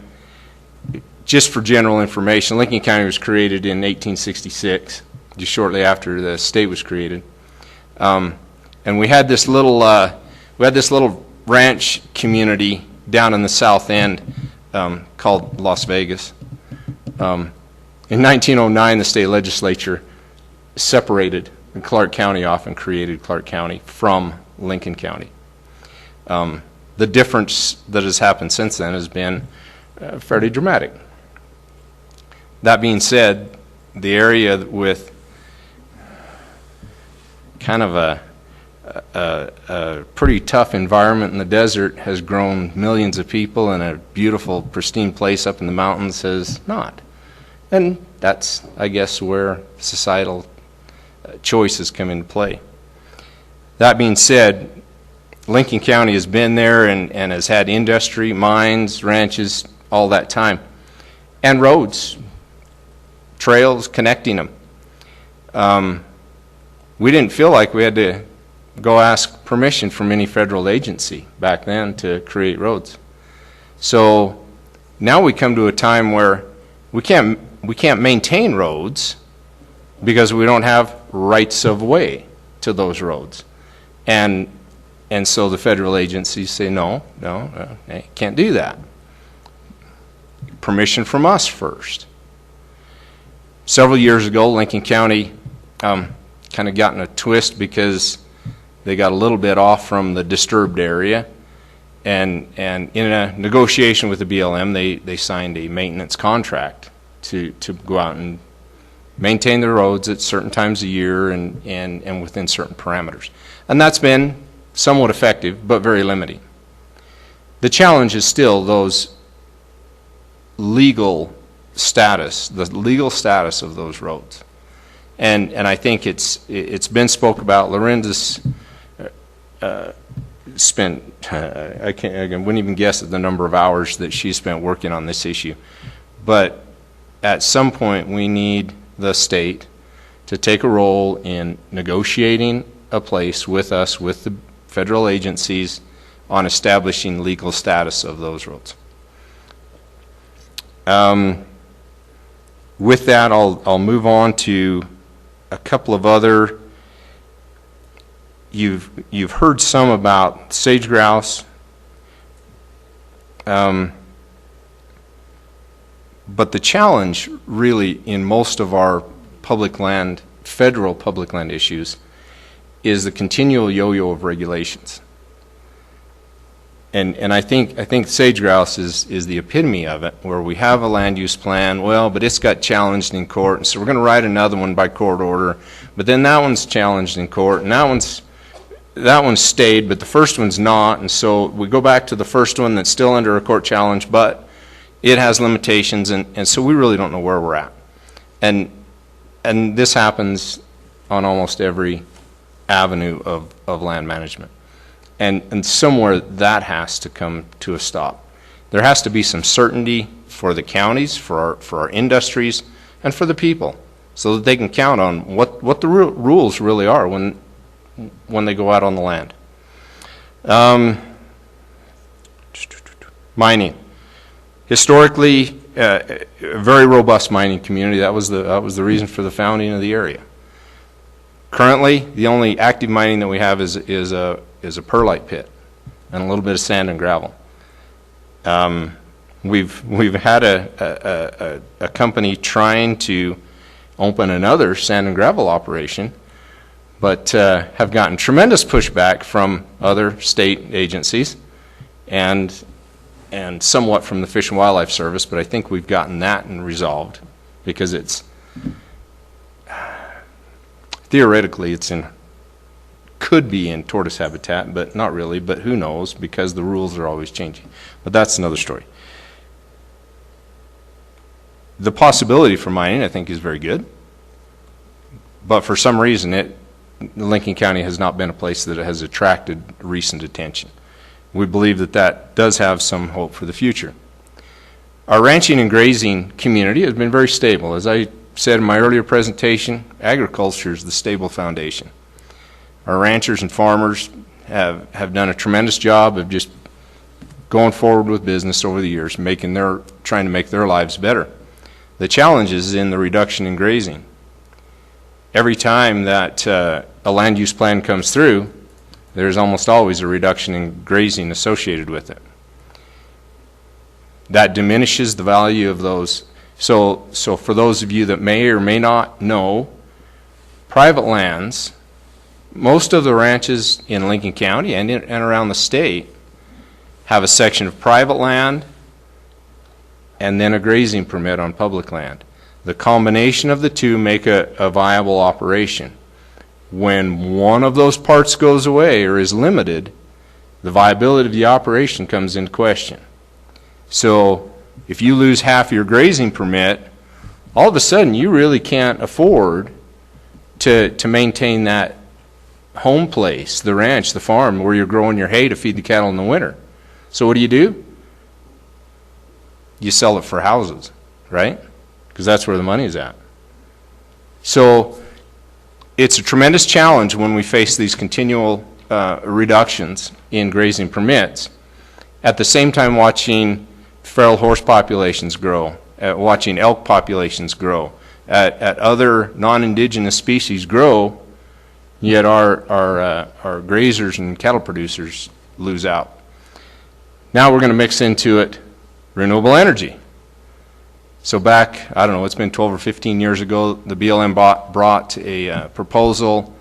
Just for general information, Lincoln County was created in 1866, just shortly after the state was created. And we had this little ranch community down in the south end called Las Vegas. In 1909, the state legislature separated Clark County off and created Clark County from Lincoln County. The difference that has happened since then has been fairly dramatic. That being said, the area with kind of a pretty tough environment in the desert has grown millions of people, and a beautiful, pristine place up in the mountains has not. And that's, I guess, where societal choices come into play. That being said, Lincoln County has been there and has had industry, mines, ranches, all that time, and roads, trails connecting them. We didn't feel like we had to go ask permission from any federal agency back then to create roads. So now we come to a time where we can't maintain roads because we don't have rights of way to those roads. And so the federal agencies say, no, can't do that. Permission from us first. Several years ago, Lincoln County kind of got in a twist because They got a little bit off from the disturbed area, and in a negotiation with the BLM, they signed a maintenance contract to go out and maintain the roads at certain times a year and within certain parameters. And that's been somewhat effective, but very limiting. The challenge is still those legal status, the legal status of those roads. And I think it's been spoke about. Lorenza's spent, I wouldn't even guess at the number of hours that she spent working on this issue. But at some point we need the state to take a role in negotiating a place with us, with the federal agencies, on establishing legal status of those roads. With that, I'll move on to a couple of other. You've heard some about sage grouse, but the challenge really in most of our public land, federal public land issues, is the continual yo-yo of regulations. And I think sage grouse is the epitome of it, where we have a land use plan, well, but it's got challenged in court, and so we're going to write another one by court order, but then that one's challenged in court, and that one's stayed, but the first one's not, and so we go back to the first one that's still under a court challenge, but it has limitations, and so we really don't know where we're at. And this happens on almost every avenue of land management. And somewhere that has to come to a stop. There has to be some certainty for the counties, for our industries, and for the people, so that they can count on what the rules really are when they go out on the land. Mining. Historically, a very robust mining community. That was the reason for the founding of the area. Currently, the only active mining that we have is a perlite pit and a little bit of sand and gravel. We've had a company trying to open another sand and gravel operation, but have gotten tremendous pushback from other state agencies and somewhat from the Fish and Wildlife Service, but I think we've gotten that and resolved, because it's theoretically could be in tortoise habitat, but not really, but who knows, because the rules are always changing. But that's another story. The possibility for mining, I think, is very good, but for some reason Lincoln County has not been a place that has attracted recent attention. We believe that does have some hope for the future. Our ranching and grazing community has been very stable. As I said in my earlier presentation, agriculture is the stable foundation. Our ranchers and farmers have done a tremendous job of just going forward with business over the years, trying to make their lives better. The challenge is in the reduction in grazing. Every time that a land use plan comes through, there's almost always a reduction in grazing associated with it. That diminishes the value of those. So for those of you that may or may not know, private lands, most of the ranches in Lincoln County and around the state have a section of private land and then a grazing permit on public land. The combination of the two make a viable operation. When one of those parts goes away or is limited, the viability of the operation comes into question. So if you lose half your grazing permit, all of a sudden you really can't afford to maintain that home place, the ranch, the farm, where you're growing your hay to feed the cattle in the winter. So what do? You sell it for houses, right? Because that's where the money is at. So it's a tremendous challenge when we face these continual reductions in grazing permits, at the same time watching feral horse populations grow, watching elk populations grow, at other non-indigenous species grow, yet our grazers and cattle producers lose out. Now we're going to mix into it renewable energy. So back, I don't know, it's been 12 or 15 years ago, the BLM brought a proposal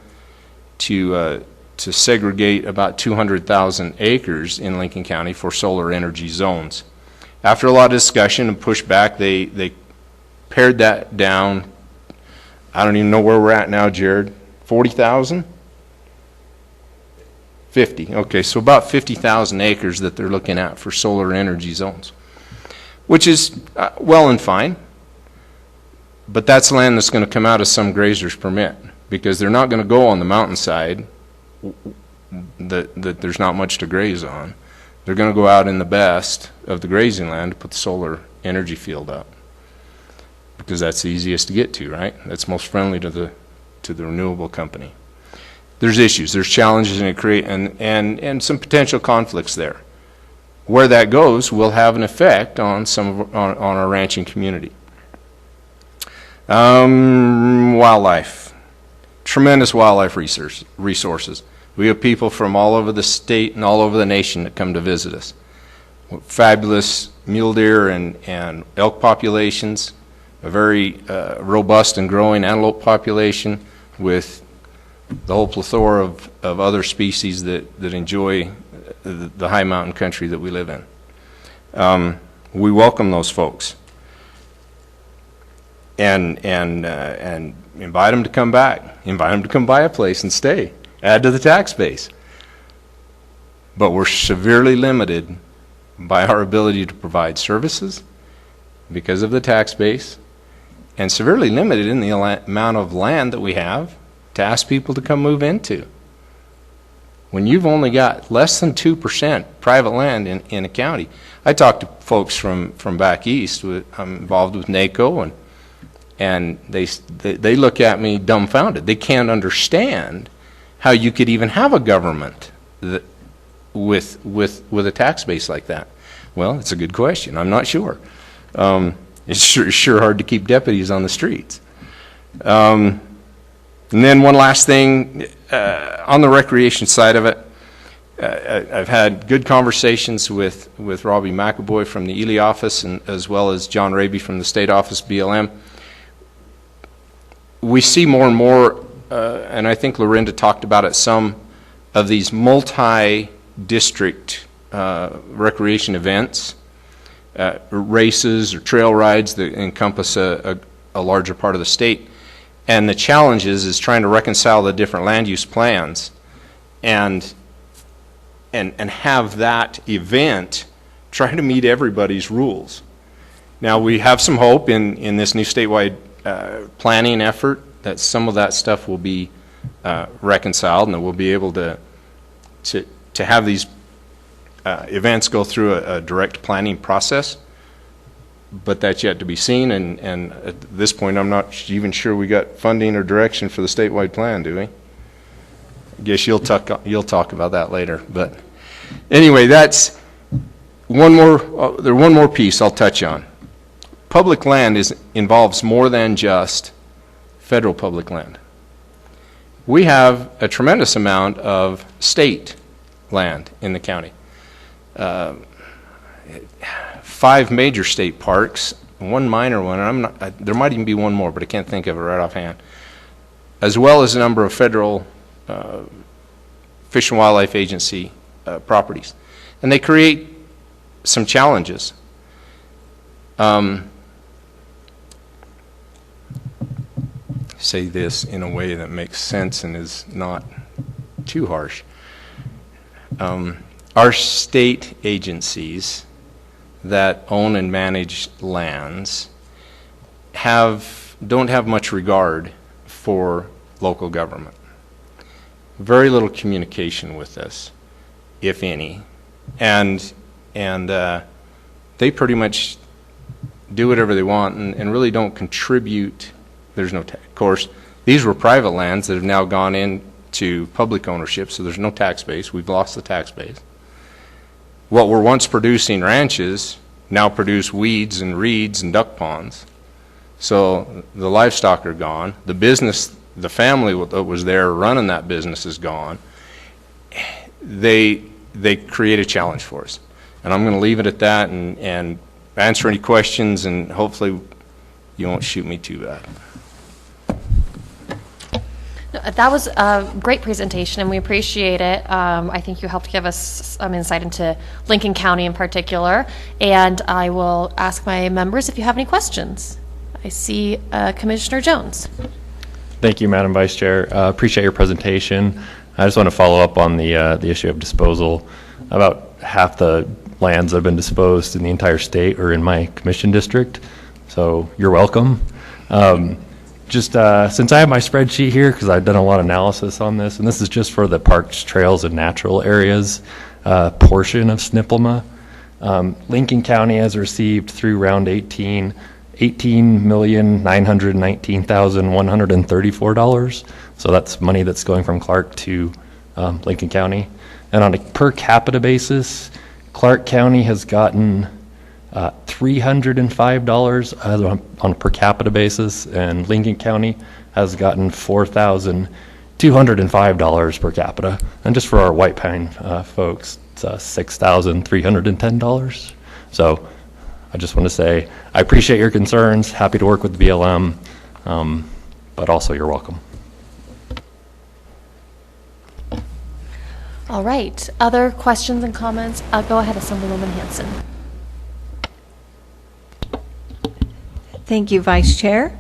to to segregate about 200,000 acres in Lincoln County for solar energy zones. After a lot of discussion and pushback, they pared that down. I don't even know where we're at now, Jared. 40,000? 50. Okay, so about 50,000 acres that they're looking at for solar energy zones, which is well and fine. But that's land that's going to come out of some grazer's permit, because they're not going to go on the mountainside that there's not much to graze on. They're going to go out in the best of the grazing land to put the solar energy field up, because that's the easiest to get to, right? That's most friendly to the renewable company. There's issues, there's challenges, and some potential conflicts there. Where that goes will have an effect on on our ranching community. Wildlife, tremendous wildlife resources. We have people from all over the state and all over the nation that come to visit us. Fabulous mule deer and elk populations, a very robust and growing antelope population with the whole plethora of other species that enjoy the high mountain country that we live in. We welcome those folks and invite them to come back, invite them to come buy a place and stay, add to the tax base. But we're severely limited by our ability to provide services because of the tax base, and severely limited in the amount of land that we have to ask people to come move into. When you've only got less than 2% private land in a county. I talk to folks from back east. I'm involved with NACO, and they look at me dumbfounded. They can't understand how you could even have a government with a tax base like that. Well, it's a good question. I'm not sure. It's sure hard to keep deputies on the streets. And then one last thing, on the recreation side of it, I've had good conversations with Robbie McAvoy from the Ely office, and as well as John Raby from the state office, BLM. We see more and more, and I think Lorinda talked about it, some of these multi-district recreation events, races or trail rides that encompass a larger part of the state. And the challenge is trying to reconcile the different land use plans and have that event try to meet everybody's rules. Now, we have some hope in this new statewide planning effort that some of that stuff will be reconciled, and that we'll be able to have these events go through a direct planning process. But that's yet to be seen, and at this point I'm not even sure we got funding or direction for the statewide plan, do we? I guess you'll talk about that later. But anyway, that's one more piece I'll touch on. Public land involves more than just federal public land. We have a tremendous amount of state land in the county. 5 major state parks, one minor one, there might even be one more, but I can't think of it right offhand, as well as a number of federal Fish and Wildlife Agency properties. And they create some challenges. Say this in a way that makes sense and is not too harsh. Our state agencies that own and manage lands don't have much regard for local government. Very little communication with us, if any, and they pretty much do whatever they want and really don't contribute. There's no tax. Of course, these were private lands that have now gone into public ownership, so there's no tax base. We've lost the tax base. What were once producing ranches now produce weeds and reeds and duck ponds. So the livestock are gone. The business, the family that was there running that business is gone. They create a challenge for us. And I'm going to leave it at that and answer any questions, and hopefully you won't shoot me too bad. That was a great presentation, and we appreciate it. I think you helped give us some insight into Lincoln County in particular, and I will ask my members if you have any questions. I see Commissioner Jones. Thank you, Madam Vice Chair. Appreciate your presentation. I just want to follow up on the issue of disposal. About half the lands that have been disposed in the entire state are in my commission district, so you're welcome. Since I have my spreadsheet here, because I've done a lot of analysis on this, and this is just for the parks, trails, and natural areas portion of SNPLMA. Lincoln County has received through round 18, $18,919,134. So that's money that's going from Clark to Lincoln County. And on a per capita basis, Clark County has gotten $305 on a per capita basis, and Lincoln County has gotten $4,205 per capita. And just for our White Pine folks, it's $6,310. So I just want to say I appreciate your concerns, happy to work with the BLM, but also you're welcome. All right. Other questions and comments? Go ahead, Assemblywoman Hanson. Thank you, Vice Chair.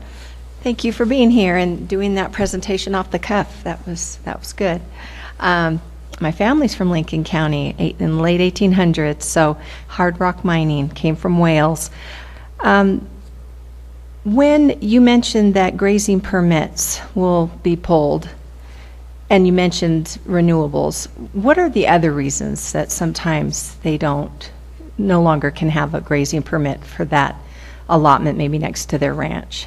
Thank you for being here and doing that presentation off the cuff. That was good. My family's from Lincoln County in the late 1800s, so hard rock mining came from Wales. When you mentioned that grazing permits will be pulled, and you mentioned renewables, what are the other reasons that sometimes they no longer can have a grazing permit for that allotment maybe next to their ranch?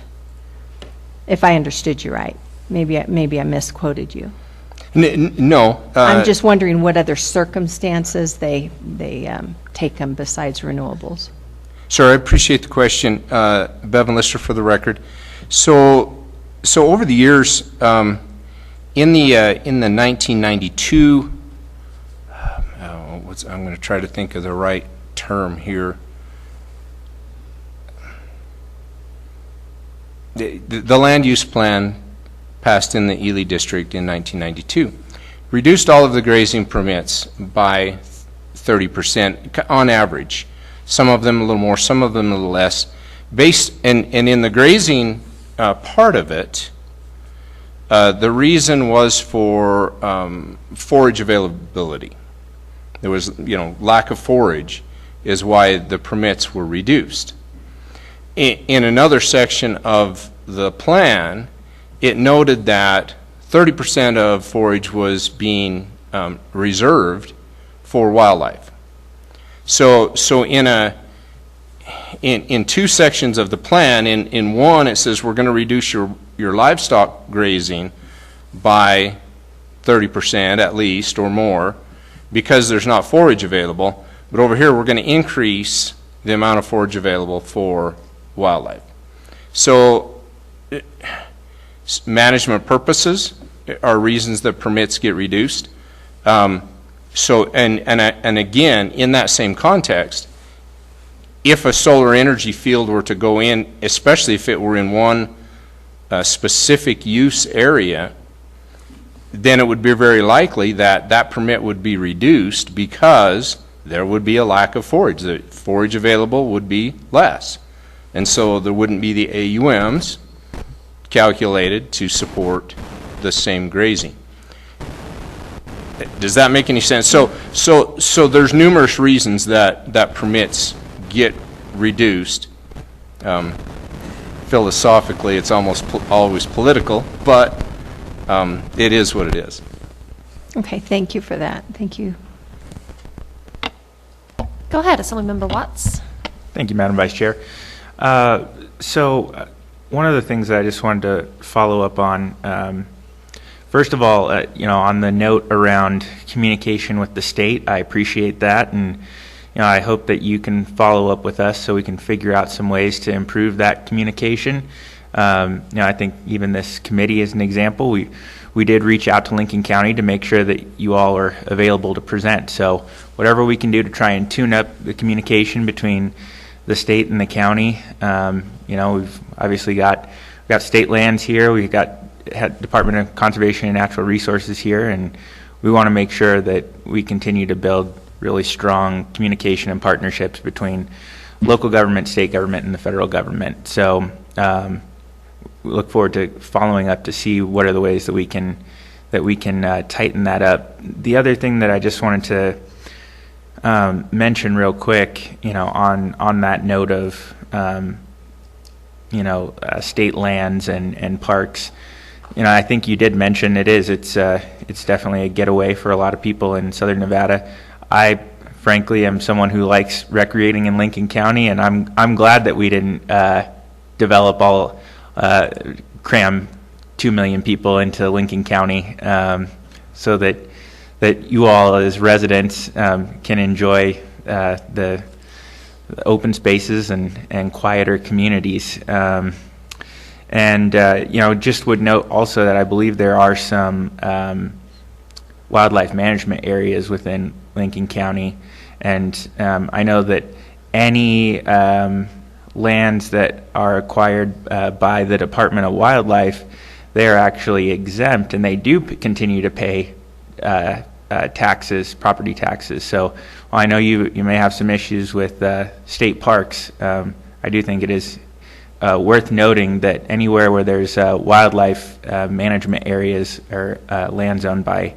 If I understood you right. Maybe I misquoted you. No. I'm just wondering what other circumstances they take them besides renewables. Sure, I appreciate the question, Bevan Lister for the record. So over the years, in the 1992, I'm going to try to think of the right term here. The land use plan passed in the Ely district in 1992 reduced all of the grazing permits by 30% on average. Some of them a little more, some of them a little less. And in the grazing part of it, the reason was for forage availability. There was, lack of forage is why the permits were reduced. In another section of the plan, it noted that 30% of forage was being reserved for wildlife. So in two sections of the plan, in one it says we're going to reduce your livestock grazing by 30% at least or more because there's not forage available, but over here we're going to increase the amount of forage available for wildlife. So management purposes are reasons that permits get reduced. And again, in that same context, if a solar energy field were to go in, especially if it were in one specific use area, then it would be very likely that that permit would be reduced because there would be a lack of forage. The forage available would be less. And so there wouldn't be the AUMs calculated to support the same grazing. Does that make any sense? So there's numerous reasons that permits get reduced. Philosophically, it's almost always political, but it is what it is. Okay, thank you for that. Thank you. Go ahead, Assemblymember Watts. Thank you, Madam Vice Chair. One of the things that I just wanted to follow up on, first of all, on the note around communication with the state, I appreciate that, and I hope that you can follow up with us so we can figure out some ways to improve that communication. I think even this committee is an example. We did reach out to Lincoln County to make sure that you all are available to present. So whatever we can do to try and tune up the communication between the state and the county. We've obviously got state lands here. We've got Department of Conservation and Natural Resources here, and we want to make sure that we continue to build really strong communication and partnerships between local government, state government, and the federal government. So we look forward to following up to see what are the ways that we can tighten that up. The other thing that I just wanted to mention real quick, on that note of state lands and parks. I think you did mention it's definitely a getaway for a lot of people in Southern Nevada. I frankly am someone who likes recreating in Lincoln County, and I'm glad that we didn't cram 2 million people into Lincoln County, so that you all as residents can enjoy the open spaces and quieter communities. Just would note also that I believe there are some wildlife management areas within Lincoln County, and I know that any lands that are acquired by the Department of Wildlife, they are actually exempt, and they do continue to pay taxes, property taxes. So while I know you may have some issues with state parks, I do think it is worth noting that anywhere where there's wildlife management areas or lands owned by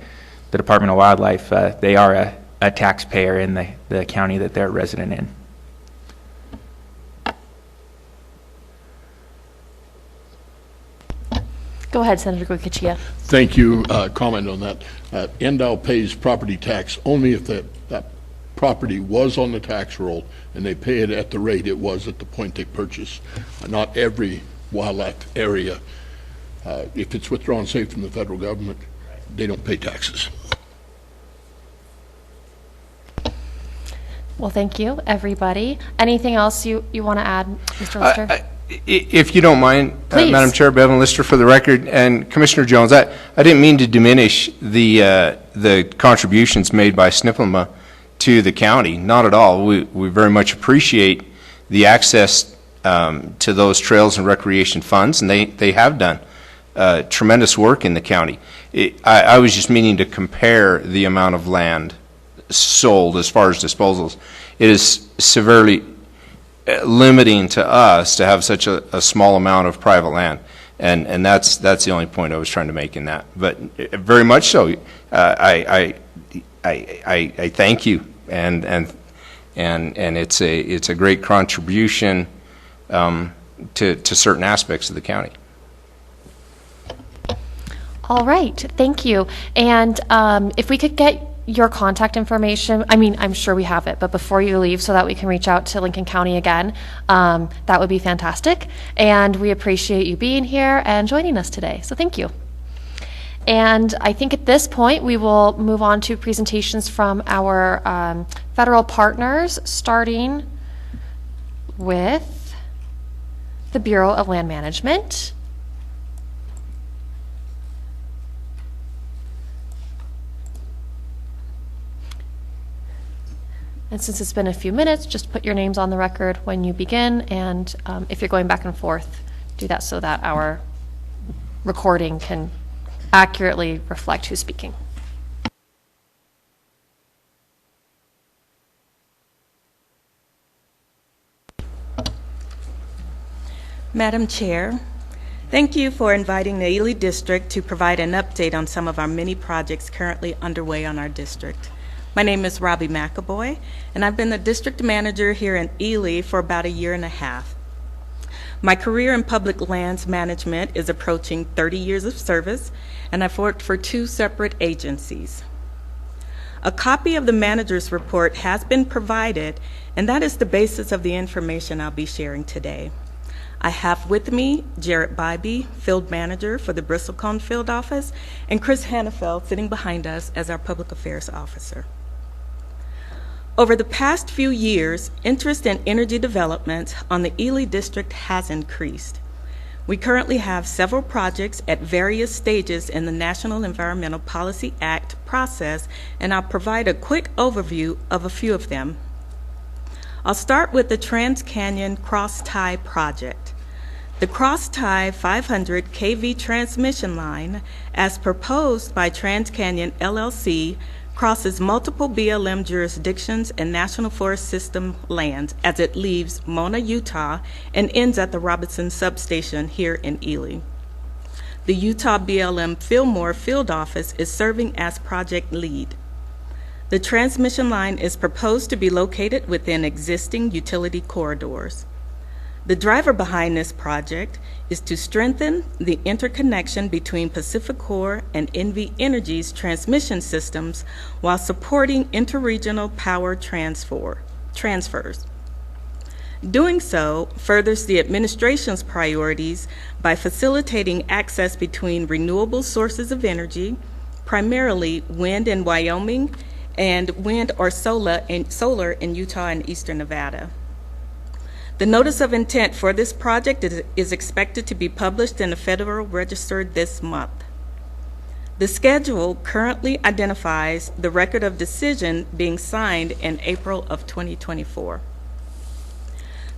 the Department of Wildlife, they are a taxpayer in the county that they're a resident in. Go ahead, Senator Goycochea. Thank you. Comment on that. NDOW pays property tax only if that property was on the tax roll, and they pay it at the rate it was at the point they purchased. Not every wildlife area, if it's withdrawn, say, from the federal government, they don't pay taxes. Well, thank you, everybody. Anything else you want to add, Mr. Lister? If you don't mind, Please. Madam Chair, Bevan Lister for the record, and Commissioner Jones, I didn't mean to diminish the contributions made by SNPLMA to the county. Not at all. We very much appreciate the access to those trails and recreation funds, and they have done tremendous work in the county. I was just meaning to compare the amount of land sold as far as disposals. It is severely limiting to us to have such a small amount of private land, and that's the only point I was trying to make in that. But very much so, I thank you, and it's a great contribution to certain aspects of the county. All right, thank you. And if we could get your contact information, I'm sure we have it, but before you leave, so that we can reach out to Lincoln County again, that would be fantastic. And we appreciate you being here and joining us today, so thank you. And I think at this point, we will move on to presentations from our federal partners, starting with the Bureau of Land Management. And since it's been a few minutes, just put your names on the record when you begin, and if you're going back and forth, do that so that our recording can accurately reflect who's speaking. Madam Chair, thank you for inviting the Ely District to provide an update on some of our many projects currently underway on our district. My name is Robbie McAvoy, and I've been the district manager here in Ely for about 1.5 years. My career in public lands management is approaching 30 years of service, and I've worked for 2 separate agencies. A copy of the manager's report has been provided, and that is the basis of the information I'll be sharing today. I have with me Jarrett Bybee, field manager for the Bristlecone Field Office, and Chris Hannafeld sitting behind us as our public affairs officer. Over the past few years, interest in energy development on the Ely District has increased. We currently have several projects at various stages in the National Environmental Policy Act process, and I'll provide a quick overview of a few of them. I'll start with the Trans Canyon Cross Tie project. The cross-tie 500 kV transmission line, as proposed by TransCanyon LLC, crosses multiple BLM jurisdictions and National Forest System lands as it leaves Mona, Utah, and ends at the Robinson Substation here in Ely. The Utah BLM Fillmore Field Office is serving as project lead. The transmission line is proposed to be located within existing utility corridors. The driver behind this project is to strengthen the interconnection between PacifiCorp and NV Energy's transmission systems while supporting interregional power transfers. Doing so furthers the administration's priorities by facilitating access between renewable sources of energy, primarily wind in Wyoming and wind or solar in Utah and eastern Nevada. The notice of intent for this project is expected to be published in the Federal Register this month. The schedule currently identifies the record of decision being signed in April of 2024.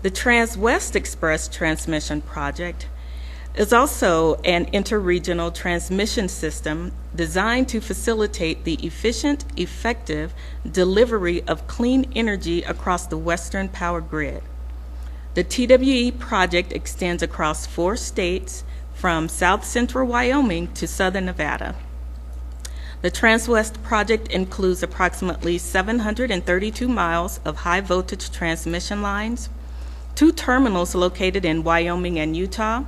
The Trans-West Express transmission project is also an interregional transmission system designed to facilitate the efficient, effective delivery of clean energy across the Western power grid. The TWE project extends across 4 states from south central Wyoming to southern Nevada. The Trans-West project includes approximately 732 miles of high voltage transmission lines, 2 terminals located in Wyoming and Utah,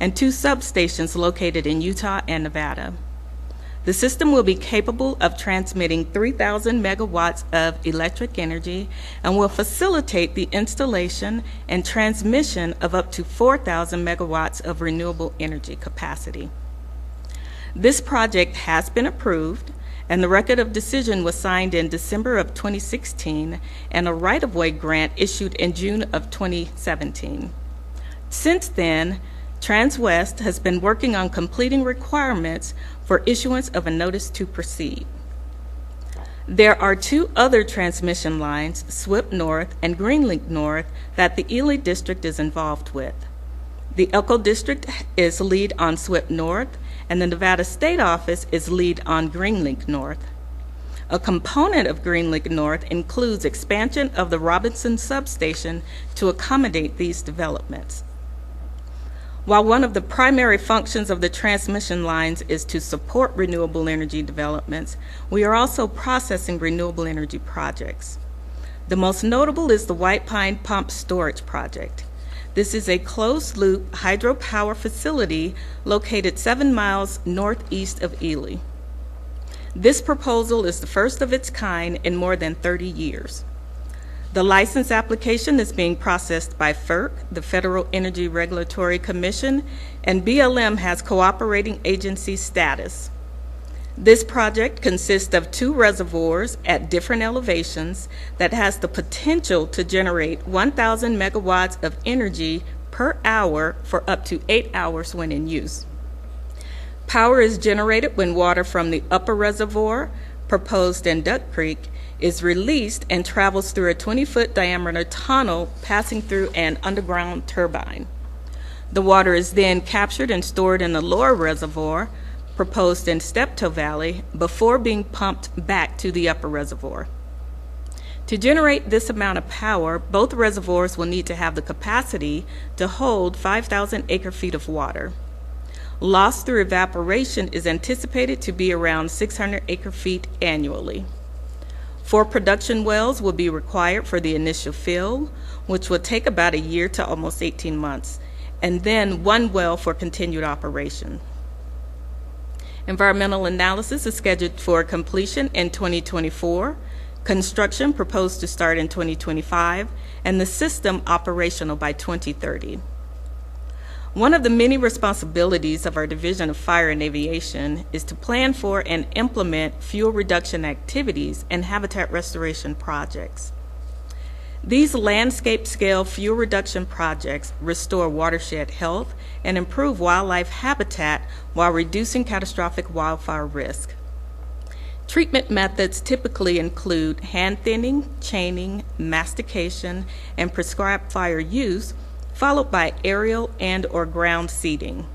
and 2 substations located in Utah and Nevada. The system will be capable of transmitting 3,000 megawatts of electric energy and will facilitate the installation and transmission of up to 4,000 megawatts of renewable energy capacity. This project has been approved, and the record of decision was signed in December of 2016 and a right-of-way grant issued in June of 2017. Since then, Trans-West has been working on completing requirements for issuance of a notice to proceed. There are 2 other transmission lines, SWIP North and Greenlink North, that the Ely District is involved with. The Elko District is lead on SWIP North, and the Nevada State Office is lead on Greenlink North. A component of Greenlink North includes expansion of the Robinson Substation to accommodate these developments. While one of the primary functions of the transmission lines is to support renewable energy developments, we are also processing renewable energy projects. The most notable is the White Pine Pump Storage Project. This is a closed-loop hydropower facility located 7 miles northeast of Ely. This proposal is the first of its kind in more than 30 years. The license application is being processed by FERC, the Federal Energy Regulatory Commission, and BLM has cooperating agency status. This project consists of 2 reservoirs at different elevations that has the potential to generate 1,000 megawatts of energy per hour for up to 8 hours when in use. Power is generated when water from the upper reservoir, proposed in Duck Creek, is released and travels through a 20-foot diameter tunnel passing through an underground turbine. The water is then captured and stored in the lower reservoir, proposed in Steptoe Valley, before being pumped back to the upper reservoir. To generate this amount of power, both reservoirs will need to have the capacity to hold 5,000 acre-feet of water. Loss through evaporation is anticipated to be around 600 acre-feet annually. 4 production wells will be required for the initial fill, which will take about a year to almost 18 months, and then 1 well for continued operation. Environmental analysis is scheduled for completion in 2024, construction proposed to start in 2025, and the system operational by 2030. One of the many responsibilities of our Division of Fire and Aviation is to plan for and implement fuel reduction activities and habitat restoration projects. These landscape-scale fuel reduction projects restore watershed health and improve wildlife habitat while reducing catastrophic wildfire risk. Treatment methods typically include hand thinning, chaining, mastication, and prescribed fire use, followed by aerial and/or ground seeding.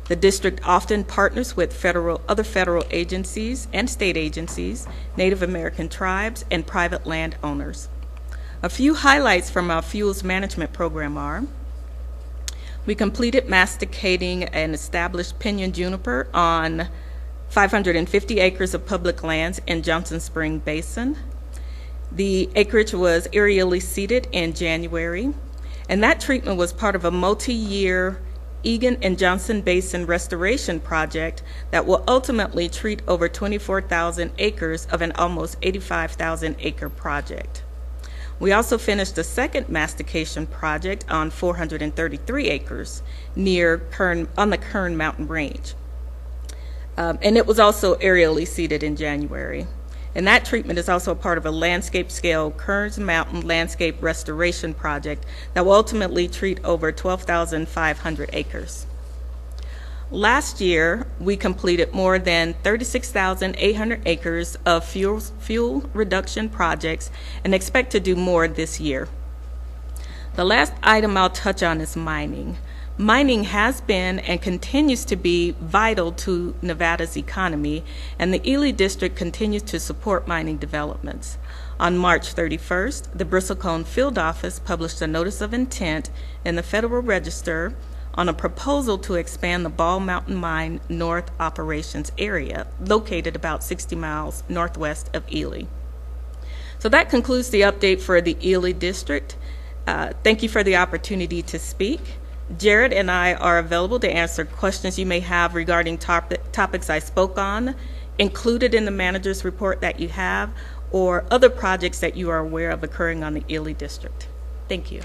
The district often partners with other federal agencies and state agencies, Native American tribes, and private landowners. A few highlights from our fuels management program are: we completed masticating an established pinyon juniper on 550 acres of public lands in Johnson Spring Basin. The acreage was aerially seeded in January, and that treatment was part of a multi-year Egan and Johnson Basin restoration project that will ultimately treat over 24,000 acres of an almost 85,000 acre project. We also finished a second mastication project on 433 acres on the Kern Mountain Range. And it was also aerially seeded in January. And that treatment is also a part of a landscape-scale Kearns Mountain Landscape Restoration Project that will ultimately treat over 12,500 acres. Last year, we completed more than 36,800 acres of fuel reduction projects and expect to do more this year. The last item I'll touch on is mining. Mining has been and continues to be vital to Nevada's economy, and the Ely District continues to support mining developments. On March 31st, the Bristlecone Field Office published a notice of intent in the Federal Register on a proposal to expand the Ball Mountain Mine North operations area, located about 60 miles northwest of Ely. So that concludes the update for the Ely District. Thank you for the opportunity to speak. Jared and I are available to answer questions you may have regarding topics I spoke on, included in the manager's report that you have, or other projects that you are aware of occurring on the Ely District. Thank you.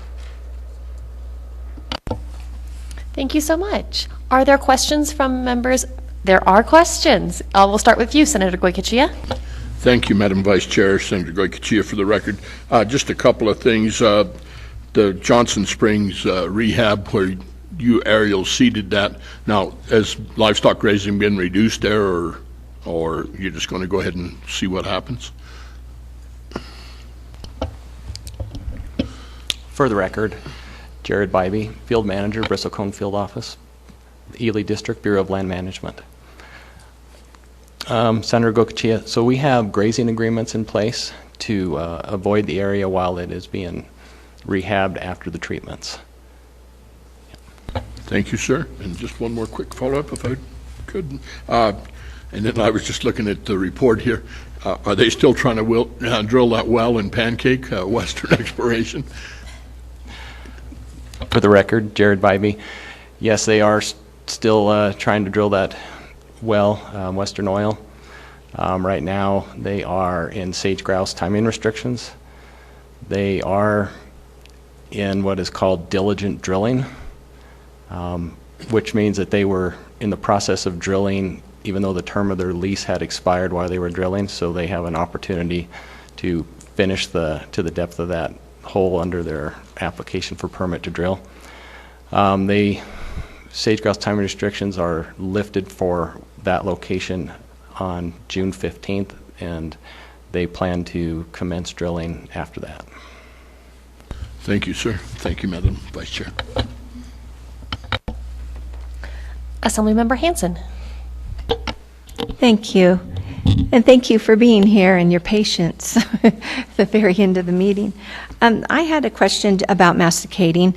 Thank you so much. Are there questions from members? There are questions. We'll start with you, Senator Goycochea. Thank you, Madam Vice Chair. Senator Goycochea for the record. Just a couple of things. The Johnson Springs rehab, where you aerial seeded that. Now, has livestock grazing been reduced there, or you're just going to go ahead and see what happens? For the record, Jared Bybee, Field Manager, Bristlecone Field Office, Ely District, Bureau of Land Management. Senator Goycochea, so we have grazing agreements in place to avoid the area while it is being rehabbed after the treatments. Thank you, sir. And just one more quick follow-up, if I could. And then I was just looking at the report here. Are they still trying to drill that well in Pancake, Western Exploration? For the record, Jared Bybee, yes, they are still trying to drill that well, Western Oil. Right now, they are in sage grouse timing restrictions. They are in what is called diligent drilling, which means that they were in the process of drilling even though the term of their lease had expired while they were drilling, so they have an opportunity to finish to the depth of that hole under their application for permit to drill. The sage grouse timing restrictions are lifted for that location on June 15th, and they plan to commence drilling after that. Thank you, sir. Thank you, Madam Vice Chair. Assemblymember Hansen. Thank you. And thank you for being here and your patience at the very end of the meeting. I had a question about masticating,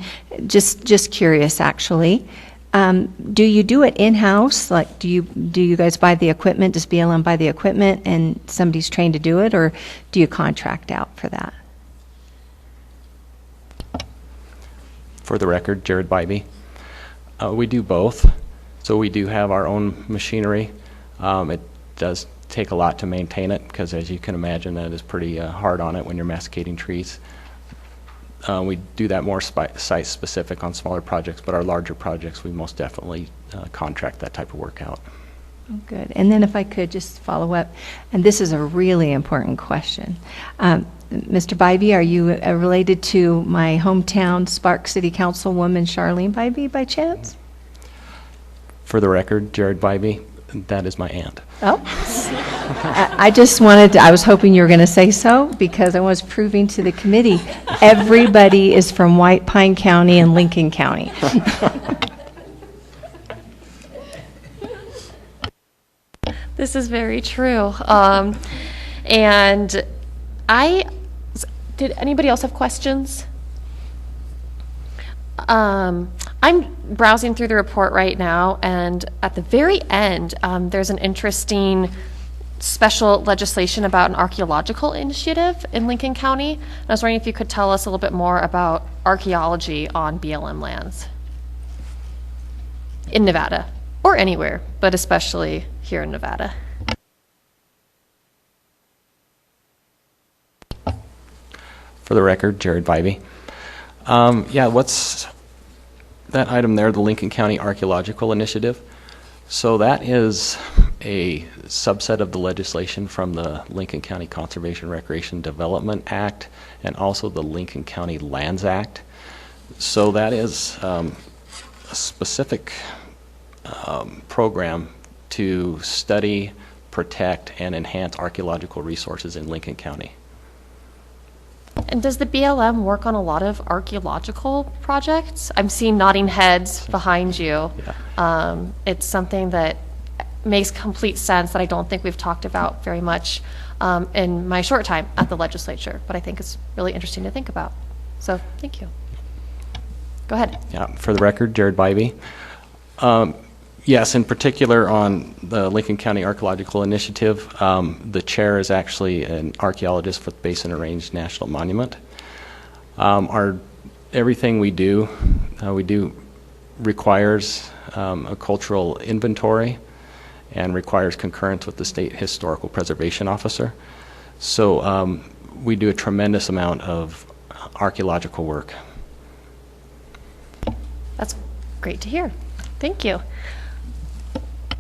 just curious actually. Do you do it in-house? Like, do you guys buy the equipment? Does BLM buy the equipment and somebody's trained to do it, or do you contract out for that? For the record, Jared Bybee. We do both. So we do have our own machinery. It does take a lot to maintain it because, as you can imagine, that is pretty hard on it when you're masticating trees. We do that more site-specific on smaller projects, but our larger projects, we most definitely contract that type of work out. Oh, good. And then if I could just follow up, and this is a really important question. Mr. Bybee, are you related to my hometown Spark City Councilwoman Charlene Bybee by chance? For the record, Jared Bybee, that is my aunt. Oh. I just wanted to, I was hoping you were going to say so, because I was proving to the committee, everybody is from White Pine County and Lincoln County. This is very true. And did anybody else have questions? I'm browsing through the report right now, and at the very end, there's an interesting special legislation about an archaeological initiative in Lincoln County. And I was wondering if you could tell us a little bit more about archaeology on BLM lands in Nevada, or anywhere, but especially here in Nevada. For the record, Jared Vivey. Yeah, what's that item there, the Lincoln County Archaeological Initiative? So that is a subset of the legislation from the Lincoln County Conservation Recreation Development Act and also the Lincoln County Lands Act. So that is a specific program to study, protect, and enhance archaeological resources in Lincoln County. And does the BLM work on a lot of archaeological projects? I'm seeing nodding heads behind you. Yeah. It's something that makes complete sense that I don't think we've talked about very much in my short time at the legislature, but I think it's really interesting to think about. So thank you. Go ahead. Yeah, for the record, Jared Bybee. Yes, in particular on the Lincoln County Archaeological Initiative, the chair is actually an archaeologist for the Basin and Range National Monument. Everything we do requires a cultural inventory and requires concurrence with the State Historical Preservation Officer. So we do a tremendous amount of archaeological work. That's great to hear. Thank you.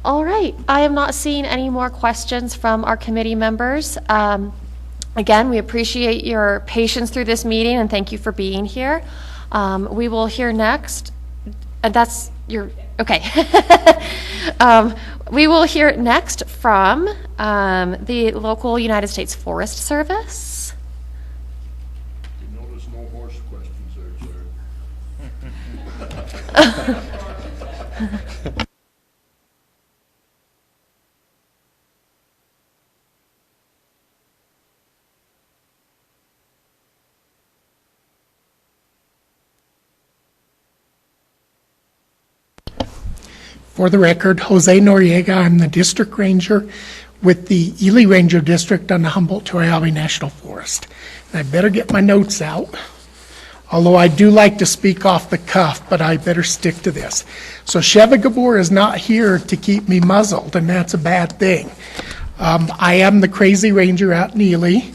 All right, I am not seeing any more questions from our committee members. Again, we appreciate your patience through this meeting and thank you for being here. We will hear next, and that's your, okay. We will hear next from the local United States Forest Service. You notice no horse questions there, Jared. For the record, Jose Noriega, I'm the district ranger with the Ely Ranger District on the Humboldt-Toiyabe National Forest. And I better get my notes out, although I do like to speak off the cuff, but I better stick to this. So Sheva Gabor is not here to keep me muzzled, and that's a bad thing. I am the crazy ranger out in Ely.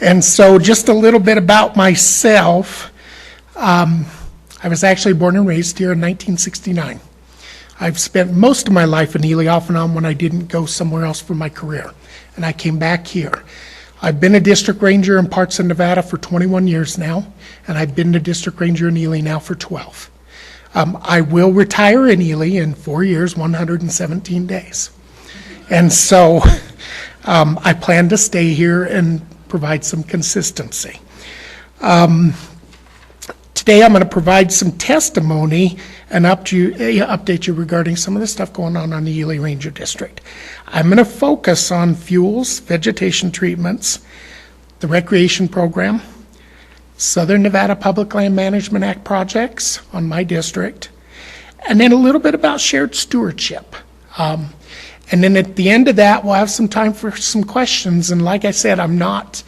And so just a little bit about myself. I was actually born and raised here in 1969. I've spent most of my life in Ely, off and on, when I didn't go somewhere else for my career, and I came back here. I've been a district ranger in parts of Nevada for 21 years now, and I've been a district ranger in Ely now for 12. I will retire in Ely in 4 years, 117 days. And so I plan to stay here and provide some consistency. Today I'm going to provide some testimony and update you regarding some of the stuff going on the Ely Ranger District. I'm going to focus on fuels, vegetation treatments, the recreation program, Southern Nevada Public Land Management Act projects on my district, and then a little bit about shared stewardship. And then at the end of that, we'll have some time for some questions. And like I said, I'm not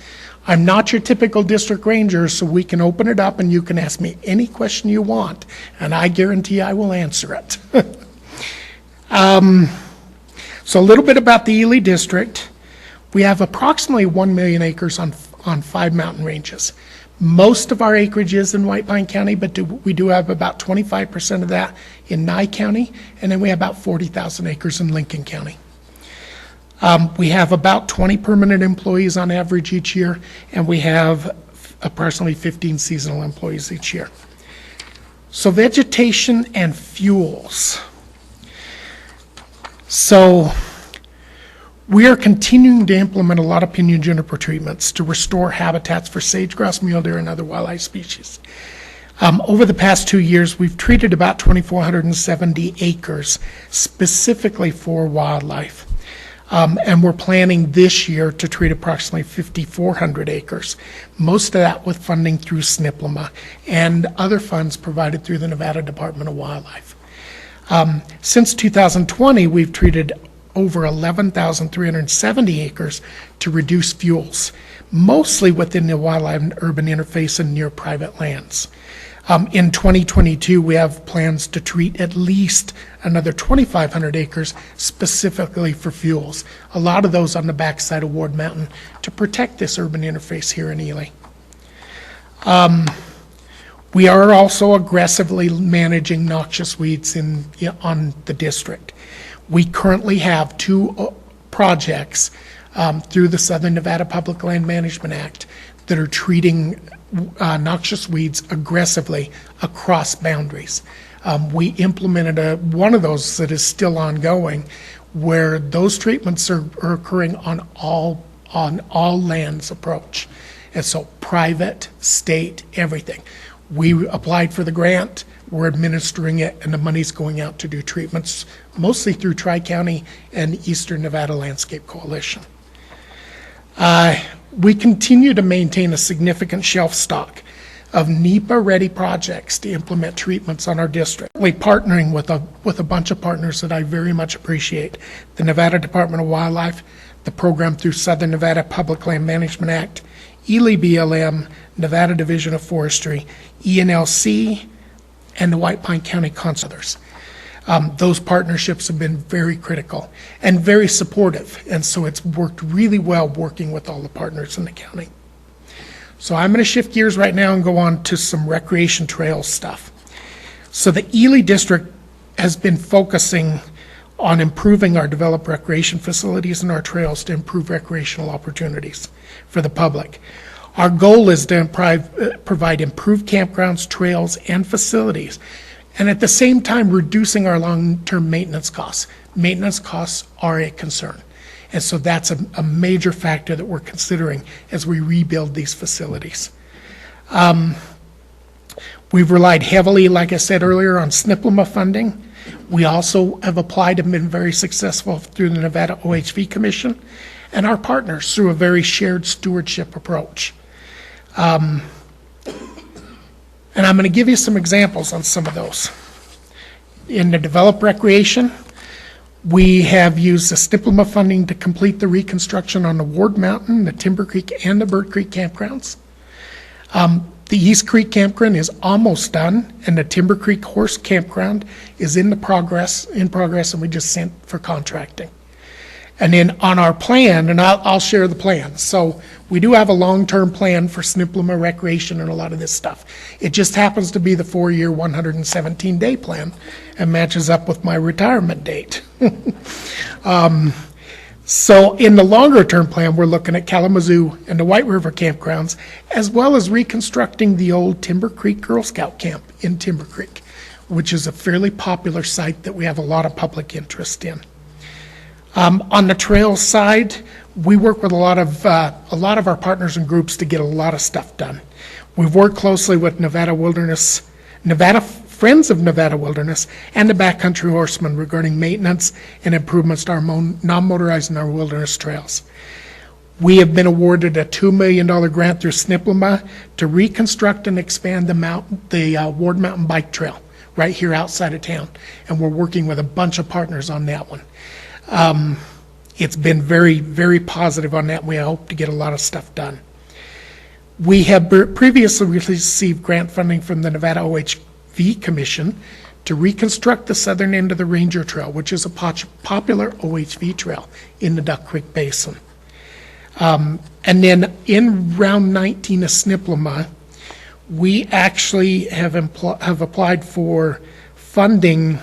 your typical district ranger, so we can open it up and you can ask me any question you want, and I guarantee I will answer it. So a little bit about the Ely District. We have approximately 1 million acres on 5 mountain ranges. Most of our acreage is in White Pine County, but we do have about 25% of that in Nye County, and then we have about 40,000 acres in Lincoln County. We have about 20 permanent employees on average each year, and we have approximately 15 seasonal employees each year. So vegetation and fuels. So We are continuing to implement a lot of pinyon juniper treatments to restore habitats for sage-grouse, mule deer, and other wildlife species. Over the past 2 years, we've treated about 2,470 acres specifically for wildlife. And we're planning this year to treat approximately 5,400 acres, most of that with funding through SNPLMA and other funds provided through the Nevada Department of Wildlife. Since 2020, we've treated over 11,370 acres to reduce fuels, mostly within the wildlife and urban interface and near private lands. In 2022, we have plans to treat at least another 2,500 acres specifically for fuels, a lot of those on the backside of Ward Mountain to protect this urban interface here in Ely. We are also aggressively managing noxious weeds on the district. We currently have 2 projects through the Southern Nevada Public Land Management Act that are treating noxious weeds aggressively across boundaries. We implemented one of those that is still ongoing, where those treatments are occurring on all lands approach. And so private, state, everything. We applied for the grant, we're administering it, and the money's going out to do treatments, mostly through Tri-County and Eastern Nevada Landscape Coalition. We continue to maintain a significant shelf stock of NEPA-ready projects to implement treatments on our district. We're partnering with a bunch of partners that I very much appreciate. The Nevada Department of Wildlife, the program through Southern Nevada Public Land Management Act, Ely BLM, Nevada Division of Forestry, ENLC, and the White Pine County Conservation. Those partnerships have been very critical and very supportive, and so it's worked really well working with all the partners in the county. So I'm going to shift gears right now and go on to some recreation trail stuff. So the Ely District has been focusing on improving our developed recreation facilities and our trails to improve recreational opportunities for the public. Our goal is to provide improved campgrounds, trails, and facilities, and at the same time reducing our long-term maintenance costs. Maintenance costs are a concern, and so that's a major factor that we're considering as we rebuild these facilities. We've relied heavily, like I said earlier, on SNPLMA funding. We also have applied and been very successful through the Nevada OHV Commission and our partners through a very shared stewardship approach. And I'm going to give you some examples on some of those. In the developed recreation, we have used the SNPLMA funding to complete the reconstruction on the Ward Mountain, the Timber Creek, and the Bird Creek campgrounds. The East Creek campground is almost done, and the Timber Creek Horse Campground is in progress, and we just sent for contracting. And then on our plan, and I'll share the plan. So we do have a long-term plan for SNPLMA recreation and a lot of this stuff. It just happens to be the 4-year, 117-day plan and matches up with my retirement date. So in the longer-term plan, we're looking at Kalamazoo and the White River campgrounds, as well as reconstructing the old Timber Creek Girl Scout camp in Timber Creek, which is a fairly popular site that we have a lot of public interest in. On the trail side, we work with a lot of our partners and groups to get a lot of stuff done. We've worked closely with Friends of Nevada Wilderness, and the Backcountry Horsemen regarding maintenance and improvements to our non-motorized and our wilderness trails. We have been awarded a $2 million grant through SNPLMA to reconstruct and expand the Ward Mountain Bike Trail right here outside of town, and we're working with a bunch of partners on that one. It's been very, very positive on that, and we hope to get a lot of stuff done. We have previously received grant funding from the Nevada OHV Commission to reconstruct the southern end of the Ranger Trail, which is a popular OHV trail in the Duck Creek Basin. And then in round 19 of SNPLMA, we actually have applied for funding.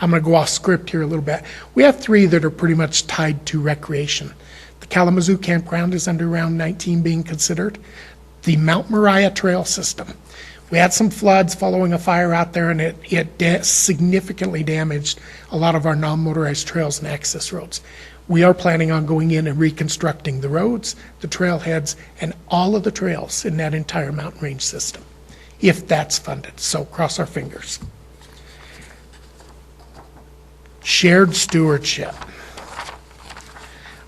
I'm going to go off script here a little bit. We have 3 that are pretty much tied to recreation. The Kalamazoo campground is under round 19 being considered. The Mount Moriah Trail System. We had some floods following a fire out there, and it significantly damaged a lot of our non-motorized trails and access roads. we are planning on going in and reconstructing the roads, the trailheads, and all of the trails in that entire mountain range system, if that's funded. So cross our fingers. Shared stewardship.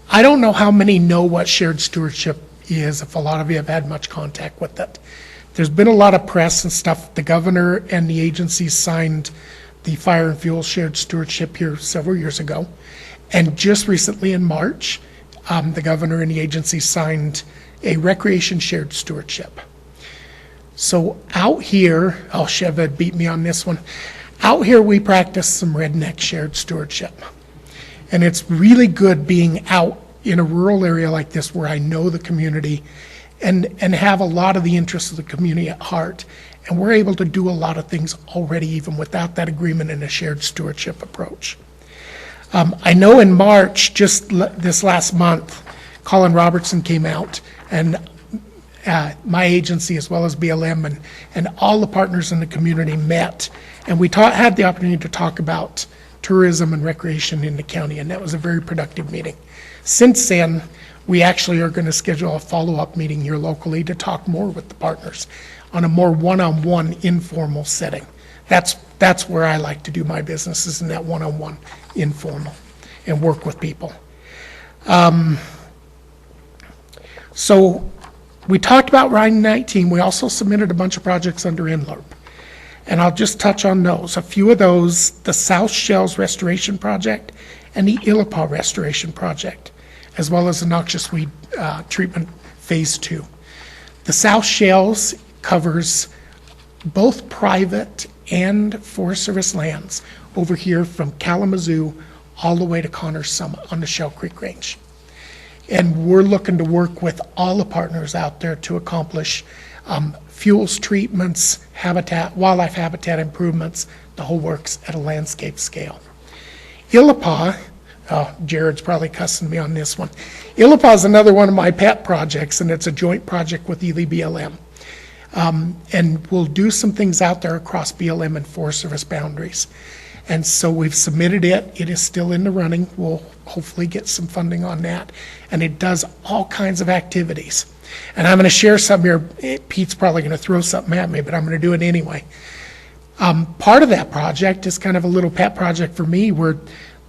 I don't know how many know what shared stewardship is, if a lot of you have had much contact with it. There's been a lot of press and stuff. The governor and the agencies signed the fire and fuel shared stewardship here several years ago. And just recently in March, the governor and the agency signed a recreation shared stewardship. So out here, oh, Chev had beat me on this one. Out here we practice some redneck shared stewardship. And it's really good being out in a rural area like this where I know the community and have a lot of the interests of the community at heart. And we're able to do a lot of things already even without that agreement and a shared stewardship approach. I know in March, just this last month, Colin Robertson came out and my agency as well as BLM and all the partners in the community met. And we had the opportunity to talk about tourism and recreation in the county, and that was a very productive meeting. Since then, we actually are going to schedule a follow-up meeting here locally to talk more with the partners on a more one-on-one informal setting. That's where I like to do my business, is in that one-on-one informal and work with people. So we talked about Rhine 19. We also submitted a bunch of projects under NLRP. And I'll just touch on those. A few of those, the South Shells Restoration Project and the Illapa Restoration Project, as well as the noxious weed treatment phase 2. The South Shells covers both private and Forest Service lands over here from Kalamazoo all the way to Connors Summit on the Shell Creek Range. And we're looking to work with all the partners out there to accomplish fuels treatments, habitat, wildlife habitat improvements, the whole works at a landscape scale. Illapa, oh, Jared's probably cussing me on this one. Illapa is another one of my pet projects, and it's a joint project with Ely BLM. And we'll do some things out there across BLM and Forest Service boundaries. And so we've submitted it. It is still in the running. We'll hopefully get some funding on that. And it does all kinds of activities. And I'm going to share some here. Pete's probably going to throw something at me, but I'm going to do it anyway. Part of that project is kind of a little pet project for me, where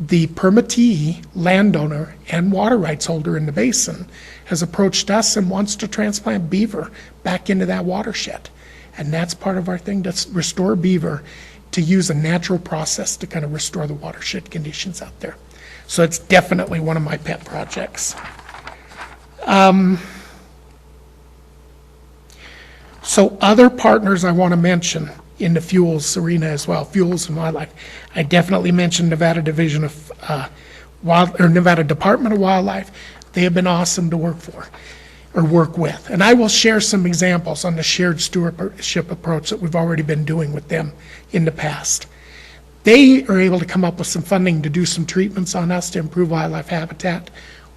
the permittee landowner and water rights holder in the basin has approached us and wants to transplant beaver back into that watershed. And that's part of our thing, to restore beaver, to use a natural process to kind of restore the watershed conditions out there. So it's definitely one of my pet projects. So other partners I want to mention in the fuels arena as well, fuels and wildlife. I definitely mentioned Nevada Division of Nevada Department of Wildlife. They have been awesome to work for or work with. And I will share some examples on the shared stewardship approach that we've already been doing with them in the past. They are able to come up with some funding to do some treatments on us to improve wildlife habitat.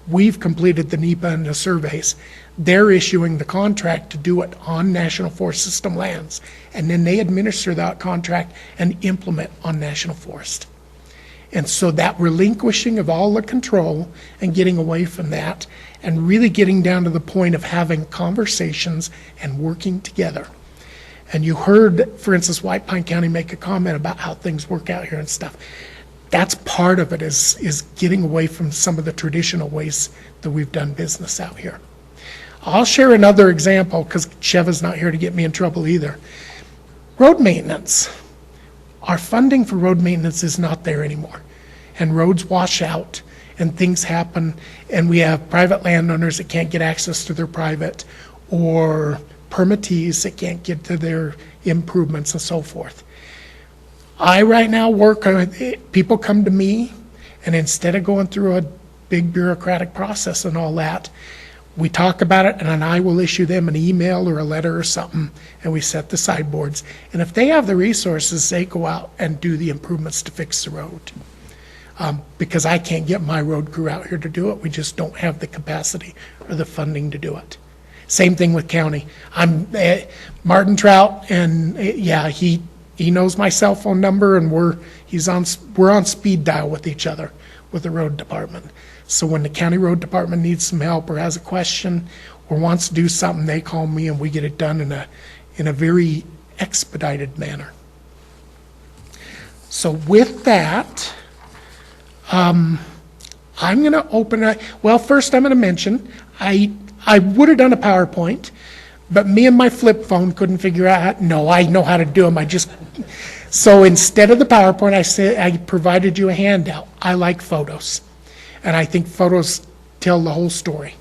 We've completed the NEPA and the surveys. They're issuing the contract to do it on National Forest System lands, and then they administer that contract and implement on National Forest. And so that relinquishing of all the control and getting away from that and really getting down to the point of having conversations and working together. And you heard, for instance, White Pine County make a comment about how things work out here and stuff. That's part of it, is getting away from some of the traditional ways that we've done business out here. I'll share another example, because Sheva's not here to get me in trouble either. Road maintenance. Our funding for road maintenance is not there anymore. And roads wash out, and things happen, and we have private landowners that can't get access to their private, or permittees that can't get to their improvements and so forth. I right now work, people come to me, and instead of going through a big bureaucratic process and all that, we talk about it, and then I will issue them an email or a letter or something, and we set the sideboards. And if they have the resources, they go out and do the improvements to fix the road. Because I can't get my road crew out here to do it. We just don't have the capacity or the funding to do it. Same thing with county. I'm Martin Trout, and yeah, he knows my cell phone number, and we're on speed dial with each other with the road department. So when the county road department needs some help or has a question or wants to do something, they call me and we get it done in a very expedited manner. So with that, I'm going to open it. Well, first I'm going to mention, I would have done a PowerPoint, but me and my flip phone couldn't figure out no, I know how to do them. So instead of the PowerPoint, I provided you a handout. I like photos, and I think photos tell the whole story.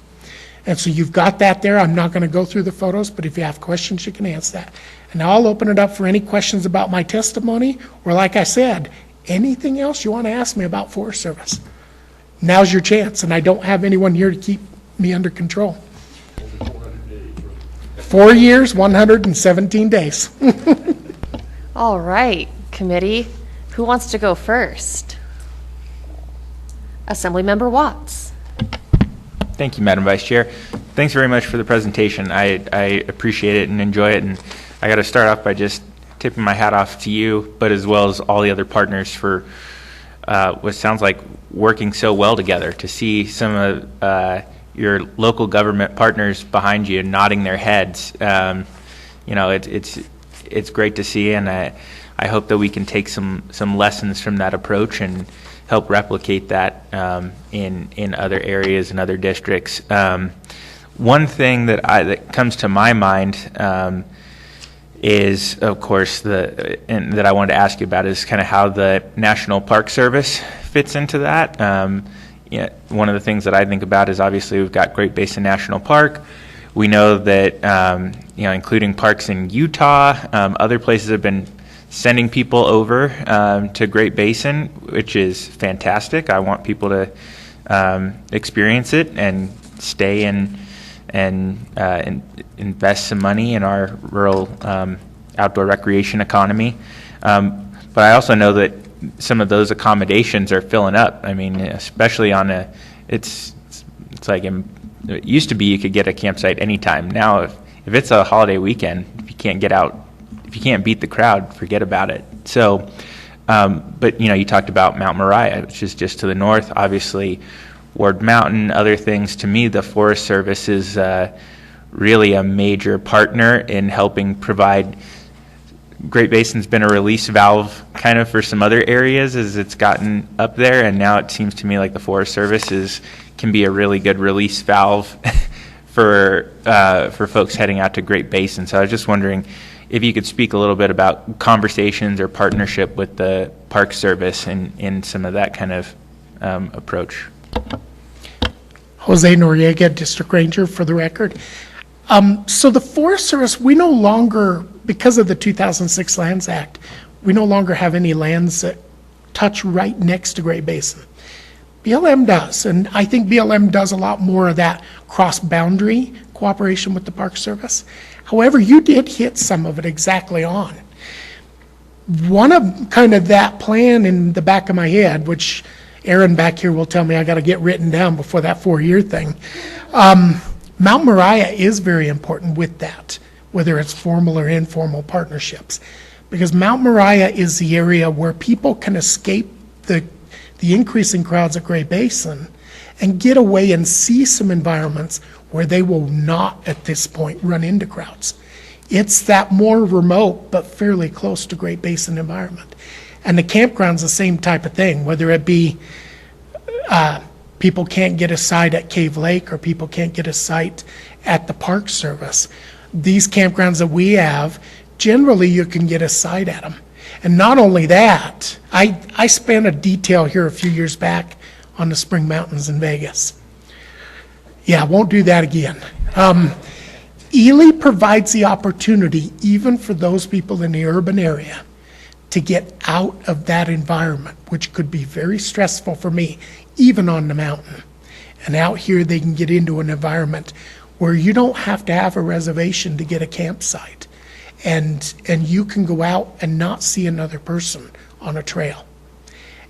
And so you've got that there. I'm not going to go through the photos, but if you have questions, you can answer that. And now I'll open it up for any questions about my testimony, or like I said, anything else you want to ask me about Forest Service. Now's your chance, and I don't have anyone here to keep me under control. 4 years, 117 days. All right, committee, who wants to go first? Assemblymember Watts. Thank you, Madam Vice Chair. Thanks very much for the presentation. I appreciate it and enjoy it. And I got to start off by just tipping my hat off to you, but as well as all the other partners for what sounds like working so well together. To see some of your local government partners behind you nodding their heads, it's great to see, and I hope that we can take some lessons from that approach and help replicate that in other areas and other districts. One thing that comes to my mind is, of course, and that I wanted to ask you about is kind of how the National Park Service fits into that. One of the things that I think about is obviously we've got Great Basin National Park. We know that including parks in Utah, other places have been sending people over to Great Basin, which is fantastic. I want people to experience it and stay and invest some money in our rural outdoor recreation economy. But I also know that some of those accommodations are filling up. I mean, especially on it's like it used to be you could get a campsite anytime. Now, if it's a holiday weekend, if you can't get out, if you can't beat the crowd, forget about it. So, but you talked about Mount Moriah, which is just to the north. Obviously, Ward Mountain, other things. To me, the Forest Service is really a major partner in helping provide. Great Basin's been a release valve kind of for some other areas as it's gotten up there, and now it seems to me like the Forest Service can be a really good release valve for folks heading out to Great Basin. So I was just wondering if you could speak a little bit about conversations or partnership with the Park Service in some of that kind of approach. Jose Noriega, District Ranger, for the record. So the Forest Service, we no longer, because of the 2006 Lands Act, we no longer have any lands that touch right next to Great Basin. BLM does, and I think BLM does a lot more of that cross-boundary cooperation with the Park Service. However, you did hit some of it exactly on. One of kind of that plan in the back of my head, which Aaron back here will tell me I got to get written down before that 4-year thing. Mount Moriah is very important with that, whether it's formal or informal partnerships, because Mount Moriah is the area where people can escape the increasing crowds at Great Basin and get away and see some environments where they will not at this point run into crowds. It's that more remote but fairly close to Great Basin environment. And the campground's the same type of thing, whether it be people can't get a site at Cave Lake or people can't get a site at the Park Service. These campgrounds that we have, generally you can get a site at them. And not only that, I spent a detail here a few years back on the Spring Mountains in Vegas. Yeah, won't do that again. Ely provides the opportunity, even for those people in the urban area, to get out of that environment, which could be very stressful for me, even on the mountain. And out here they can get into an environment where you don't have to have a reservation to get a campsite. And you can go out and not see another person on a trail.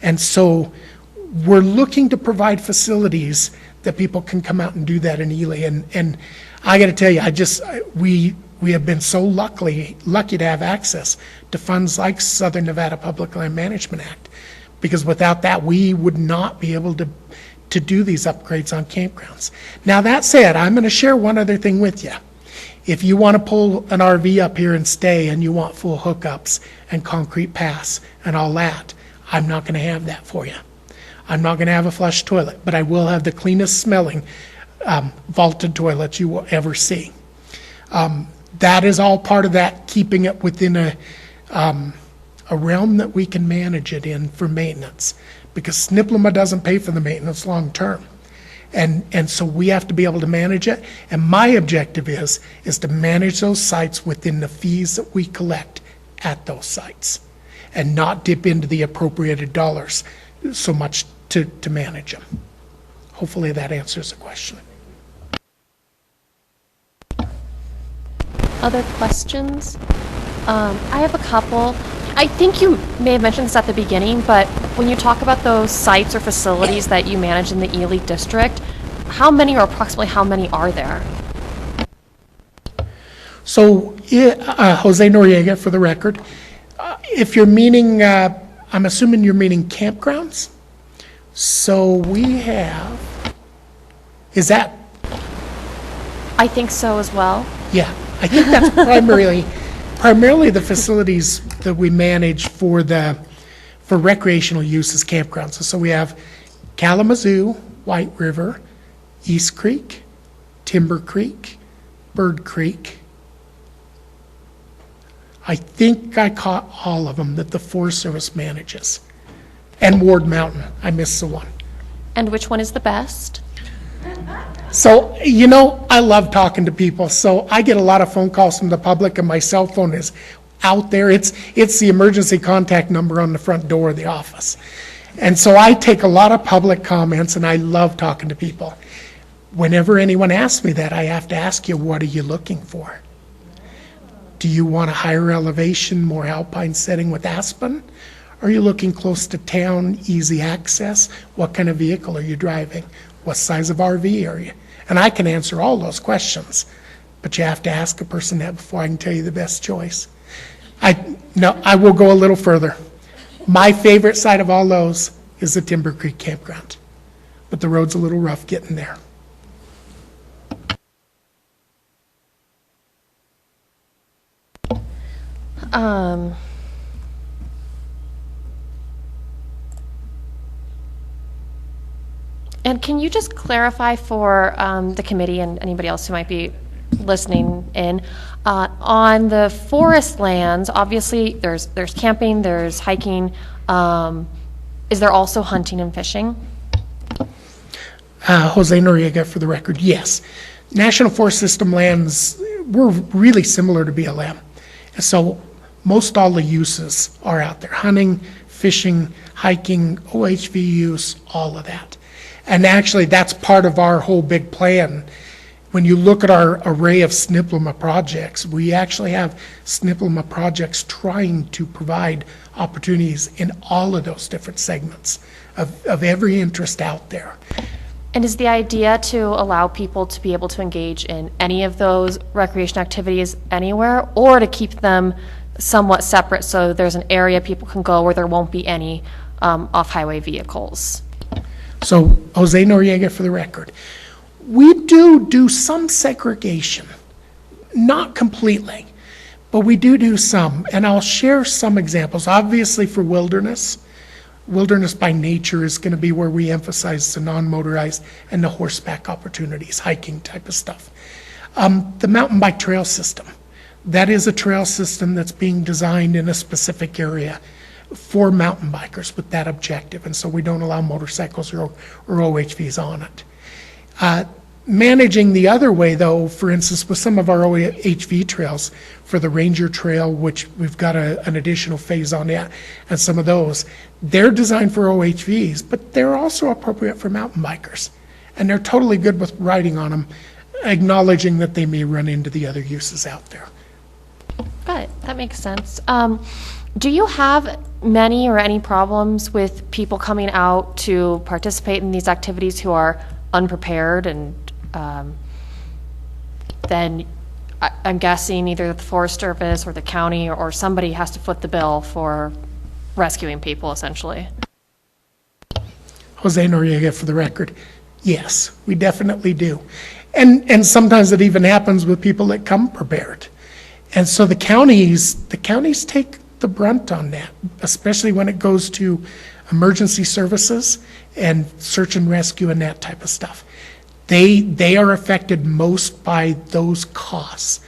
And so we're looking to provide facilities that people can come out and do that in Ely. And I got to tell you, we have been so lucky to have access to funds like Southern Nevada Public Land Management Act, because without that we would not be able to to do these upgrades on campgrounds. Now, that said, I'm going to share one other thing with you. If you want to pull an RV up here and stay and you want full hookups and concrete paths and all that, I'm not going to have that for you. I'm not going to have a flush toilet, but I will have the cleanest smelling vaulted toilet you will ever see. That is all part of that, keeping it within a realm that we can manage it in for maintenance, because SNPLMA doesn't pay for the maintenance long term. And so we have to be able to manage it. And my objective is to manage those sites within the fees that we collect at those sites and not dip into the appropriated dollars so much to manage them. Hopefully that answers the question. Other questions? I have a couple. I think you may have mentioned this at the beginning, but when you talk about those sites or facilities that you manage in the Ely district, how many or approximately how many are there? So, Jose Noriega, for the record, if you're meaning, I'm assuming you're meaning campgrounds? So we have, is that? I think so as well. Yeah, I think that's primarily the facilities that we manage for recreational use as campgrounds. So we have Kalamazoo, White River, East Creek, Timber Creek, Bird Creek. I think I caught all of them that the Forest Service manages. And Ward Mountain, I missed the one. And which one is the best? So, I love talking to people, so I get a lot of phone calls from the public, and my cell phone is out there. It's the emergency contact number on the front door of the office. And so I take a lot of public comments, and I love talking to people. Whenever anyone asks me that, I have to ask you, what are you looking for? Do you want a higher elevation, more alpine setting with aspen? Are you looking close to town, easy access? What kind of vehicle are you driving? What size of RV are you? And I can answer all those questions, but you have to ask a person that before I can tell you the best choice. I will go a little further. My favorite site of all those is the Timber Creek Campground, but the road's a little rough getting there. And can you just clarify for the committee and anybody else who might be listening in, on the forest lands, obviously there's camping, there's hiking, is there also hunting and fishing? Jose Noriega, for the record, yes. National Forest System lands were really similar to BLM. So most all the uses are out there: hunting, fishing, hiking, OHV use, all of that. And actually, that's part of our whole big plan. When you look at our array of SNPLMA projects, we actually have SNPLMA projects trying to provide opportunities in all of those different segments of every interest out there. And is the idea to allow people to be able to engage in any of those recreation activities anywhere, or to keep them somewhat separate so there's an area people can go where there won't be any off-highway vehicles? So, Jose Noriega, for the record, we do some segregation, not completely, but we do some, and I'll share some examples. Obviously, for wilderness by nature is going to be where we emphasize the non-motorized and the horseback opportunities, hiking type of stuff. The mountain bike trail system, that is a trail system that's being designed in a specific area for mountain bikers with that objective, and so we don't allow motorcycles or OHVs on it. Managing the other way, though, for instance, with some of our OHV trails, for the Ranger Trail, which we've got an additional phase on that, and some of those, they're designed for OHVs, but they're also appropriate for mountain bikers, and they're totally good with riding on them, acknowledging that they may run into the other uses out there. Got it. That makes sense. Do you have many or any problems with people coming out to participate in these activities who are unprepared, and then I'm guessing either the Forest Service or the county or somebody has to foot the bill for rescuing people, essentially? Jose Noriega, for the record, yes, we definitely do. And sometimes it even happens with people that come prepared. And so the counties take the brunt on that, especially when it goes to emergency services and search and rescue and that type of stuff. They are affected most by those costs.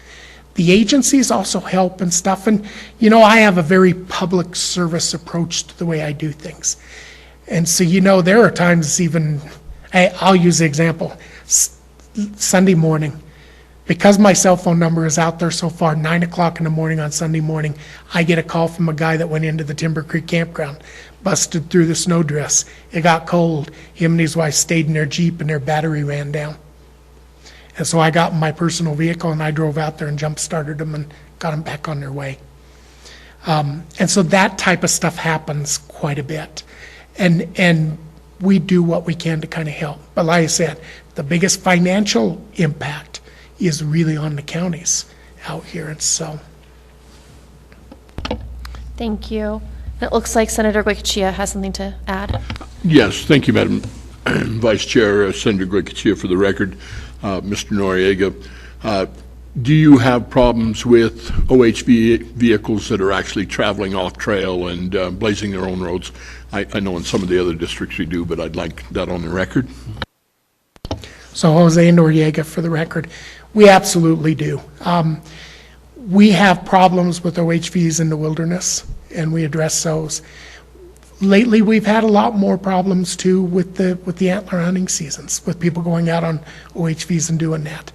The agencies also help and stuff, and I have a very public service approach to the way I do things. And so there are times even, I'll use the example, Sunday morning, because my cell phone number is out there so far, 9 o'clock in the morning on Sunday morning, I get a call from a guy that went into the Timber Creek campground, busted through the snowdrifts. It got cold. Him and his wife stayed in their Jeep and their battery ran down. And so I got in my personal vehicle and I drove out there and jump-started them and got them back on their way. And so that type of stuff happens quite a bit. And we do what we can to kind of help. But like I said, the biggest financial impact is really on the counties out here. And so. Thank you. It looks like Senator Goicoechea has something to add. Yes, thank you, Madam Vice Chair. Senator Goicoechea, for the record. Mr. Noriega, do you have problems with OHV vehicles that are actually traveling off trail and blazing their own roads? I know in some of the other districts we do, but I'd like that on the record. So Jose Noriega, for the record, we absolutely do. We have problems with OHVs in the wilderness, and we address those. Lately, we've had a lot more problems too with the antler hunting seasons, with people going out on OHVs and doing that.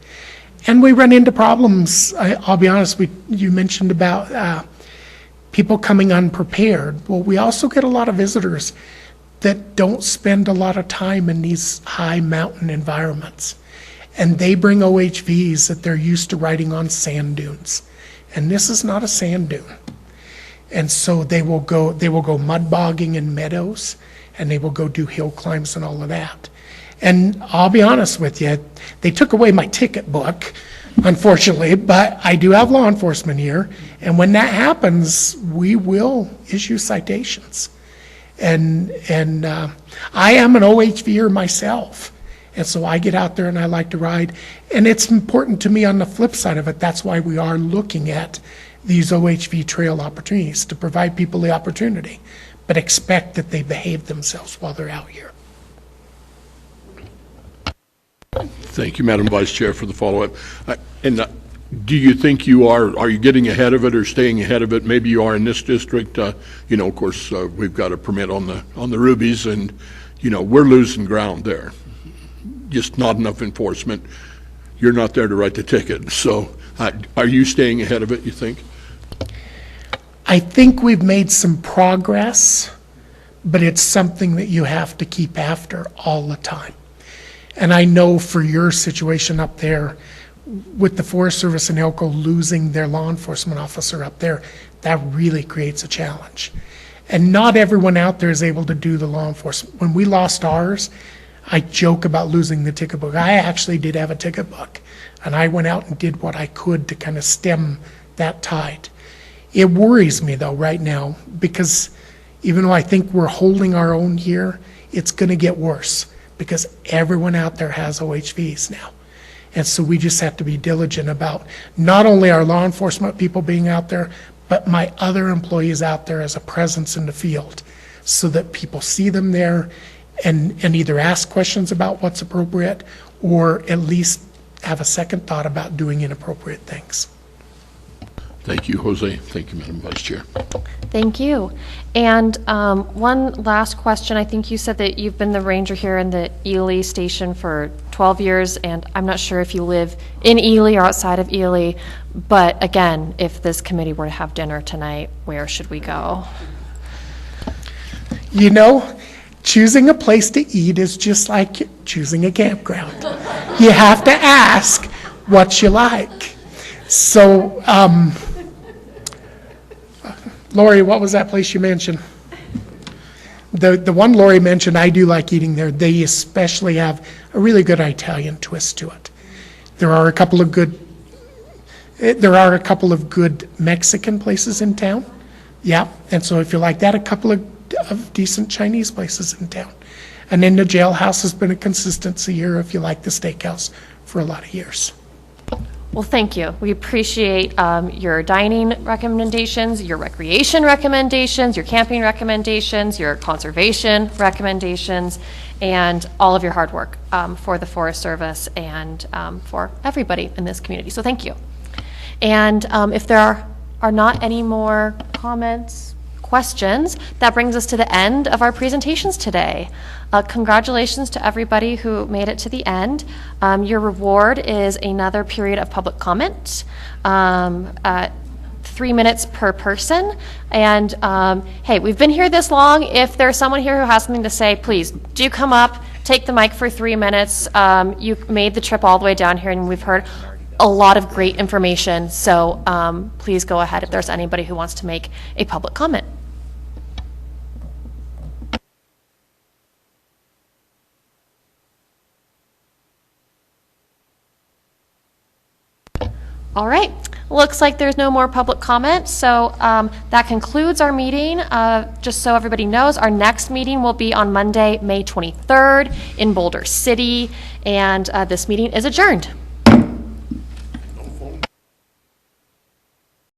And we run into problems. I'll be honest, you mentioned about people coming unprepared. Well, we also get a lot of visitors that don't spend a lot of time in these high mountain environments. And they bring OHVs that they're used to riding on sand dunes. And this is not a sand dune. And so they will go mud bogging in meadows, and they will go do hill climbs and all of that. And I'll be honest with you, they took away my ticket book, unfortunately, but I do have law enforcement here, and when that happens, we will issue citations. And I am an OHVer myself, and so I get out there and I like to ride. And it's important to me on the flip side of it. That's why we are looking at these OHV trail opportunities, to provide people the opportunity, but expect that they behave themselves while they're out here. Thank you, Madam Vice Chair, for the follow-up. And do you think are you getting ahead of it or staying ahead of it? Maybe you are in this district. Of course, we've got a permit on the Rubies, and we're losing ground there. Just not enough enforcement. You're not there to write the ticket. So are you staying ahead of it, you think? I think we've made some progress, but it's something that you have to keep after all the time. And I know for your situation up there, with the Forest Service and Elko losing their law enforcement officer up there, that really creates a challenge. And not everyone out there is able to do the law enforcement. When we lost ours, I joke about losing the ticket book. I actually did have a ticket book, and I went out and did what I could to kind of stem that tide. It worries me, though, right now, because even though I think we're holding our own here, it's going to get worse, because everyone out there has OHVs now. And so we just have to be diligent about not only our law enforcement people being out there, but my other employees out there as a presence in the field, so that people see them there and either ask questions about what's appropriate, or at least have a second thought about doing inappropriate things. Thank you, Jose. Thank you, Madam Vice Chair. Thank you. And one last question. I think you said that you've been the ranger here in the Ely station for 12 years, and I'm not sure if you live in Ely or outside of Ely, but again, if this committee were to have dinner tonight, where should we go? Choosing a place to eat is just like choosing a campground. You have to ask what you like. So, Lori, what was that place you mentioned? The one Lori mentioned, I do like eating there. They especially have a really good Italian twist to it. There are a couple of good Mexican places in town. Yeah, and so if you like that, a couple of decent Chinese places in town. And then the jailhouse has been a consistency here, if you like the steakhouse, for a lot of years. Well, thank you. We appreciate your dining recommendations, your recreation recommendations, your camping recommendations, your conservation recommendations, and all of your hard work for the Forest Service and for everybody in this community. So thank you. And if there are not any more comments, questions, that brings us to the end of our presentations today. Congratulations to everybody who made it to the end. Your reward is another period of public comment, 3 minutes per person. And hey, we've been here this long. If there's someone here who has something to say, please do come up, take the mic for 3 minutes. You made the trip all the way down here, and we've heard a lot of great information. So please go ahead if there's anybody who wants to make a public comment. All right, looks like there's no more public comment, so that concludes our meeting. Just so everybody knows, our next meeting will be on Monday, May 23rd in Boulder City, and this meeting is adjourned.